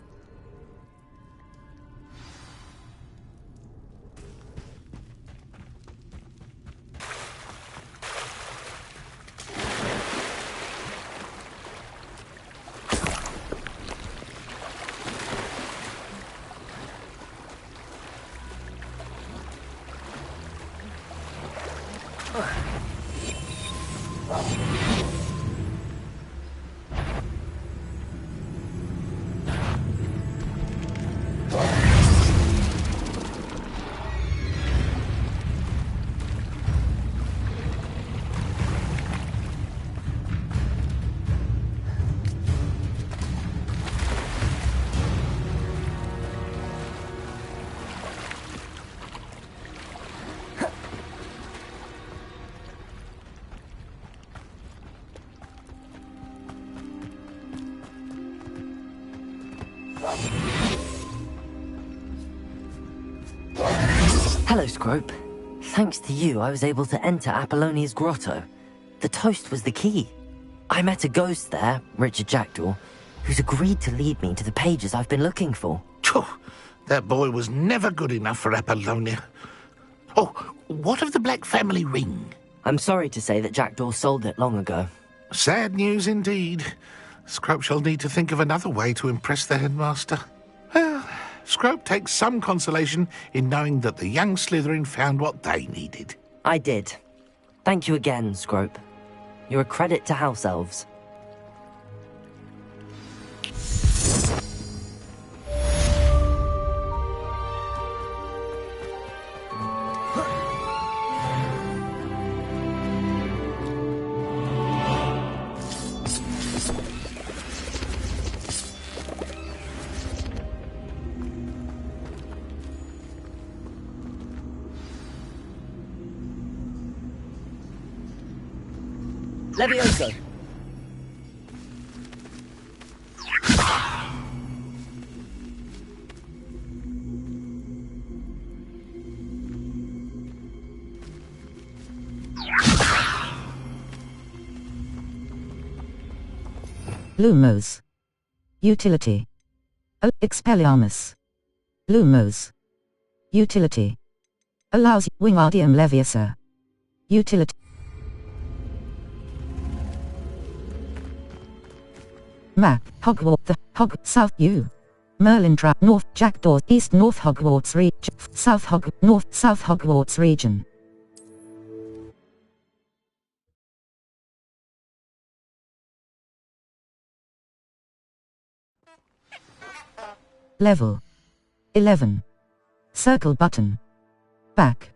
Hello, Scrope. Thanks to you, I was able to enter Apollonia's grotto. The toast was the key. I met a ghost there, Richard Jackdaw, who's agreed to lead me to the pages I've been looking for. That boy was never good enough for Apollonia. Oh, what of the Black family ring? I'm sorry to say that Jackdaw sold it long ago. Sad news indeed. Scrope shall need to think of another way to impress the headmaster. Well, Scrope takes some consolation in knowing that the young Slytherin found what they needed. I did. Thank you again, Scrope. You're a credit to house elves. Levioso! Lumos. Utility. Expelliarmus. Lumos. Utility. Allows Wingardium Leviosa. Utility. Map. Hogwarts. The South U. Merlin Trap. North Jackdaws. East North Hogwarts region. North South Hogwarts region. Level 11. Circle button. Back.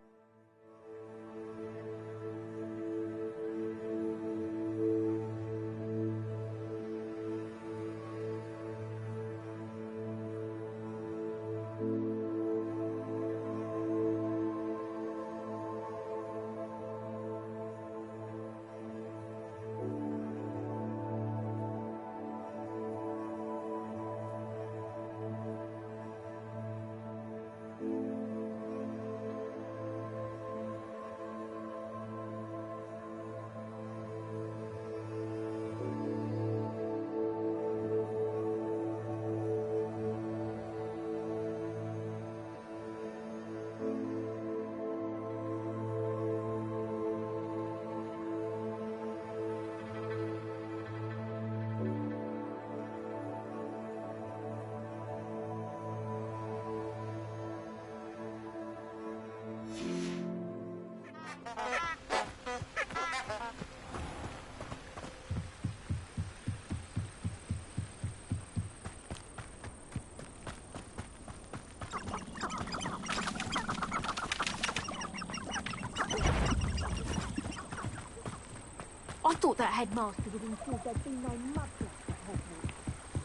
I thought that headmaster would ensure there'd be no mudblocks at Hogwarts,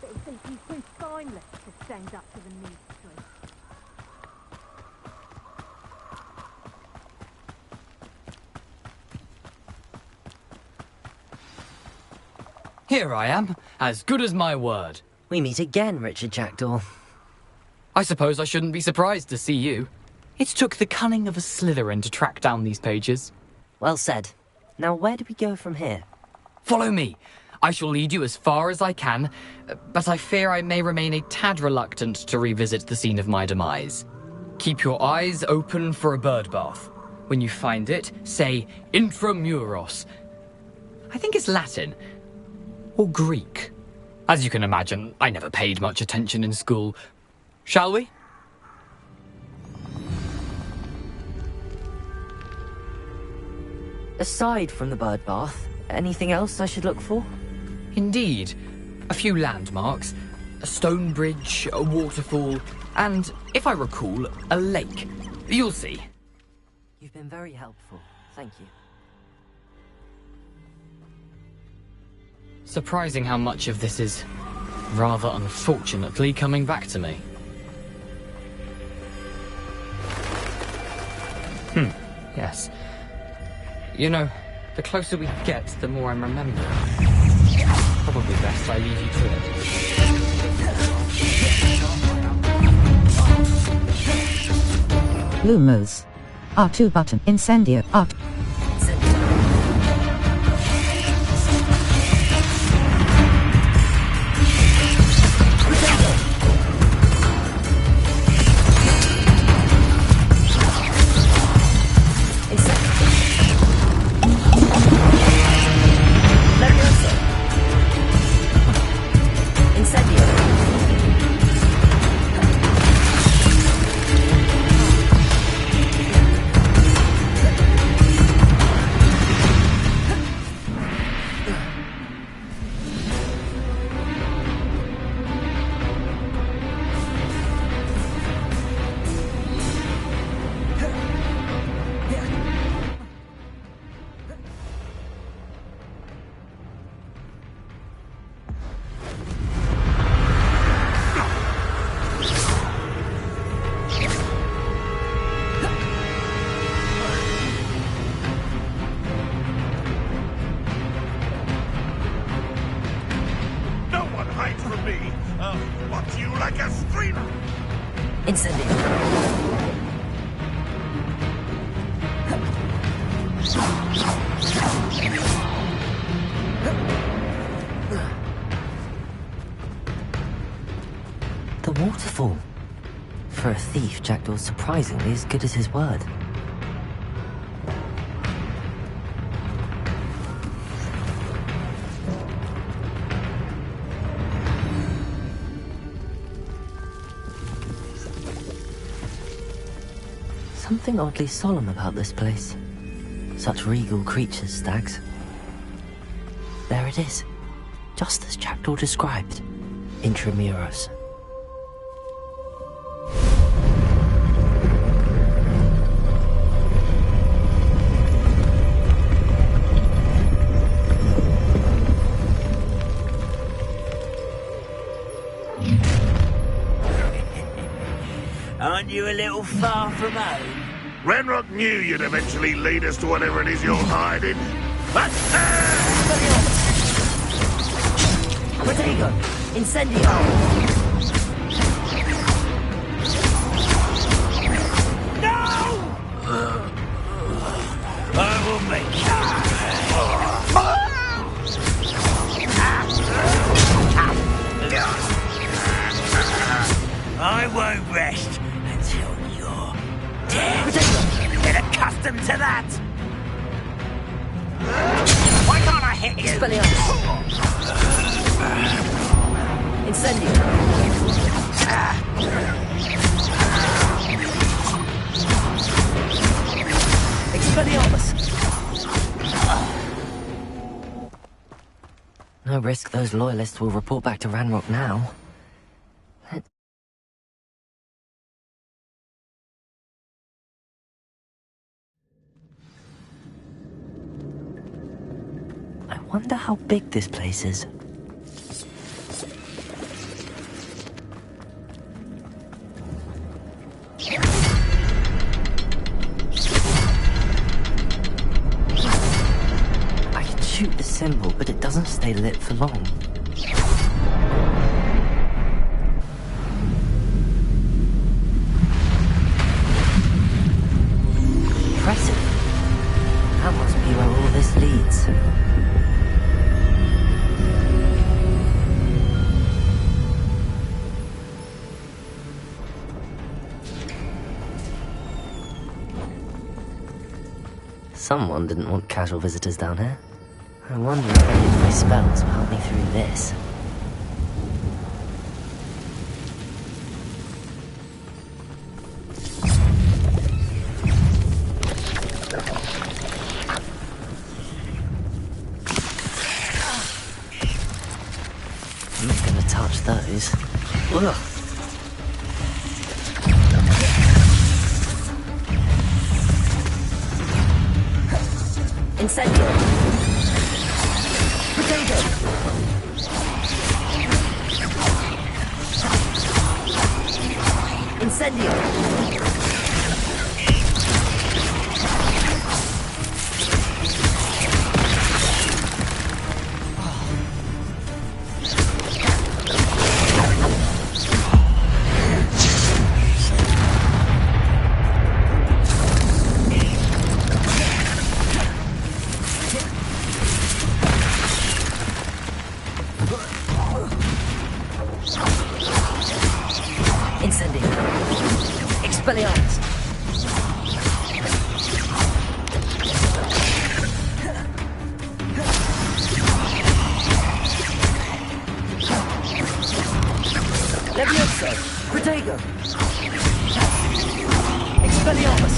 but it seems he's too spineless to stand up to the need street. Here I am, as good as my word. We meet again, Richard Jackdaw. I suppose I shouldn't be surprised to see you. It took the cunning of a Slytherin to track down these pages. Well said. Now where do we go from here? Follow me. I shall lead you as far as I can, but I fear I may remain a tad reluctant to revisit the scene of my demise. Keep your eyes open for a bird bath. When you find it, say intramuros. I think it's Latin. Or Greek. As you can imagine, I never paid much attention in school. Shall we? Aside from the bird bath, anything else I should look for? Indeed. A few landmarks, a stone bridge, a waterfall, and, if I recall, a lake. You'll see. You've been very helpful. Thank you. Surprising how much of this is, rather unfortunately, coming back to me. Yes. You know, the closer we get, the more I'm remembering. Probably best I leave you to it. Lumos. R2 button. Incendio. R2. The waterfall. For a thief, Jackdaw's surprisingly as good as his word. Something oddly solemn about this place. Such regal creatures, stags. There it is, just as Jackdaw described. Intramuros. Aren't you a little far from home? Ranrock knew you'd eventually lead us to whatever it is you're hiding. Protego! Incendio! I will make I won't rest until you're dead. Get accustomed to that. Why can't I hit you? Incendio! Expelliarmus! No risk those loyalists will report back to Ranrock now. I wonder how big this place is. I can shoot the symbol, but it doesn't stay lit for long. Impressive. That must be where all this leads. Someone didn't want casual visitors down here. I wonder if any of my spells will help me through this. I'm not gonna touch those. Ugh. Incendio! Potato! Incendio! Expelliarmus! Levioso! Protego! Expelliarmus!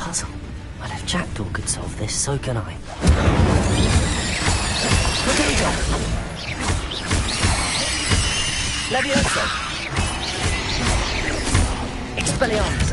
puzzle. But if Jackdaw could solve this, so can I. Levioso! Expelliarmus!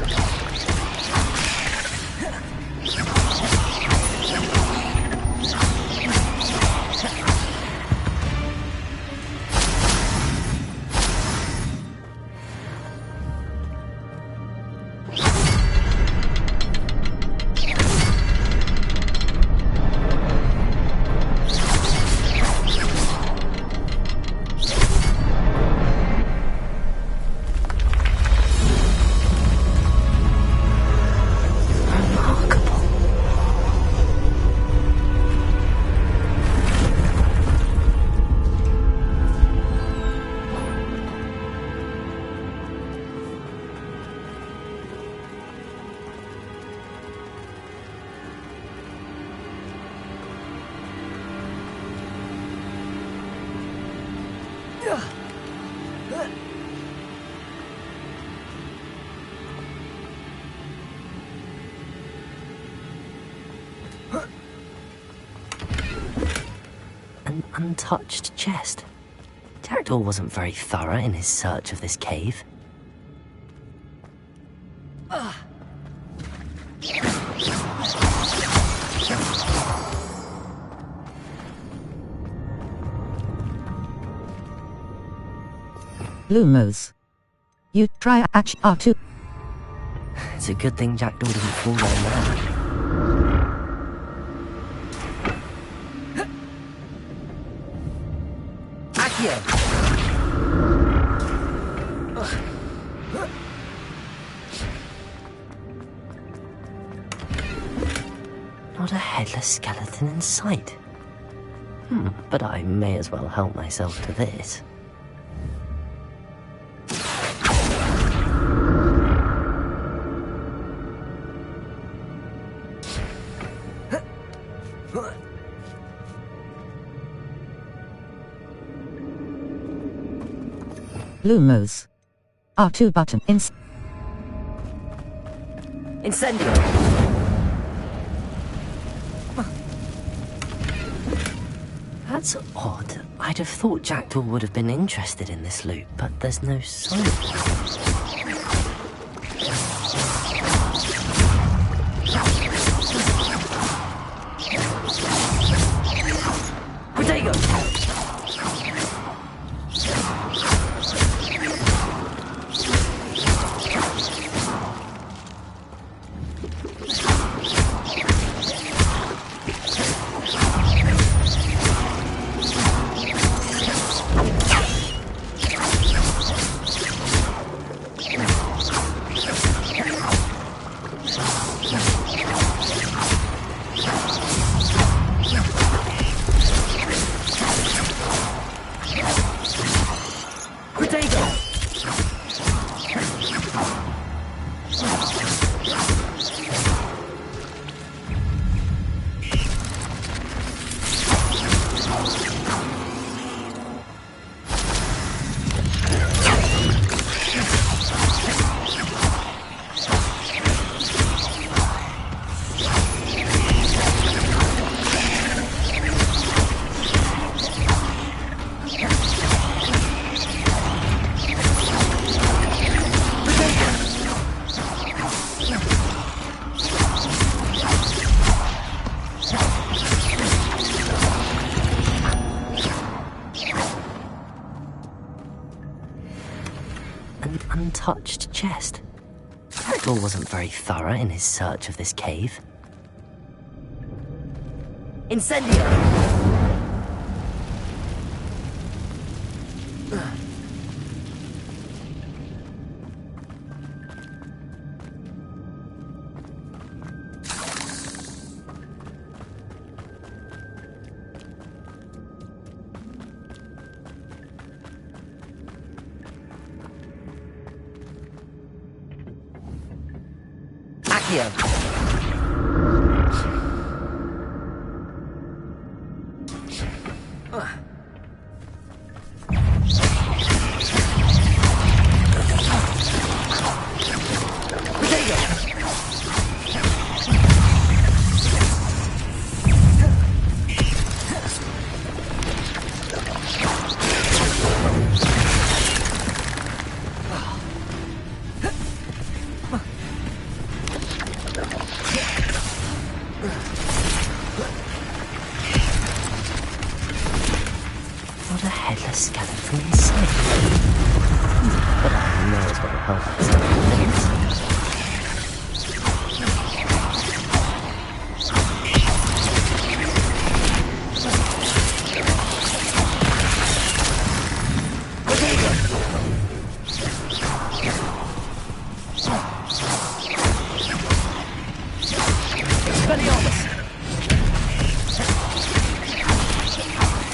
An untouched chest. Jackdaw wasn't very thorough in his search of this cave. Lumos. You try R2. It's a good thing Jackdaw didn't fall down there. Not a headless skeleton in sight. But I may as well help myself to this. Lumos. R2 button. Incendio! That's odd. I'd have thought Jackdaw would have been interested in this loot, but there's no sign of it. An untouched chest. Jackdaw wasn't very thorough in his search of this cave. Incendio!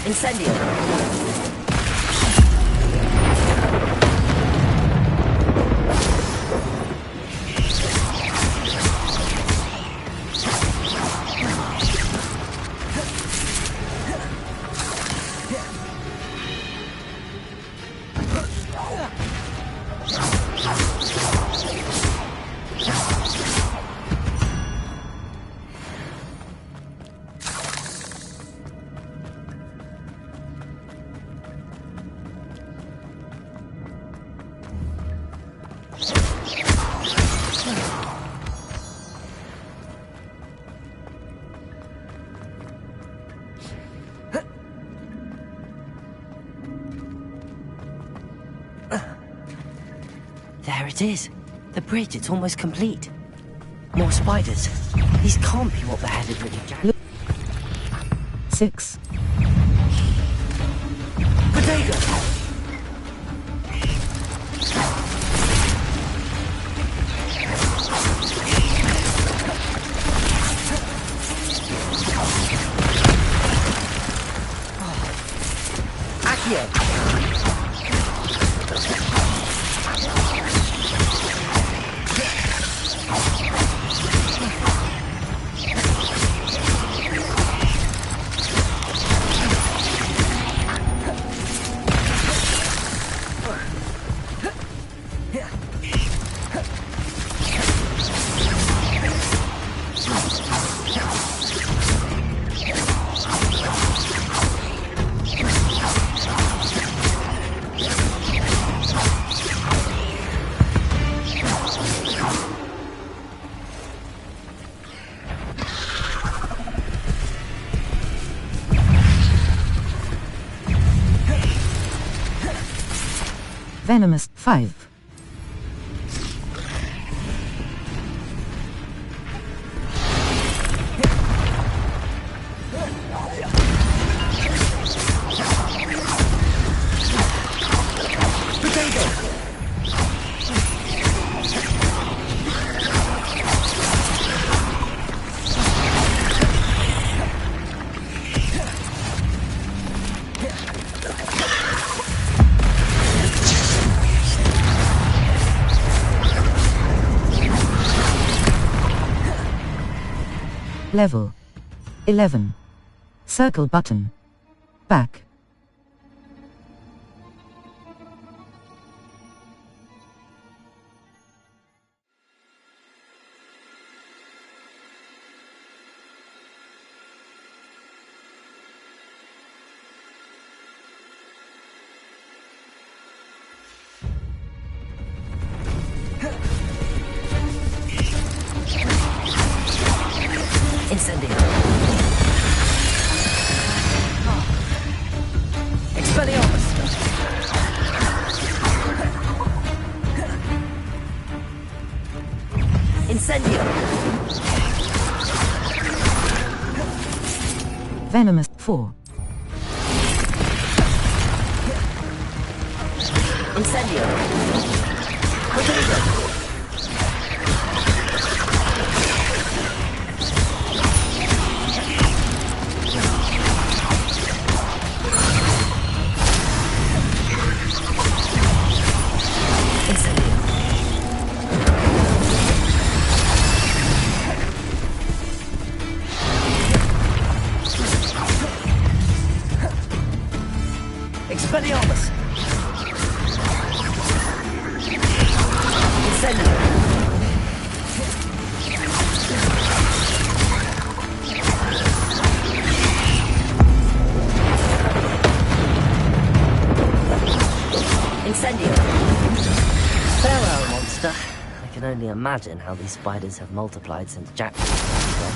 Incendio! There it is. The bridge, it's almost complete. More spiders. These can't be what beheaded Richard Jack. 6. Bodega! Accio! Venomous 5. Level 11. Circle button. Back. Incendio! Expelliarmus! Incendio! Venomous 4. Incendio! Potato! Expelliarmus! Incendio! Incendio! Farewell, monster. I can only imagine how these spiders have multiplied since Jack was gone.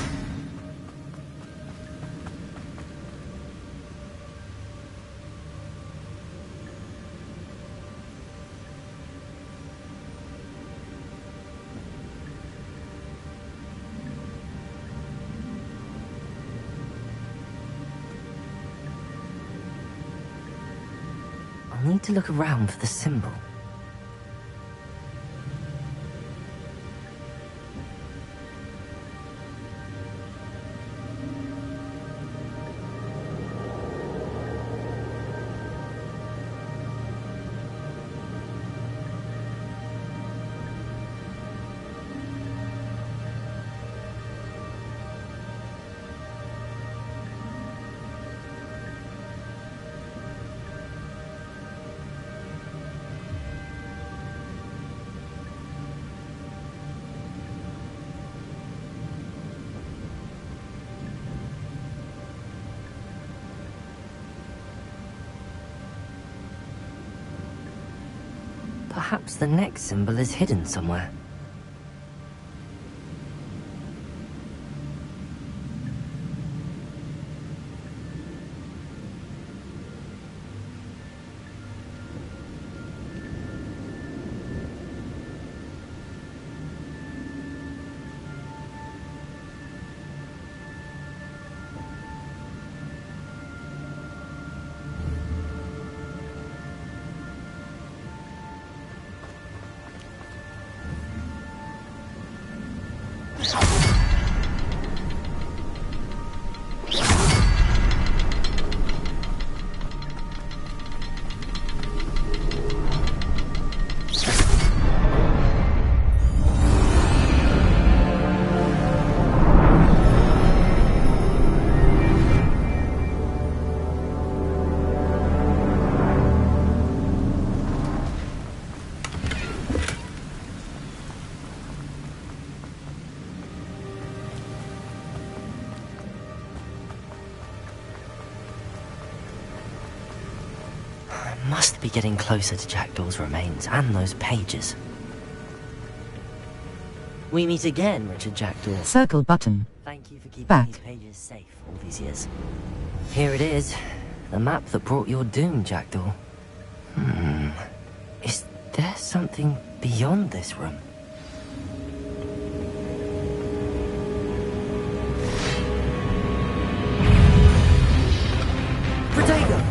I need to look around for the symbol. Perhaps the next symbol is hidden somewhere. Must be getting closer to Jackdaw's remains and those pages. We meet again, Richard Jackdaw. Circle button. Thank you for keeping Back. these pages safe all these years. Here it is, the map that brought your doom, Jackdaw. Is there something beyond this room? Protego!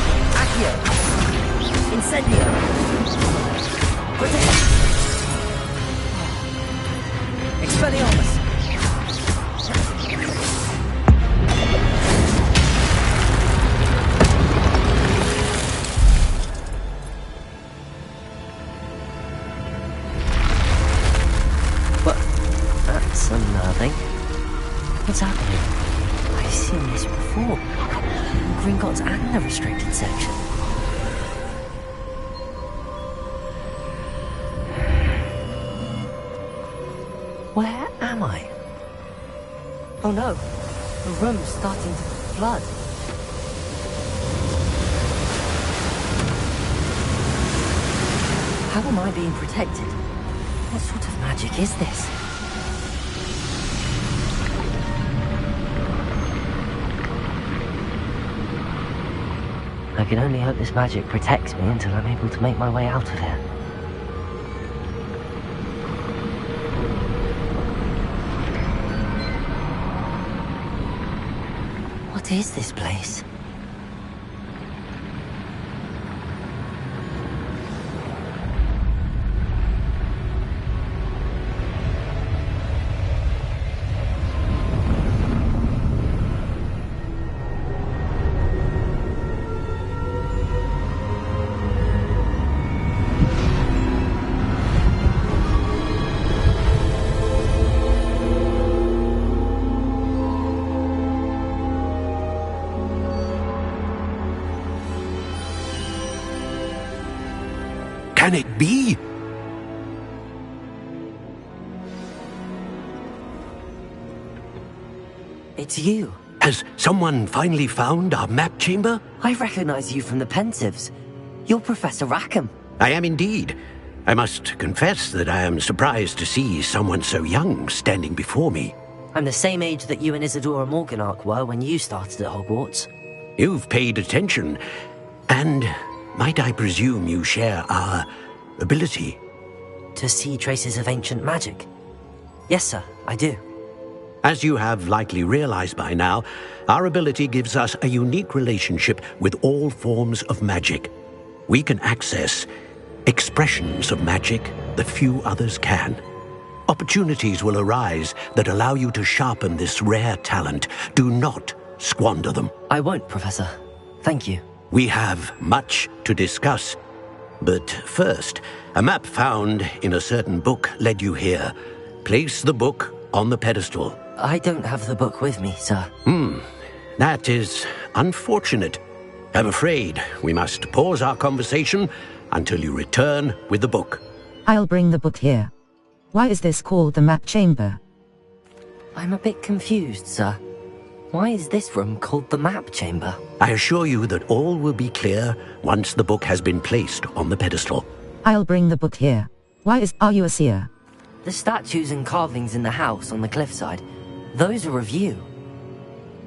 Incendio! Expelliarmus! What's happening? I've seen this before. Gringotts and the restricted section. Where am I? Oh no, the room's starting to flood. How am I being protected? What sort of magic is this? I can only hope this magic protects me until I'm able to make my way out of here. What is this place? Can it be? It's you. Has someone finally found our map chamber? I recognize you from the Pensives. You're Professor Rackham. I am indeed. I must confess that I am surprised to see someone so young standing before me. I'm the same age that you and Isadora Morganach were when you started at Hogwarts. You've paid attention, and might I presume you share our ability? To see traces of ancient magic? Yes, sir, I do. As you have likely realized by now, our ability gives us a unique relationship with all forms of magic. We can access expressions of magic that few others can. Opportunities will arise that allow you to sharpen this rare talent. Do not squander them. I won't, Professor. Thank you. We have much to discuss. But first, a map found in a certain book led you here. Place the book on the pedestal. I don't have the book with me, sir. That is unfortunate. I'm afraid we must pause our conversation until you return with the book. I'll bring the book here. Why is this called the map chamber? I'm a bit confused, sir. Why is this room called the map chamber? I assure you that all will be clear once the book has been placed on the pedestal. I'll bring the book here. Are you a seer? The statues and carvings in the house on the cliffside, those are of you.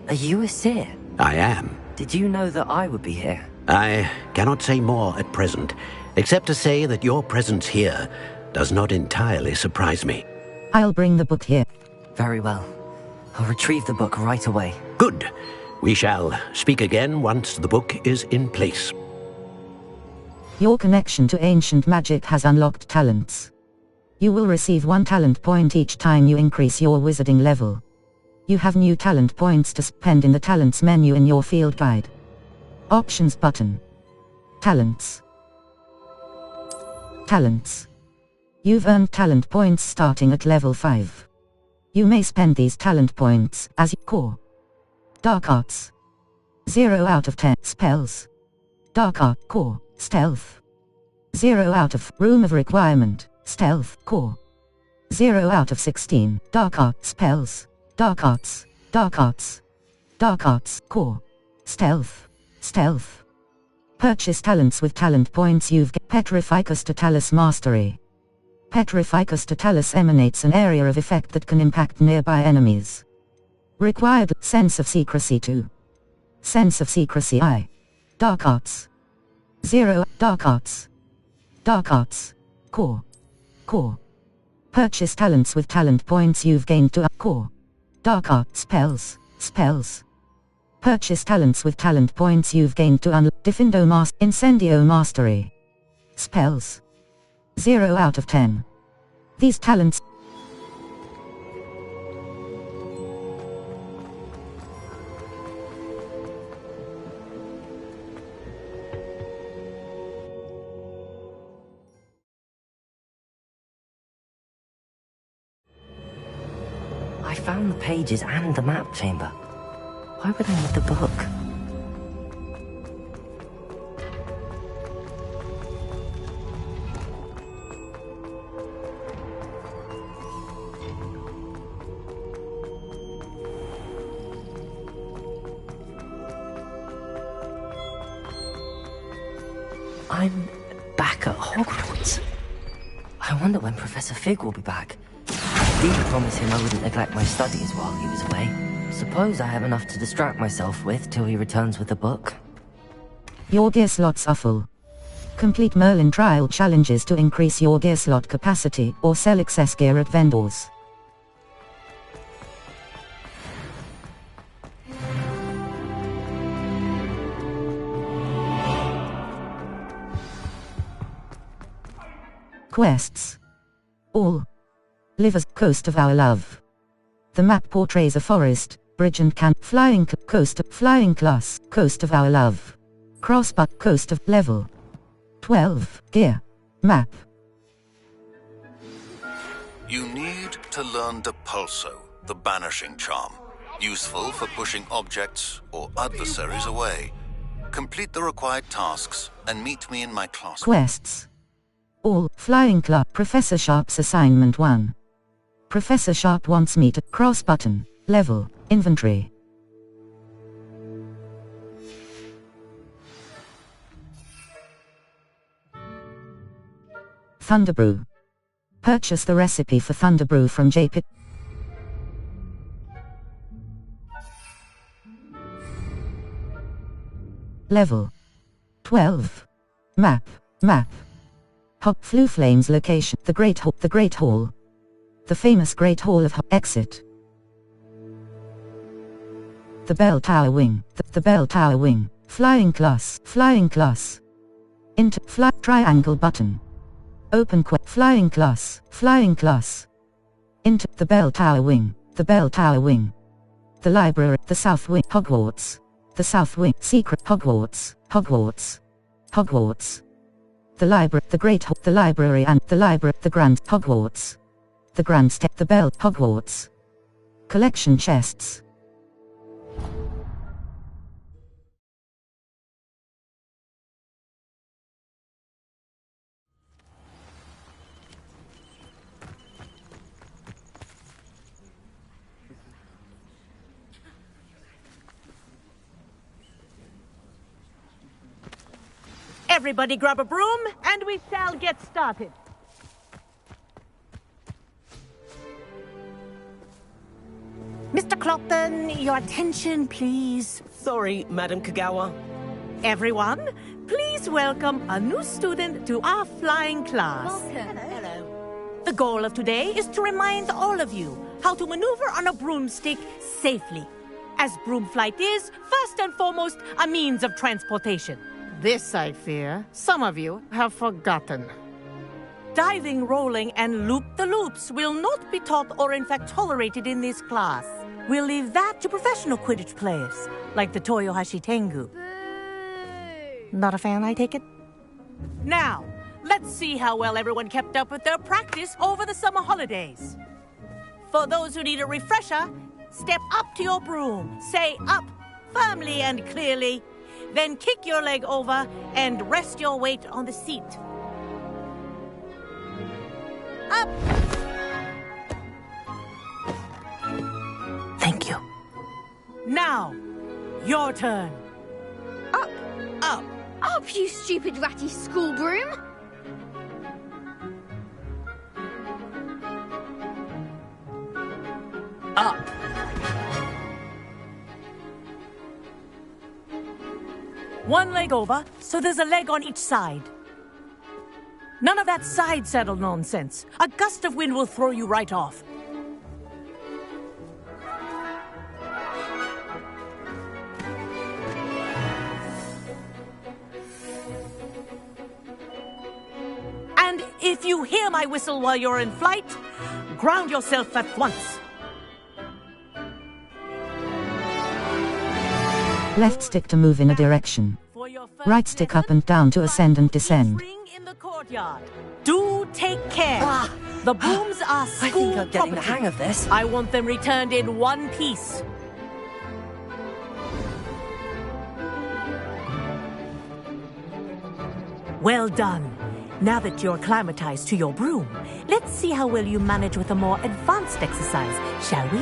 Are you a seer? I am. Did you know that I would be here? I cannot say more at present, except to say that your presence here does not entirely surprise me. I'll bring the book here. Very well. I'll retrieve the book right away. Good. We shall speak again once the book is in place. Your connection to ancient magic has unlocked talents. You will receive 1 talent point each time you increase your wizarding level. You have new talent points to spend in the talents menu in your field guide. Options button. Talents. Talents. You've earned talent points starting at level 5. You may spend these talent points as core. Dark Arts. 0 out of 10 spells. Dark Art core, stealth. 0 out of room of requirement, stealth core. 0 out of 16 dark art spells. Dark Arts, Dark Arts. Dark Arts core. Stealth, stealth. Purchase talents with talent points you've get. Petrificus Totalis Mastery. Petrificus Totalis emanates an area of effect that can impact nearby enemies. Required Sense of Secrecy 2. Sense of Secrecy I. Dark Arts. 0 Dark Arts. Dark Arts. Core. Core. Purchase talents with talent points you've gained to core. Dark Art spells. Spells. Purchase talents with talent points you've gained to unlock Incendio Mastery. Spells. 0 out of 10. These talents. I found the pages and the map chamber. Why would I need the book? I'm back at Hogwarts. I wonder when Professor Fig will be back. I did promise him I wouldn't neglect my studies while he was away. Suppose I have enough to distract myself with till he returns with the book. Your gear slots are full. Complete Merlin trial challenges to increase your gear slot capacity or sell excess gear at vendors. Quests. All. Live as coast of our love. The map portrays a forest, bridge and flying flying class, coast of our love. Crossbutt, coast of level 12, gear, map. You need to learn Depulso, the banishing charm. Useful for pushing objects or adversaries away. Complete the required tasks and meet me in my class. Quests. All, flying class, Professor Sharp's assignment 1. Professor Sharp wants me to cross button, level, inventory. Thunderbrew. Purchase the recipe for Thunderbrew from JPit. Level 12. Map. Flue Flames location, the Great Hall. The famous Great Hall of exit. The Bell Tower Wing, the Bell Tower Wing, flying class. Triangle button. Open flying class. Into the Bell Tower Wing, the Bell Tower Wing. The library, the South Wing, Hogwarts. The South Wing, secret Hogwarts. The library, the Great Hall, the library and the library, the Grand Hogwarts. The Grand Step, the Bell, Hogwarts. Collection chests. Everybody grab a broom, and we shall get started. Mr. Clopton, your attention, please. Sorry, Madam Kagawa. Everyone, please welcome a new student to our flying class. Welcome. Hello. The goal of today is to remind all of you how to maneuver on a broomstick safely, as broom flight is, first and foremost, a means of transportation. This, I fear, some of you have forgotten. Diving, rolling, and loop-the-loops will not be taught or in fact tolerated in this class. We'll leave that to professional Quidditch players, like the Toyohashi Tengu. Not a fan, I take it? Now, let's see how well everyone kept up with their practice over the summer holidays. For those who need a refresher, step up to your broom, say up, firmly and clearly, then kick your leg over and rest your weight on the seat. Up! Thank you. Now, your turn. Up! Up! Up, you stupid ratty school broom! Up! One leg over, so there's a leg on each side. None of that side saddle nonsense. A gust of wind will throw you right off. And if you hear my whistle while you're in flight, ground yourself at once. Left stick to move in a direction. Right stick up and down to ascend and descend. In the courtyard. Do take care. The brooms are school I think I'm getting the property. hang of this. I want them returned in one piece. Well done. Now that you're acclimatized to your broom, let's see how well you manage with a more advanced exercise, shall we?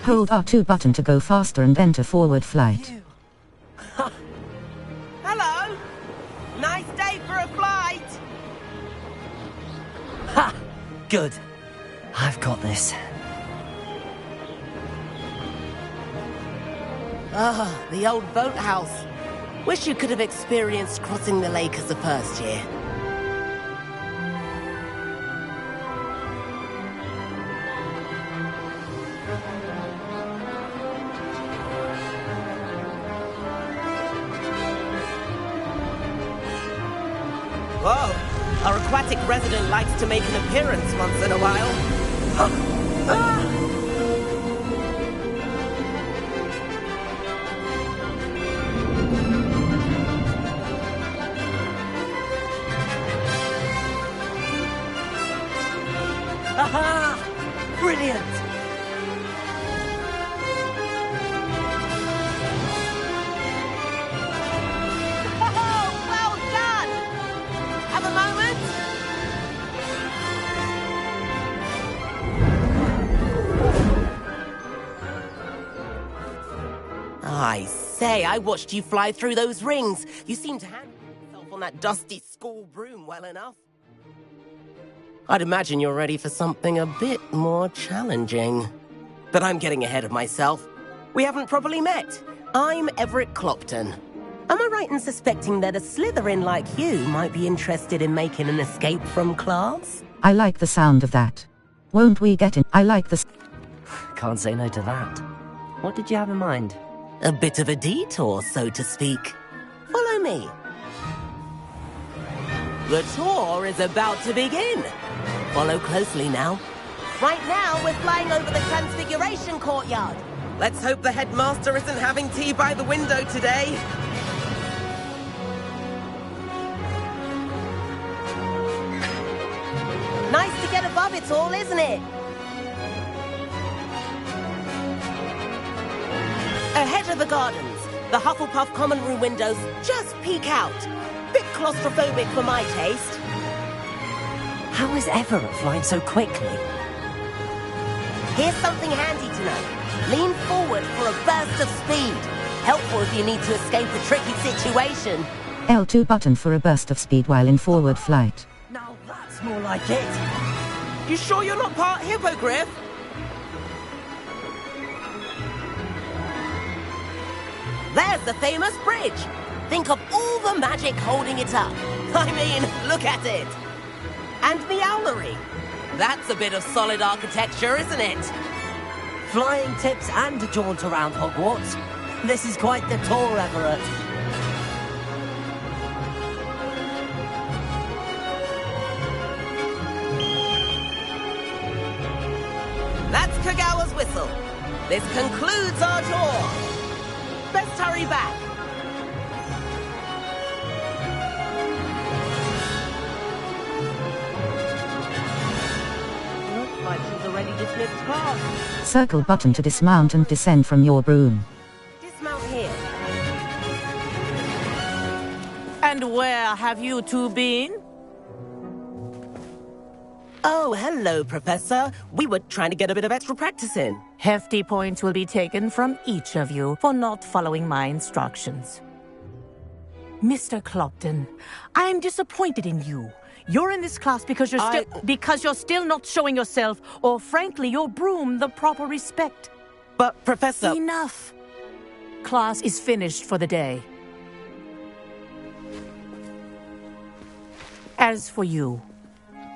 Hold R2 button to go faster and enter forward flight. Hello! Nice day for a flight! Ha! Good. I've got this. Ah, the old boathouse. Wish you could have experienced crossing the lake as a first year. aquatic resident likes to make an appearance once in a while. Aha! Brilliant! Oh, well done! Have a moment? I say, I watched you fly through those rings. You seem to handle yourself on that dusty school broom well enough. I'd imagine you're ready for something a bit more challenging. But I'm getting ahead of myself. We haven't properly met. I'm Everett Clopton. Am I right in suspecting that a Slytherin like you might be interested in making an escape from class? I like the sound of that. Won't we get in? I like the... Can't say no to that. What did you have in mind? A bit of a detour, so to speak. Follow me. The tour is about to begin. Follow closely now. Right now, we're flying over the Transfiguration Courtyard. Let's hope the headmaster isn't having tea by the window today. Nice to get above it all, isn't it? Ahead of the gardens, the Hufflepuff common room windows just peek out. Bit claustrophobic for my taste. How is Everett flying so quickly? Here's something handy to know. Lean forward for a burst of speed. Helpful if you need to escape a tricky situation. L2 button for a burst of speed while in forward flight. Now that's more like it. You sure you're not part hippogriff? There's the famous bridge. Think of all the magic holding it up. I mean, look at it. And the owlery. That's a bit of solid architecture, isn't it? Flying tips and a jaunt around Hogwarts. This is quite the tour, Everett. That's Kagawa's whistle. This concludes our tour. Best hurry back. Looks like she's already dismissed class. Circle button to dismount and descend from your broom. Dismount here. And where have you two been? Oh, hello, Professor. We were trying to get a bit of extra practice in. Hefty points will be taken from each of you for not following my instructions. Mr. Clopton, I am disappointed in you. You're in this class because you're still not showing yourself, or frankly, your broom the proper respect. But, Professor... Enough. Class is finished for the day. As for you,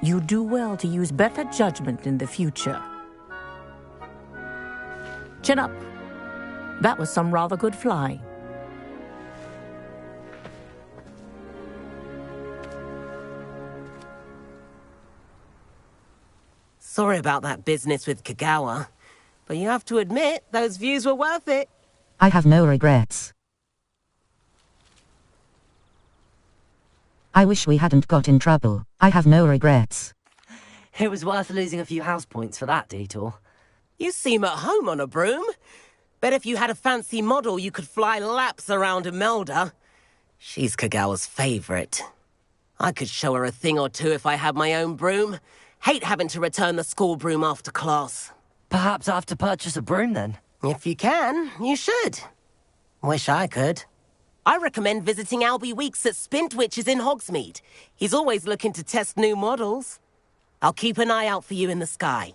you do well to use better judgment in the future. Chin up. That was some rather good flying. Sorry about that business with Kagawa, but you have to admit, those views were worth it. I have no regrets. I wish we hadn't got in trouble. I have no regrets. It was worth losing a few house points for that detour. You seem at home on a broom. Bet if you had a fancy model, you could fly laps around Imelda. She's Kagawa's favorite. I could show her a thing or two if I had my own broom. Hate having to return the school broom after class. Perhaps I have to purchase a broom then? If you can, you should. Wish I could. I recommend visiting Albie Weeks at Spintwitches in Hogsmeade. He's always looking to test new models. I'll keep an eye out for you in the sky.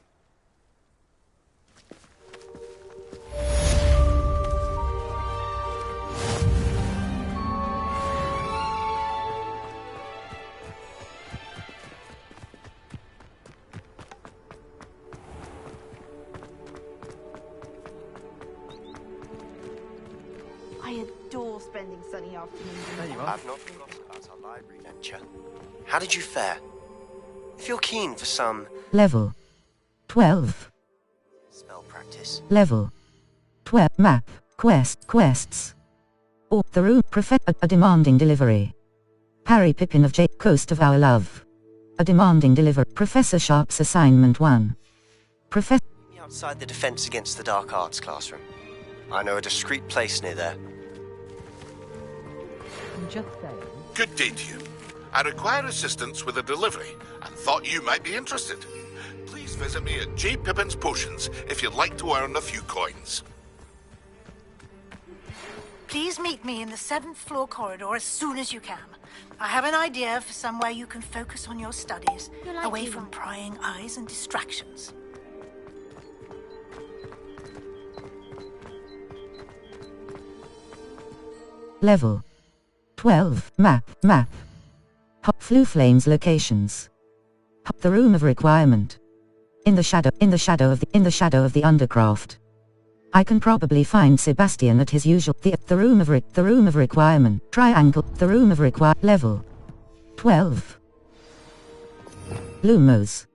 I adore spending sunny afternoons. There you are. I've not forgotten about our library venture. How did you fare? If you're keen for some Level 12. spell practice. Level 12. Map. Quests. Or the room. A demanding delivery. Harry Pippin of Coast of Our Love. A demanding delivery. Professor Sharp's assignment 1. Professor. Meet me outside the Defense Against the Dark Arts classroom. I know a discreet place near there. Just saying. Good day to you. I require assistance with a delivery and thought you might be interested. Please visit me at J. Pippin's Potions if you'd like to earn a few coins. Please meet me in the 7th floor corridor as soon as you can. I have an idea for somewhere you can focus on your studies, away from prying eyes and distractions. Level 12. Map. Flue Flames locations. The room of requirement. In the shadow of the undercroft. I can probably find Sebastian at his usual the room of requirement. Triangle. The room of level 12. Lumos.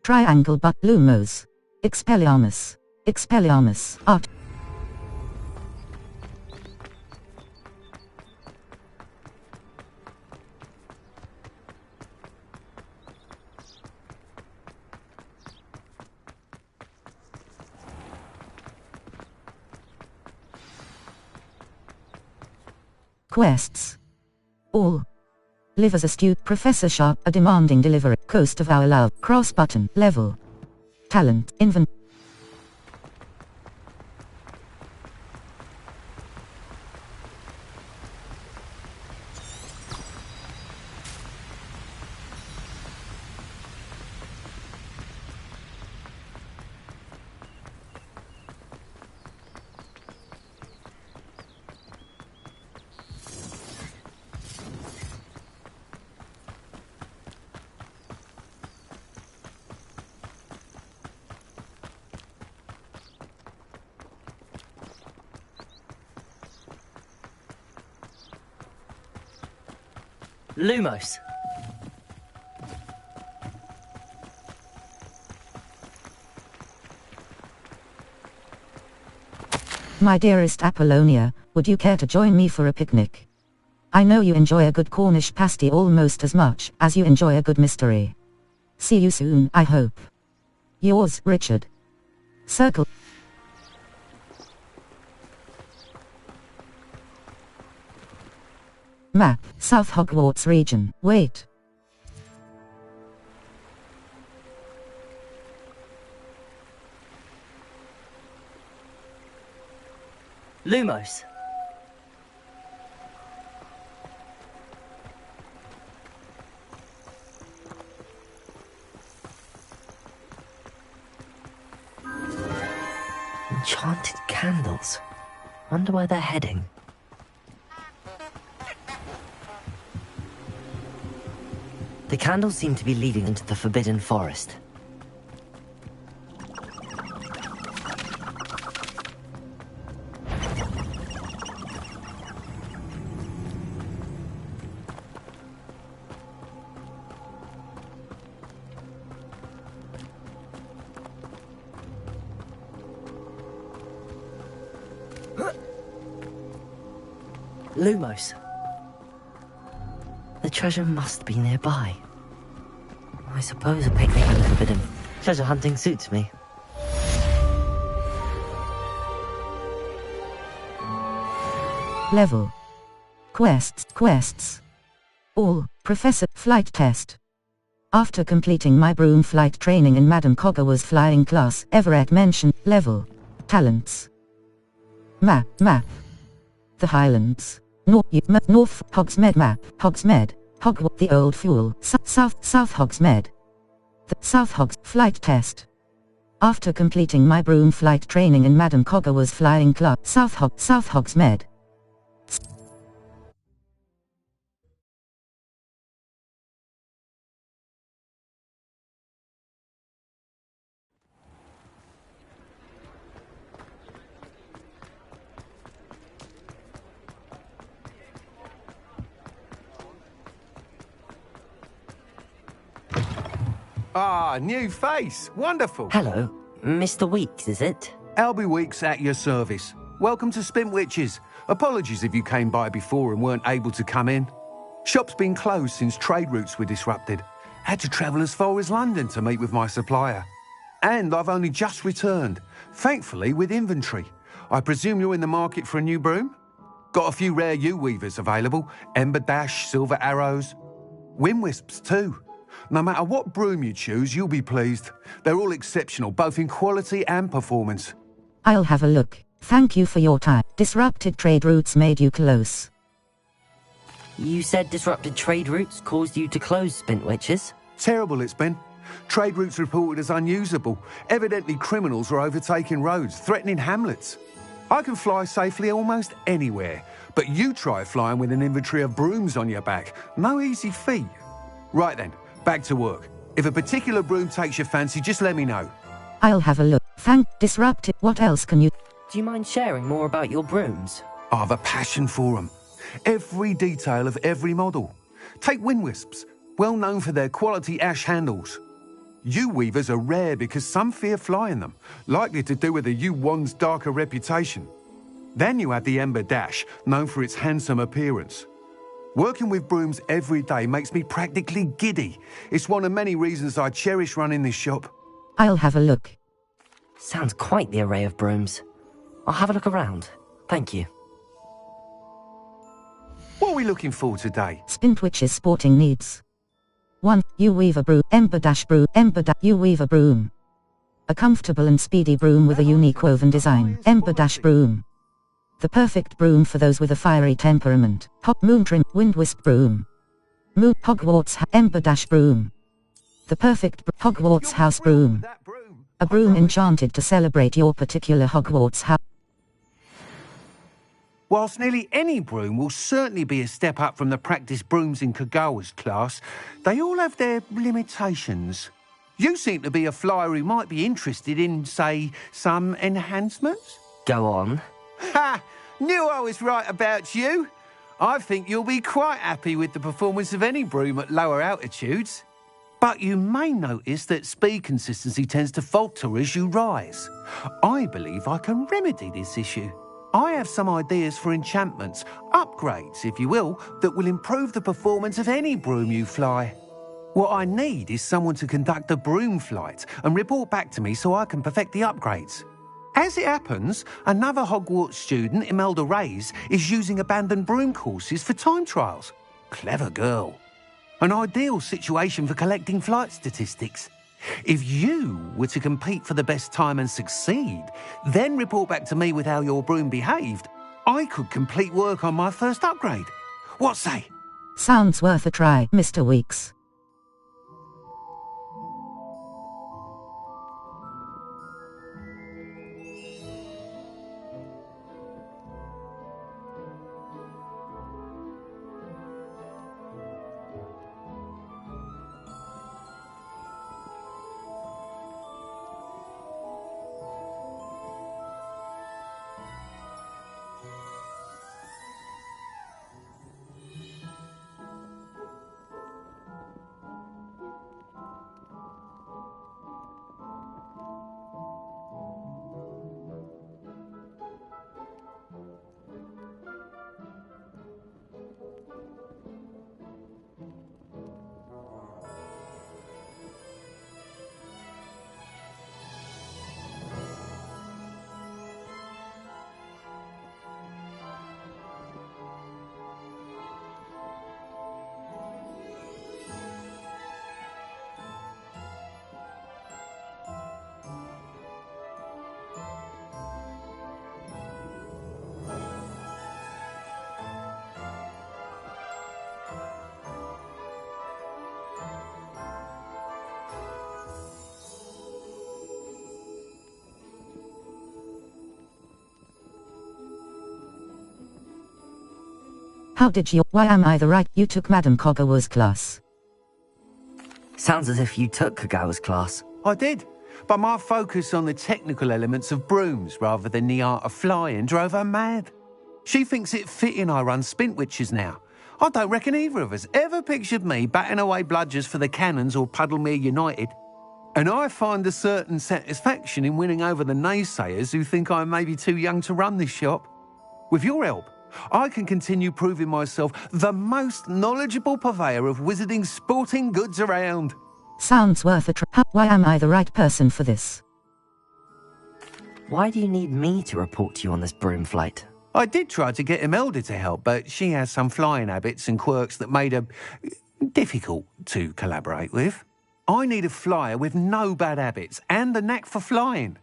Triangle but Lumos. Expelliarmus. Art. Quests. All. Live as a student. Professor Sharp. A demanding delivery. Coast of Our Love. Cross button. Level. Talent. Invent. Lumos. My dearest Apollonia, would you care to join me for a picnic? I know you enjoy a good Cornish pasty almost as much as you enjoy a good mystery. See you soon, I hope. Yours, Richard. Circle. Map. South Hogwarts region. Wait. Lumos. Enchanted candles. Wonder where they're heading. The candles seem to be leading into the Forbidden Forest. Lumos. The treasure must be nearby. I suppose a picnic in the Forbidden treasure hunting suits me. Level. Quests. All. Professor. Flight test. After completing my broom flight training in Madame Cogger's flying class, Everett mentioned. Level. Talents. Map. The Highlands. North Hogsmeade map. Hogsmeade. Hogwarts. The Old Fool. South Hogsmeade. The South Hogs. Flight test. After completing my broom flight training in Madame Cogger's flying class, South Hogsmeade. Ah, new face. Wonderful. Hello, Mr. Weeks, is it? Albie Weeks at your service. Welcome to Spintwitches. Apologies if you came by before and weren't able to come in. Shop's been closed since trade routes were disrupted. Had to travel as far as London to meet with my supplier. And I've only just returned, thankfully with inventory. I presume you're in the market for a new broom? Got a few rare U-weavers available. Ember Dash, Silver Arrows. Wind Wisps too. No matter what broom you choose, you'll be pleased. They're all exceptional, both in quality and performance. I'll have a look. Thank you for your time. Disrupted trade routes made you close. You said disrupted trade routes caused you to close Spintwitches? Terrible it's been. Trade routes reported as unusable. Evidently criminals were overtaking roads, threatening hamlets. I can fly safely almost anywhere, but you try flying with an inventory of brooms on your back. No easy feat. Right then, back to work. If a particular broom takes your fancy, just let me know. I'll have a look. Thank Disrupted. What else can you... Do you mind sharing more about your brooms? I've a passion for them. Every detail of every model. Take Wind Wisps, well known for their quality ash handles. U-weavers are rare because some fear flying them, likely to do with the U-wand's darker reputation. Then you have the Ember Dash, known for its handsome appearance. Working with brooms every day makes me practically giddy. It's one of many reasons I cherish running this shop. I'll have a look. Sounds quite the array of brooms. I'll have a look around. Thank you. What are we looking for today? Spintwitches sporting needs. 1. U-weaver broom, Ember Dash broom, U-weaver broom. A comfortable and speedy broom with a unique woven design, Ember Dash broom. The perfect broom for those with a fiery temperament. Moon Trim, Wind Wisp broom. Hogwarts Ember Dash broom. The perfect Hogwarts house broom. A broom enchanted to celebrate your particular Hogwarts house. Whilst nearly any broom will certainly be a step up from the practice brooms in Kagawa's class, they all have their limitations. You seem to be a flyer who might be interested in, say, some enhancements? Go on. Ha! Knew I was right about you. I think you'll be quite happy with the performance of any broom at lower altitudes. But you may notice that speed consistency tends to falter as you rise. I believe I can remedy this issue. I have some ideas for enchantments, upgrades, if you will, that will improve the performance of any broom you fly. What I need is someone to conduct a broom flight and report back to me so I can perfect the upgrades. As it happens, another Hogwarts student, Imelda Reyes, is using abandoned broom courses for time trials. Clever girl. An ideal situation for collecting flight statistics. If you were to compete for the best time and succeed, then report back to me with how your broom behaved, I could complete work on my first upgrade. What say? Sounds worth a try, Mr. Weeks. How did you... Why am I the right... You took Madame Kagawa's class. Sounds as if you took Kagawa's class. I did, but my focus on the technical elements of brooms rather than the art of flying drove her mad. She thinks it fitting I run Spintwitches now. I don't reckon either of us ever pictured me batting away bludgers for the Cannons or Puddlemere United. And I find a certain satisfaction in winning over the naysayers who think I may be too young to run this shop. With your help, I can continue proving myself the most knowledgeable purveyor of wizarding sporting goods around. Sounds worth a try. Why am I the right person for this? Why do you need me to report to you on this broom flight? I did try to get Imelda to help, but she has some flying habits and quirks that made her difficult to collaborate with. I need a flyer with no bad habits and the knack for flying.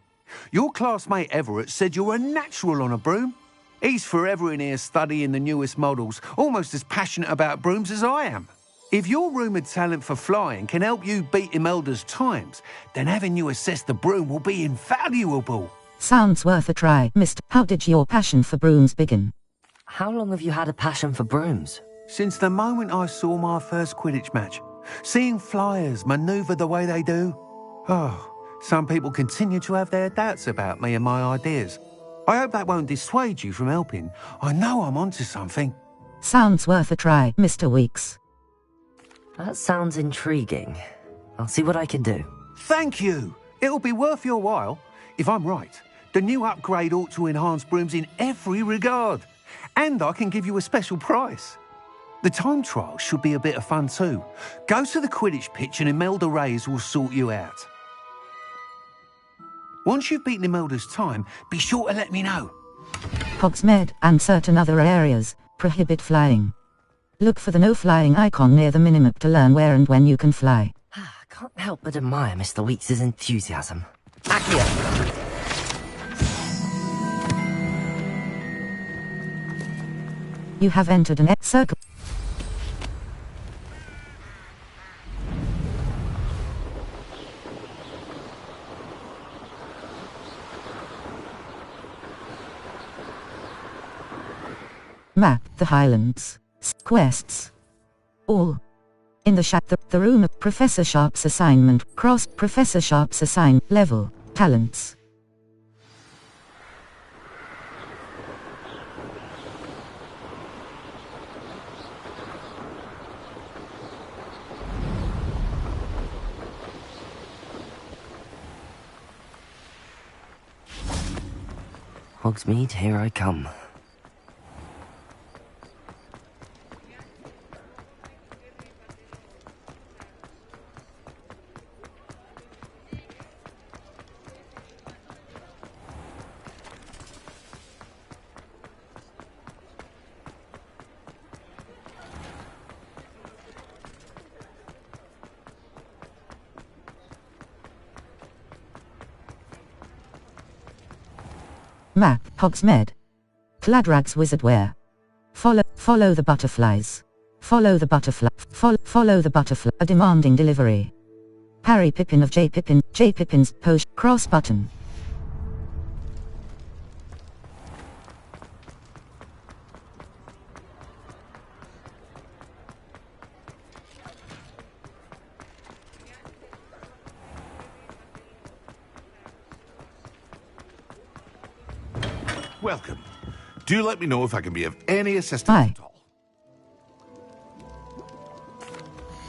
Your classmate Everett said you're a natural on a broom. He's forever in here studying the newest models, almost as passionate about brooms as I am. If your rumoured talent for flying can help you beat Imelda's times, then having you assess the broom will be invaluable. Sounds worth a try, Mr. How did your passion for brooms begin? How long have you had a passion for brooms? Since the moment I saw my first Quidditch match. Seeing flyers manoeuvre the way they do. Oh, some people continue to have their doubts about me and my ideas. I hope that won't dissuade you from helping. I know I'm onto something. Sounds worth a try, Mr. Weeks. That sounds intriguing. I'll see what I can do. Thank you. It'll be worth your while. If I'm right, the new upgrade ought to enhance brooms in every regard. And I can give you a special price. The time trial should be a bit of fun too. Go to the Quidditch pitch and Imelda Reyes will sort you out. Once you've beaten Imelda's time, be sure to let me know. Hogsmeade and certain other areas prohibit flying. Look for the no flying icon near the minimap to learn where and when you can fly. I can't help but admire Mr. Weeks' enthusiasm. Accio! You have entered an circle. Map the Highlands. Quests. All. In the room of Professor Sharp's assignment. Cross Professor Sharp's assign. Level. Talents. Hogsmeade, here I come. Map, Hogsmeade. Cladrag's Wizardwear. Follow the butterflies. Follow the butterfly. Follow the butterfly. A demanding delivery. Harry Pippin of J. Pippin's post. Cross button. Welcome. Do let me know if I can be of any assistance Hi. at all.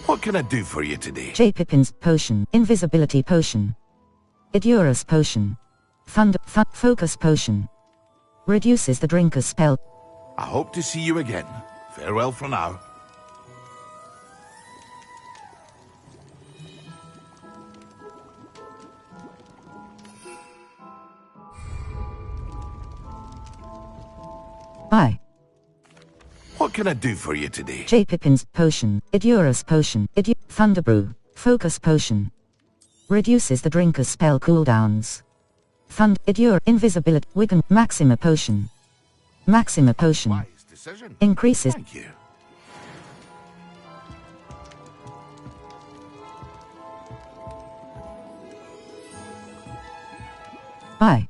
What can I do for you today? J. Pippin's potion. Invisibility potion. Idurus potion. Focus potion. Reduces the drinker's spell. I hope to see you again. Farewell for now. Bye. What can I do for you today? J. Pippin's potion. Idurus potion. Thunderbrew. Focus potion. Reduces the drinker's spell cooldowns. Invisibility. Wiccan. Maxima potion. Maxima potion. Wise decision. Increases. Thank you. Bye.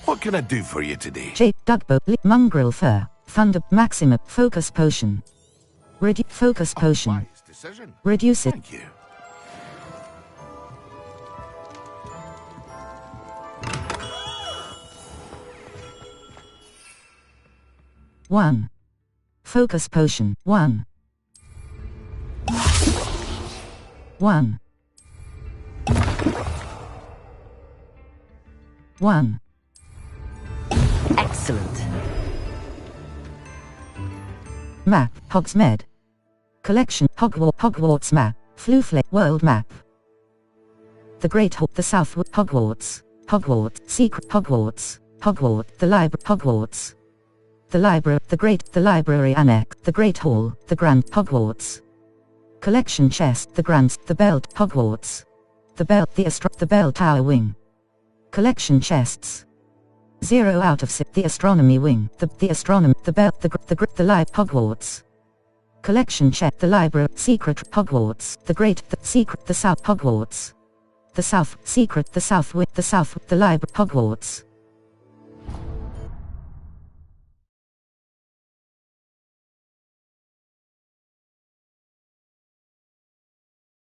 What can I do for you today? J. Dugbo. Mongrel fur. Thunder. Maxima. Focus potion. Focus potion. Wise decision. Reduce it. Thank you. One. Focus potion. 1. 1. 1. Excellent. Map, Hogsmeade. Collection, Hogwarts map, Flooflake World map. The Great Hall, the Southwood, Hogwarts, Secret Hogwarts, the Library, Hogwarts. The Library, the Library Annex, the Great Hall, the Grand, Hogwarts. Collection chest, the Grants, the Bell, Hogwarts. The Bell Tower Wing. Collection chests. 0 out of 6, the Astronomy Wing, the Astronomy, the Bell, the Live, Hogwarts. Collection check, the Library, Secret, Hogwarts, the Great, the Secret, the South, Hogwarts. The South, Secret, the South Wing, the Library, Hogwarts.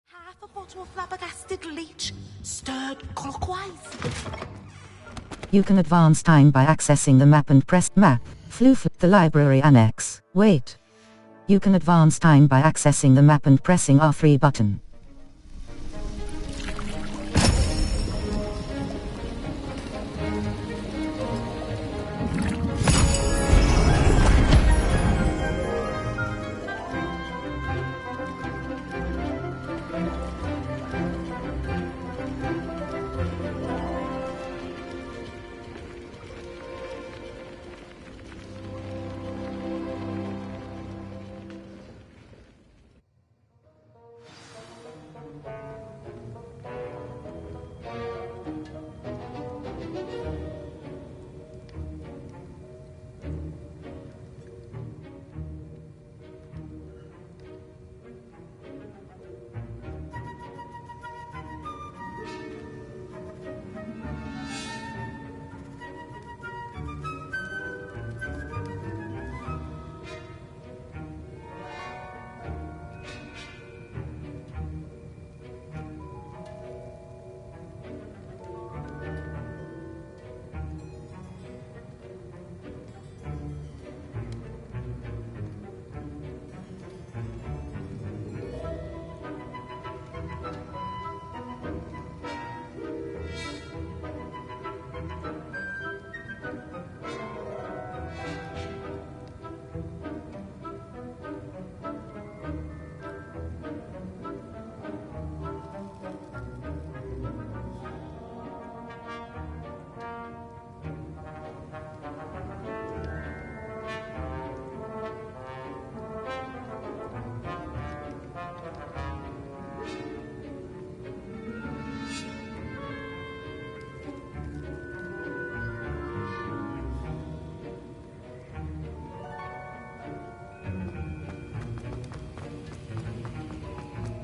Half a bottle of flabbergasted leech, stirred clockwise. You can advance time by accessing the map and press map, Floof, the Library Annex. Wait. You can advance time by accessing the map and pressing R3 button.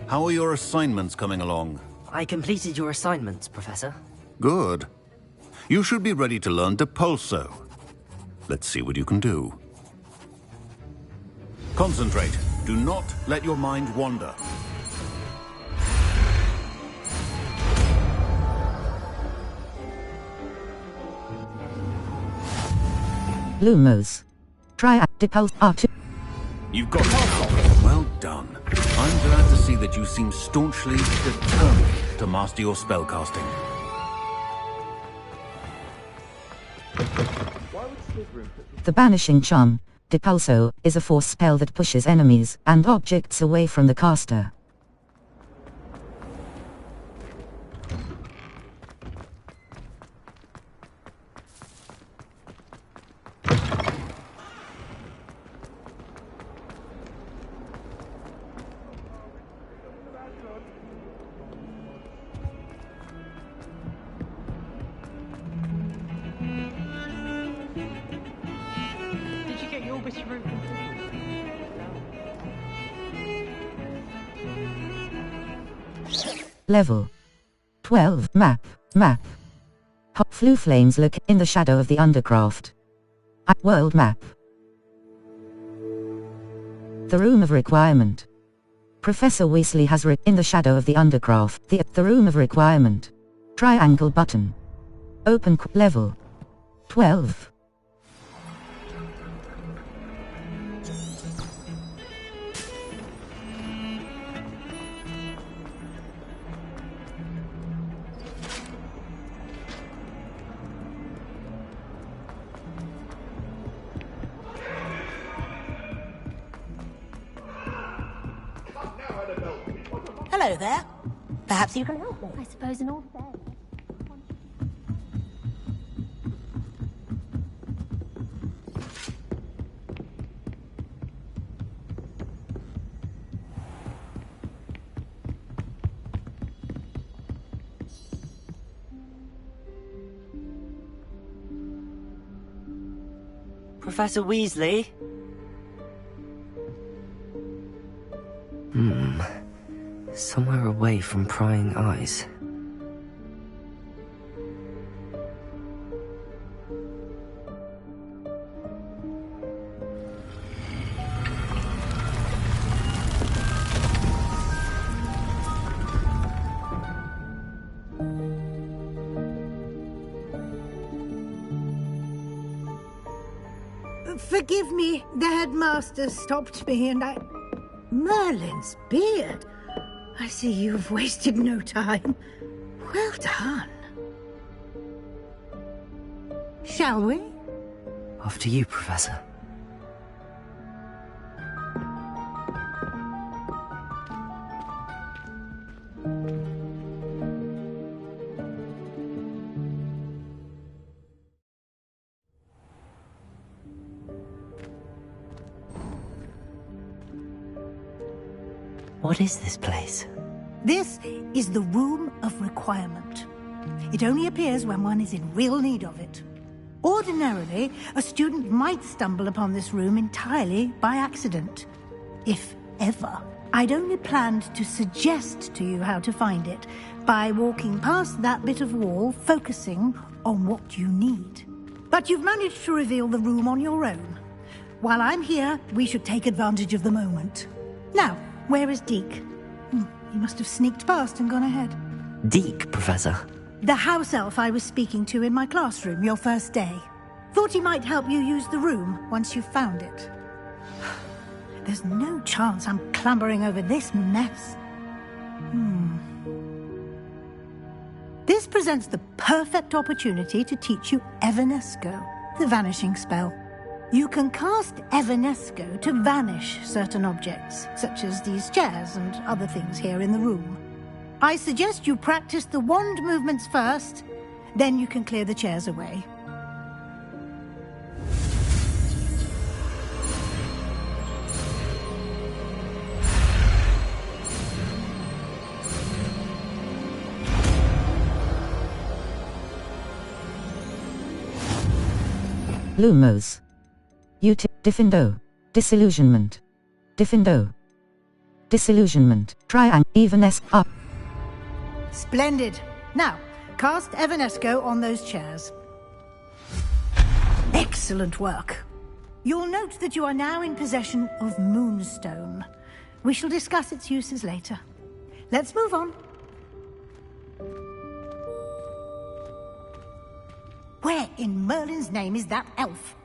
How are your assignments coming along? I completed your assignments, Professor. Good. You should be ready to learn Depulso. Let's see what you can do. Concentrate. Do not let your mind wander. Lumos. Try Depulso R2. You've got it. Well done. I'm glad to see that you seem staunchly determined to master your spellcasting. The Banishing Charm, Depulso, is a force spell that pushes enemies and objects away from the caster. Level 12. Map. Floo flames look in the shadow of the Undercraft. World map. The Room of Requirement. Professor Weasley has in the shadow of the Undercraft. The Room of Requirement. Triangle button. Open level 12. Hello there. Perhaps you can help me. I suppose an old fairy. Professor Weasley? Somewhere away from prying eyes. Forgive me, the headmaster stopped me and I... Merlin's beard. I see you've wasted no time. Well done. Shall we? After you, Professor. What is this place? This is the Room of Requirement. It only appears when one is in real need of it. Ordinarily, a student might stumble upon this room entirely by accident. If ever. I'd only planned to suggest to you how to find it by walking past that bit of wall, focusing on what you need. But you've managed to reveal the room on your own. While I'm here, we should take advantage of the moment. Now, where is Deke? He must have sneaked past and gone ahead. Deke, Professor. The house elf I was speaking to in my classroom your first day. Thought he might help you use the room once you've found it. There's no chance I'm clambering over this mess. This presents the perfect opportunity to teach you Evanesco, the vanishing spell. You can cast Evanesco to vanish certain objects, such as these chairs and other things here in the room. I suggest you practice the wand movements first, then you can clear the chairs away. Lumos. Diffindo. Disillusionment. Diffindo. Disillusionment. Triangle. Evanesco. Up. Splendid. Now, cast Evanesco on those chairs. Excellent work. You'll note that you are now in possession of Moonstone. We shall discuss its uses later. Let's move on. Where in Merlin's name is that elf?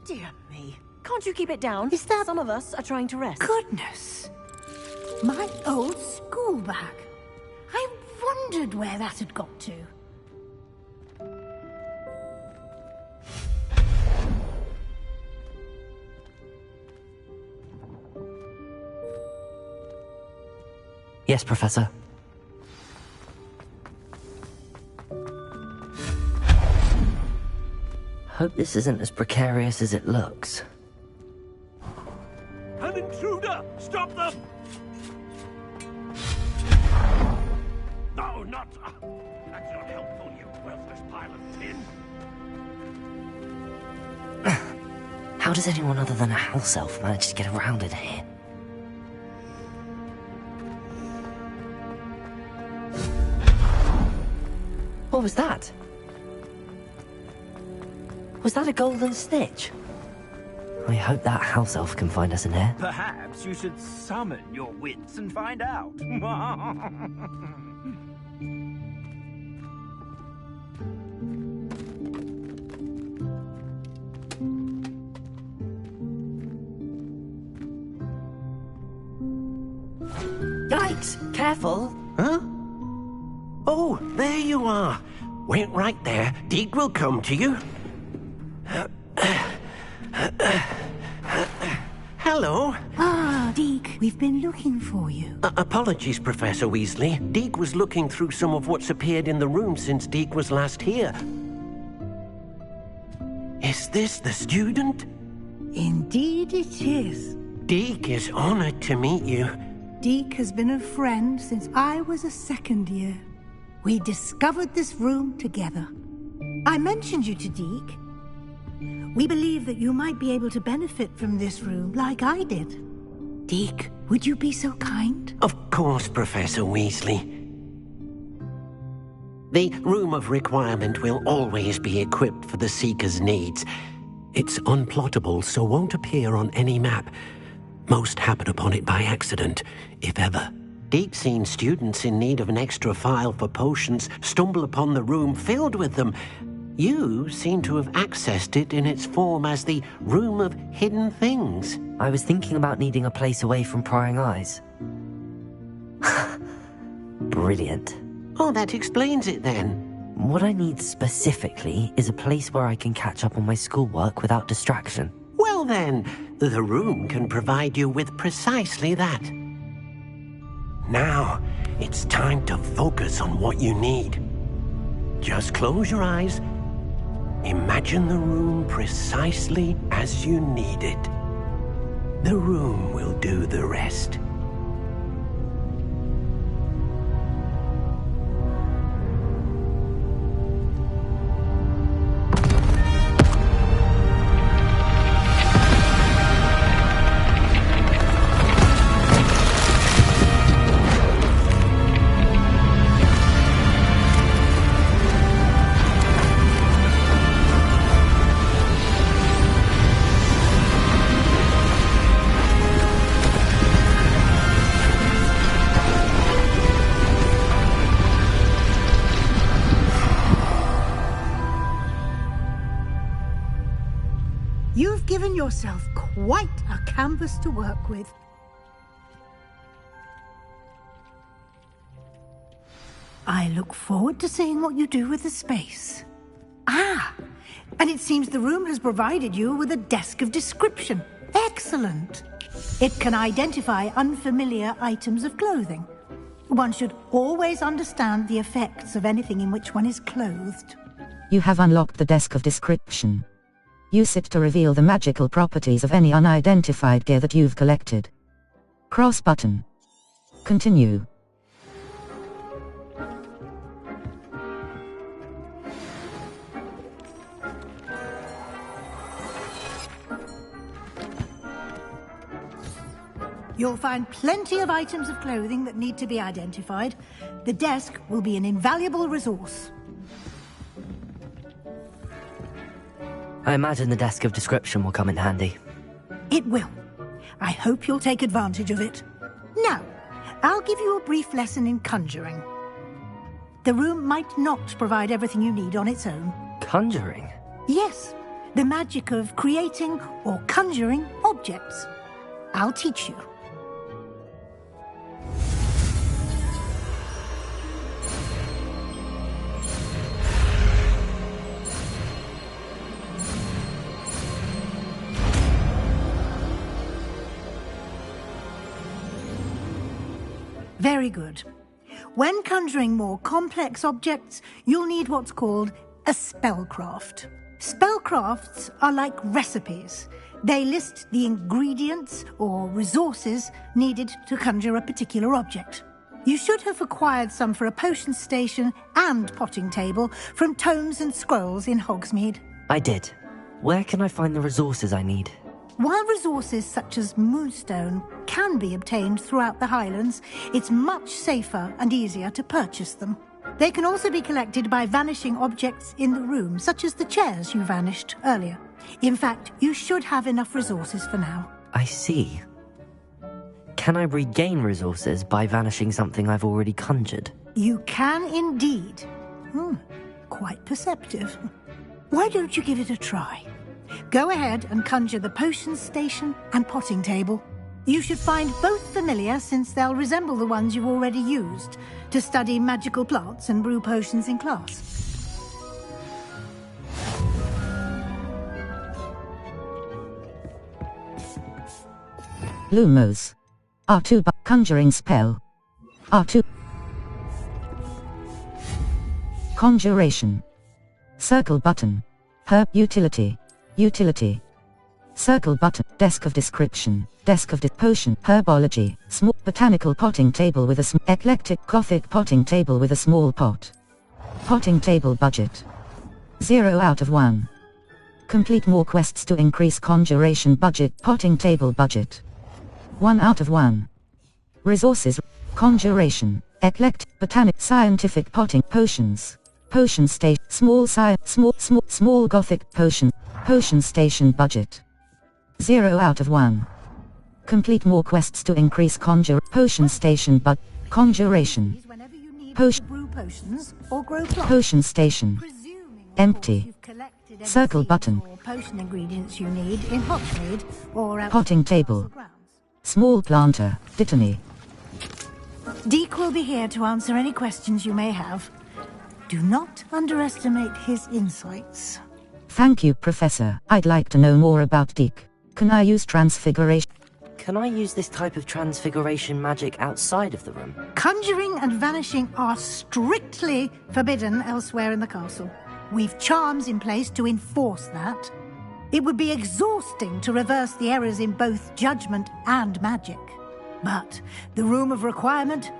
Dear me. Can't you keep it down? Is that... Some of us are trying to rest. Goodness. My old school bag. I wondered where that had got to. Yes, Professor. Hope this isn't as precarious as it looks. An intruder! Stop them! No, not... that's not helpful, you worthless pile of tin. How does anyone other than a house elf manage to get around in here? What was that? Was that a golden snitch? I hope that house elf can find us in here. Perhaps you should summon your wits and find out. Yikes! Careful! Huh? Oh, there you are. Wait right there. Deke will come to you. Hello. Ah, Deke, we've been looking for you. Apologies, Professor Weasley. Deke was looking through some of what's appeared in the room since Deke was last here. Is this the student? Indeed it is. Deke is honored to meet you. Deke has been a friend since I was a second year. We discovered this room together. I mentioned you to Deke. We believe that you might be able to benefit from this room like I did. Deke, would you be so kind? Of course, Professor Weasley. The Room of Requirement will always be equipped for the Seeker's needs. It's unplottable, so won't appear on any map. Most happen upon it by accident, if ever. Deke's seen students in need of an extra file for potions stumble upon the room filled with them. You seem to have accessed it in its form as the Room of Hidden Things. I was thinking about needing a place away from prying eyes. Brilliant. Oh, that explains it then. What I need specifically is a place where I can catch up on my schoolwork without distraction. Well then, the room can provide you with precisely that. Now, it's time to focus on what you need. Just close your eyes. Imagine the room precisely as you need it. The room will do the rest. You've given yourself quite a canvas to work with. I look forward to seeing what you do with the space. Ah, and it seems the room has provided you with a desk of description. Excellent. It can identify unfamiliar items of clothing. One should always understand the effects of anything in which one is clothed. You have unlocked the desk of description. Use it to reveal the magical properties of any unidentified gear that you've collected. Cross button. Continue. You'll find plenty of items of clothing that need to be identified. The desk will be an invaluable resource. I imagine the desk of description will come in handy. It will. I hope you'll take advantage of it. Now, I'll give you a brief lesson in conjuring. The room might not provide everything you need on its own. Conjuring? Yes, the magic of creating or conjuring objects. I'll teach you. Very good. When conjuring more complex objects, you'll need what's called a spellcraft. Spellcrafts are like recipes. They list the ingredients or resources needed to conjure a particular object. You should have acquired some for a potion station and potting table from tomes and scrolls in Hogsmeade. I did. Where can I find the resources I need? While resources such as moonstone can be obtained throughout the Highlands, it's much safer and easier to purchase them. They can also be collected by vanishing objects in the room, such as the chairs you vanished earlier. In fact, you should have enough resources for now. I see. Can I regain resources by vanishing something I've already conjured? You can indeed. Quite perceptive. Why don't you give it a try? Go ahead and conjure the potion station and potting table. You should find both familiar, since they'll resemble the ones you've already used to study magical plants and brew potions in class. Lumos. R2 conjuring spell. R2 conjuration. Circle button. Herb utility. Utility. Circle button. Desk of description. Desk of potion. Herbology. Small botanical potting table with a eclectic Gothic potting table with a small pot. Potting table budget. 0 out of 1. Complete more quests to increase conjuration budget. Potting table budget. 1 out of 1. Resources. Conjuration. Eclectic. Botanic. Scientific potting. Potions. Potion station. Small Gothic potion. Potion station budget. 0 out of 1. Complete more quests to increase potion station conjuration. Potion station. Empty. Circle button. Potion ingredients you need in hot trade or potting table. Small planter. Dittany. Deke will be here to answer any questions you may have. Do not underestimate his insights. Thank you, Professor. I'd like to know more about Deke. Can I use transfiguration? Can I use this type of transfiguration magic outside of the room? Conjuring and vanishing are strictly forbidden elsewhere in the castle. We've charms in place to enforce that. It would be exhausting to reverse the errors in both judgment and magic. But the Room of Requirement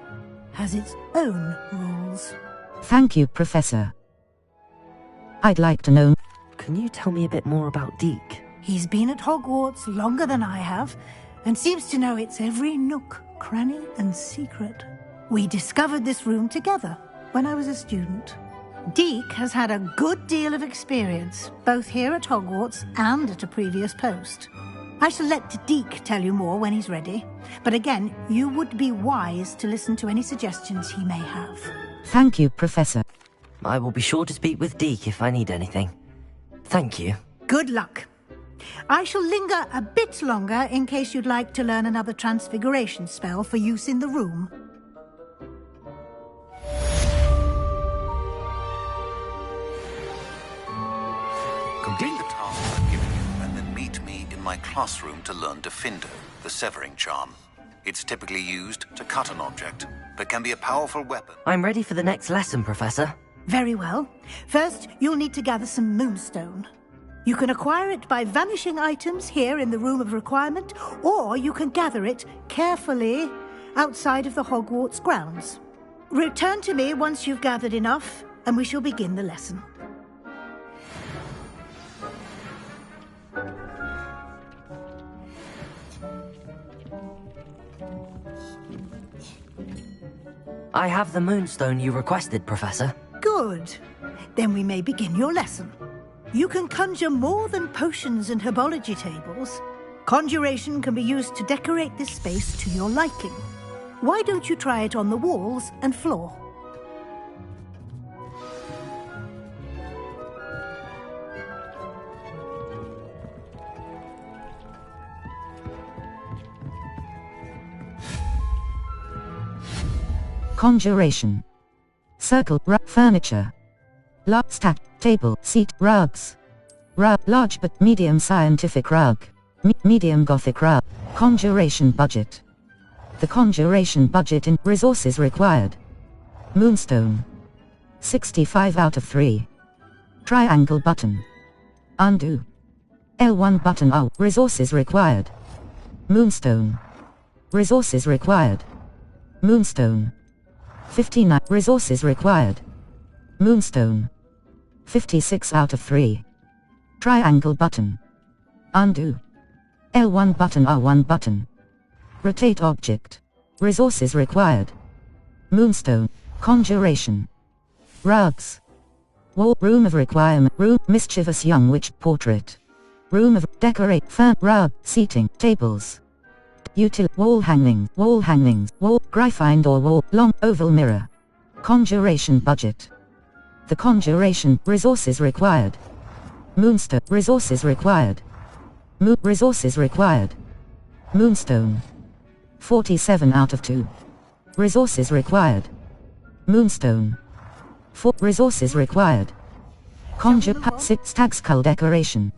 has its own rules. Thank you, Professor. I'd like to know... Can you tell me a bit more about Deke? He's been at Hogwarts longer than I have, and seems to know its every nook, cranny, and secret. We discovered this room together when I was a student. Deke has had a good deal of experience, both here at Hogwarts and at a previous post. I shall let Deke tell you more when he's ready, but again, you would be wise to listen to any suggestions he may have. Thank you, Professor. I will be sure to speak with Deke if I need anything. Thank you. Good luck. I shall linger a bit longer in case you'd like to learn another transfiguration spell for use in the room. Complete the tasks I've given you and then meet me in my classroom to learn Defindo, the severing charm. It's typically used to cut an object, but can be a powerful weapon. I'm ready for the next lesson, Professor. Very well. First, you'll need to gather some moonstone. You can acquire it by vanishing items here in the Room of Requirement, or you can gather it carefully outside of the Hogwarts grounds. Return to me once you've gathered enough, and we shall begin the lesson. I have the moonstone you requested, Professor. Good. Then we may begin your lesson. You can conjure more than potions and herbology tables. Conjuration can be used to decorate this space to your liking. Why don't you try it on the walls and floor? Conjuration. Circle, furniture. Stack, table, seat, rugs. Large but medium scientific rug. Medium Gothic rug. Conjuration budget. The conjuration budget in resources required. Moonstone. 65 out of 3. Triangle button. Undo. L1 button. Resources required. Moonstone. Resources required. Moonstone. 59 resources required. Moonstone. 56 out of 3. Triangle button. Undo. L1 button. R1 button. Rotate object. Resources required. Moonstone. Conjuration. Rugs. Wall. Room of requirement. Room. Mischievous young witch portrait. Room of decorate. Fern. Rug. Seating. Tables. Wall hangings. Wall. Gryffindor wall. Long. Oval mirror. Conjuration budget. The conjuration. Resources required. Moonstone. Resources required. Resources required. Moonstone. 47 out of 2. Resources required. Moonstone. 4 resources required. Conjure. 6 stag skull decoration.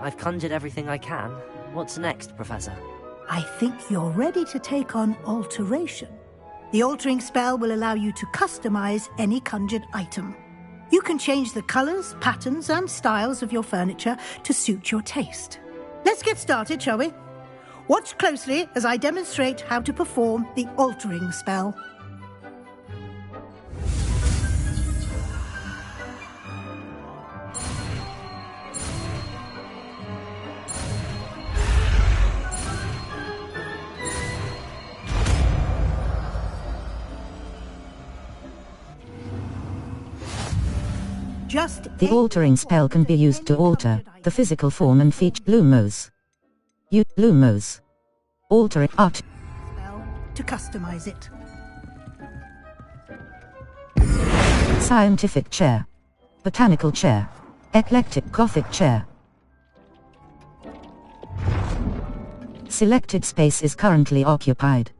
I've conjured everything I can. What's next, Professor? I think you're ready to take on alteration. The altering spell will allow you to customize any conjured item. You can change the colors, patterns, and styles of your furniture to suit your taste. Let's get started, shall we? Watch closely as I demonstrate how to perform the altering spell. The altering spell can be used to alter the physical form and feature Lumos. Lumos. Alter art. To customize it. Scientific chair. Botanical chair. Eclectic Gothic chair. Selected space is currently occupied.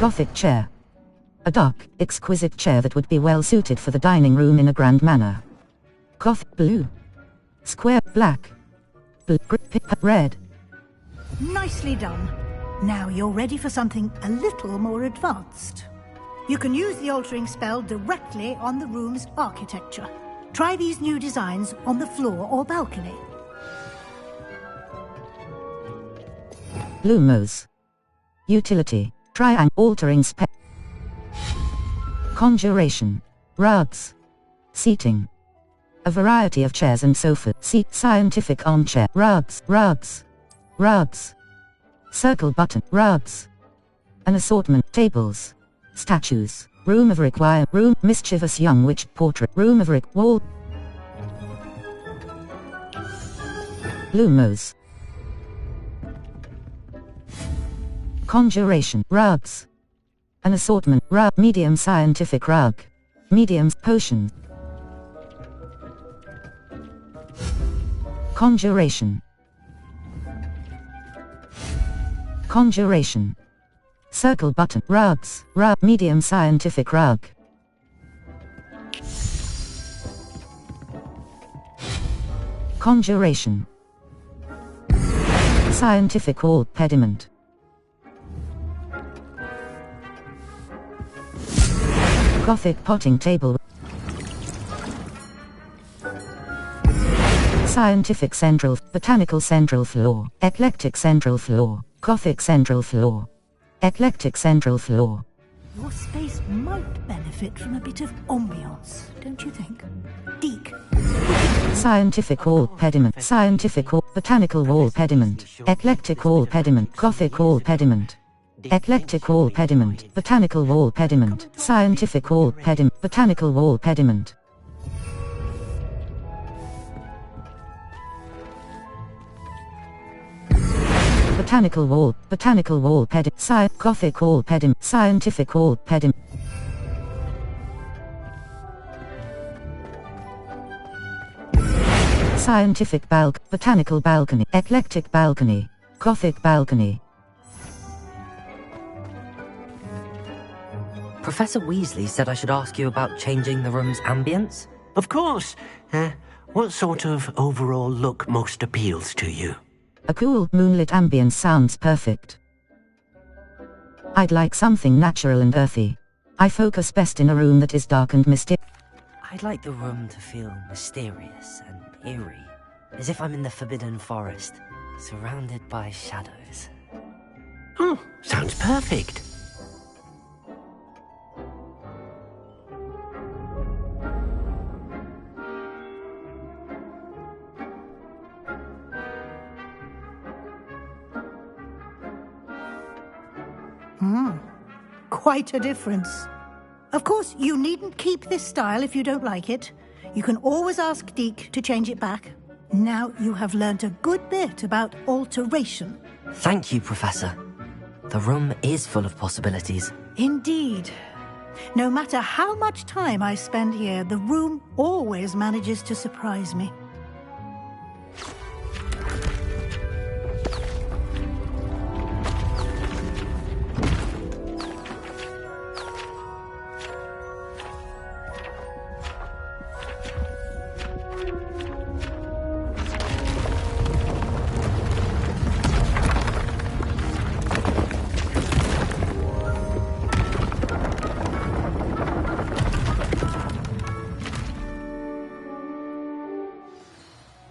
Gothic chair. A dark, exquisite chair that would be well suited for the dining room in a grand manner. Gothic blue. Square black. Red. Nicely done. Now you're ready for something a little more advanced. You can use the altering spell directly on the room's architecture. Try these new designs on the floor or balcony. Lumos. Utility. Triangle altering spell. Conjuration. Rugs. Seating. A variety of chairs and sofas. Scientific armchair. Rugs. Circle button. Rugs. An assortment. Tables. Statues. Room of room. Mischievous young witch portrait. Room of wall. Lumos. Conjuration. Rugs. An assortment. Rug. Medium scientific rug. Medium potion. Conjuration. Conjuration. Circle button. Rugs. Medium scientific rug. Conjuration. Scientific wall pediment. Gothic potting table. Scientific central, botanical central floor, eclectic central floor, Gothic central floor, eclectic central floor. Your space might benefit from a bit of ambiance, don't you think? Deke. Scientific wall pediment, scientific wall, botanical wall pediment, eclectic wall pediment, Gothic wall pediment. Eclectic wall pediment, botanical wall pediment, scientific wall pediment, botanical wall pediment. Botanical wall pediment, Gothic wall pediment, scientific wall pediment. Scientific botanical balcony, eclectic balcony, Gothic balcony. Professor Weasley said I should ask you about changing the room's ambience. Of course. What sort of overall look most appeals to you? A cool, moonlit ambience sounds perfect. I'd like something natural and earthy. I focus best in a room that is dark and mysterious. I'd like the room to feel mysterious and eerie, as if I'm in the Forbidden Forest, surrounded by shadows. Oh, sounds perfect. Quite a difference. Of course, you needn't keep this style if you don't like it. You can always ask Deke to change it back. Now you have learnt a good bit about alteration. Thank you, Professor. The room is full of possibilities. Indeed. No matter how much time I spend here, the room always manages to surprise me.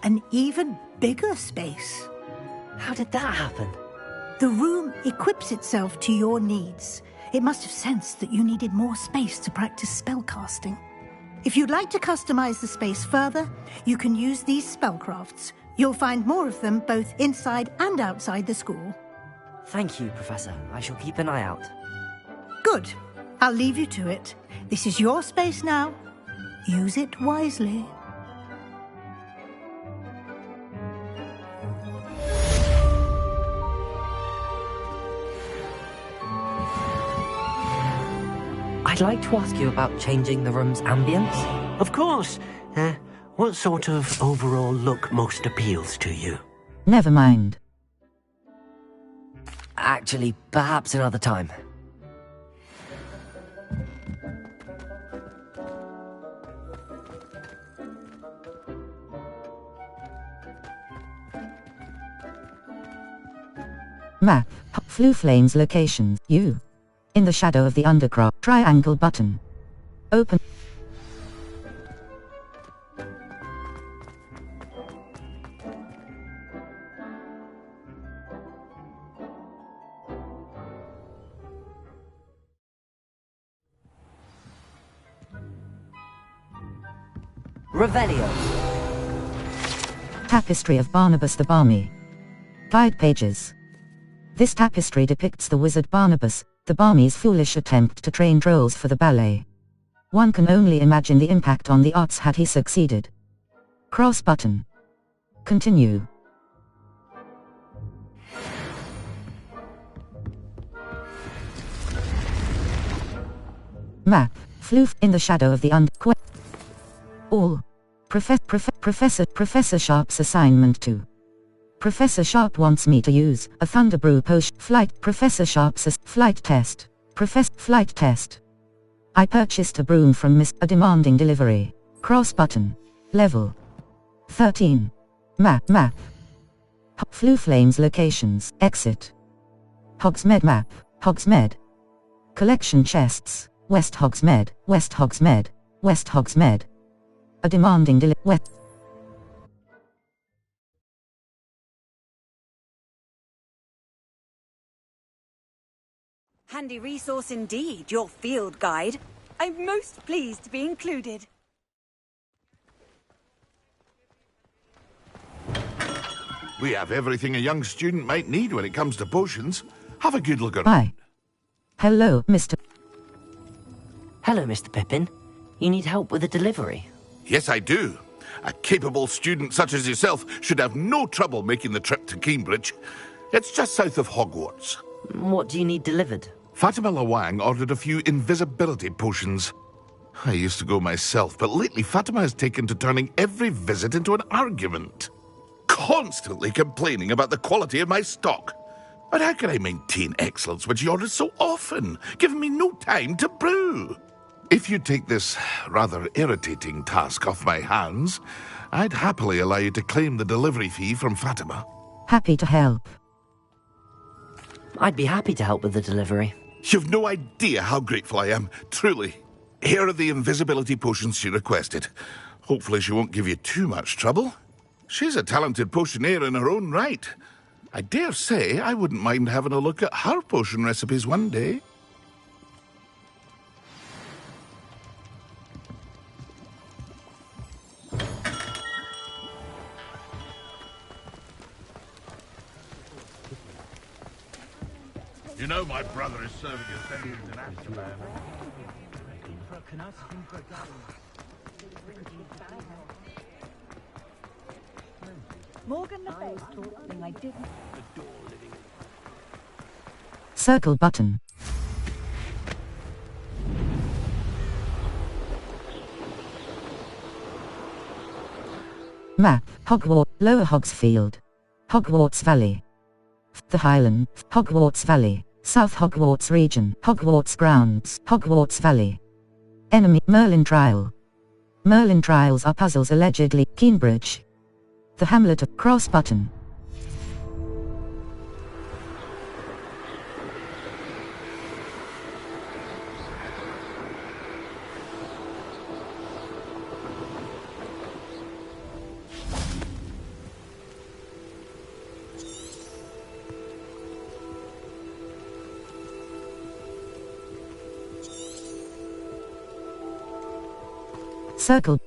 an even bigger space. How did that happen? The room equips itself to your needs. It must have sensed that you needed more space to practice spellcasting. If you'd like to customize the space further, you can use these spellcrafts. You'll find more of them both inside and outside the school. Thank you, Professor. I shall keep an eye out. Good. I'll leave you to it. This is your space now. Use it wisely. I'd like to ask you about changing the room's ambience. Of course. What sort of overall look most appeals to you? Never mind. Actually, perhaps another time. Map. Flue Flames locations. U. In the shadow of the undercroft. Triangle button. Open. Revelio. Tapestry of Barnabas the Balmy. Guide pages. This tapestry depicts the wizard Barnabas, the Balmy's foolish attempt to train trolls for the ballet. One can only imagine the impact on the arts had he succeeded. Cross button. Continue. Map. Floof in the shadow of the all. Professor Sharp's assignment 2. Professor Sharp wants me to use a Thunderbrew potion. Flight. Professor Sharp's flight test. Flight test. I purchased a broom from a demanding delivery. Cross button. Level 13. Map. Flue Flames locations. Exit. Hogsmeade map. Hogsmeade. Collection chests. West Hogsmeade. West Hogsmeade. West Hogsmeade. A demanding delivery. Handy resource indeed, your field guide. I'm most pleased to be included. We have everything a young student might need when it comes to potions. Have a good look around. Hi. Hello, Mr. Hello, Mr. Pippin. You need help with a delivery? Yes, I do. A capable student such as yourself should have no trouble making the trip to Cambridge. It's just south of Hogwarts. What do you need delivered? Fatima Lawang ordered a few invisibility potions. I used to go myself, but lately Fatima has taken to turning every visit into an argument. Constantly complaining about the quality of my stock. But how can I maintain excellence when she orders so often, giving me no time to brew? If you take this rather irritating task off my hands, I'd happily allow you to claim the delivery fee from Fatima. Happy to help. I'd be happy to help with the delivery. You've no idea how grateful I am, truly. Here are the invisibility potions she requested. Hopefully she won't give you too much trouble. She's a talented potioneer in her own right. I dare say I wouldn't mind having a look at her potion recipes one day. You know my brother is serving a sentence in Azkaban. Morgan Le Fay taught something I didn't. Circle button. Map. Hogwarts. Lower Hogsfield. Hogwarts Valley. The Highland. Hogwarts Valley. South Hogwarts region. Hogwarts grounds. Hogwarts Valley. Enemy. Merlin Trial. Merlin Trials are puzzles allegedly. Cambridge. The Hamlet of Cross button. Circle.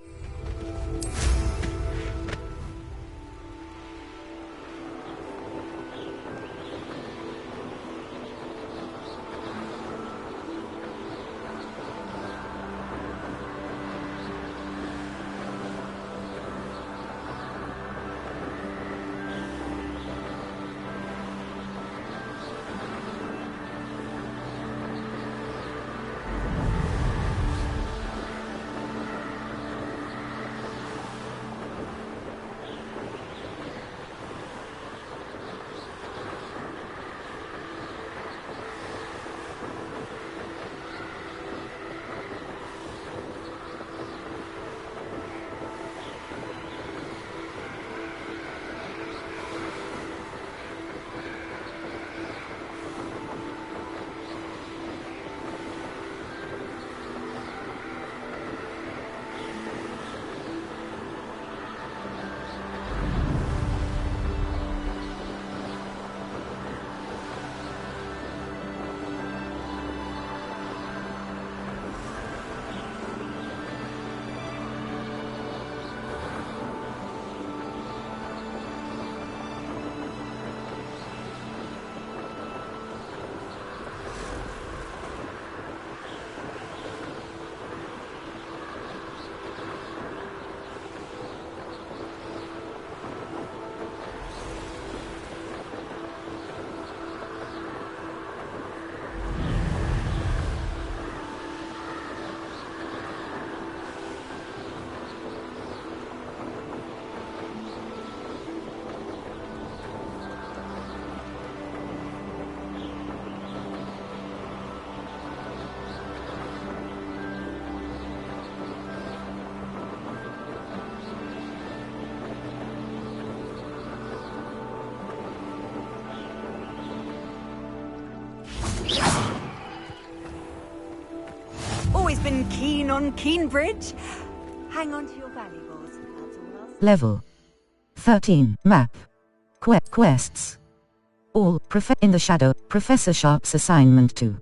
Always been keen on Keenbridge. Hang on to your valuables. That's all I'll say. Level 13. Map. Quests. All. In the shadow. Professor Sharp's assignment to.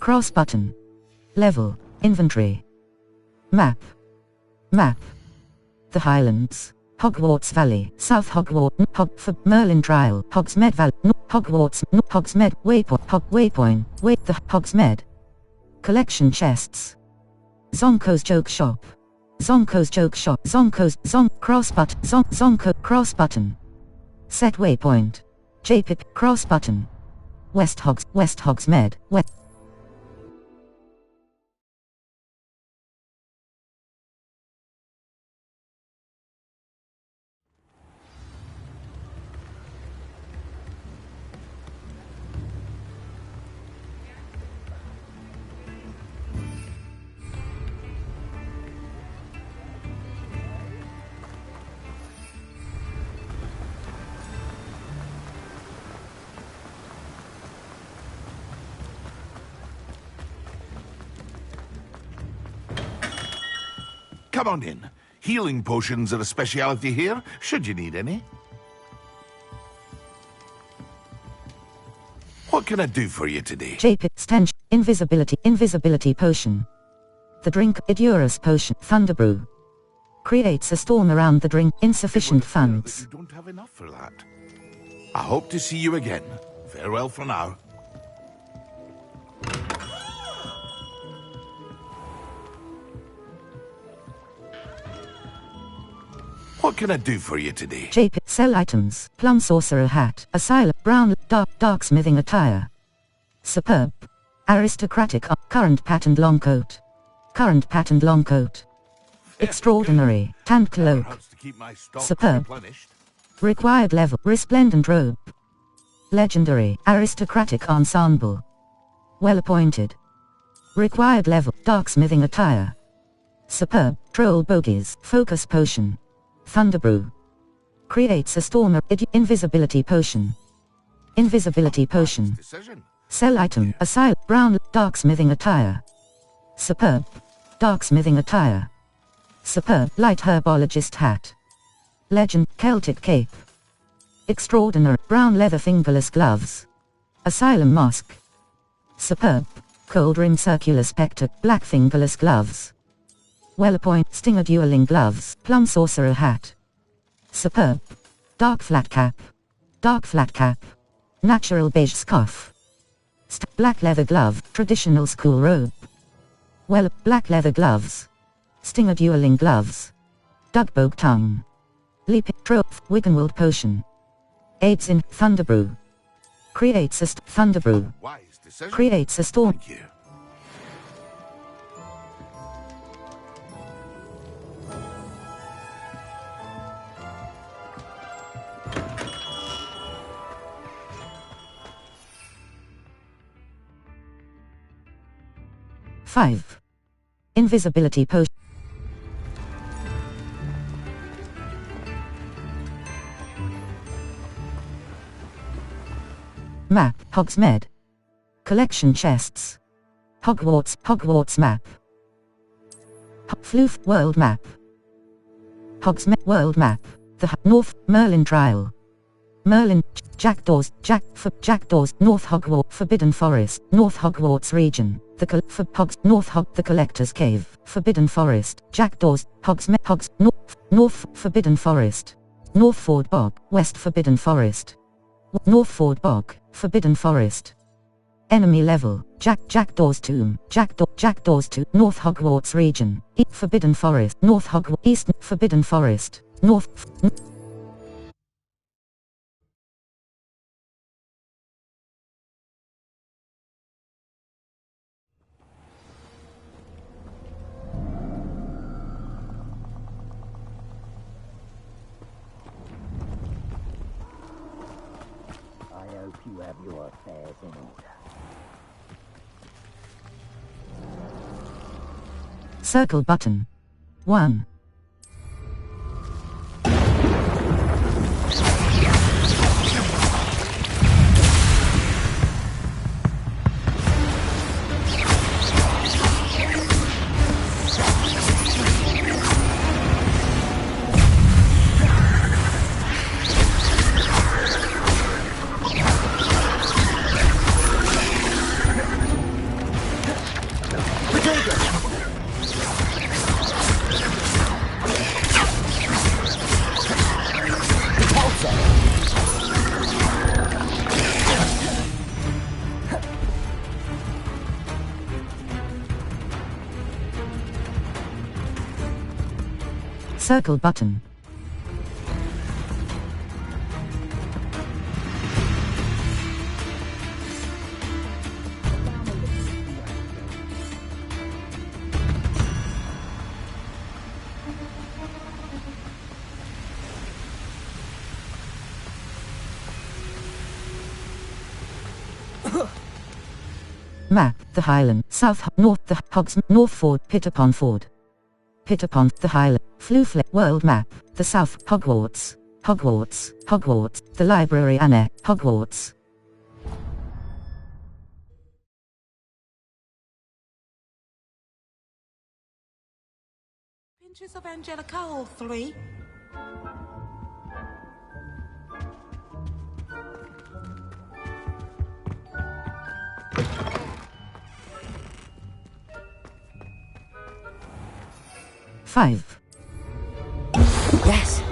Cross button. Level. Inventory. Map. Map. The Highlands. Hogwarts Valley. South Hogwarts. For Merlin Trial. Hogsmeade Valley. Hogwarts. Hogsmeade. Waypoint. The Hogsmeade. Collection chests. Zonko's joke shop. Zonko's joke shop. Cross button. Zonko cross button. Set waypoint. JPIP cross button. West Hogsmeade. West. Come on in. Healing potions are a speciality here, should you need any. What can I do for you today? JPIP stench. Invisibility potion. The drink. Idurus potion. Thunderbrew. Creates a storm around the drink. Insufficient funds. You don't have enough for that. I hope to see you again. Farewell for now. What can I do for you today? JPIP sell items. Plum sorcerer hat. Asylum. Brown. Dark smithing attire. Superb. Aristocratic. Current patterned long coat. Extraordinary. Tanned cloak. Superb. Required level. Resplendent robe. Legendary. Aristocratic ensemble. Well appointed. Required level. Dark smithing attire. Superb. Troll bogies. Focus potion. Thunderbrew. Creates a storm. Invisibility potion. Sell item. Asylum. Brown. Dark smithing attire. Superb. Dark smithing attire. Superb. Light herbologist hat. Legend. Celtic cape. Extraordinary. Brown leather fingerless gloves. Asylum mask. Superb. Cold rim circular spectre. Black fingerless gloves. Well-appointed Stinger dueling gloves, plum sorcerer hat. Superb. Dark flat cap. Dark flat cap. Natural beige scarf. Black leather glove, traditional school robe. Well, black leather gloves. Stinger dueling gloves. Dugbog tongue. Leap trope, Wiggenweld potion. Aids in Thunderbrew. Creates a Thunderbrew. Creates a storm. Five. Invisibility potion. Map, Hogsmeade. Collection chests. Hogwarts map. Floof, world map. Hogsmeade, world map. The North, Merlin trial. Merlin, Jackdaws, North Hogwarts, Forbidden Forest, North Hogwarts region. The Collector's Cave, Forbidden Forest, Jackdaws, North, Forbidden Forest. Northford Bog, West Forbidden Forest. Northford Bog, Forbidden Forest. Enemy level, Jackdaw's Tomb, Jackdaw's Tomb, North Hogwarts region, Forbidden Forest, North Hogwarts, East Forbidden Forest, North. You have your affairs in order. Circle button. 1. Circle button. Map, the Highland, South, North, the Hogs, North Ford, Pitterpon Ford. Pitterpon, the Highland, Floofle, World Map, the South, Hogwarts, the Library Annex, Hogwarts. Pinches of Angelica, all 3. Five. Yes.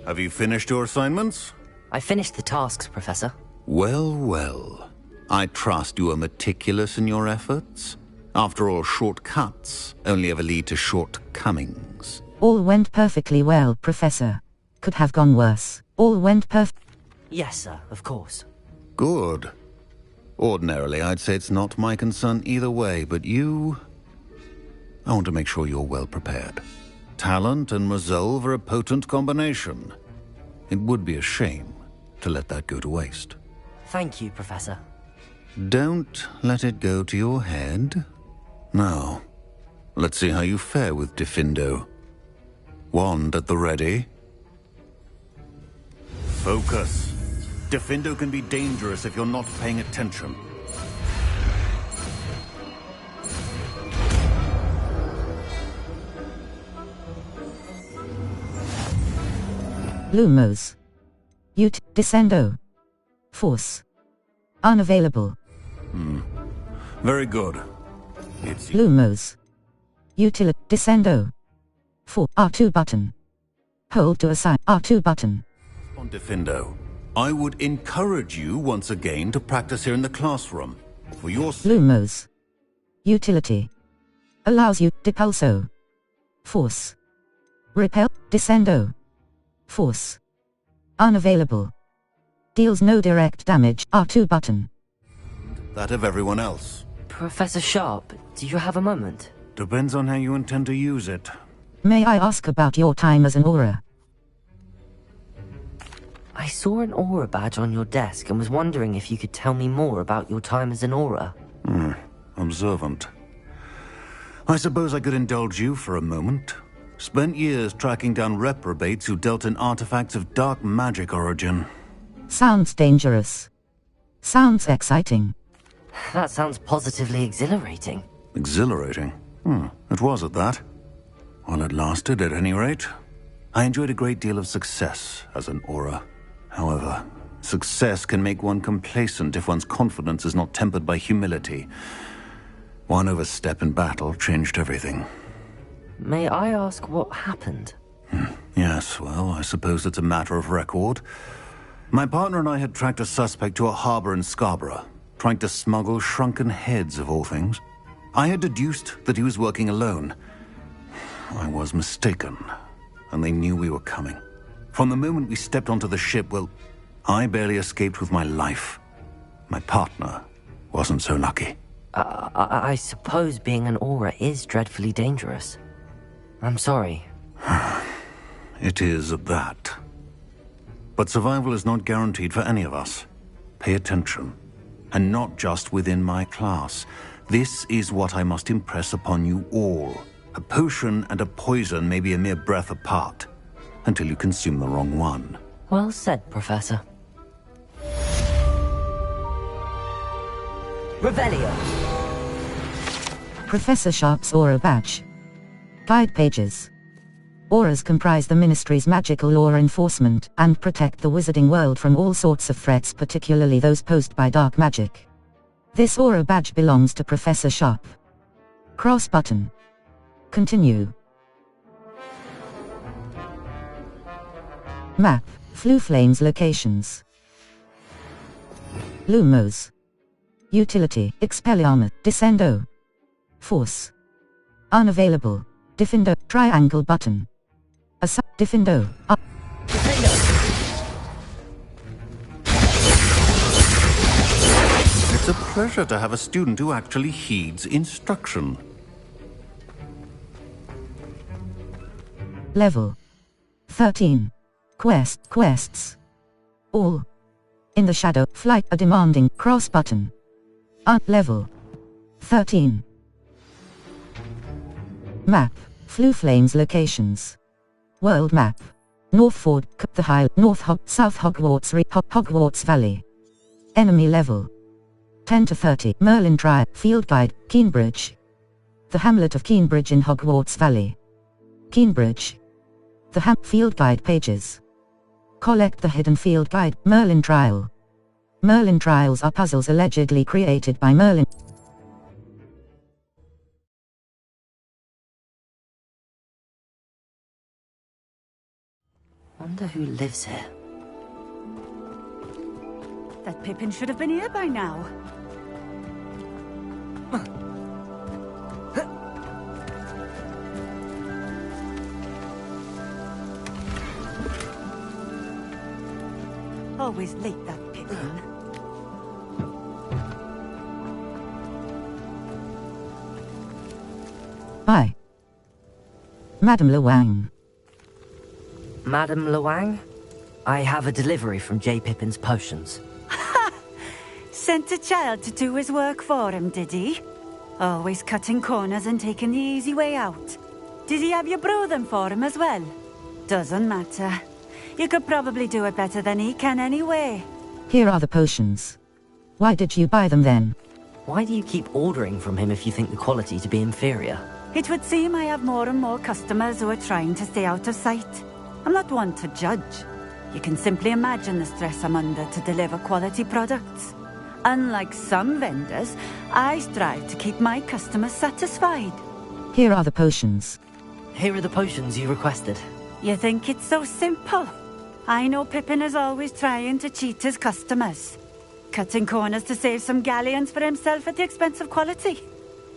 Have you finished your assignments? I finished the tasks, Professor. Well, well. I trust you are meticulous in your efforts. After all, shortcuts only ever lead to shortcomings. All went perfectly well, Professor. Could have gone worse. All went Yes, sir, of course. Good. Ordinarily, I'd say it's not my concern either way, but you... I want to make sure you're well prepared. Talent and resolve are a potent combination. It would be a shame to let that go to waste. Thank you, Professor. Don't let it go to your head. Now, let's see how you fare with Diffindo. Wand at the ready. Focus. Diffindo can be dangerous if you're not paying attention. Lumos. Descendo. Force. Unavailable. Very good. It's Lumos. Utility. Descendo. 4. R2 button. Hold to assign. R2 button. on Defendo. I would encourage you once again to practice here in the classroom. For your Lumos. Utility. Allows you. Depulso. Force. Repel. Descendo. Force. Unavailable. Deals no direct damage. R2 button. that of everyone else. Professor Sharp, do you have a moment? Depends on how you intend to use it. May I ask about your time as an aura? I saw an aura badge on your desk and was wondering if you could tell me more about your time as an aura. Observant. I suppose I could indulge you for a moment. Spent years tracking down reprobates who dealt in artifacts of dark magic origin. Sounds dangerous. Sounds exciting. That sounds positively exhilarating. Exhilarating? It was at that. While it lasted, at any rate. I enjoyed a great deal of success as an aura. However, success can make one complacent if one's confidence is not tempered by humility. One overstep in battle changed everything. May I ask what happened? Yes, well, I suppose it's a matter of record. My partner and I had tracked a suspect to a harbor in Scarborough, trying to smuggle shrunken heads of all things. I had deduced that he was working alone. I was mistaken, and they knew we were coming. From the moment we stepped onto the ship, well, I barely escaped with my life. My partner wasn't so lucky. I suppose being an aura is dreadfully dangerous. I'm sorry. It is at that. But survival is not guaranteed for any of us. Pay attention. And not just within my class. This is what I must impress upon you all. A potion and a poison may be a mere breath apart, until you consume the wrong one. Well said, Professor. Revelio. Professor Sharp's Aura Badge. Guide pages. Auras comprise the Ministry's magical law enforcement and protect the wizarding world from all sorts of threats, particularly those posed by dark magic. This Aura Badge belongs to Professor Sharp. Cross button. Continue. Map. Flu Flames locations. Lumos. Utility. Expelliarmus. Descendo. Force. Unavailable. Defendo. Triangle button. Defendo. Up. It's a pleasure to have a student who actually heeds instruction. Level 13. Quests. All. In the shadow. Flight. A demanding. Cross button. Level 13. Map. Flu Flames locations. World map. Northford, the High, South Hogwarts, Hogwarts Valley. Enemy level 10 to 30. Merlin Trial. Field Guide. Keenbridge. The hamlet of Keenbridge in Hogwarts Valley. Keenbridge. The Field Guide pages. Collect the hidden Field Guide. Merlin Trial. Merlin Trials are puzzles allegedly created by Merlin. Wonder who lives here. That Pippin should have been here by now. Always late, that Pippin. Hi. Madame Lewang. Madame Lewang? I have a delivery from J. Pippin's potions. Sent a child to do his work for him, did he? Always cutting corners and taking the easy way out. Did he have you brew them for him as well? Doesn't matter. You could probably do it better than he can anyway. Here are the potions. Why did you buy them then? Why do you keep ordering from him if you think the quality to be inferior? It would seem I have more and more customers who are trying to stay out of sight. I'm not one to judge. You can simply imagine the stress I'm under to deliver quality products. Unlike some vendors, I strive to keep my customers satisfied. Here are the potions. Here are the potions you requested. You think it's so simple? I know Pippin is always trying to cheat his customers, cutting corners to save some galleons for himself at the expense of quality.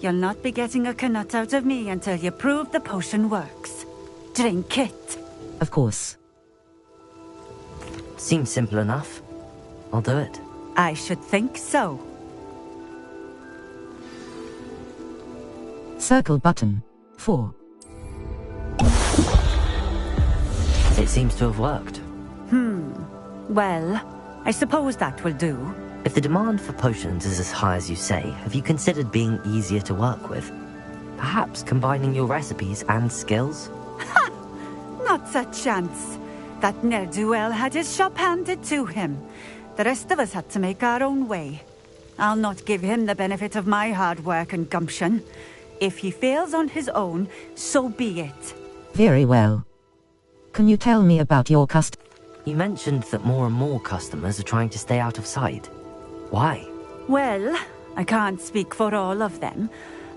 You'll not be getting a canut out of me until you prove the potion works. Drink it. Of course. Seems simple enough. I'll do it. I should think so. Circle button. 4. It seems to have worked. Well, I suppose that will do. If the demand for potions is as high as you say, have you considered being easier to work with? Perhaps combining your recipes and skills? Ha! Not a chance. That ne'er-do-well had his shop handed to him. The rest of us had to make our own way. I'll not give him the benefit of my hard work and gumption. If he fails on his own, so be it. Very well. Can you tell me about your You mentioned that more and more customers are trying to stay out of sight. Why? Well, I can't speak for all of them,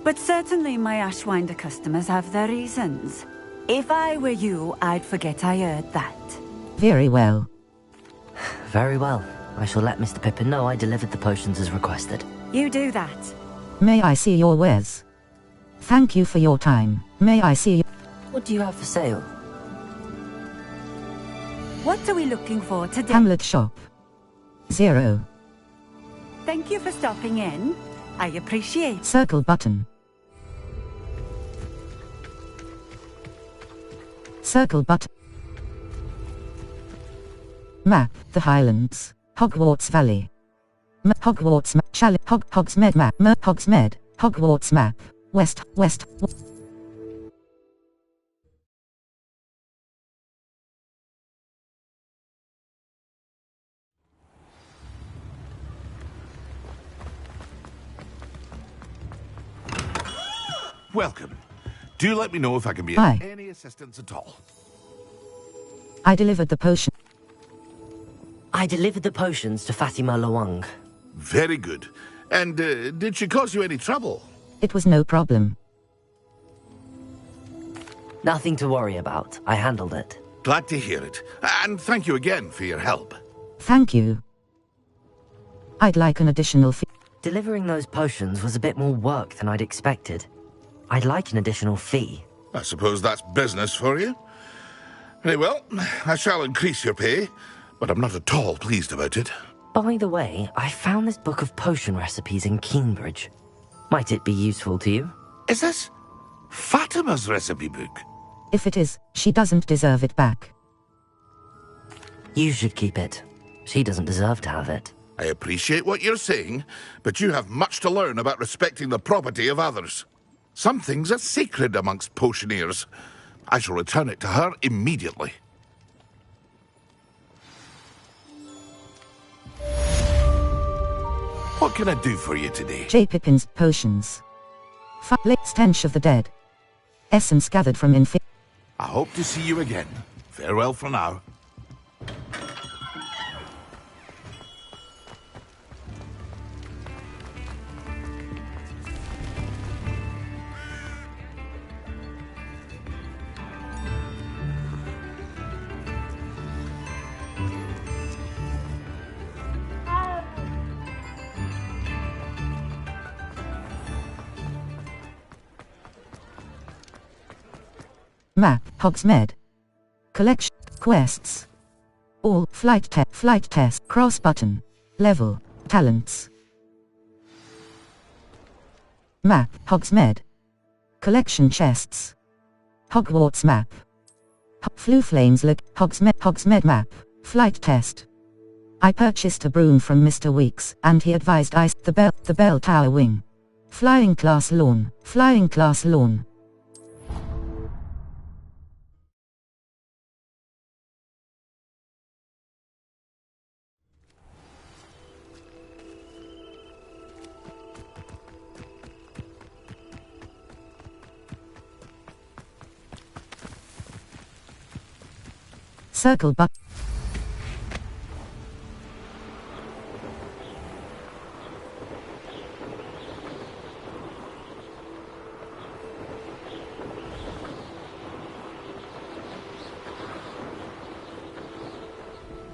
but certainly my Ashwinder customers have their reasons. If I were you, I'd forget I heard that. Very well. Very well. I shall let Mr. Pippin know I delivered the potions as requested. You do that. May I see your wares? Thank you for your time. May I see you? What do you have for sale? What are we looking for today? Hamlet shop. 0. Thank you for stopping in. I appreciate. Circle button. Circle button. Map, the Highlands. Hogwarts Valley. Hogwarts map. Hogsmeade map. Hogsmeade. Hogwarts map. West. Welcome. Do let me know if I can be Hi. of any assistance at all. I delivered the potion. I delivered the potions to Fatima Lawang. Very good. And did she cause you any trouble? It was no problem. Nothing to worry about. I handled it. Glad to hear it. And thank you again for your help. Thank you. I'd like an additional fee. Delivering those potions was a bit more work than I'd expected. I'd like an additional fee. I suppose that's business for you. Very well, I shall increase your pay, but I'm not at all pleased about it. By the way, I found this book of potion recipes in Cambridge. Might it be useful to you? Is this Fatima's recipe book? If it is, she doesn't deserve it back. You should keep it. She doesn't deserve to have it. I appreciate what you're saying, but you have much to learn about respecting the property of others. Some things are sacred amongst potioneers. I shall return it to her immediately. What can I do for you today? J. Pippin's potions. Late stench of the dead. Essence gathered from I hope to see you again. Farewell for now. Map, Hogsmeade. Collection, quests. All, flight test, cross button. Level, talents. Map, Hogsmeade. Collection chests. Hogwarts map. Flue flames look, Hogsmeade map. Flight test. I purchased a broom from Mr. Weeks, and he advised the bell tower wing. Flying class lawn. Circle button.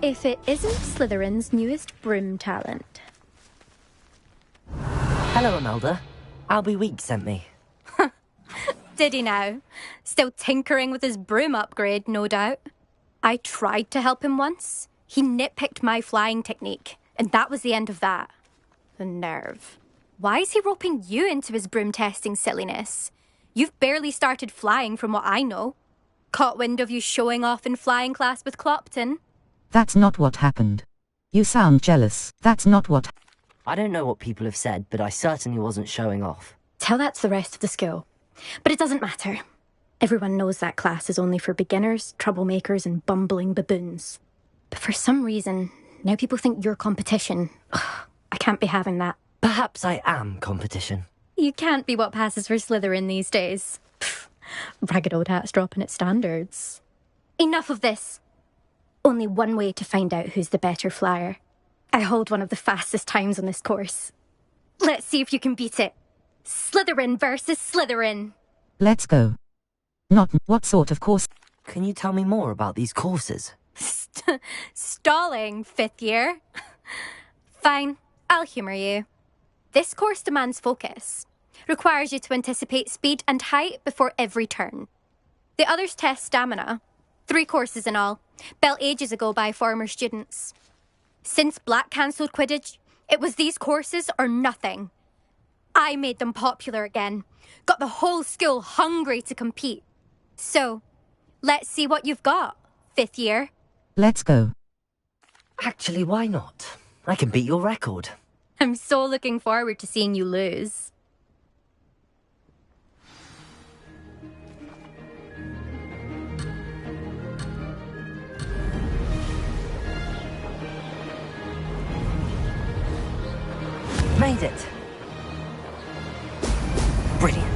If it isn't Slytherin's newest broom talent. Hello, Imelda. Albie Weeks sent me. Did he now? Still tinkering with his broom upgrade, no doubt. I tried to help him once. He nitpicked my flying technique, and that was the end of that. The nerve. Why is he roping you into his broom testing silliness? You've barely started flying from what I know. Caught wind of you showing off in flying class with Clopton. That's not what happened. You sound jealous. That's not what... I don't know what people have said, but I certainly wasn't showing off. Tell that to the rest of the school. But it doesn't matter. Everyone knows that class is only for beginners, troublemakers, and bumbling baboons. But for some reason, now people think you're competition. Ugh, I can't be having that. Perhaps I am competition. You can't be what passes for Slytherin these days. Pfft, ragged old hat's dropping its standards. Enough of this. Only one way to find out who's the better flyer. I hold one of the fastest times on this course. Let's see if you can beat it. Slytherin versus Slytherin. Let's go. Not what sort of course? Can you tell me more about these courses? Stalling, 5th year. Fine, I'll humour you. This course demands focus. Requires you to anticipate speed and height before every turn. The others test stamina. 3 courses in all, built ages ago by former students. Since Black cancelled Quidditch, it was these courses or nothing. I made them popular again. Got the whole school hungry to compete. So, let's see what you've got, 5th year. Let's go. Actually, why not? I can beat your record. I'm so looking forward to seeing you lose. Made it. Brilliant.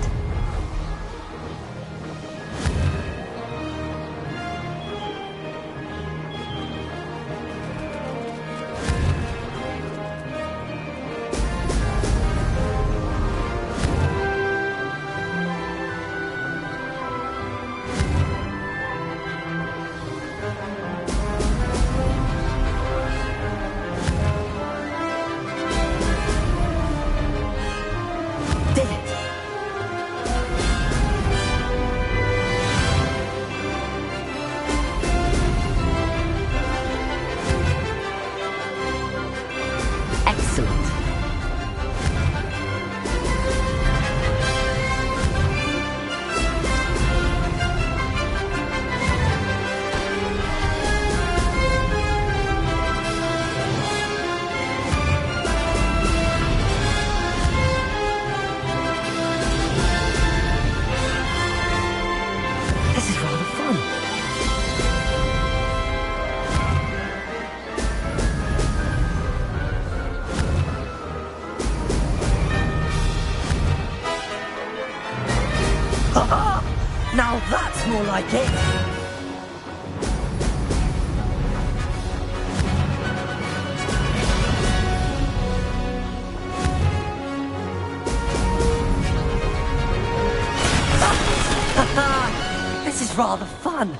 Now that's more like it! This is rather fun!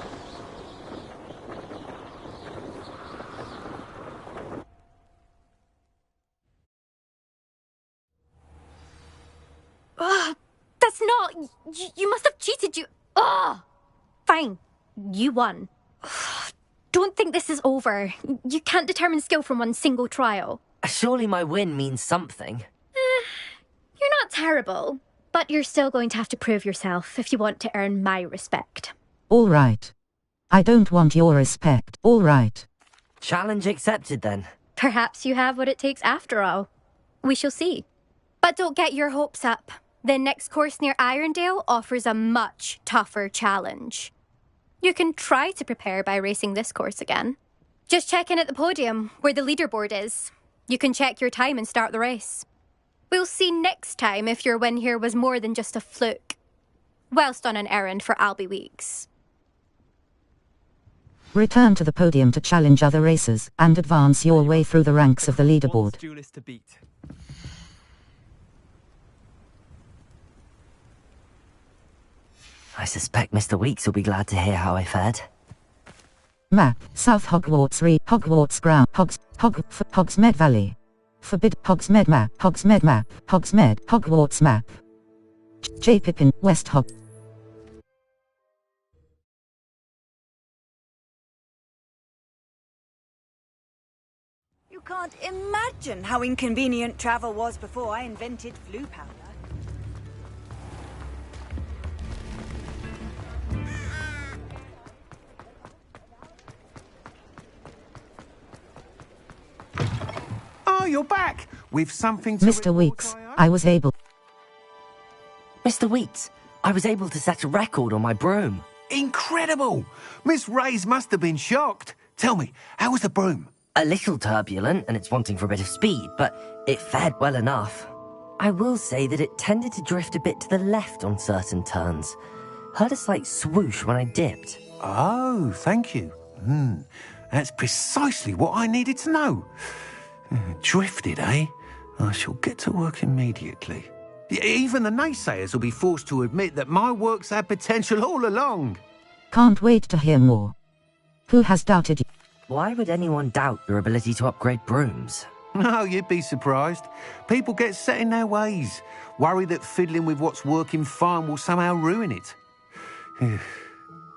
That's not... You must have cheated, you... Fine. You won. Don't think this is over. You can't determine skill from one single trial. Surely my win means something. You're not terrible, but you're still going to have to prove yourself if you want to earn my respect. All right. I don't want your respect. All right. Challenge accepted then. Perhaps you have what it takes after all. We shall see. But don't get your hopes up. The next course near Irondale offers a much tougher challenge. You can try to prepare by racing this course again. Just check in at the podium, where the leaderboard is. You can check your time and start the race. We'll see next time if your win here was more than just a fluke. Whilst on an errand for Albie Weeks. Return to the podium to challenge other racers, and advance your way through the ranks of the leaderboard. Duelist to beat. I suspect Mr. Weeks will be glad to hear how I fared. Map, South Hogwarts Hogwarts Ground, Hogsmeade Valley. Hogsmeade Map, Hogwarts Map. J. Pippin, West Hog. You can't imagine how inconvenient travel was before I invented flu powder. Oh, you're back! With something to Mr. Weeks, I was able... Mr. Weeks, I was able to set a record on my broom. Incredible! Miss Reyes must have been shocked. Tell me, how was the broom? A little turbulent, and it's wanting for a bit of speed, but it fared well enough. I will say that it tended to drift a bit to the left on certain turns. Heard a slight swoosh when I dipped. Oh, thank you. That's precisely what I needed to know. Drifted, eh? I shall get to work immediately. Even the naysayers will be forced to admit that my work's had potential all along. Can't wait to hear more. Who has doubted you? Why would anyone doubt your ability to upgrade brooms? No, you'd be surprised. People get set in their ways, worry that fiddling with what's working fine will somehow ruin it.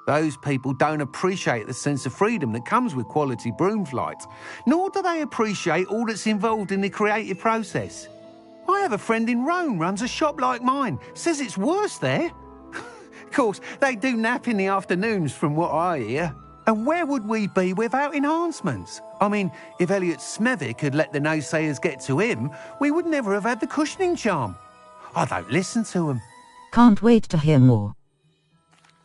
Those people don't appreciate the sense of freedom that comes with quality broom flight, nor do they appreciate all that's involved in the creative process. I have a friend in Rome runs a shop like mine, says it's worse there. Of course, they do nap in the afternoons from what I hear. And where would we be without enhancements? I mean, if Elliot Smethwick had let the naysayers get to him, we would never have had the cushioning charm. I don't listen to them. Can't wait to hear more.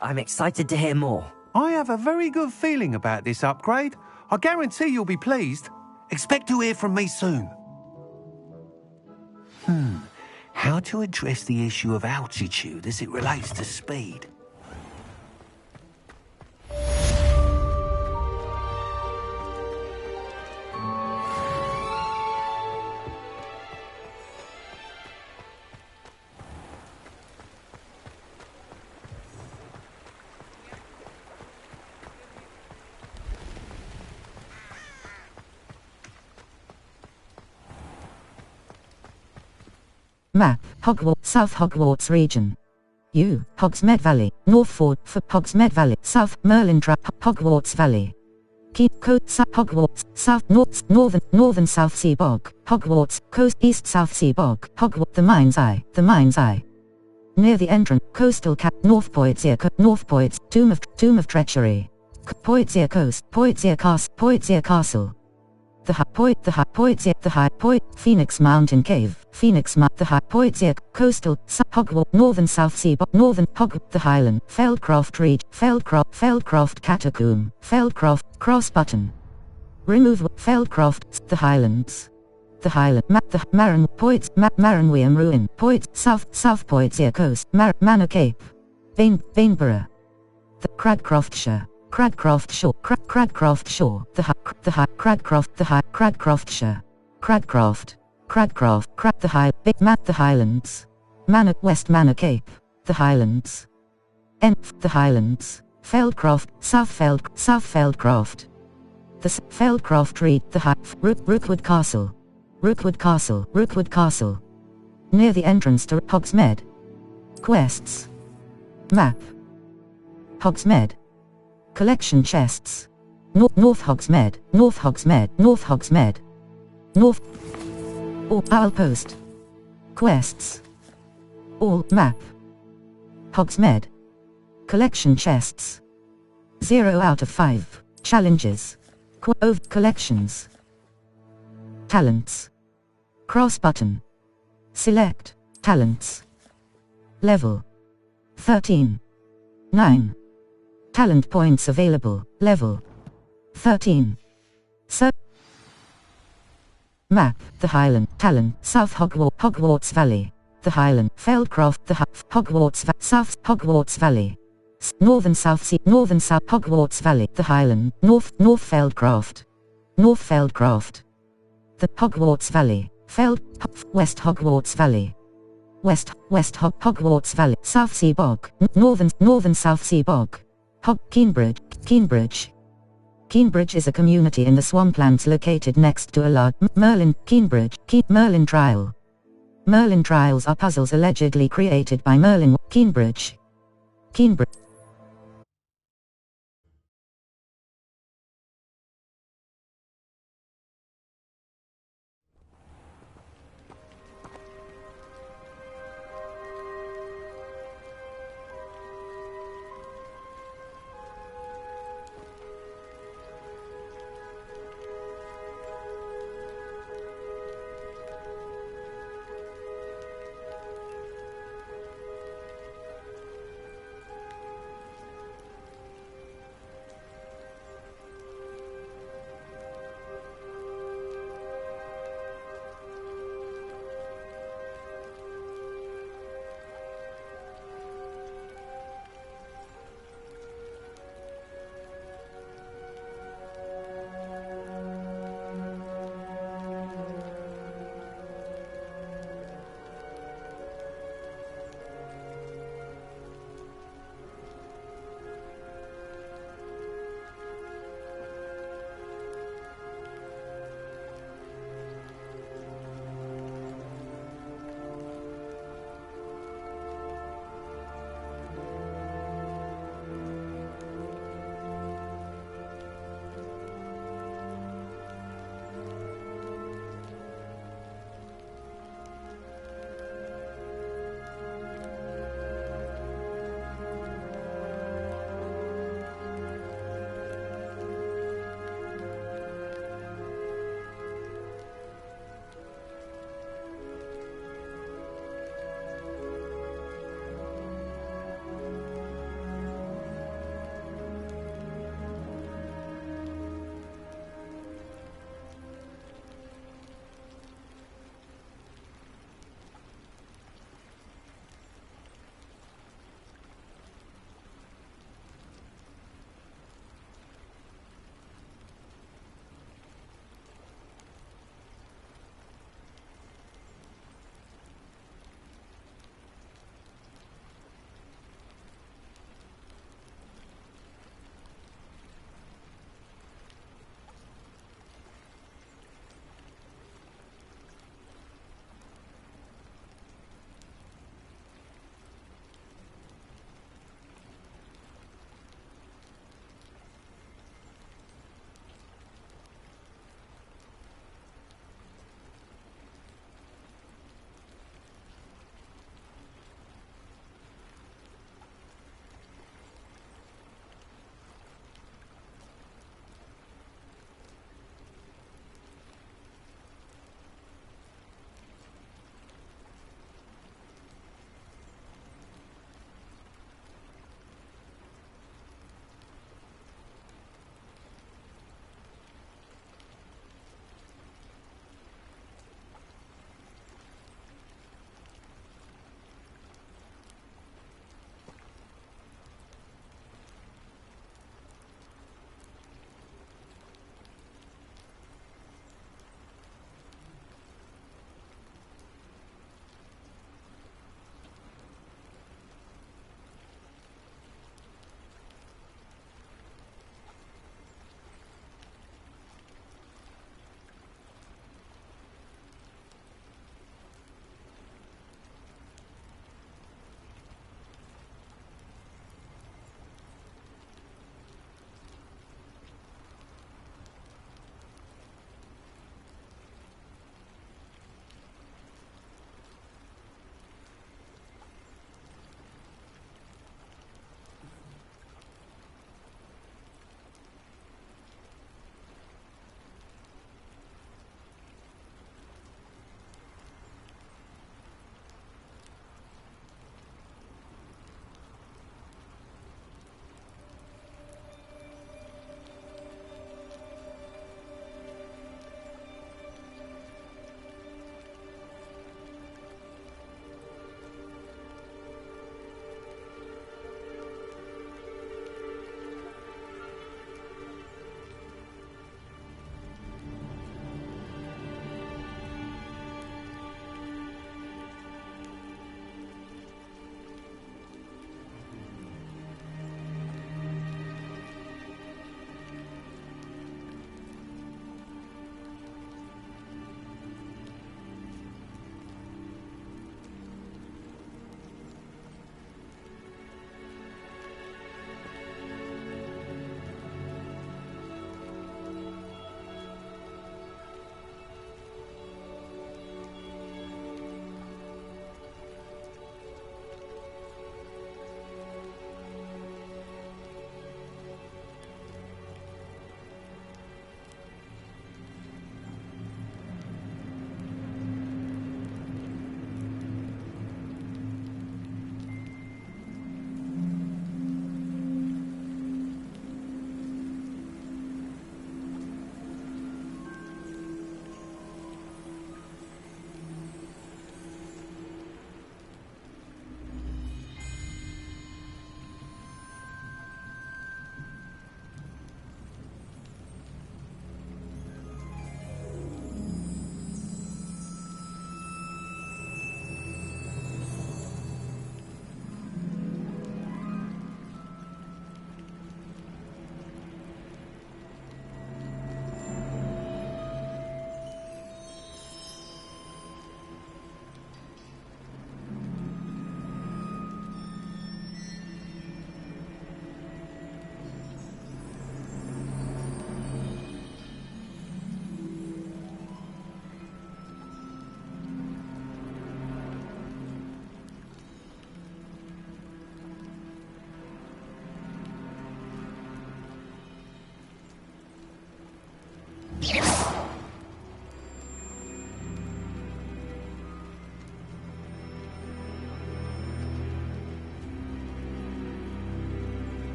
I'm excited to hear more. I have a very good feeling about this upgrade. I guarantee you'll be pleased. Expect to hear from me soon. How to address the issue of altitude as it relates to speed? Map, Hogwarts, South Hogwarts region. U, Hogsmeade Valley, North Ford, for Hogsmeade Valley, South, Merlin Trap, Hogwarts Valley. Keep Coast, Hogwarts, South, Northern South Sea Bog, Hogwarts, Coast, East South Sea Bog, Hogwarts, the Mind's Eye. Near the entrance, Coastal Cap, North Poitiers, Tomb of Treachery. Poitiers Coast, Poitiers Castle. Phoenix Mountain Cave, Poitiers, Coastal, Hogwarts, Northern South Sea, Northern Hogwarts, the Highland, Feldcroft Reach, Feldcroft Catacomb, Feldcroft, Cross Button. Remove Feldcroft, the Highlands. The Highland, the Maranweam Ruin, South Poitiers Coast, Manor Cape, Bainborough. The Cragcroftshire. Cragcroft Shore, Cragcroftshire, the Highlands, West Manor Cape, the Highlands, the Highlands, Feldcroft, South Feldcroft, the Feldcroft Reed, Rookwood Castle, near the entrance to Hogsmeade. Quests. Map. Hogsmeade. Collection chests. North Hogsmeade. All Owlpost. Quests. All map. Hogsmeade. Collection chests. 0 out of 5. Challenges. Collections. Talents. Cross button. Select. Talents. Level. 13. 9. Talent points available. Level 13. Map. The Highland. Talent. South Hogwarts Valley. The Highland. Feldcroft. The Hogwarts. South Hogwarts Valley. Northern South Hogwarts Valley. The Highland. North Feldcroft. The Hogwarts Valley. West Hogwarts Valley. Hogwarts Valley. South Sea Bog. Northern South Sea Bog. Keenbridge. Keenbridge is a community in the swamplands located next to a large Merlin trial. Merlin trials are puzzles allegedly created by Merlin Keenbridge.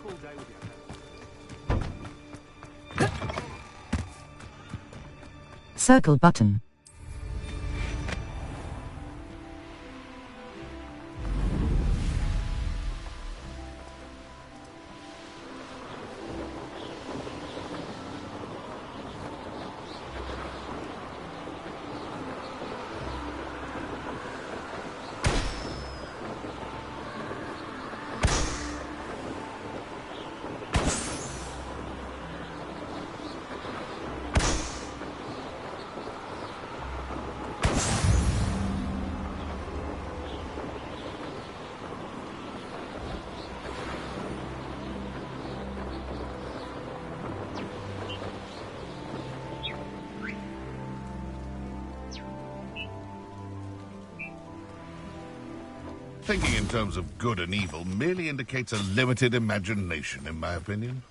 up all day with you. Circle button. Thinking in terms of good and evil merely indicates a limited imagination, in my opinion.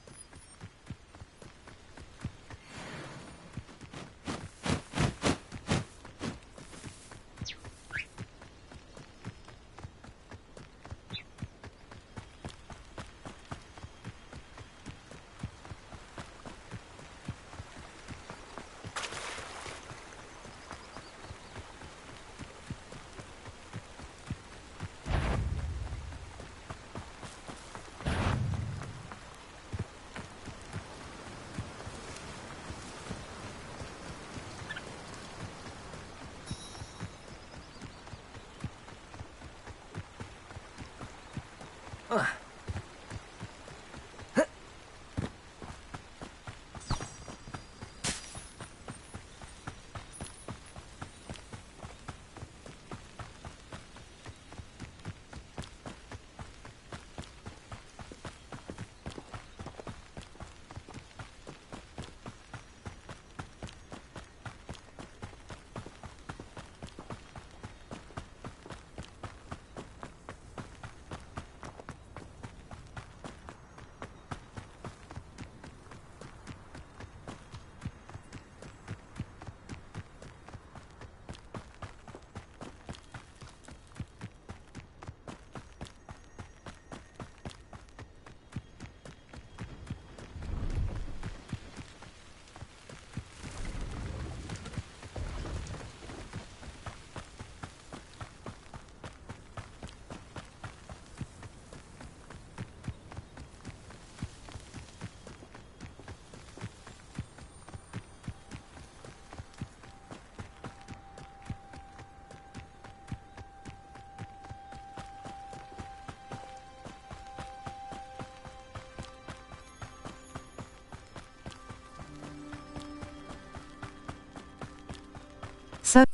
So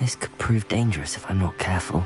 this could prove dangerous if I'm not careful.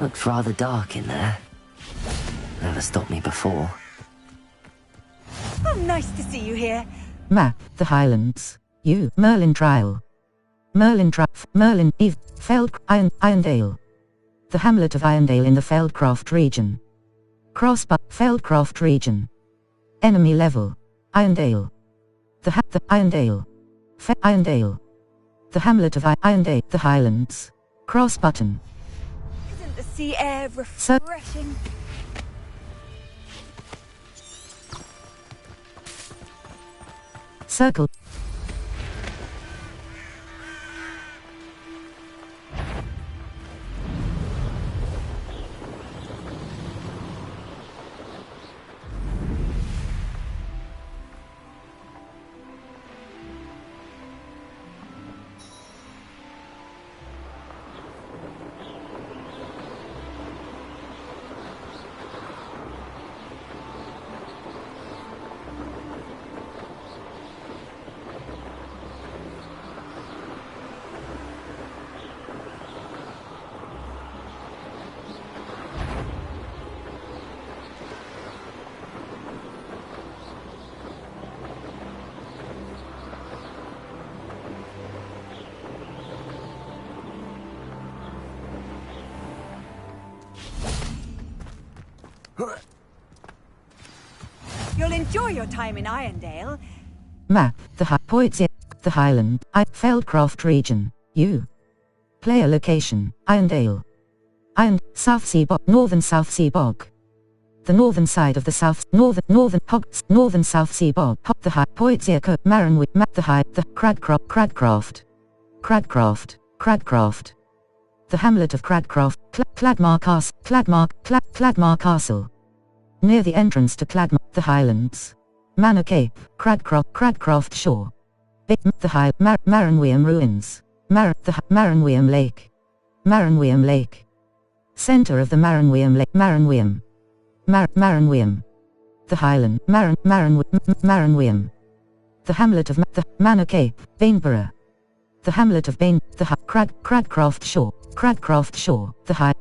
Looks rather dark in there. Never stopped me before. Oh, nice to see you here. Map, the Highlands. You, Merlin Trial. Merlin, Eve, Irondale. The hamlet of Irondale in the Feldcroft region. Feldcroft region. Enemy level. Irondale. The Irondale. Irondale. The hamlet of Irondale, the Highlands. Cross button. Isn't the sea air refreshing? Circle. Enjoy your time in Irondale. Map, the Highland, Feldcroft region, U. Player location, Irondale. South Sea Bog, Northern South Sea Bog. The northern side of the northern South Sea Bog, the High, Poitsier, Maranwi, the High, the Cradcroft. The hamlet of Cradcroft, Cladmar Castle. Near the entrance to Cladmar, the Highlands. Manor Cape, Cradcroft Shore. The High, Maranwiam Ruins. Maranwiam Lake. Center of the Maranwiam Lake, Maranwiam. The Highland, Maranwiam. The hamlet of the Manor Cape, Bainborough. The hamlet of the Cradcroft Shore. The High,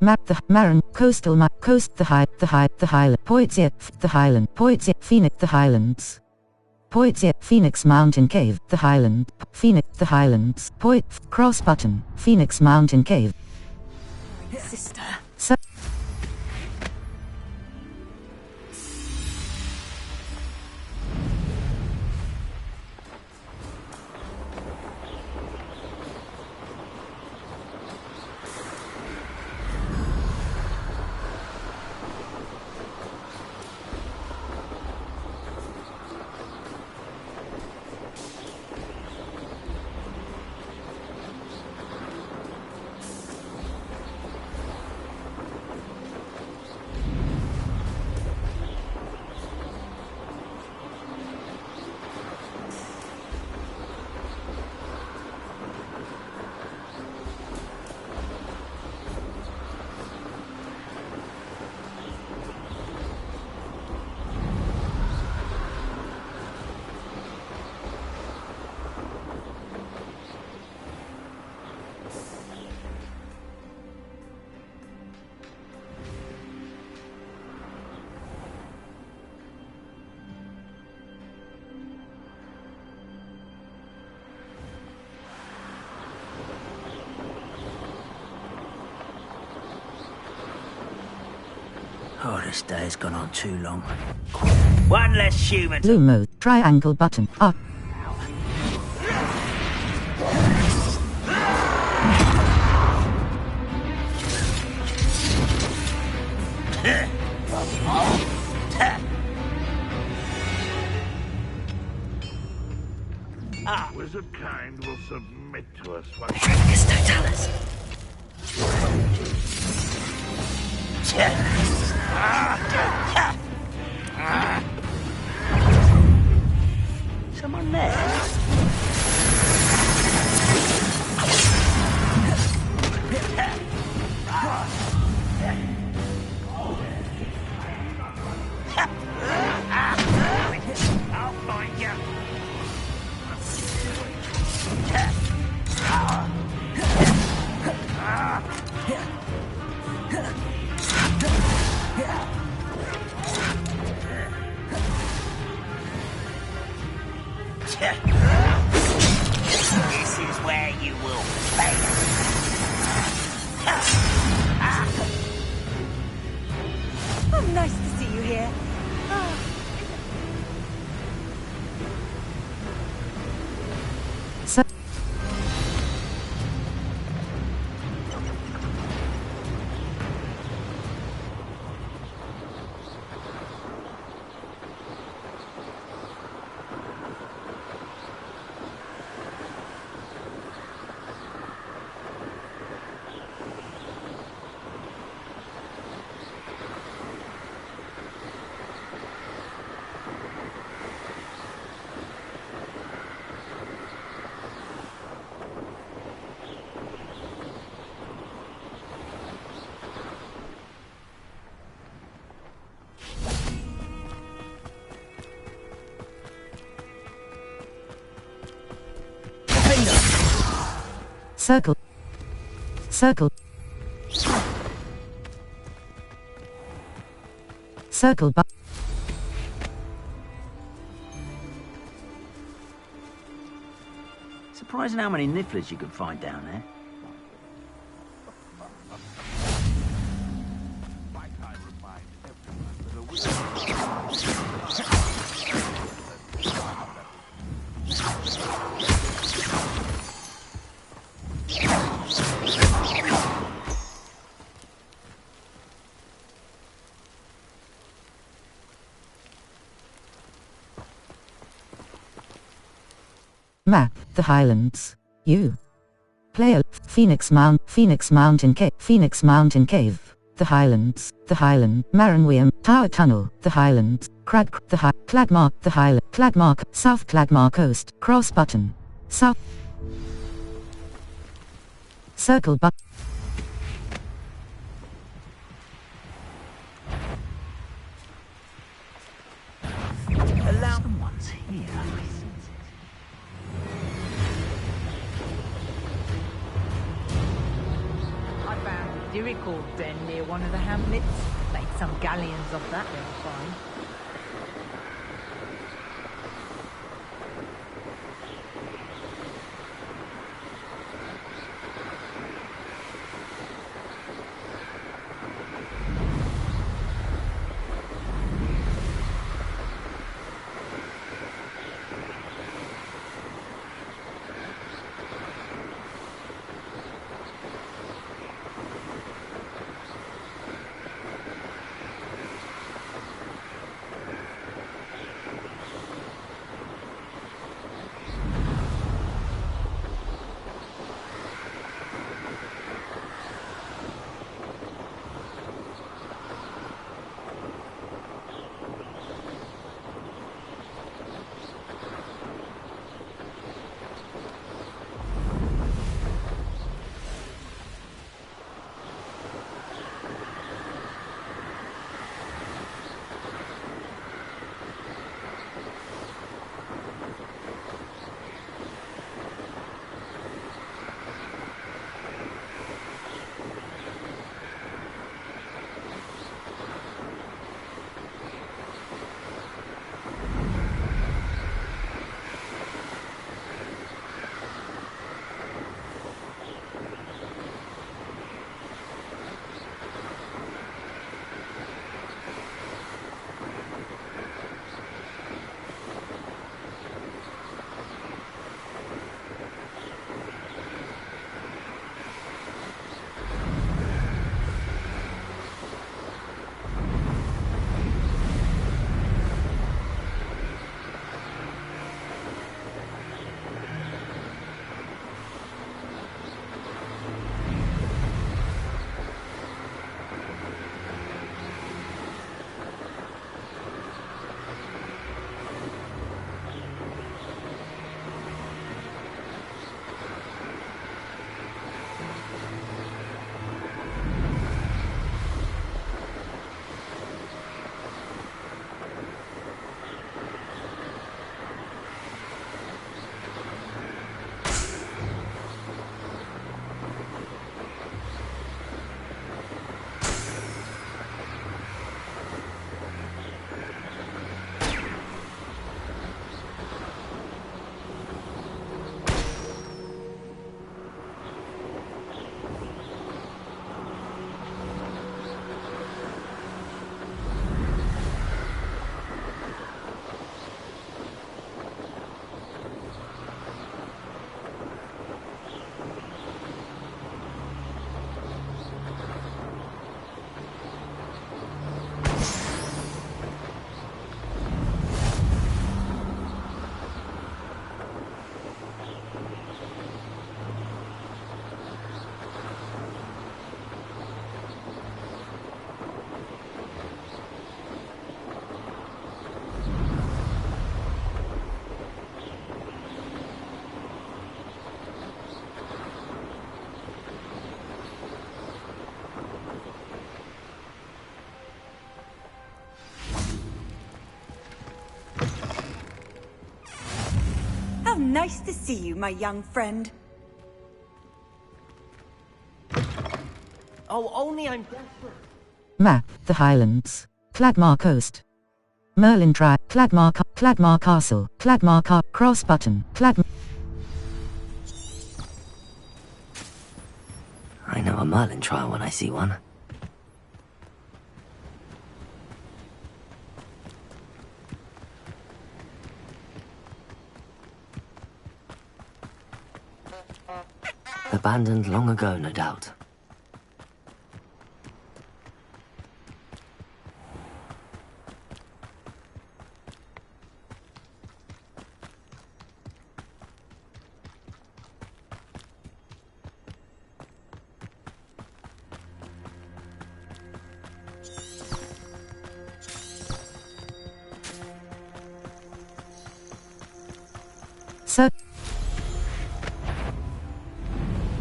Coastal, the Highland, Poitsier, the Highland, Poitsier, Phoenix, the Highlands. Poitsier, Phoenix Mountain Cave, the Highland, Phoenix, the Highlands, Cross Button, Phoenix Mountain Cave. Sister. Oh, this day's gone on too long. One less human. Blue mode, triangle button, up. Wizard kind will submit to us. It's Totalis. Someone there? I'll find you. This is where you will fail. Oh, nice to see you here. Circle. Circle but Surprising how many nifflers you can find down there. Map, the Highlands. U. Player, Phoenix Mountain Cave. The Highlands, Maranweam, Tower Tunnel, the Highlands, Cladmark, the Highland, Cladmark, South Cladmark Coast, Cross Button, South, Circle Button. Someone's here. I found a dirichord den near one of the hamlets. Make some galleons of that, they'll find. Nice to see you, my young friend. Oh, only I'm desperate. Map, the Highlands. Cladmar Coast. Merlin Tribe, Cladmar Castle, Cross Button, I know a Merlin trial when I see one. Abandoned long ago, no doubt.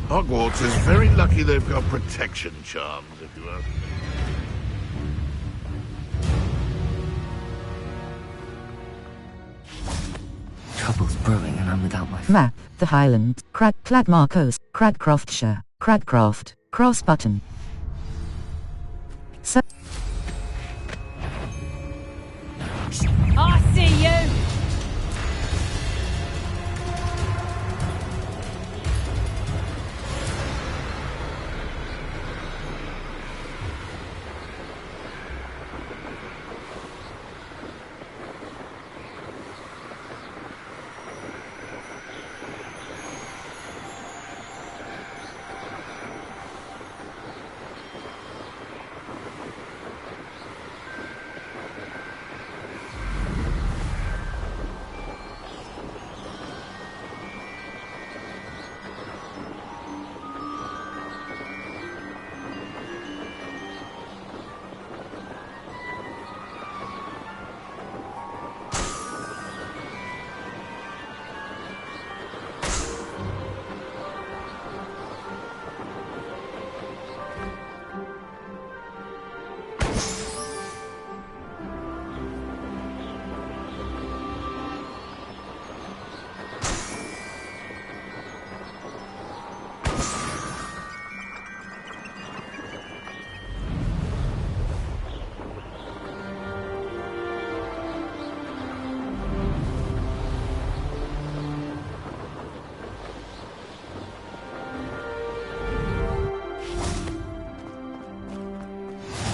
Hogwarts is very lucky they've got protection charms, if you ask me. Trouble's brewing and I'm without my... Map, the Highlands, Cladmarcos, Cradcroftshire, Cradcroft, cross button. I see you!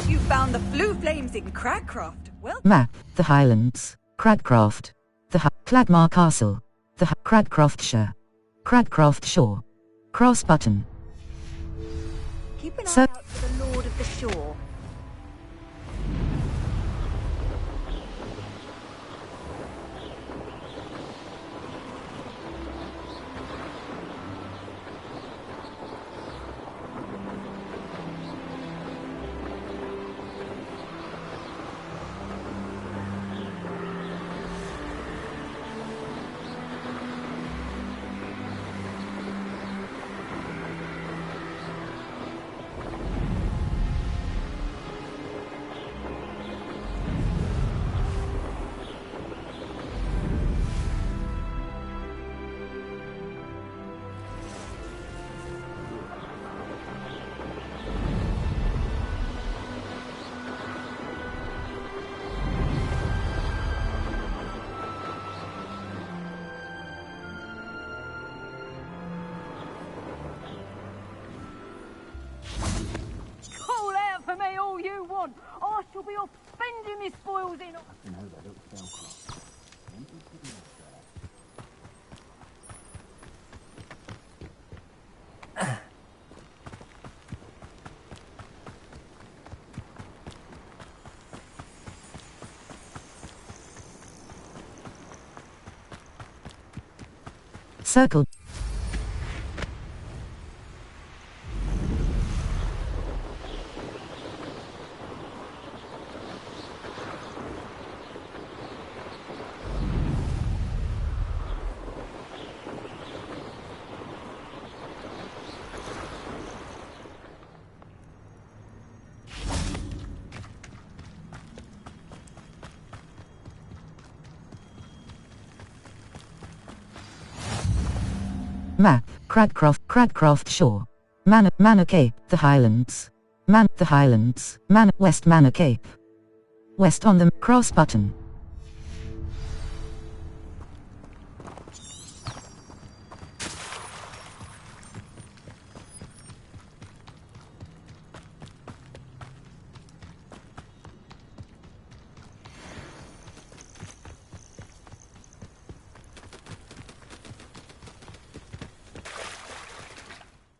You found the flue flames in Cradcroft. Well, Map, the Highlands, Cradcroft, the Cladmar Castle, the Cradcroftshire, Cradcroft Shore, cross button. keep an eye out for the Lord of the Shore. Call out for me all you want. I shall be off spending my spoils in... Circle. Map, Cradcroft Shore. Manor Cape, the Highlands. The Highlands, West Manor Cape. West on the cross button.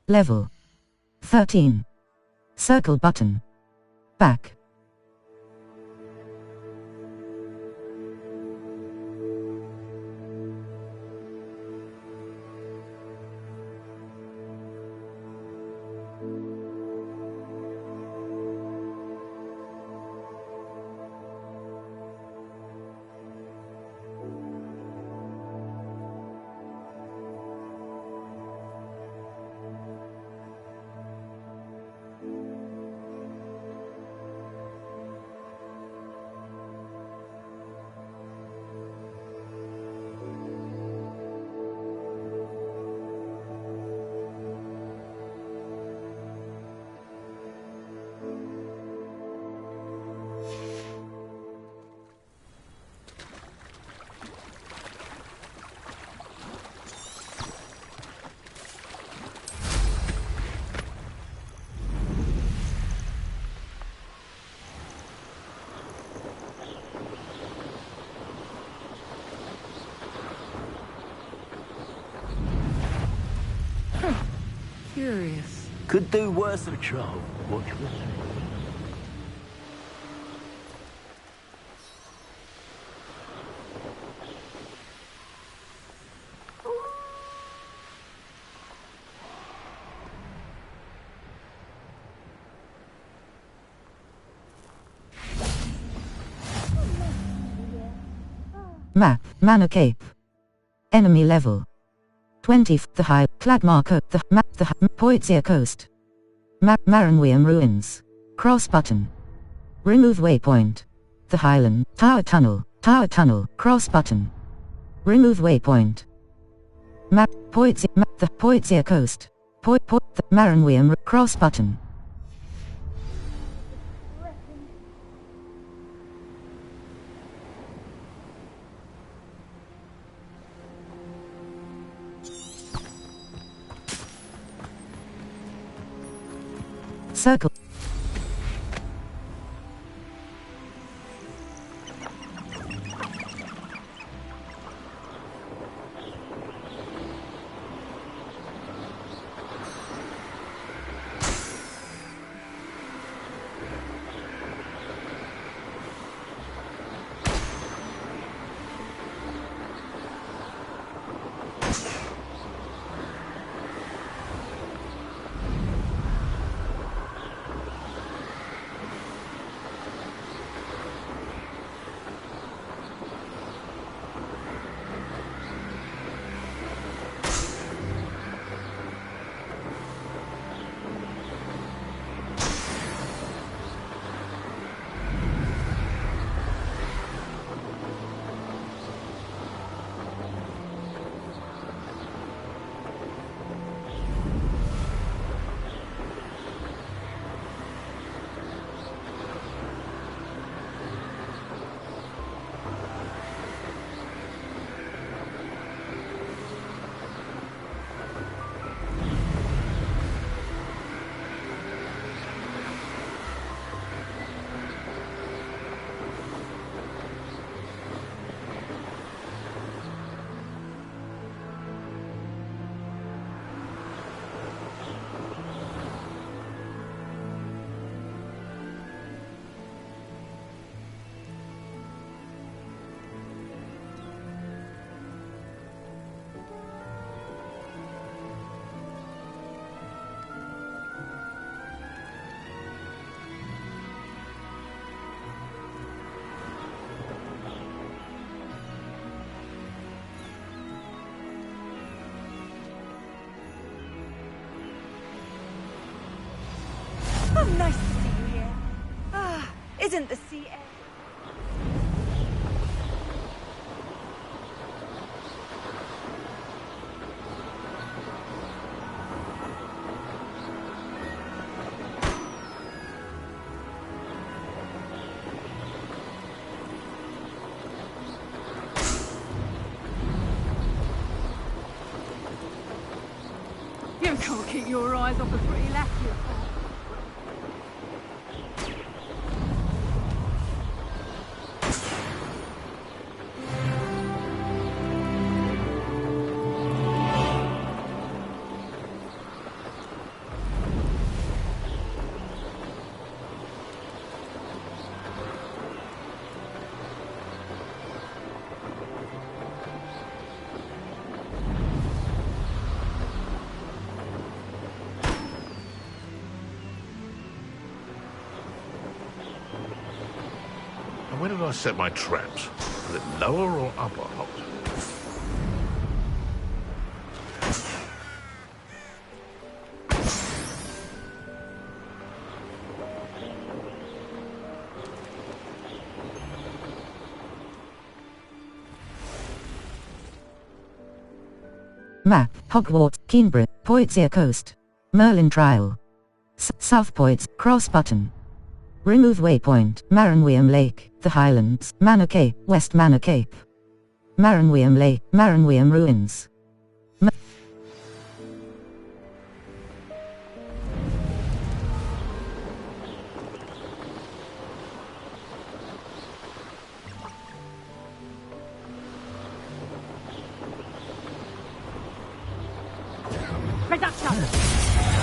Level 13. Circle button. Back. Curious. Could do worse. Patrol. Watch for Map, Manor Cape. Enemy level 20. The High, Clagmarco, the Map, the Poitzia Coast. Map, Maranwiam Ruins. Cross button. Remove waypoint. The Highland, Tower Tunnel, cross button. Remove waypoint. Map, Poitzia, the Poitzia Coast. The Maranwiam, cross button. Circle. Oh, nice to see you here. Ah, isn't the sea air... You can't keep your eyes off a pretty lass, you fool. And where did I set my traps? Was it lower or upper Holt? Map, Hogwarts, Keenbridge, Poitzia Coast. Merlin Trial. South Poits, cross button. Remove waypoint, Maranwiam Lake, the Highlands, Manor Cape, West Manor Cape. Maranwiam Lake, Maranwiam Ruins. Reduction!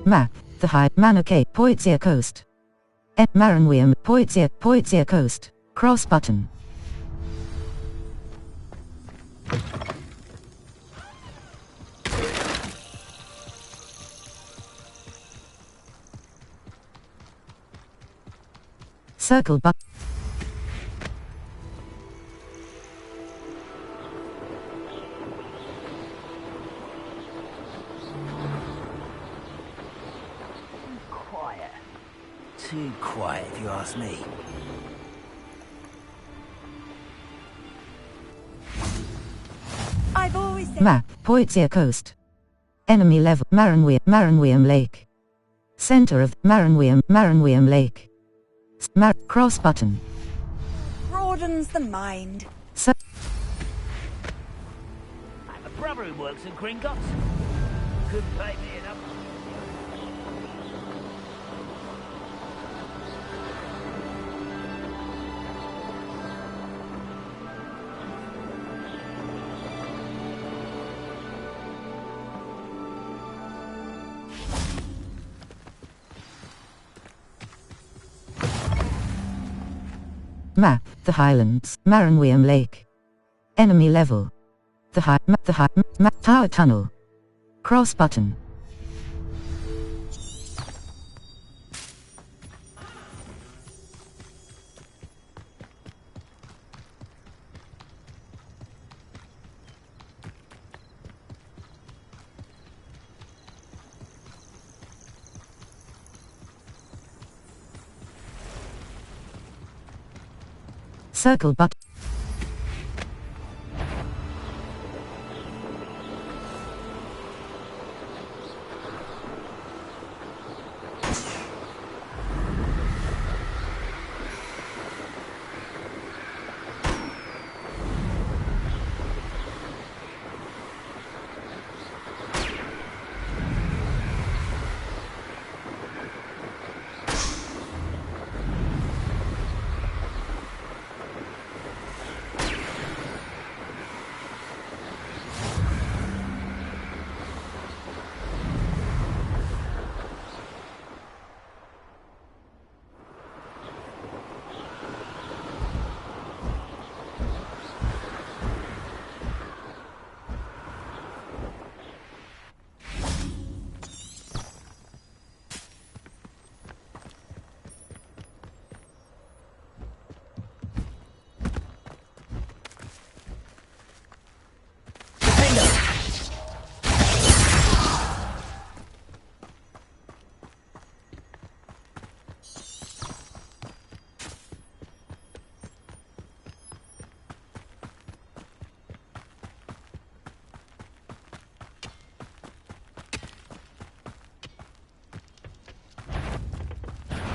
Map, the High Manacay, Poitzia Coast. Maranwiam, Poitzia Coast. Cross button. Circle button. Quiet. Too quiet, if you ask me. I've always said... Map, Poitzia Coast. Enemy level, Maranwiam Lake. Center of Maranwiam Lake. Cross button. Broadens the mind. I have a brother who works in Gringotts. Couldn't pay me enough. Map, the Highlands, Maranwiam Lake. Enemy level. Tower tunnel. Cross button. Circle button.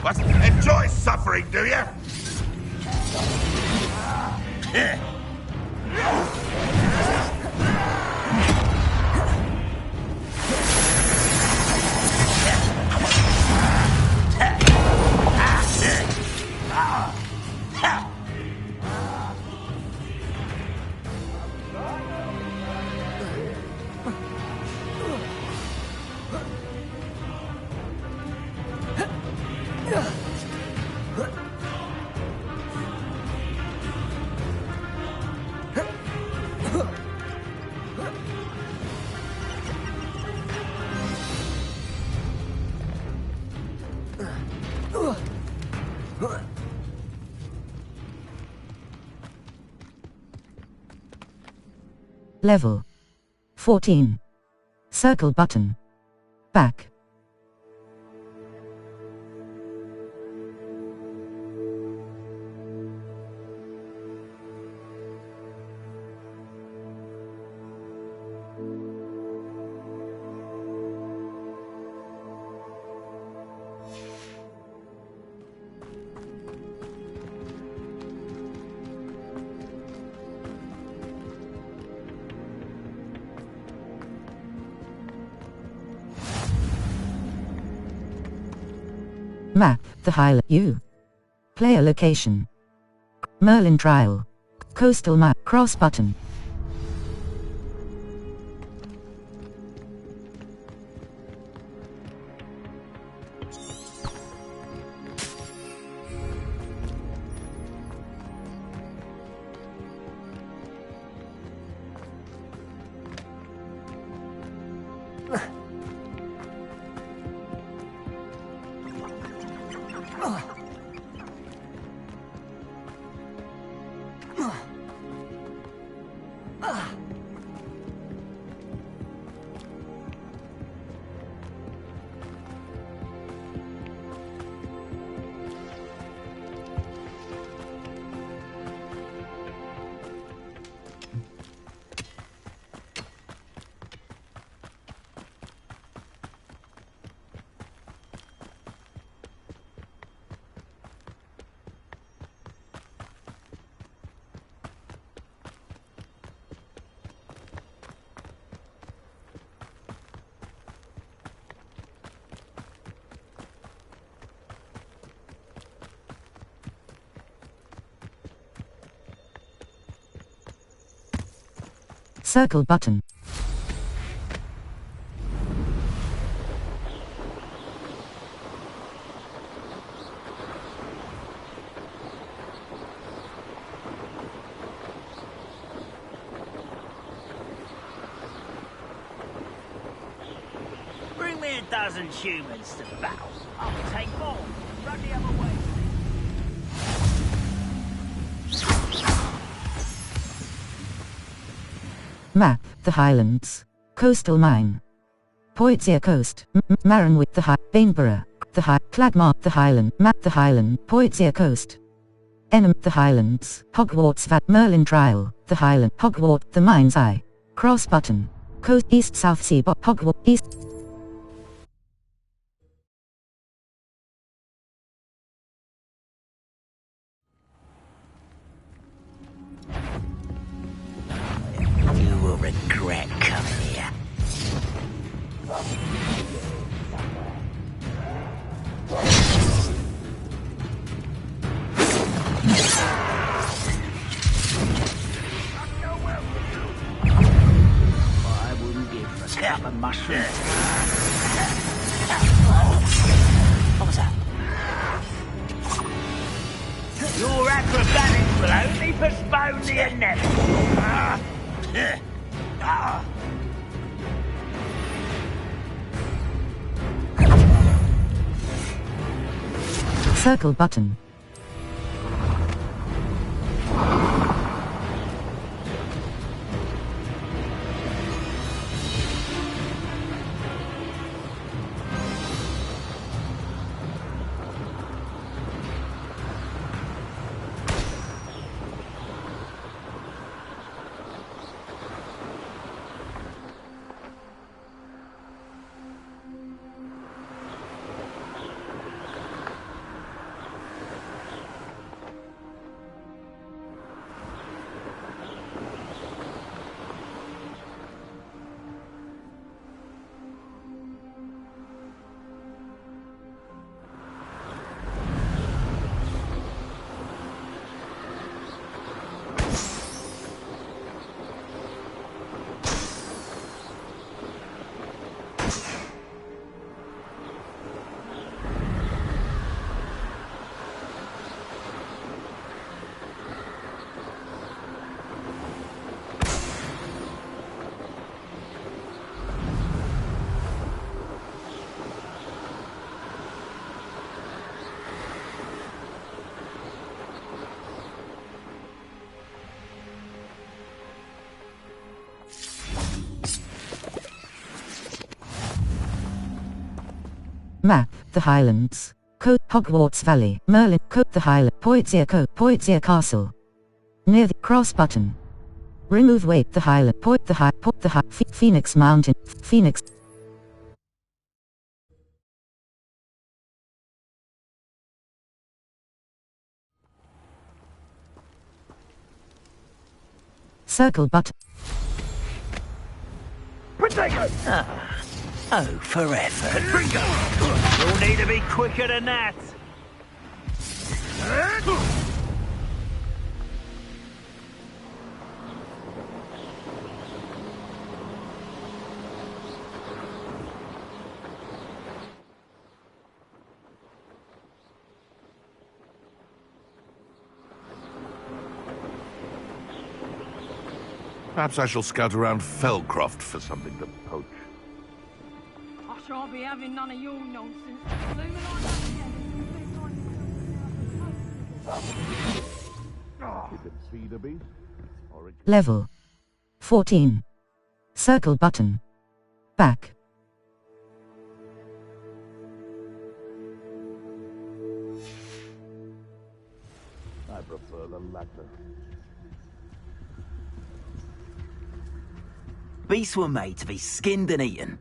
What? Enjoy suffering, do you? Level 14. Circle button. Back. Map, the Highland. U. Player location. Merlin Trial. Coastal map. Cross button. Circle button. Bring me a dozen humans to battle. I'll take more. Run the other way. Map, the Highlands. Coastal mine. Poitzia Coast. Maranwick, the High. Bainborough, the High. Clagmar, the Highland. Map, the Highland. Poitzia Coast. Enum, the Highlands. Hogwarts, Merlin Trial, the Highland. Hogwarts, the Mind's Eye. Cross button. Coast, East, South Sea, Hogwarts, East. You will regret coming here. I wouldn't give a scrap of mushroom. What was that? Your acrobatics will only postpone the inevitable. Circle button. Map, the Highlands. Hogwarts Valley. Merlin. The Highland. Poitzia Castle. Near the cross button. Remove weight. The Highland. Phoenix Mountain. Phoenix. Circle button. Oh, for effort. You'll need to be quicker than that. Perhaps I shall scout around Felcroft for something to poach. I shan't be having none of your nonsense. You can feed a beast, or it... Level 14. Circle button. Back. I prefer the latter. Beasts were made to be skinned and eaten.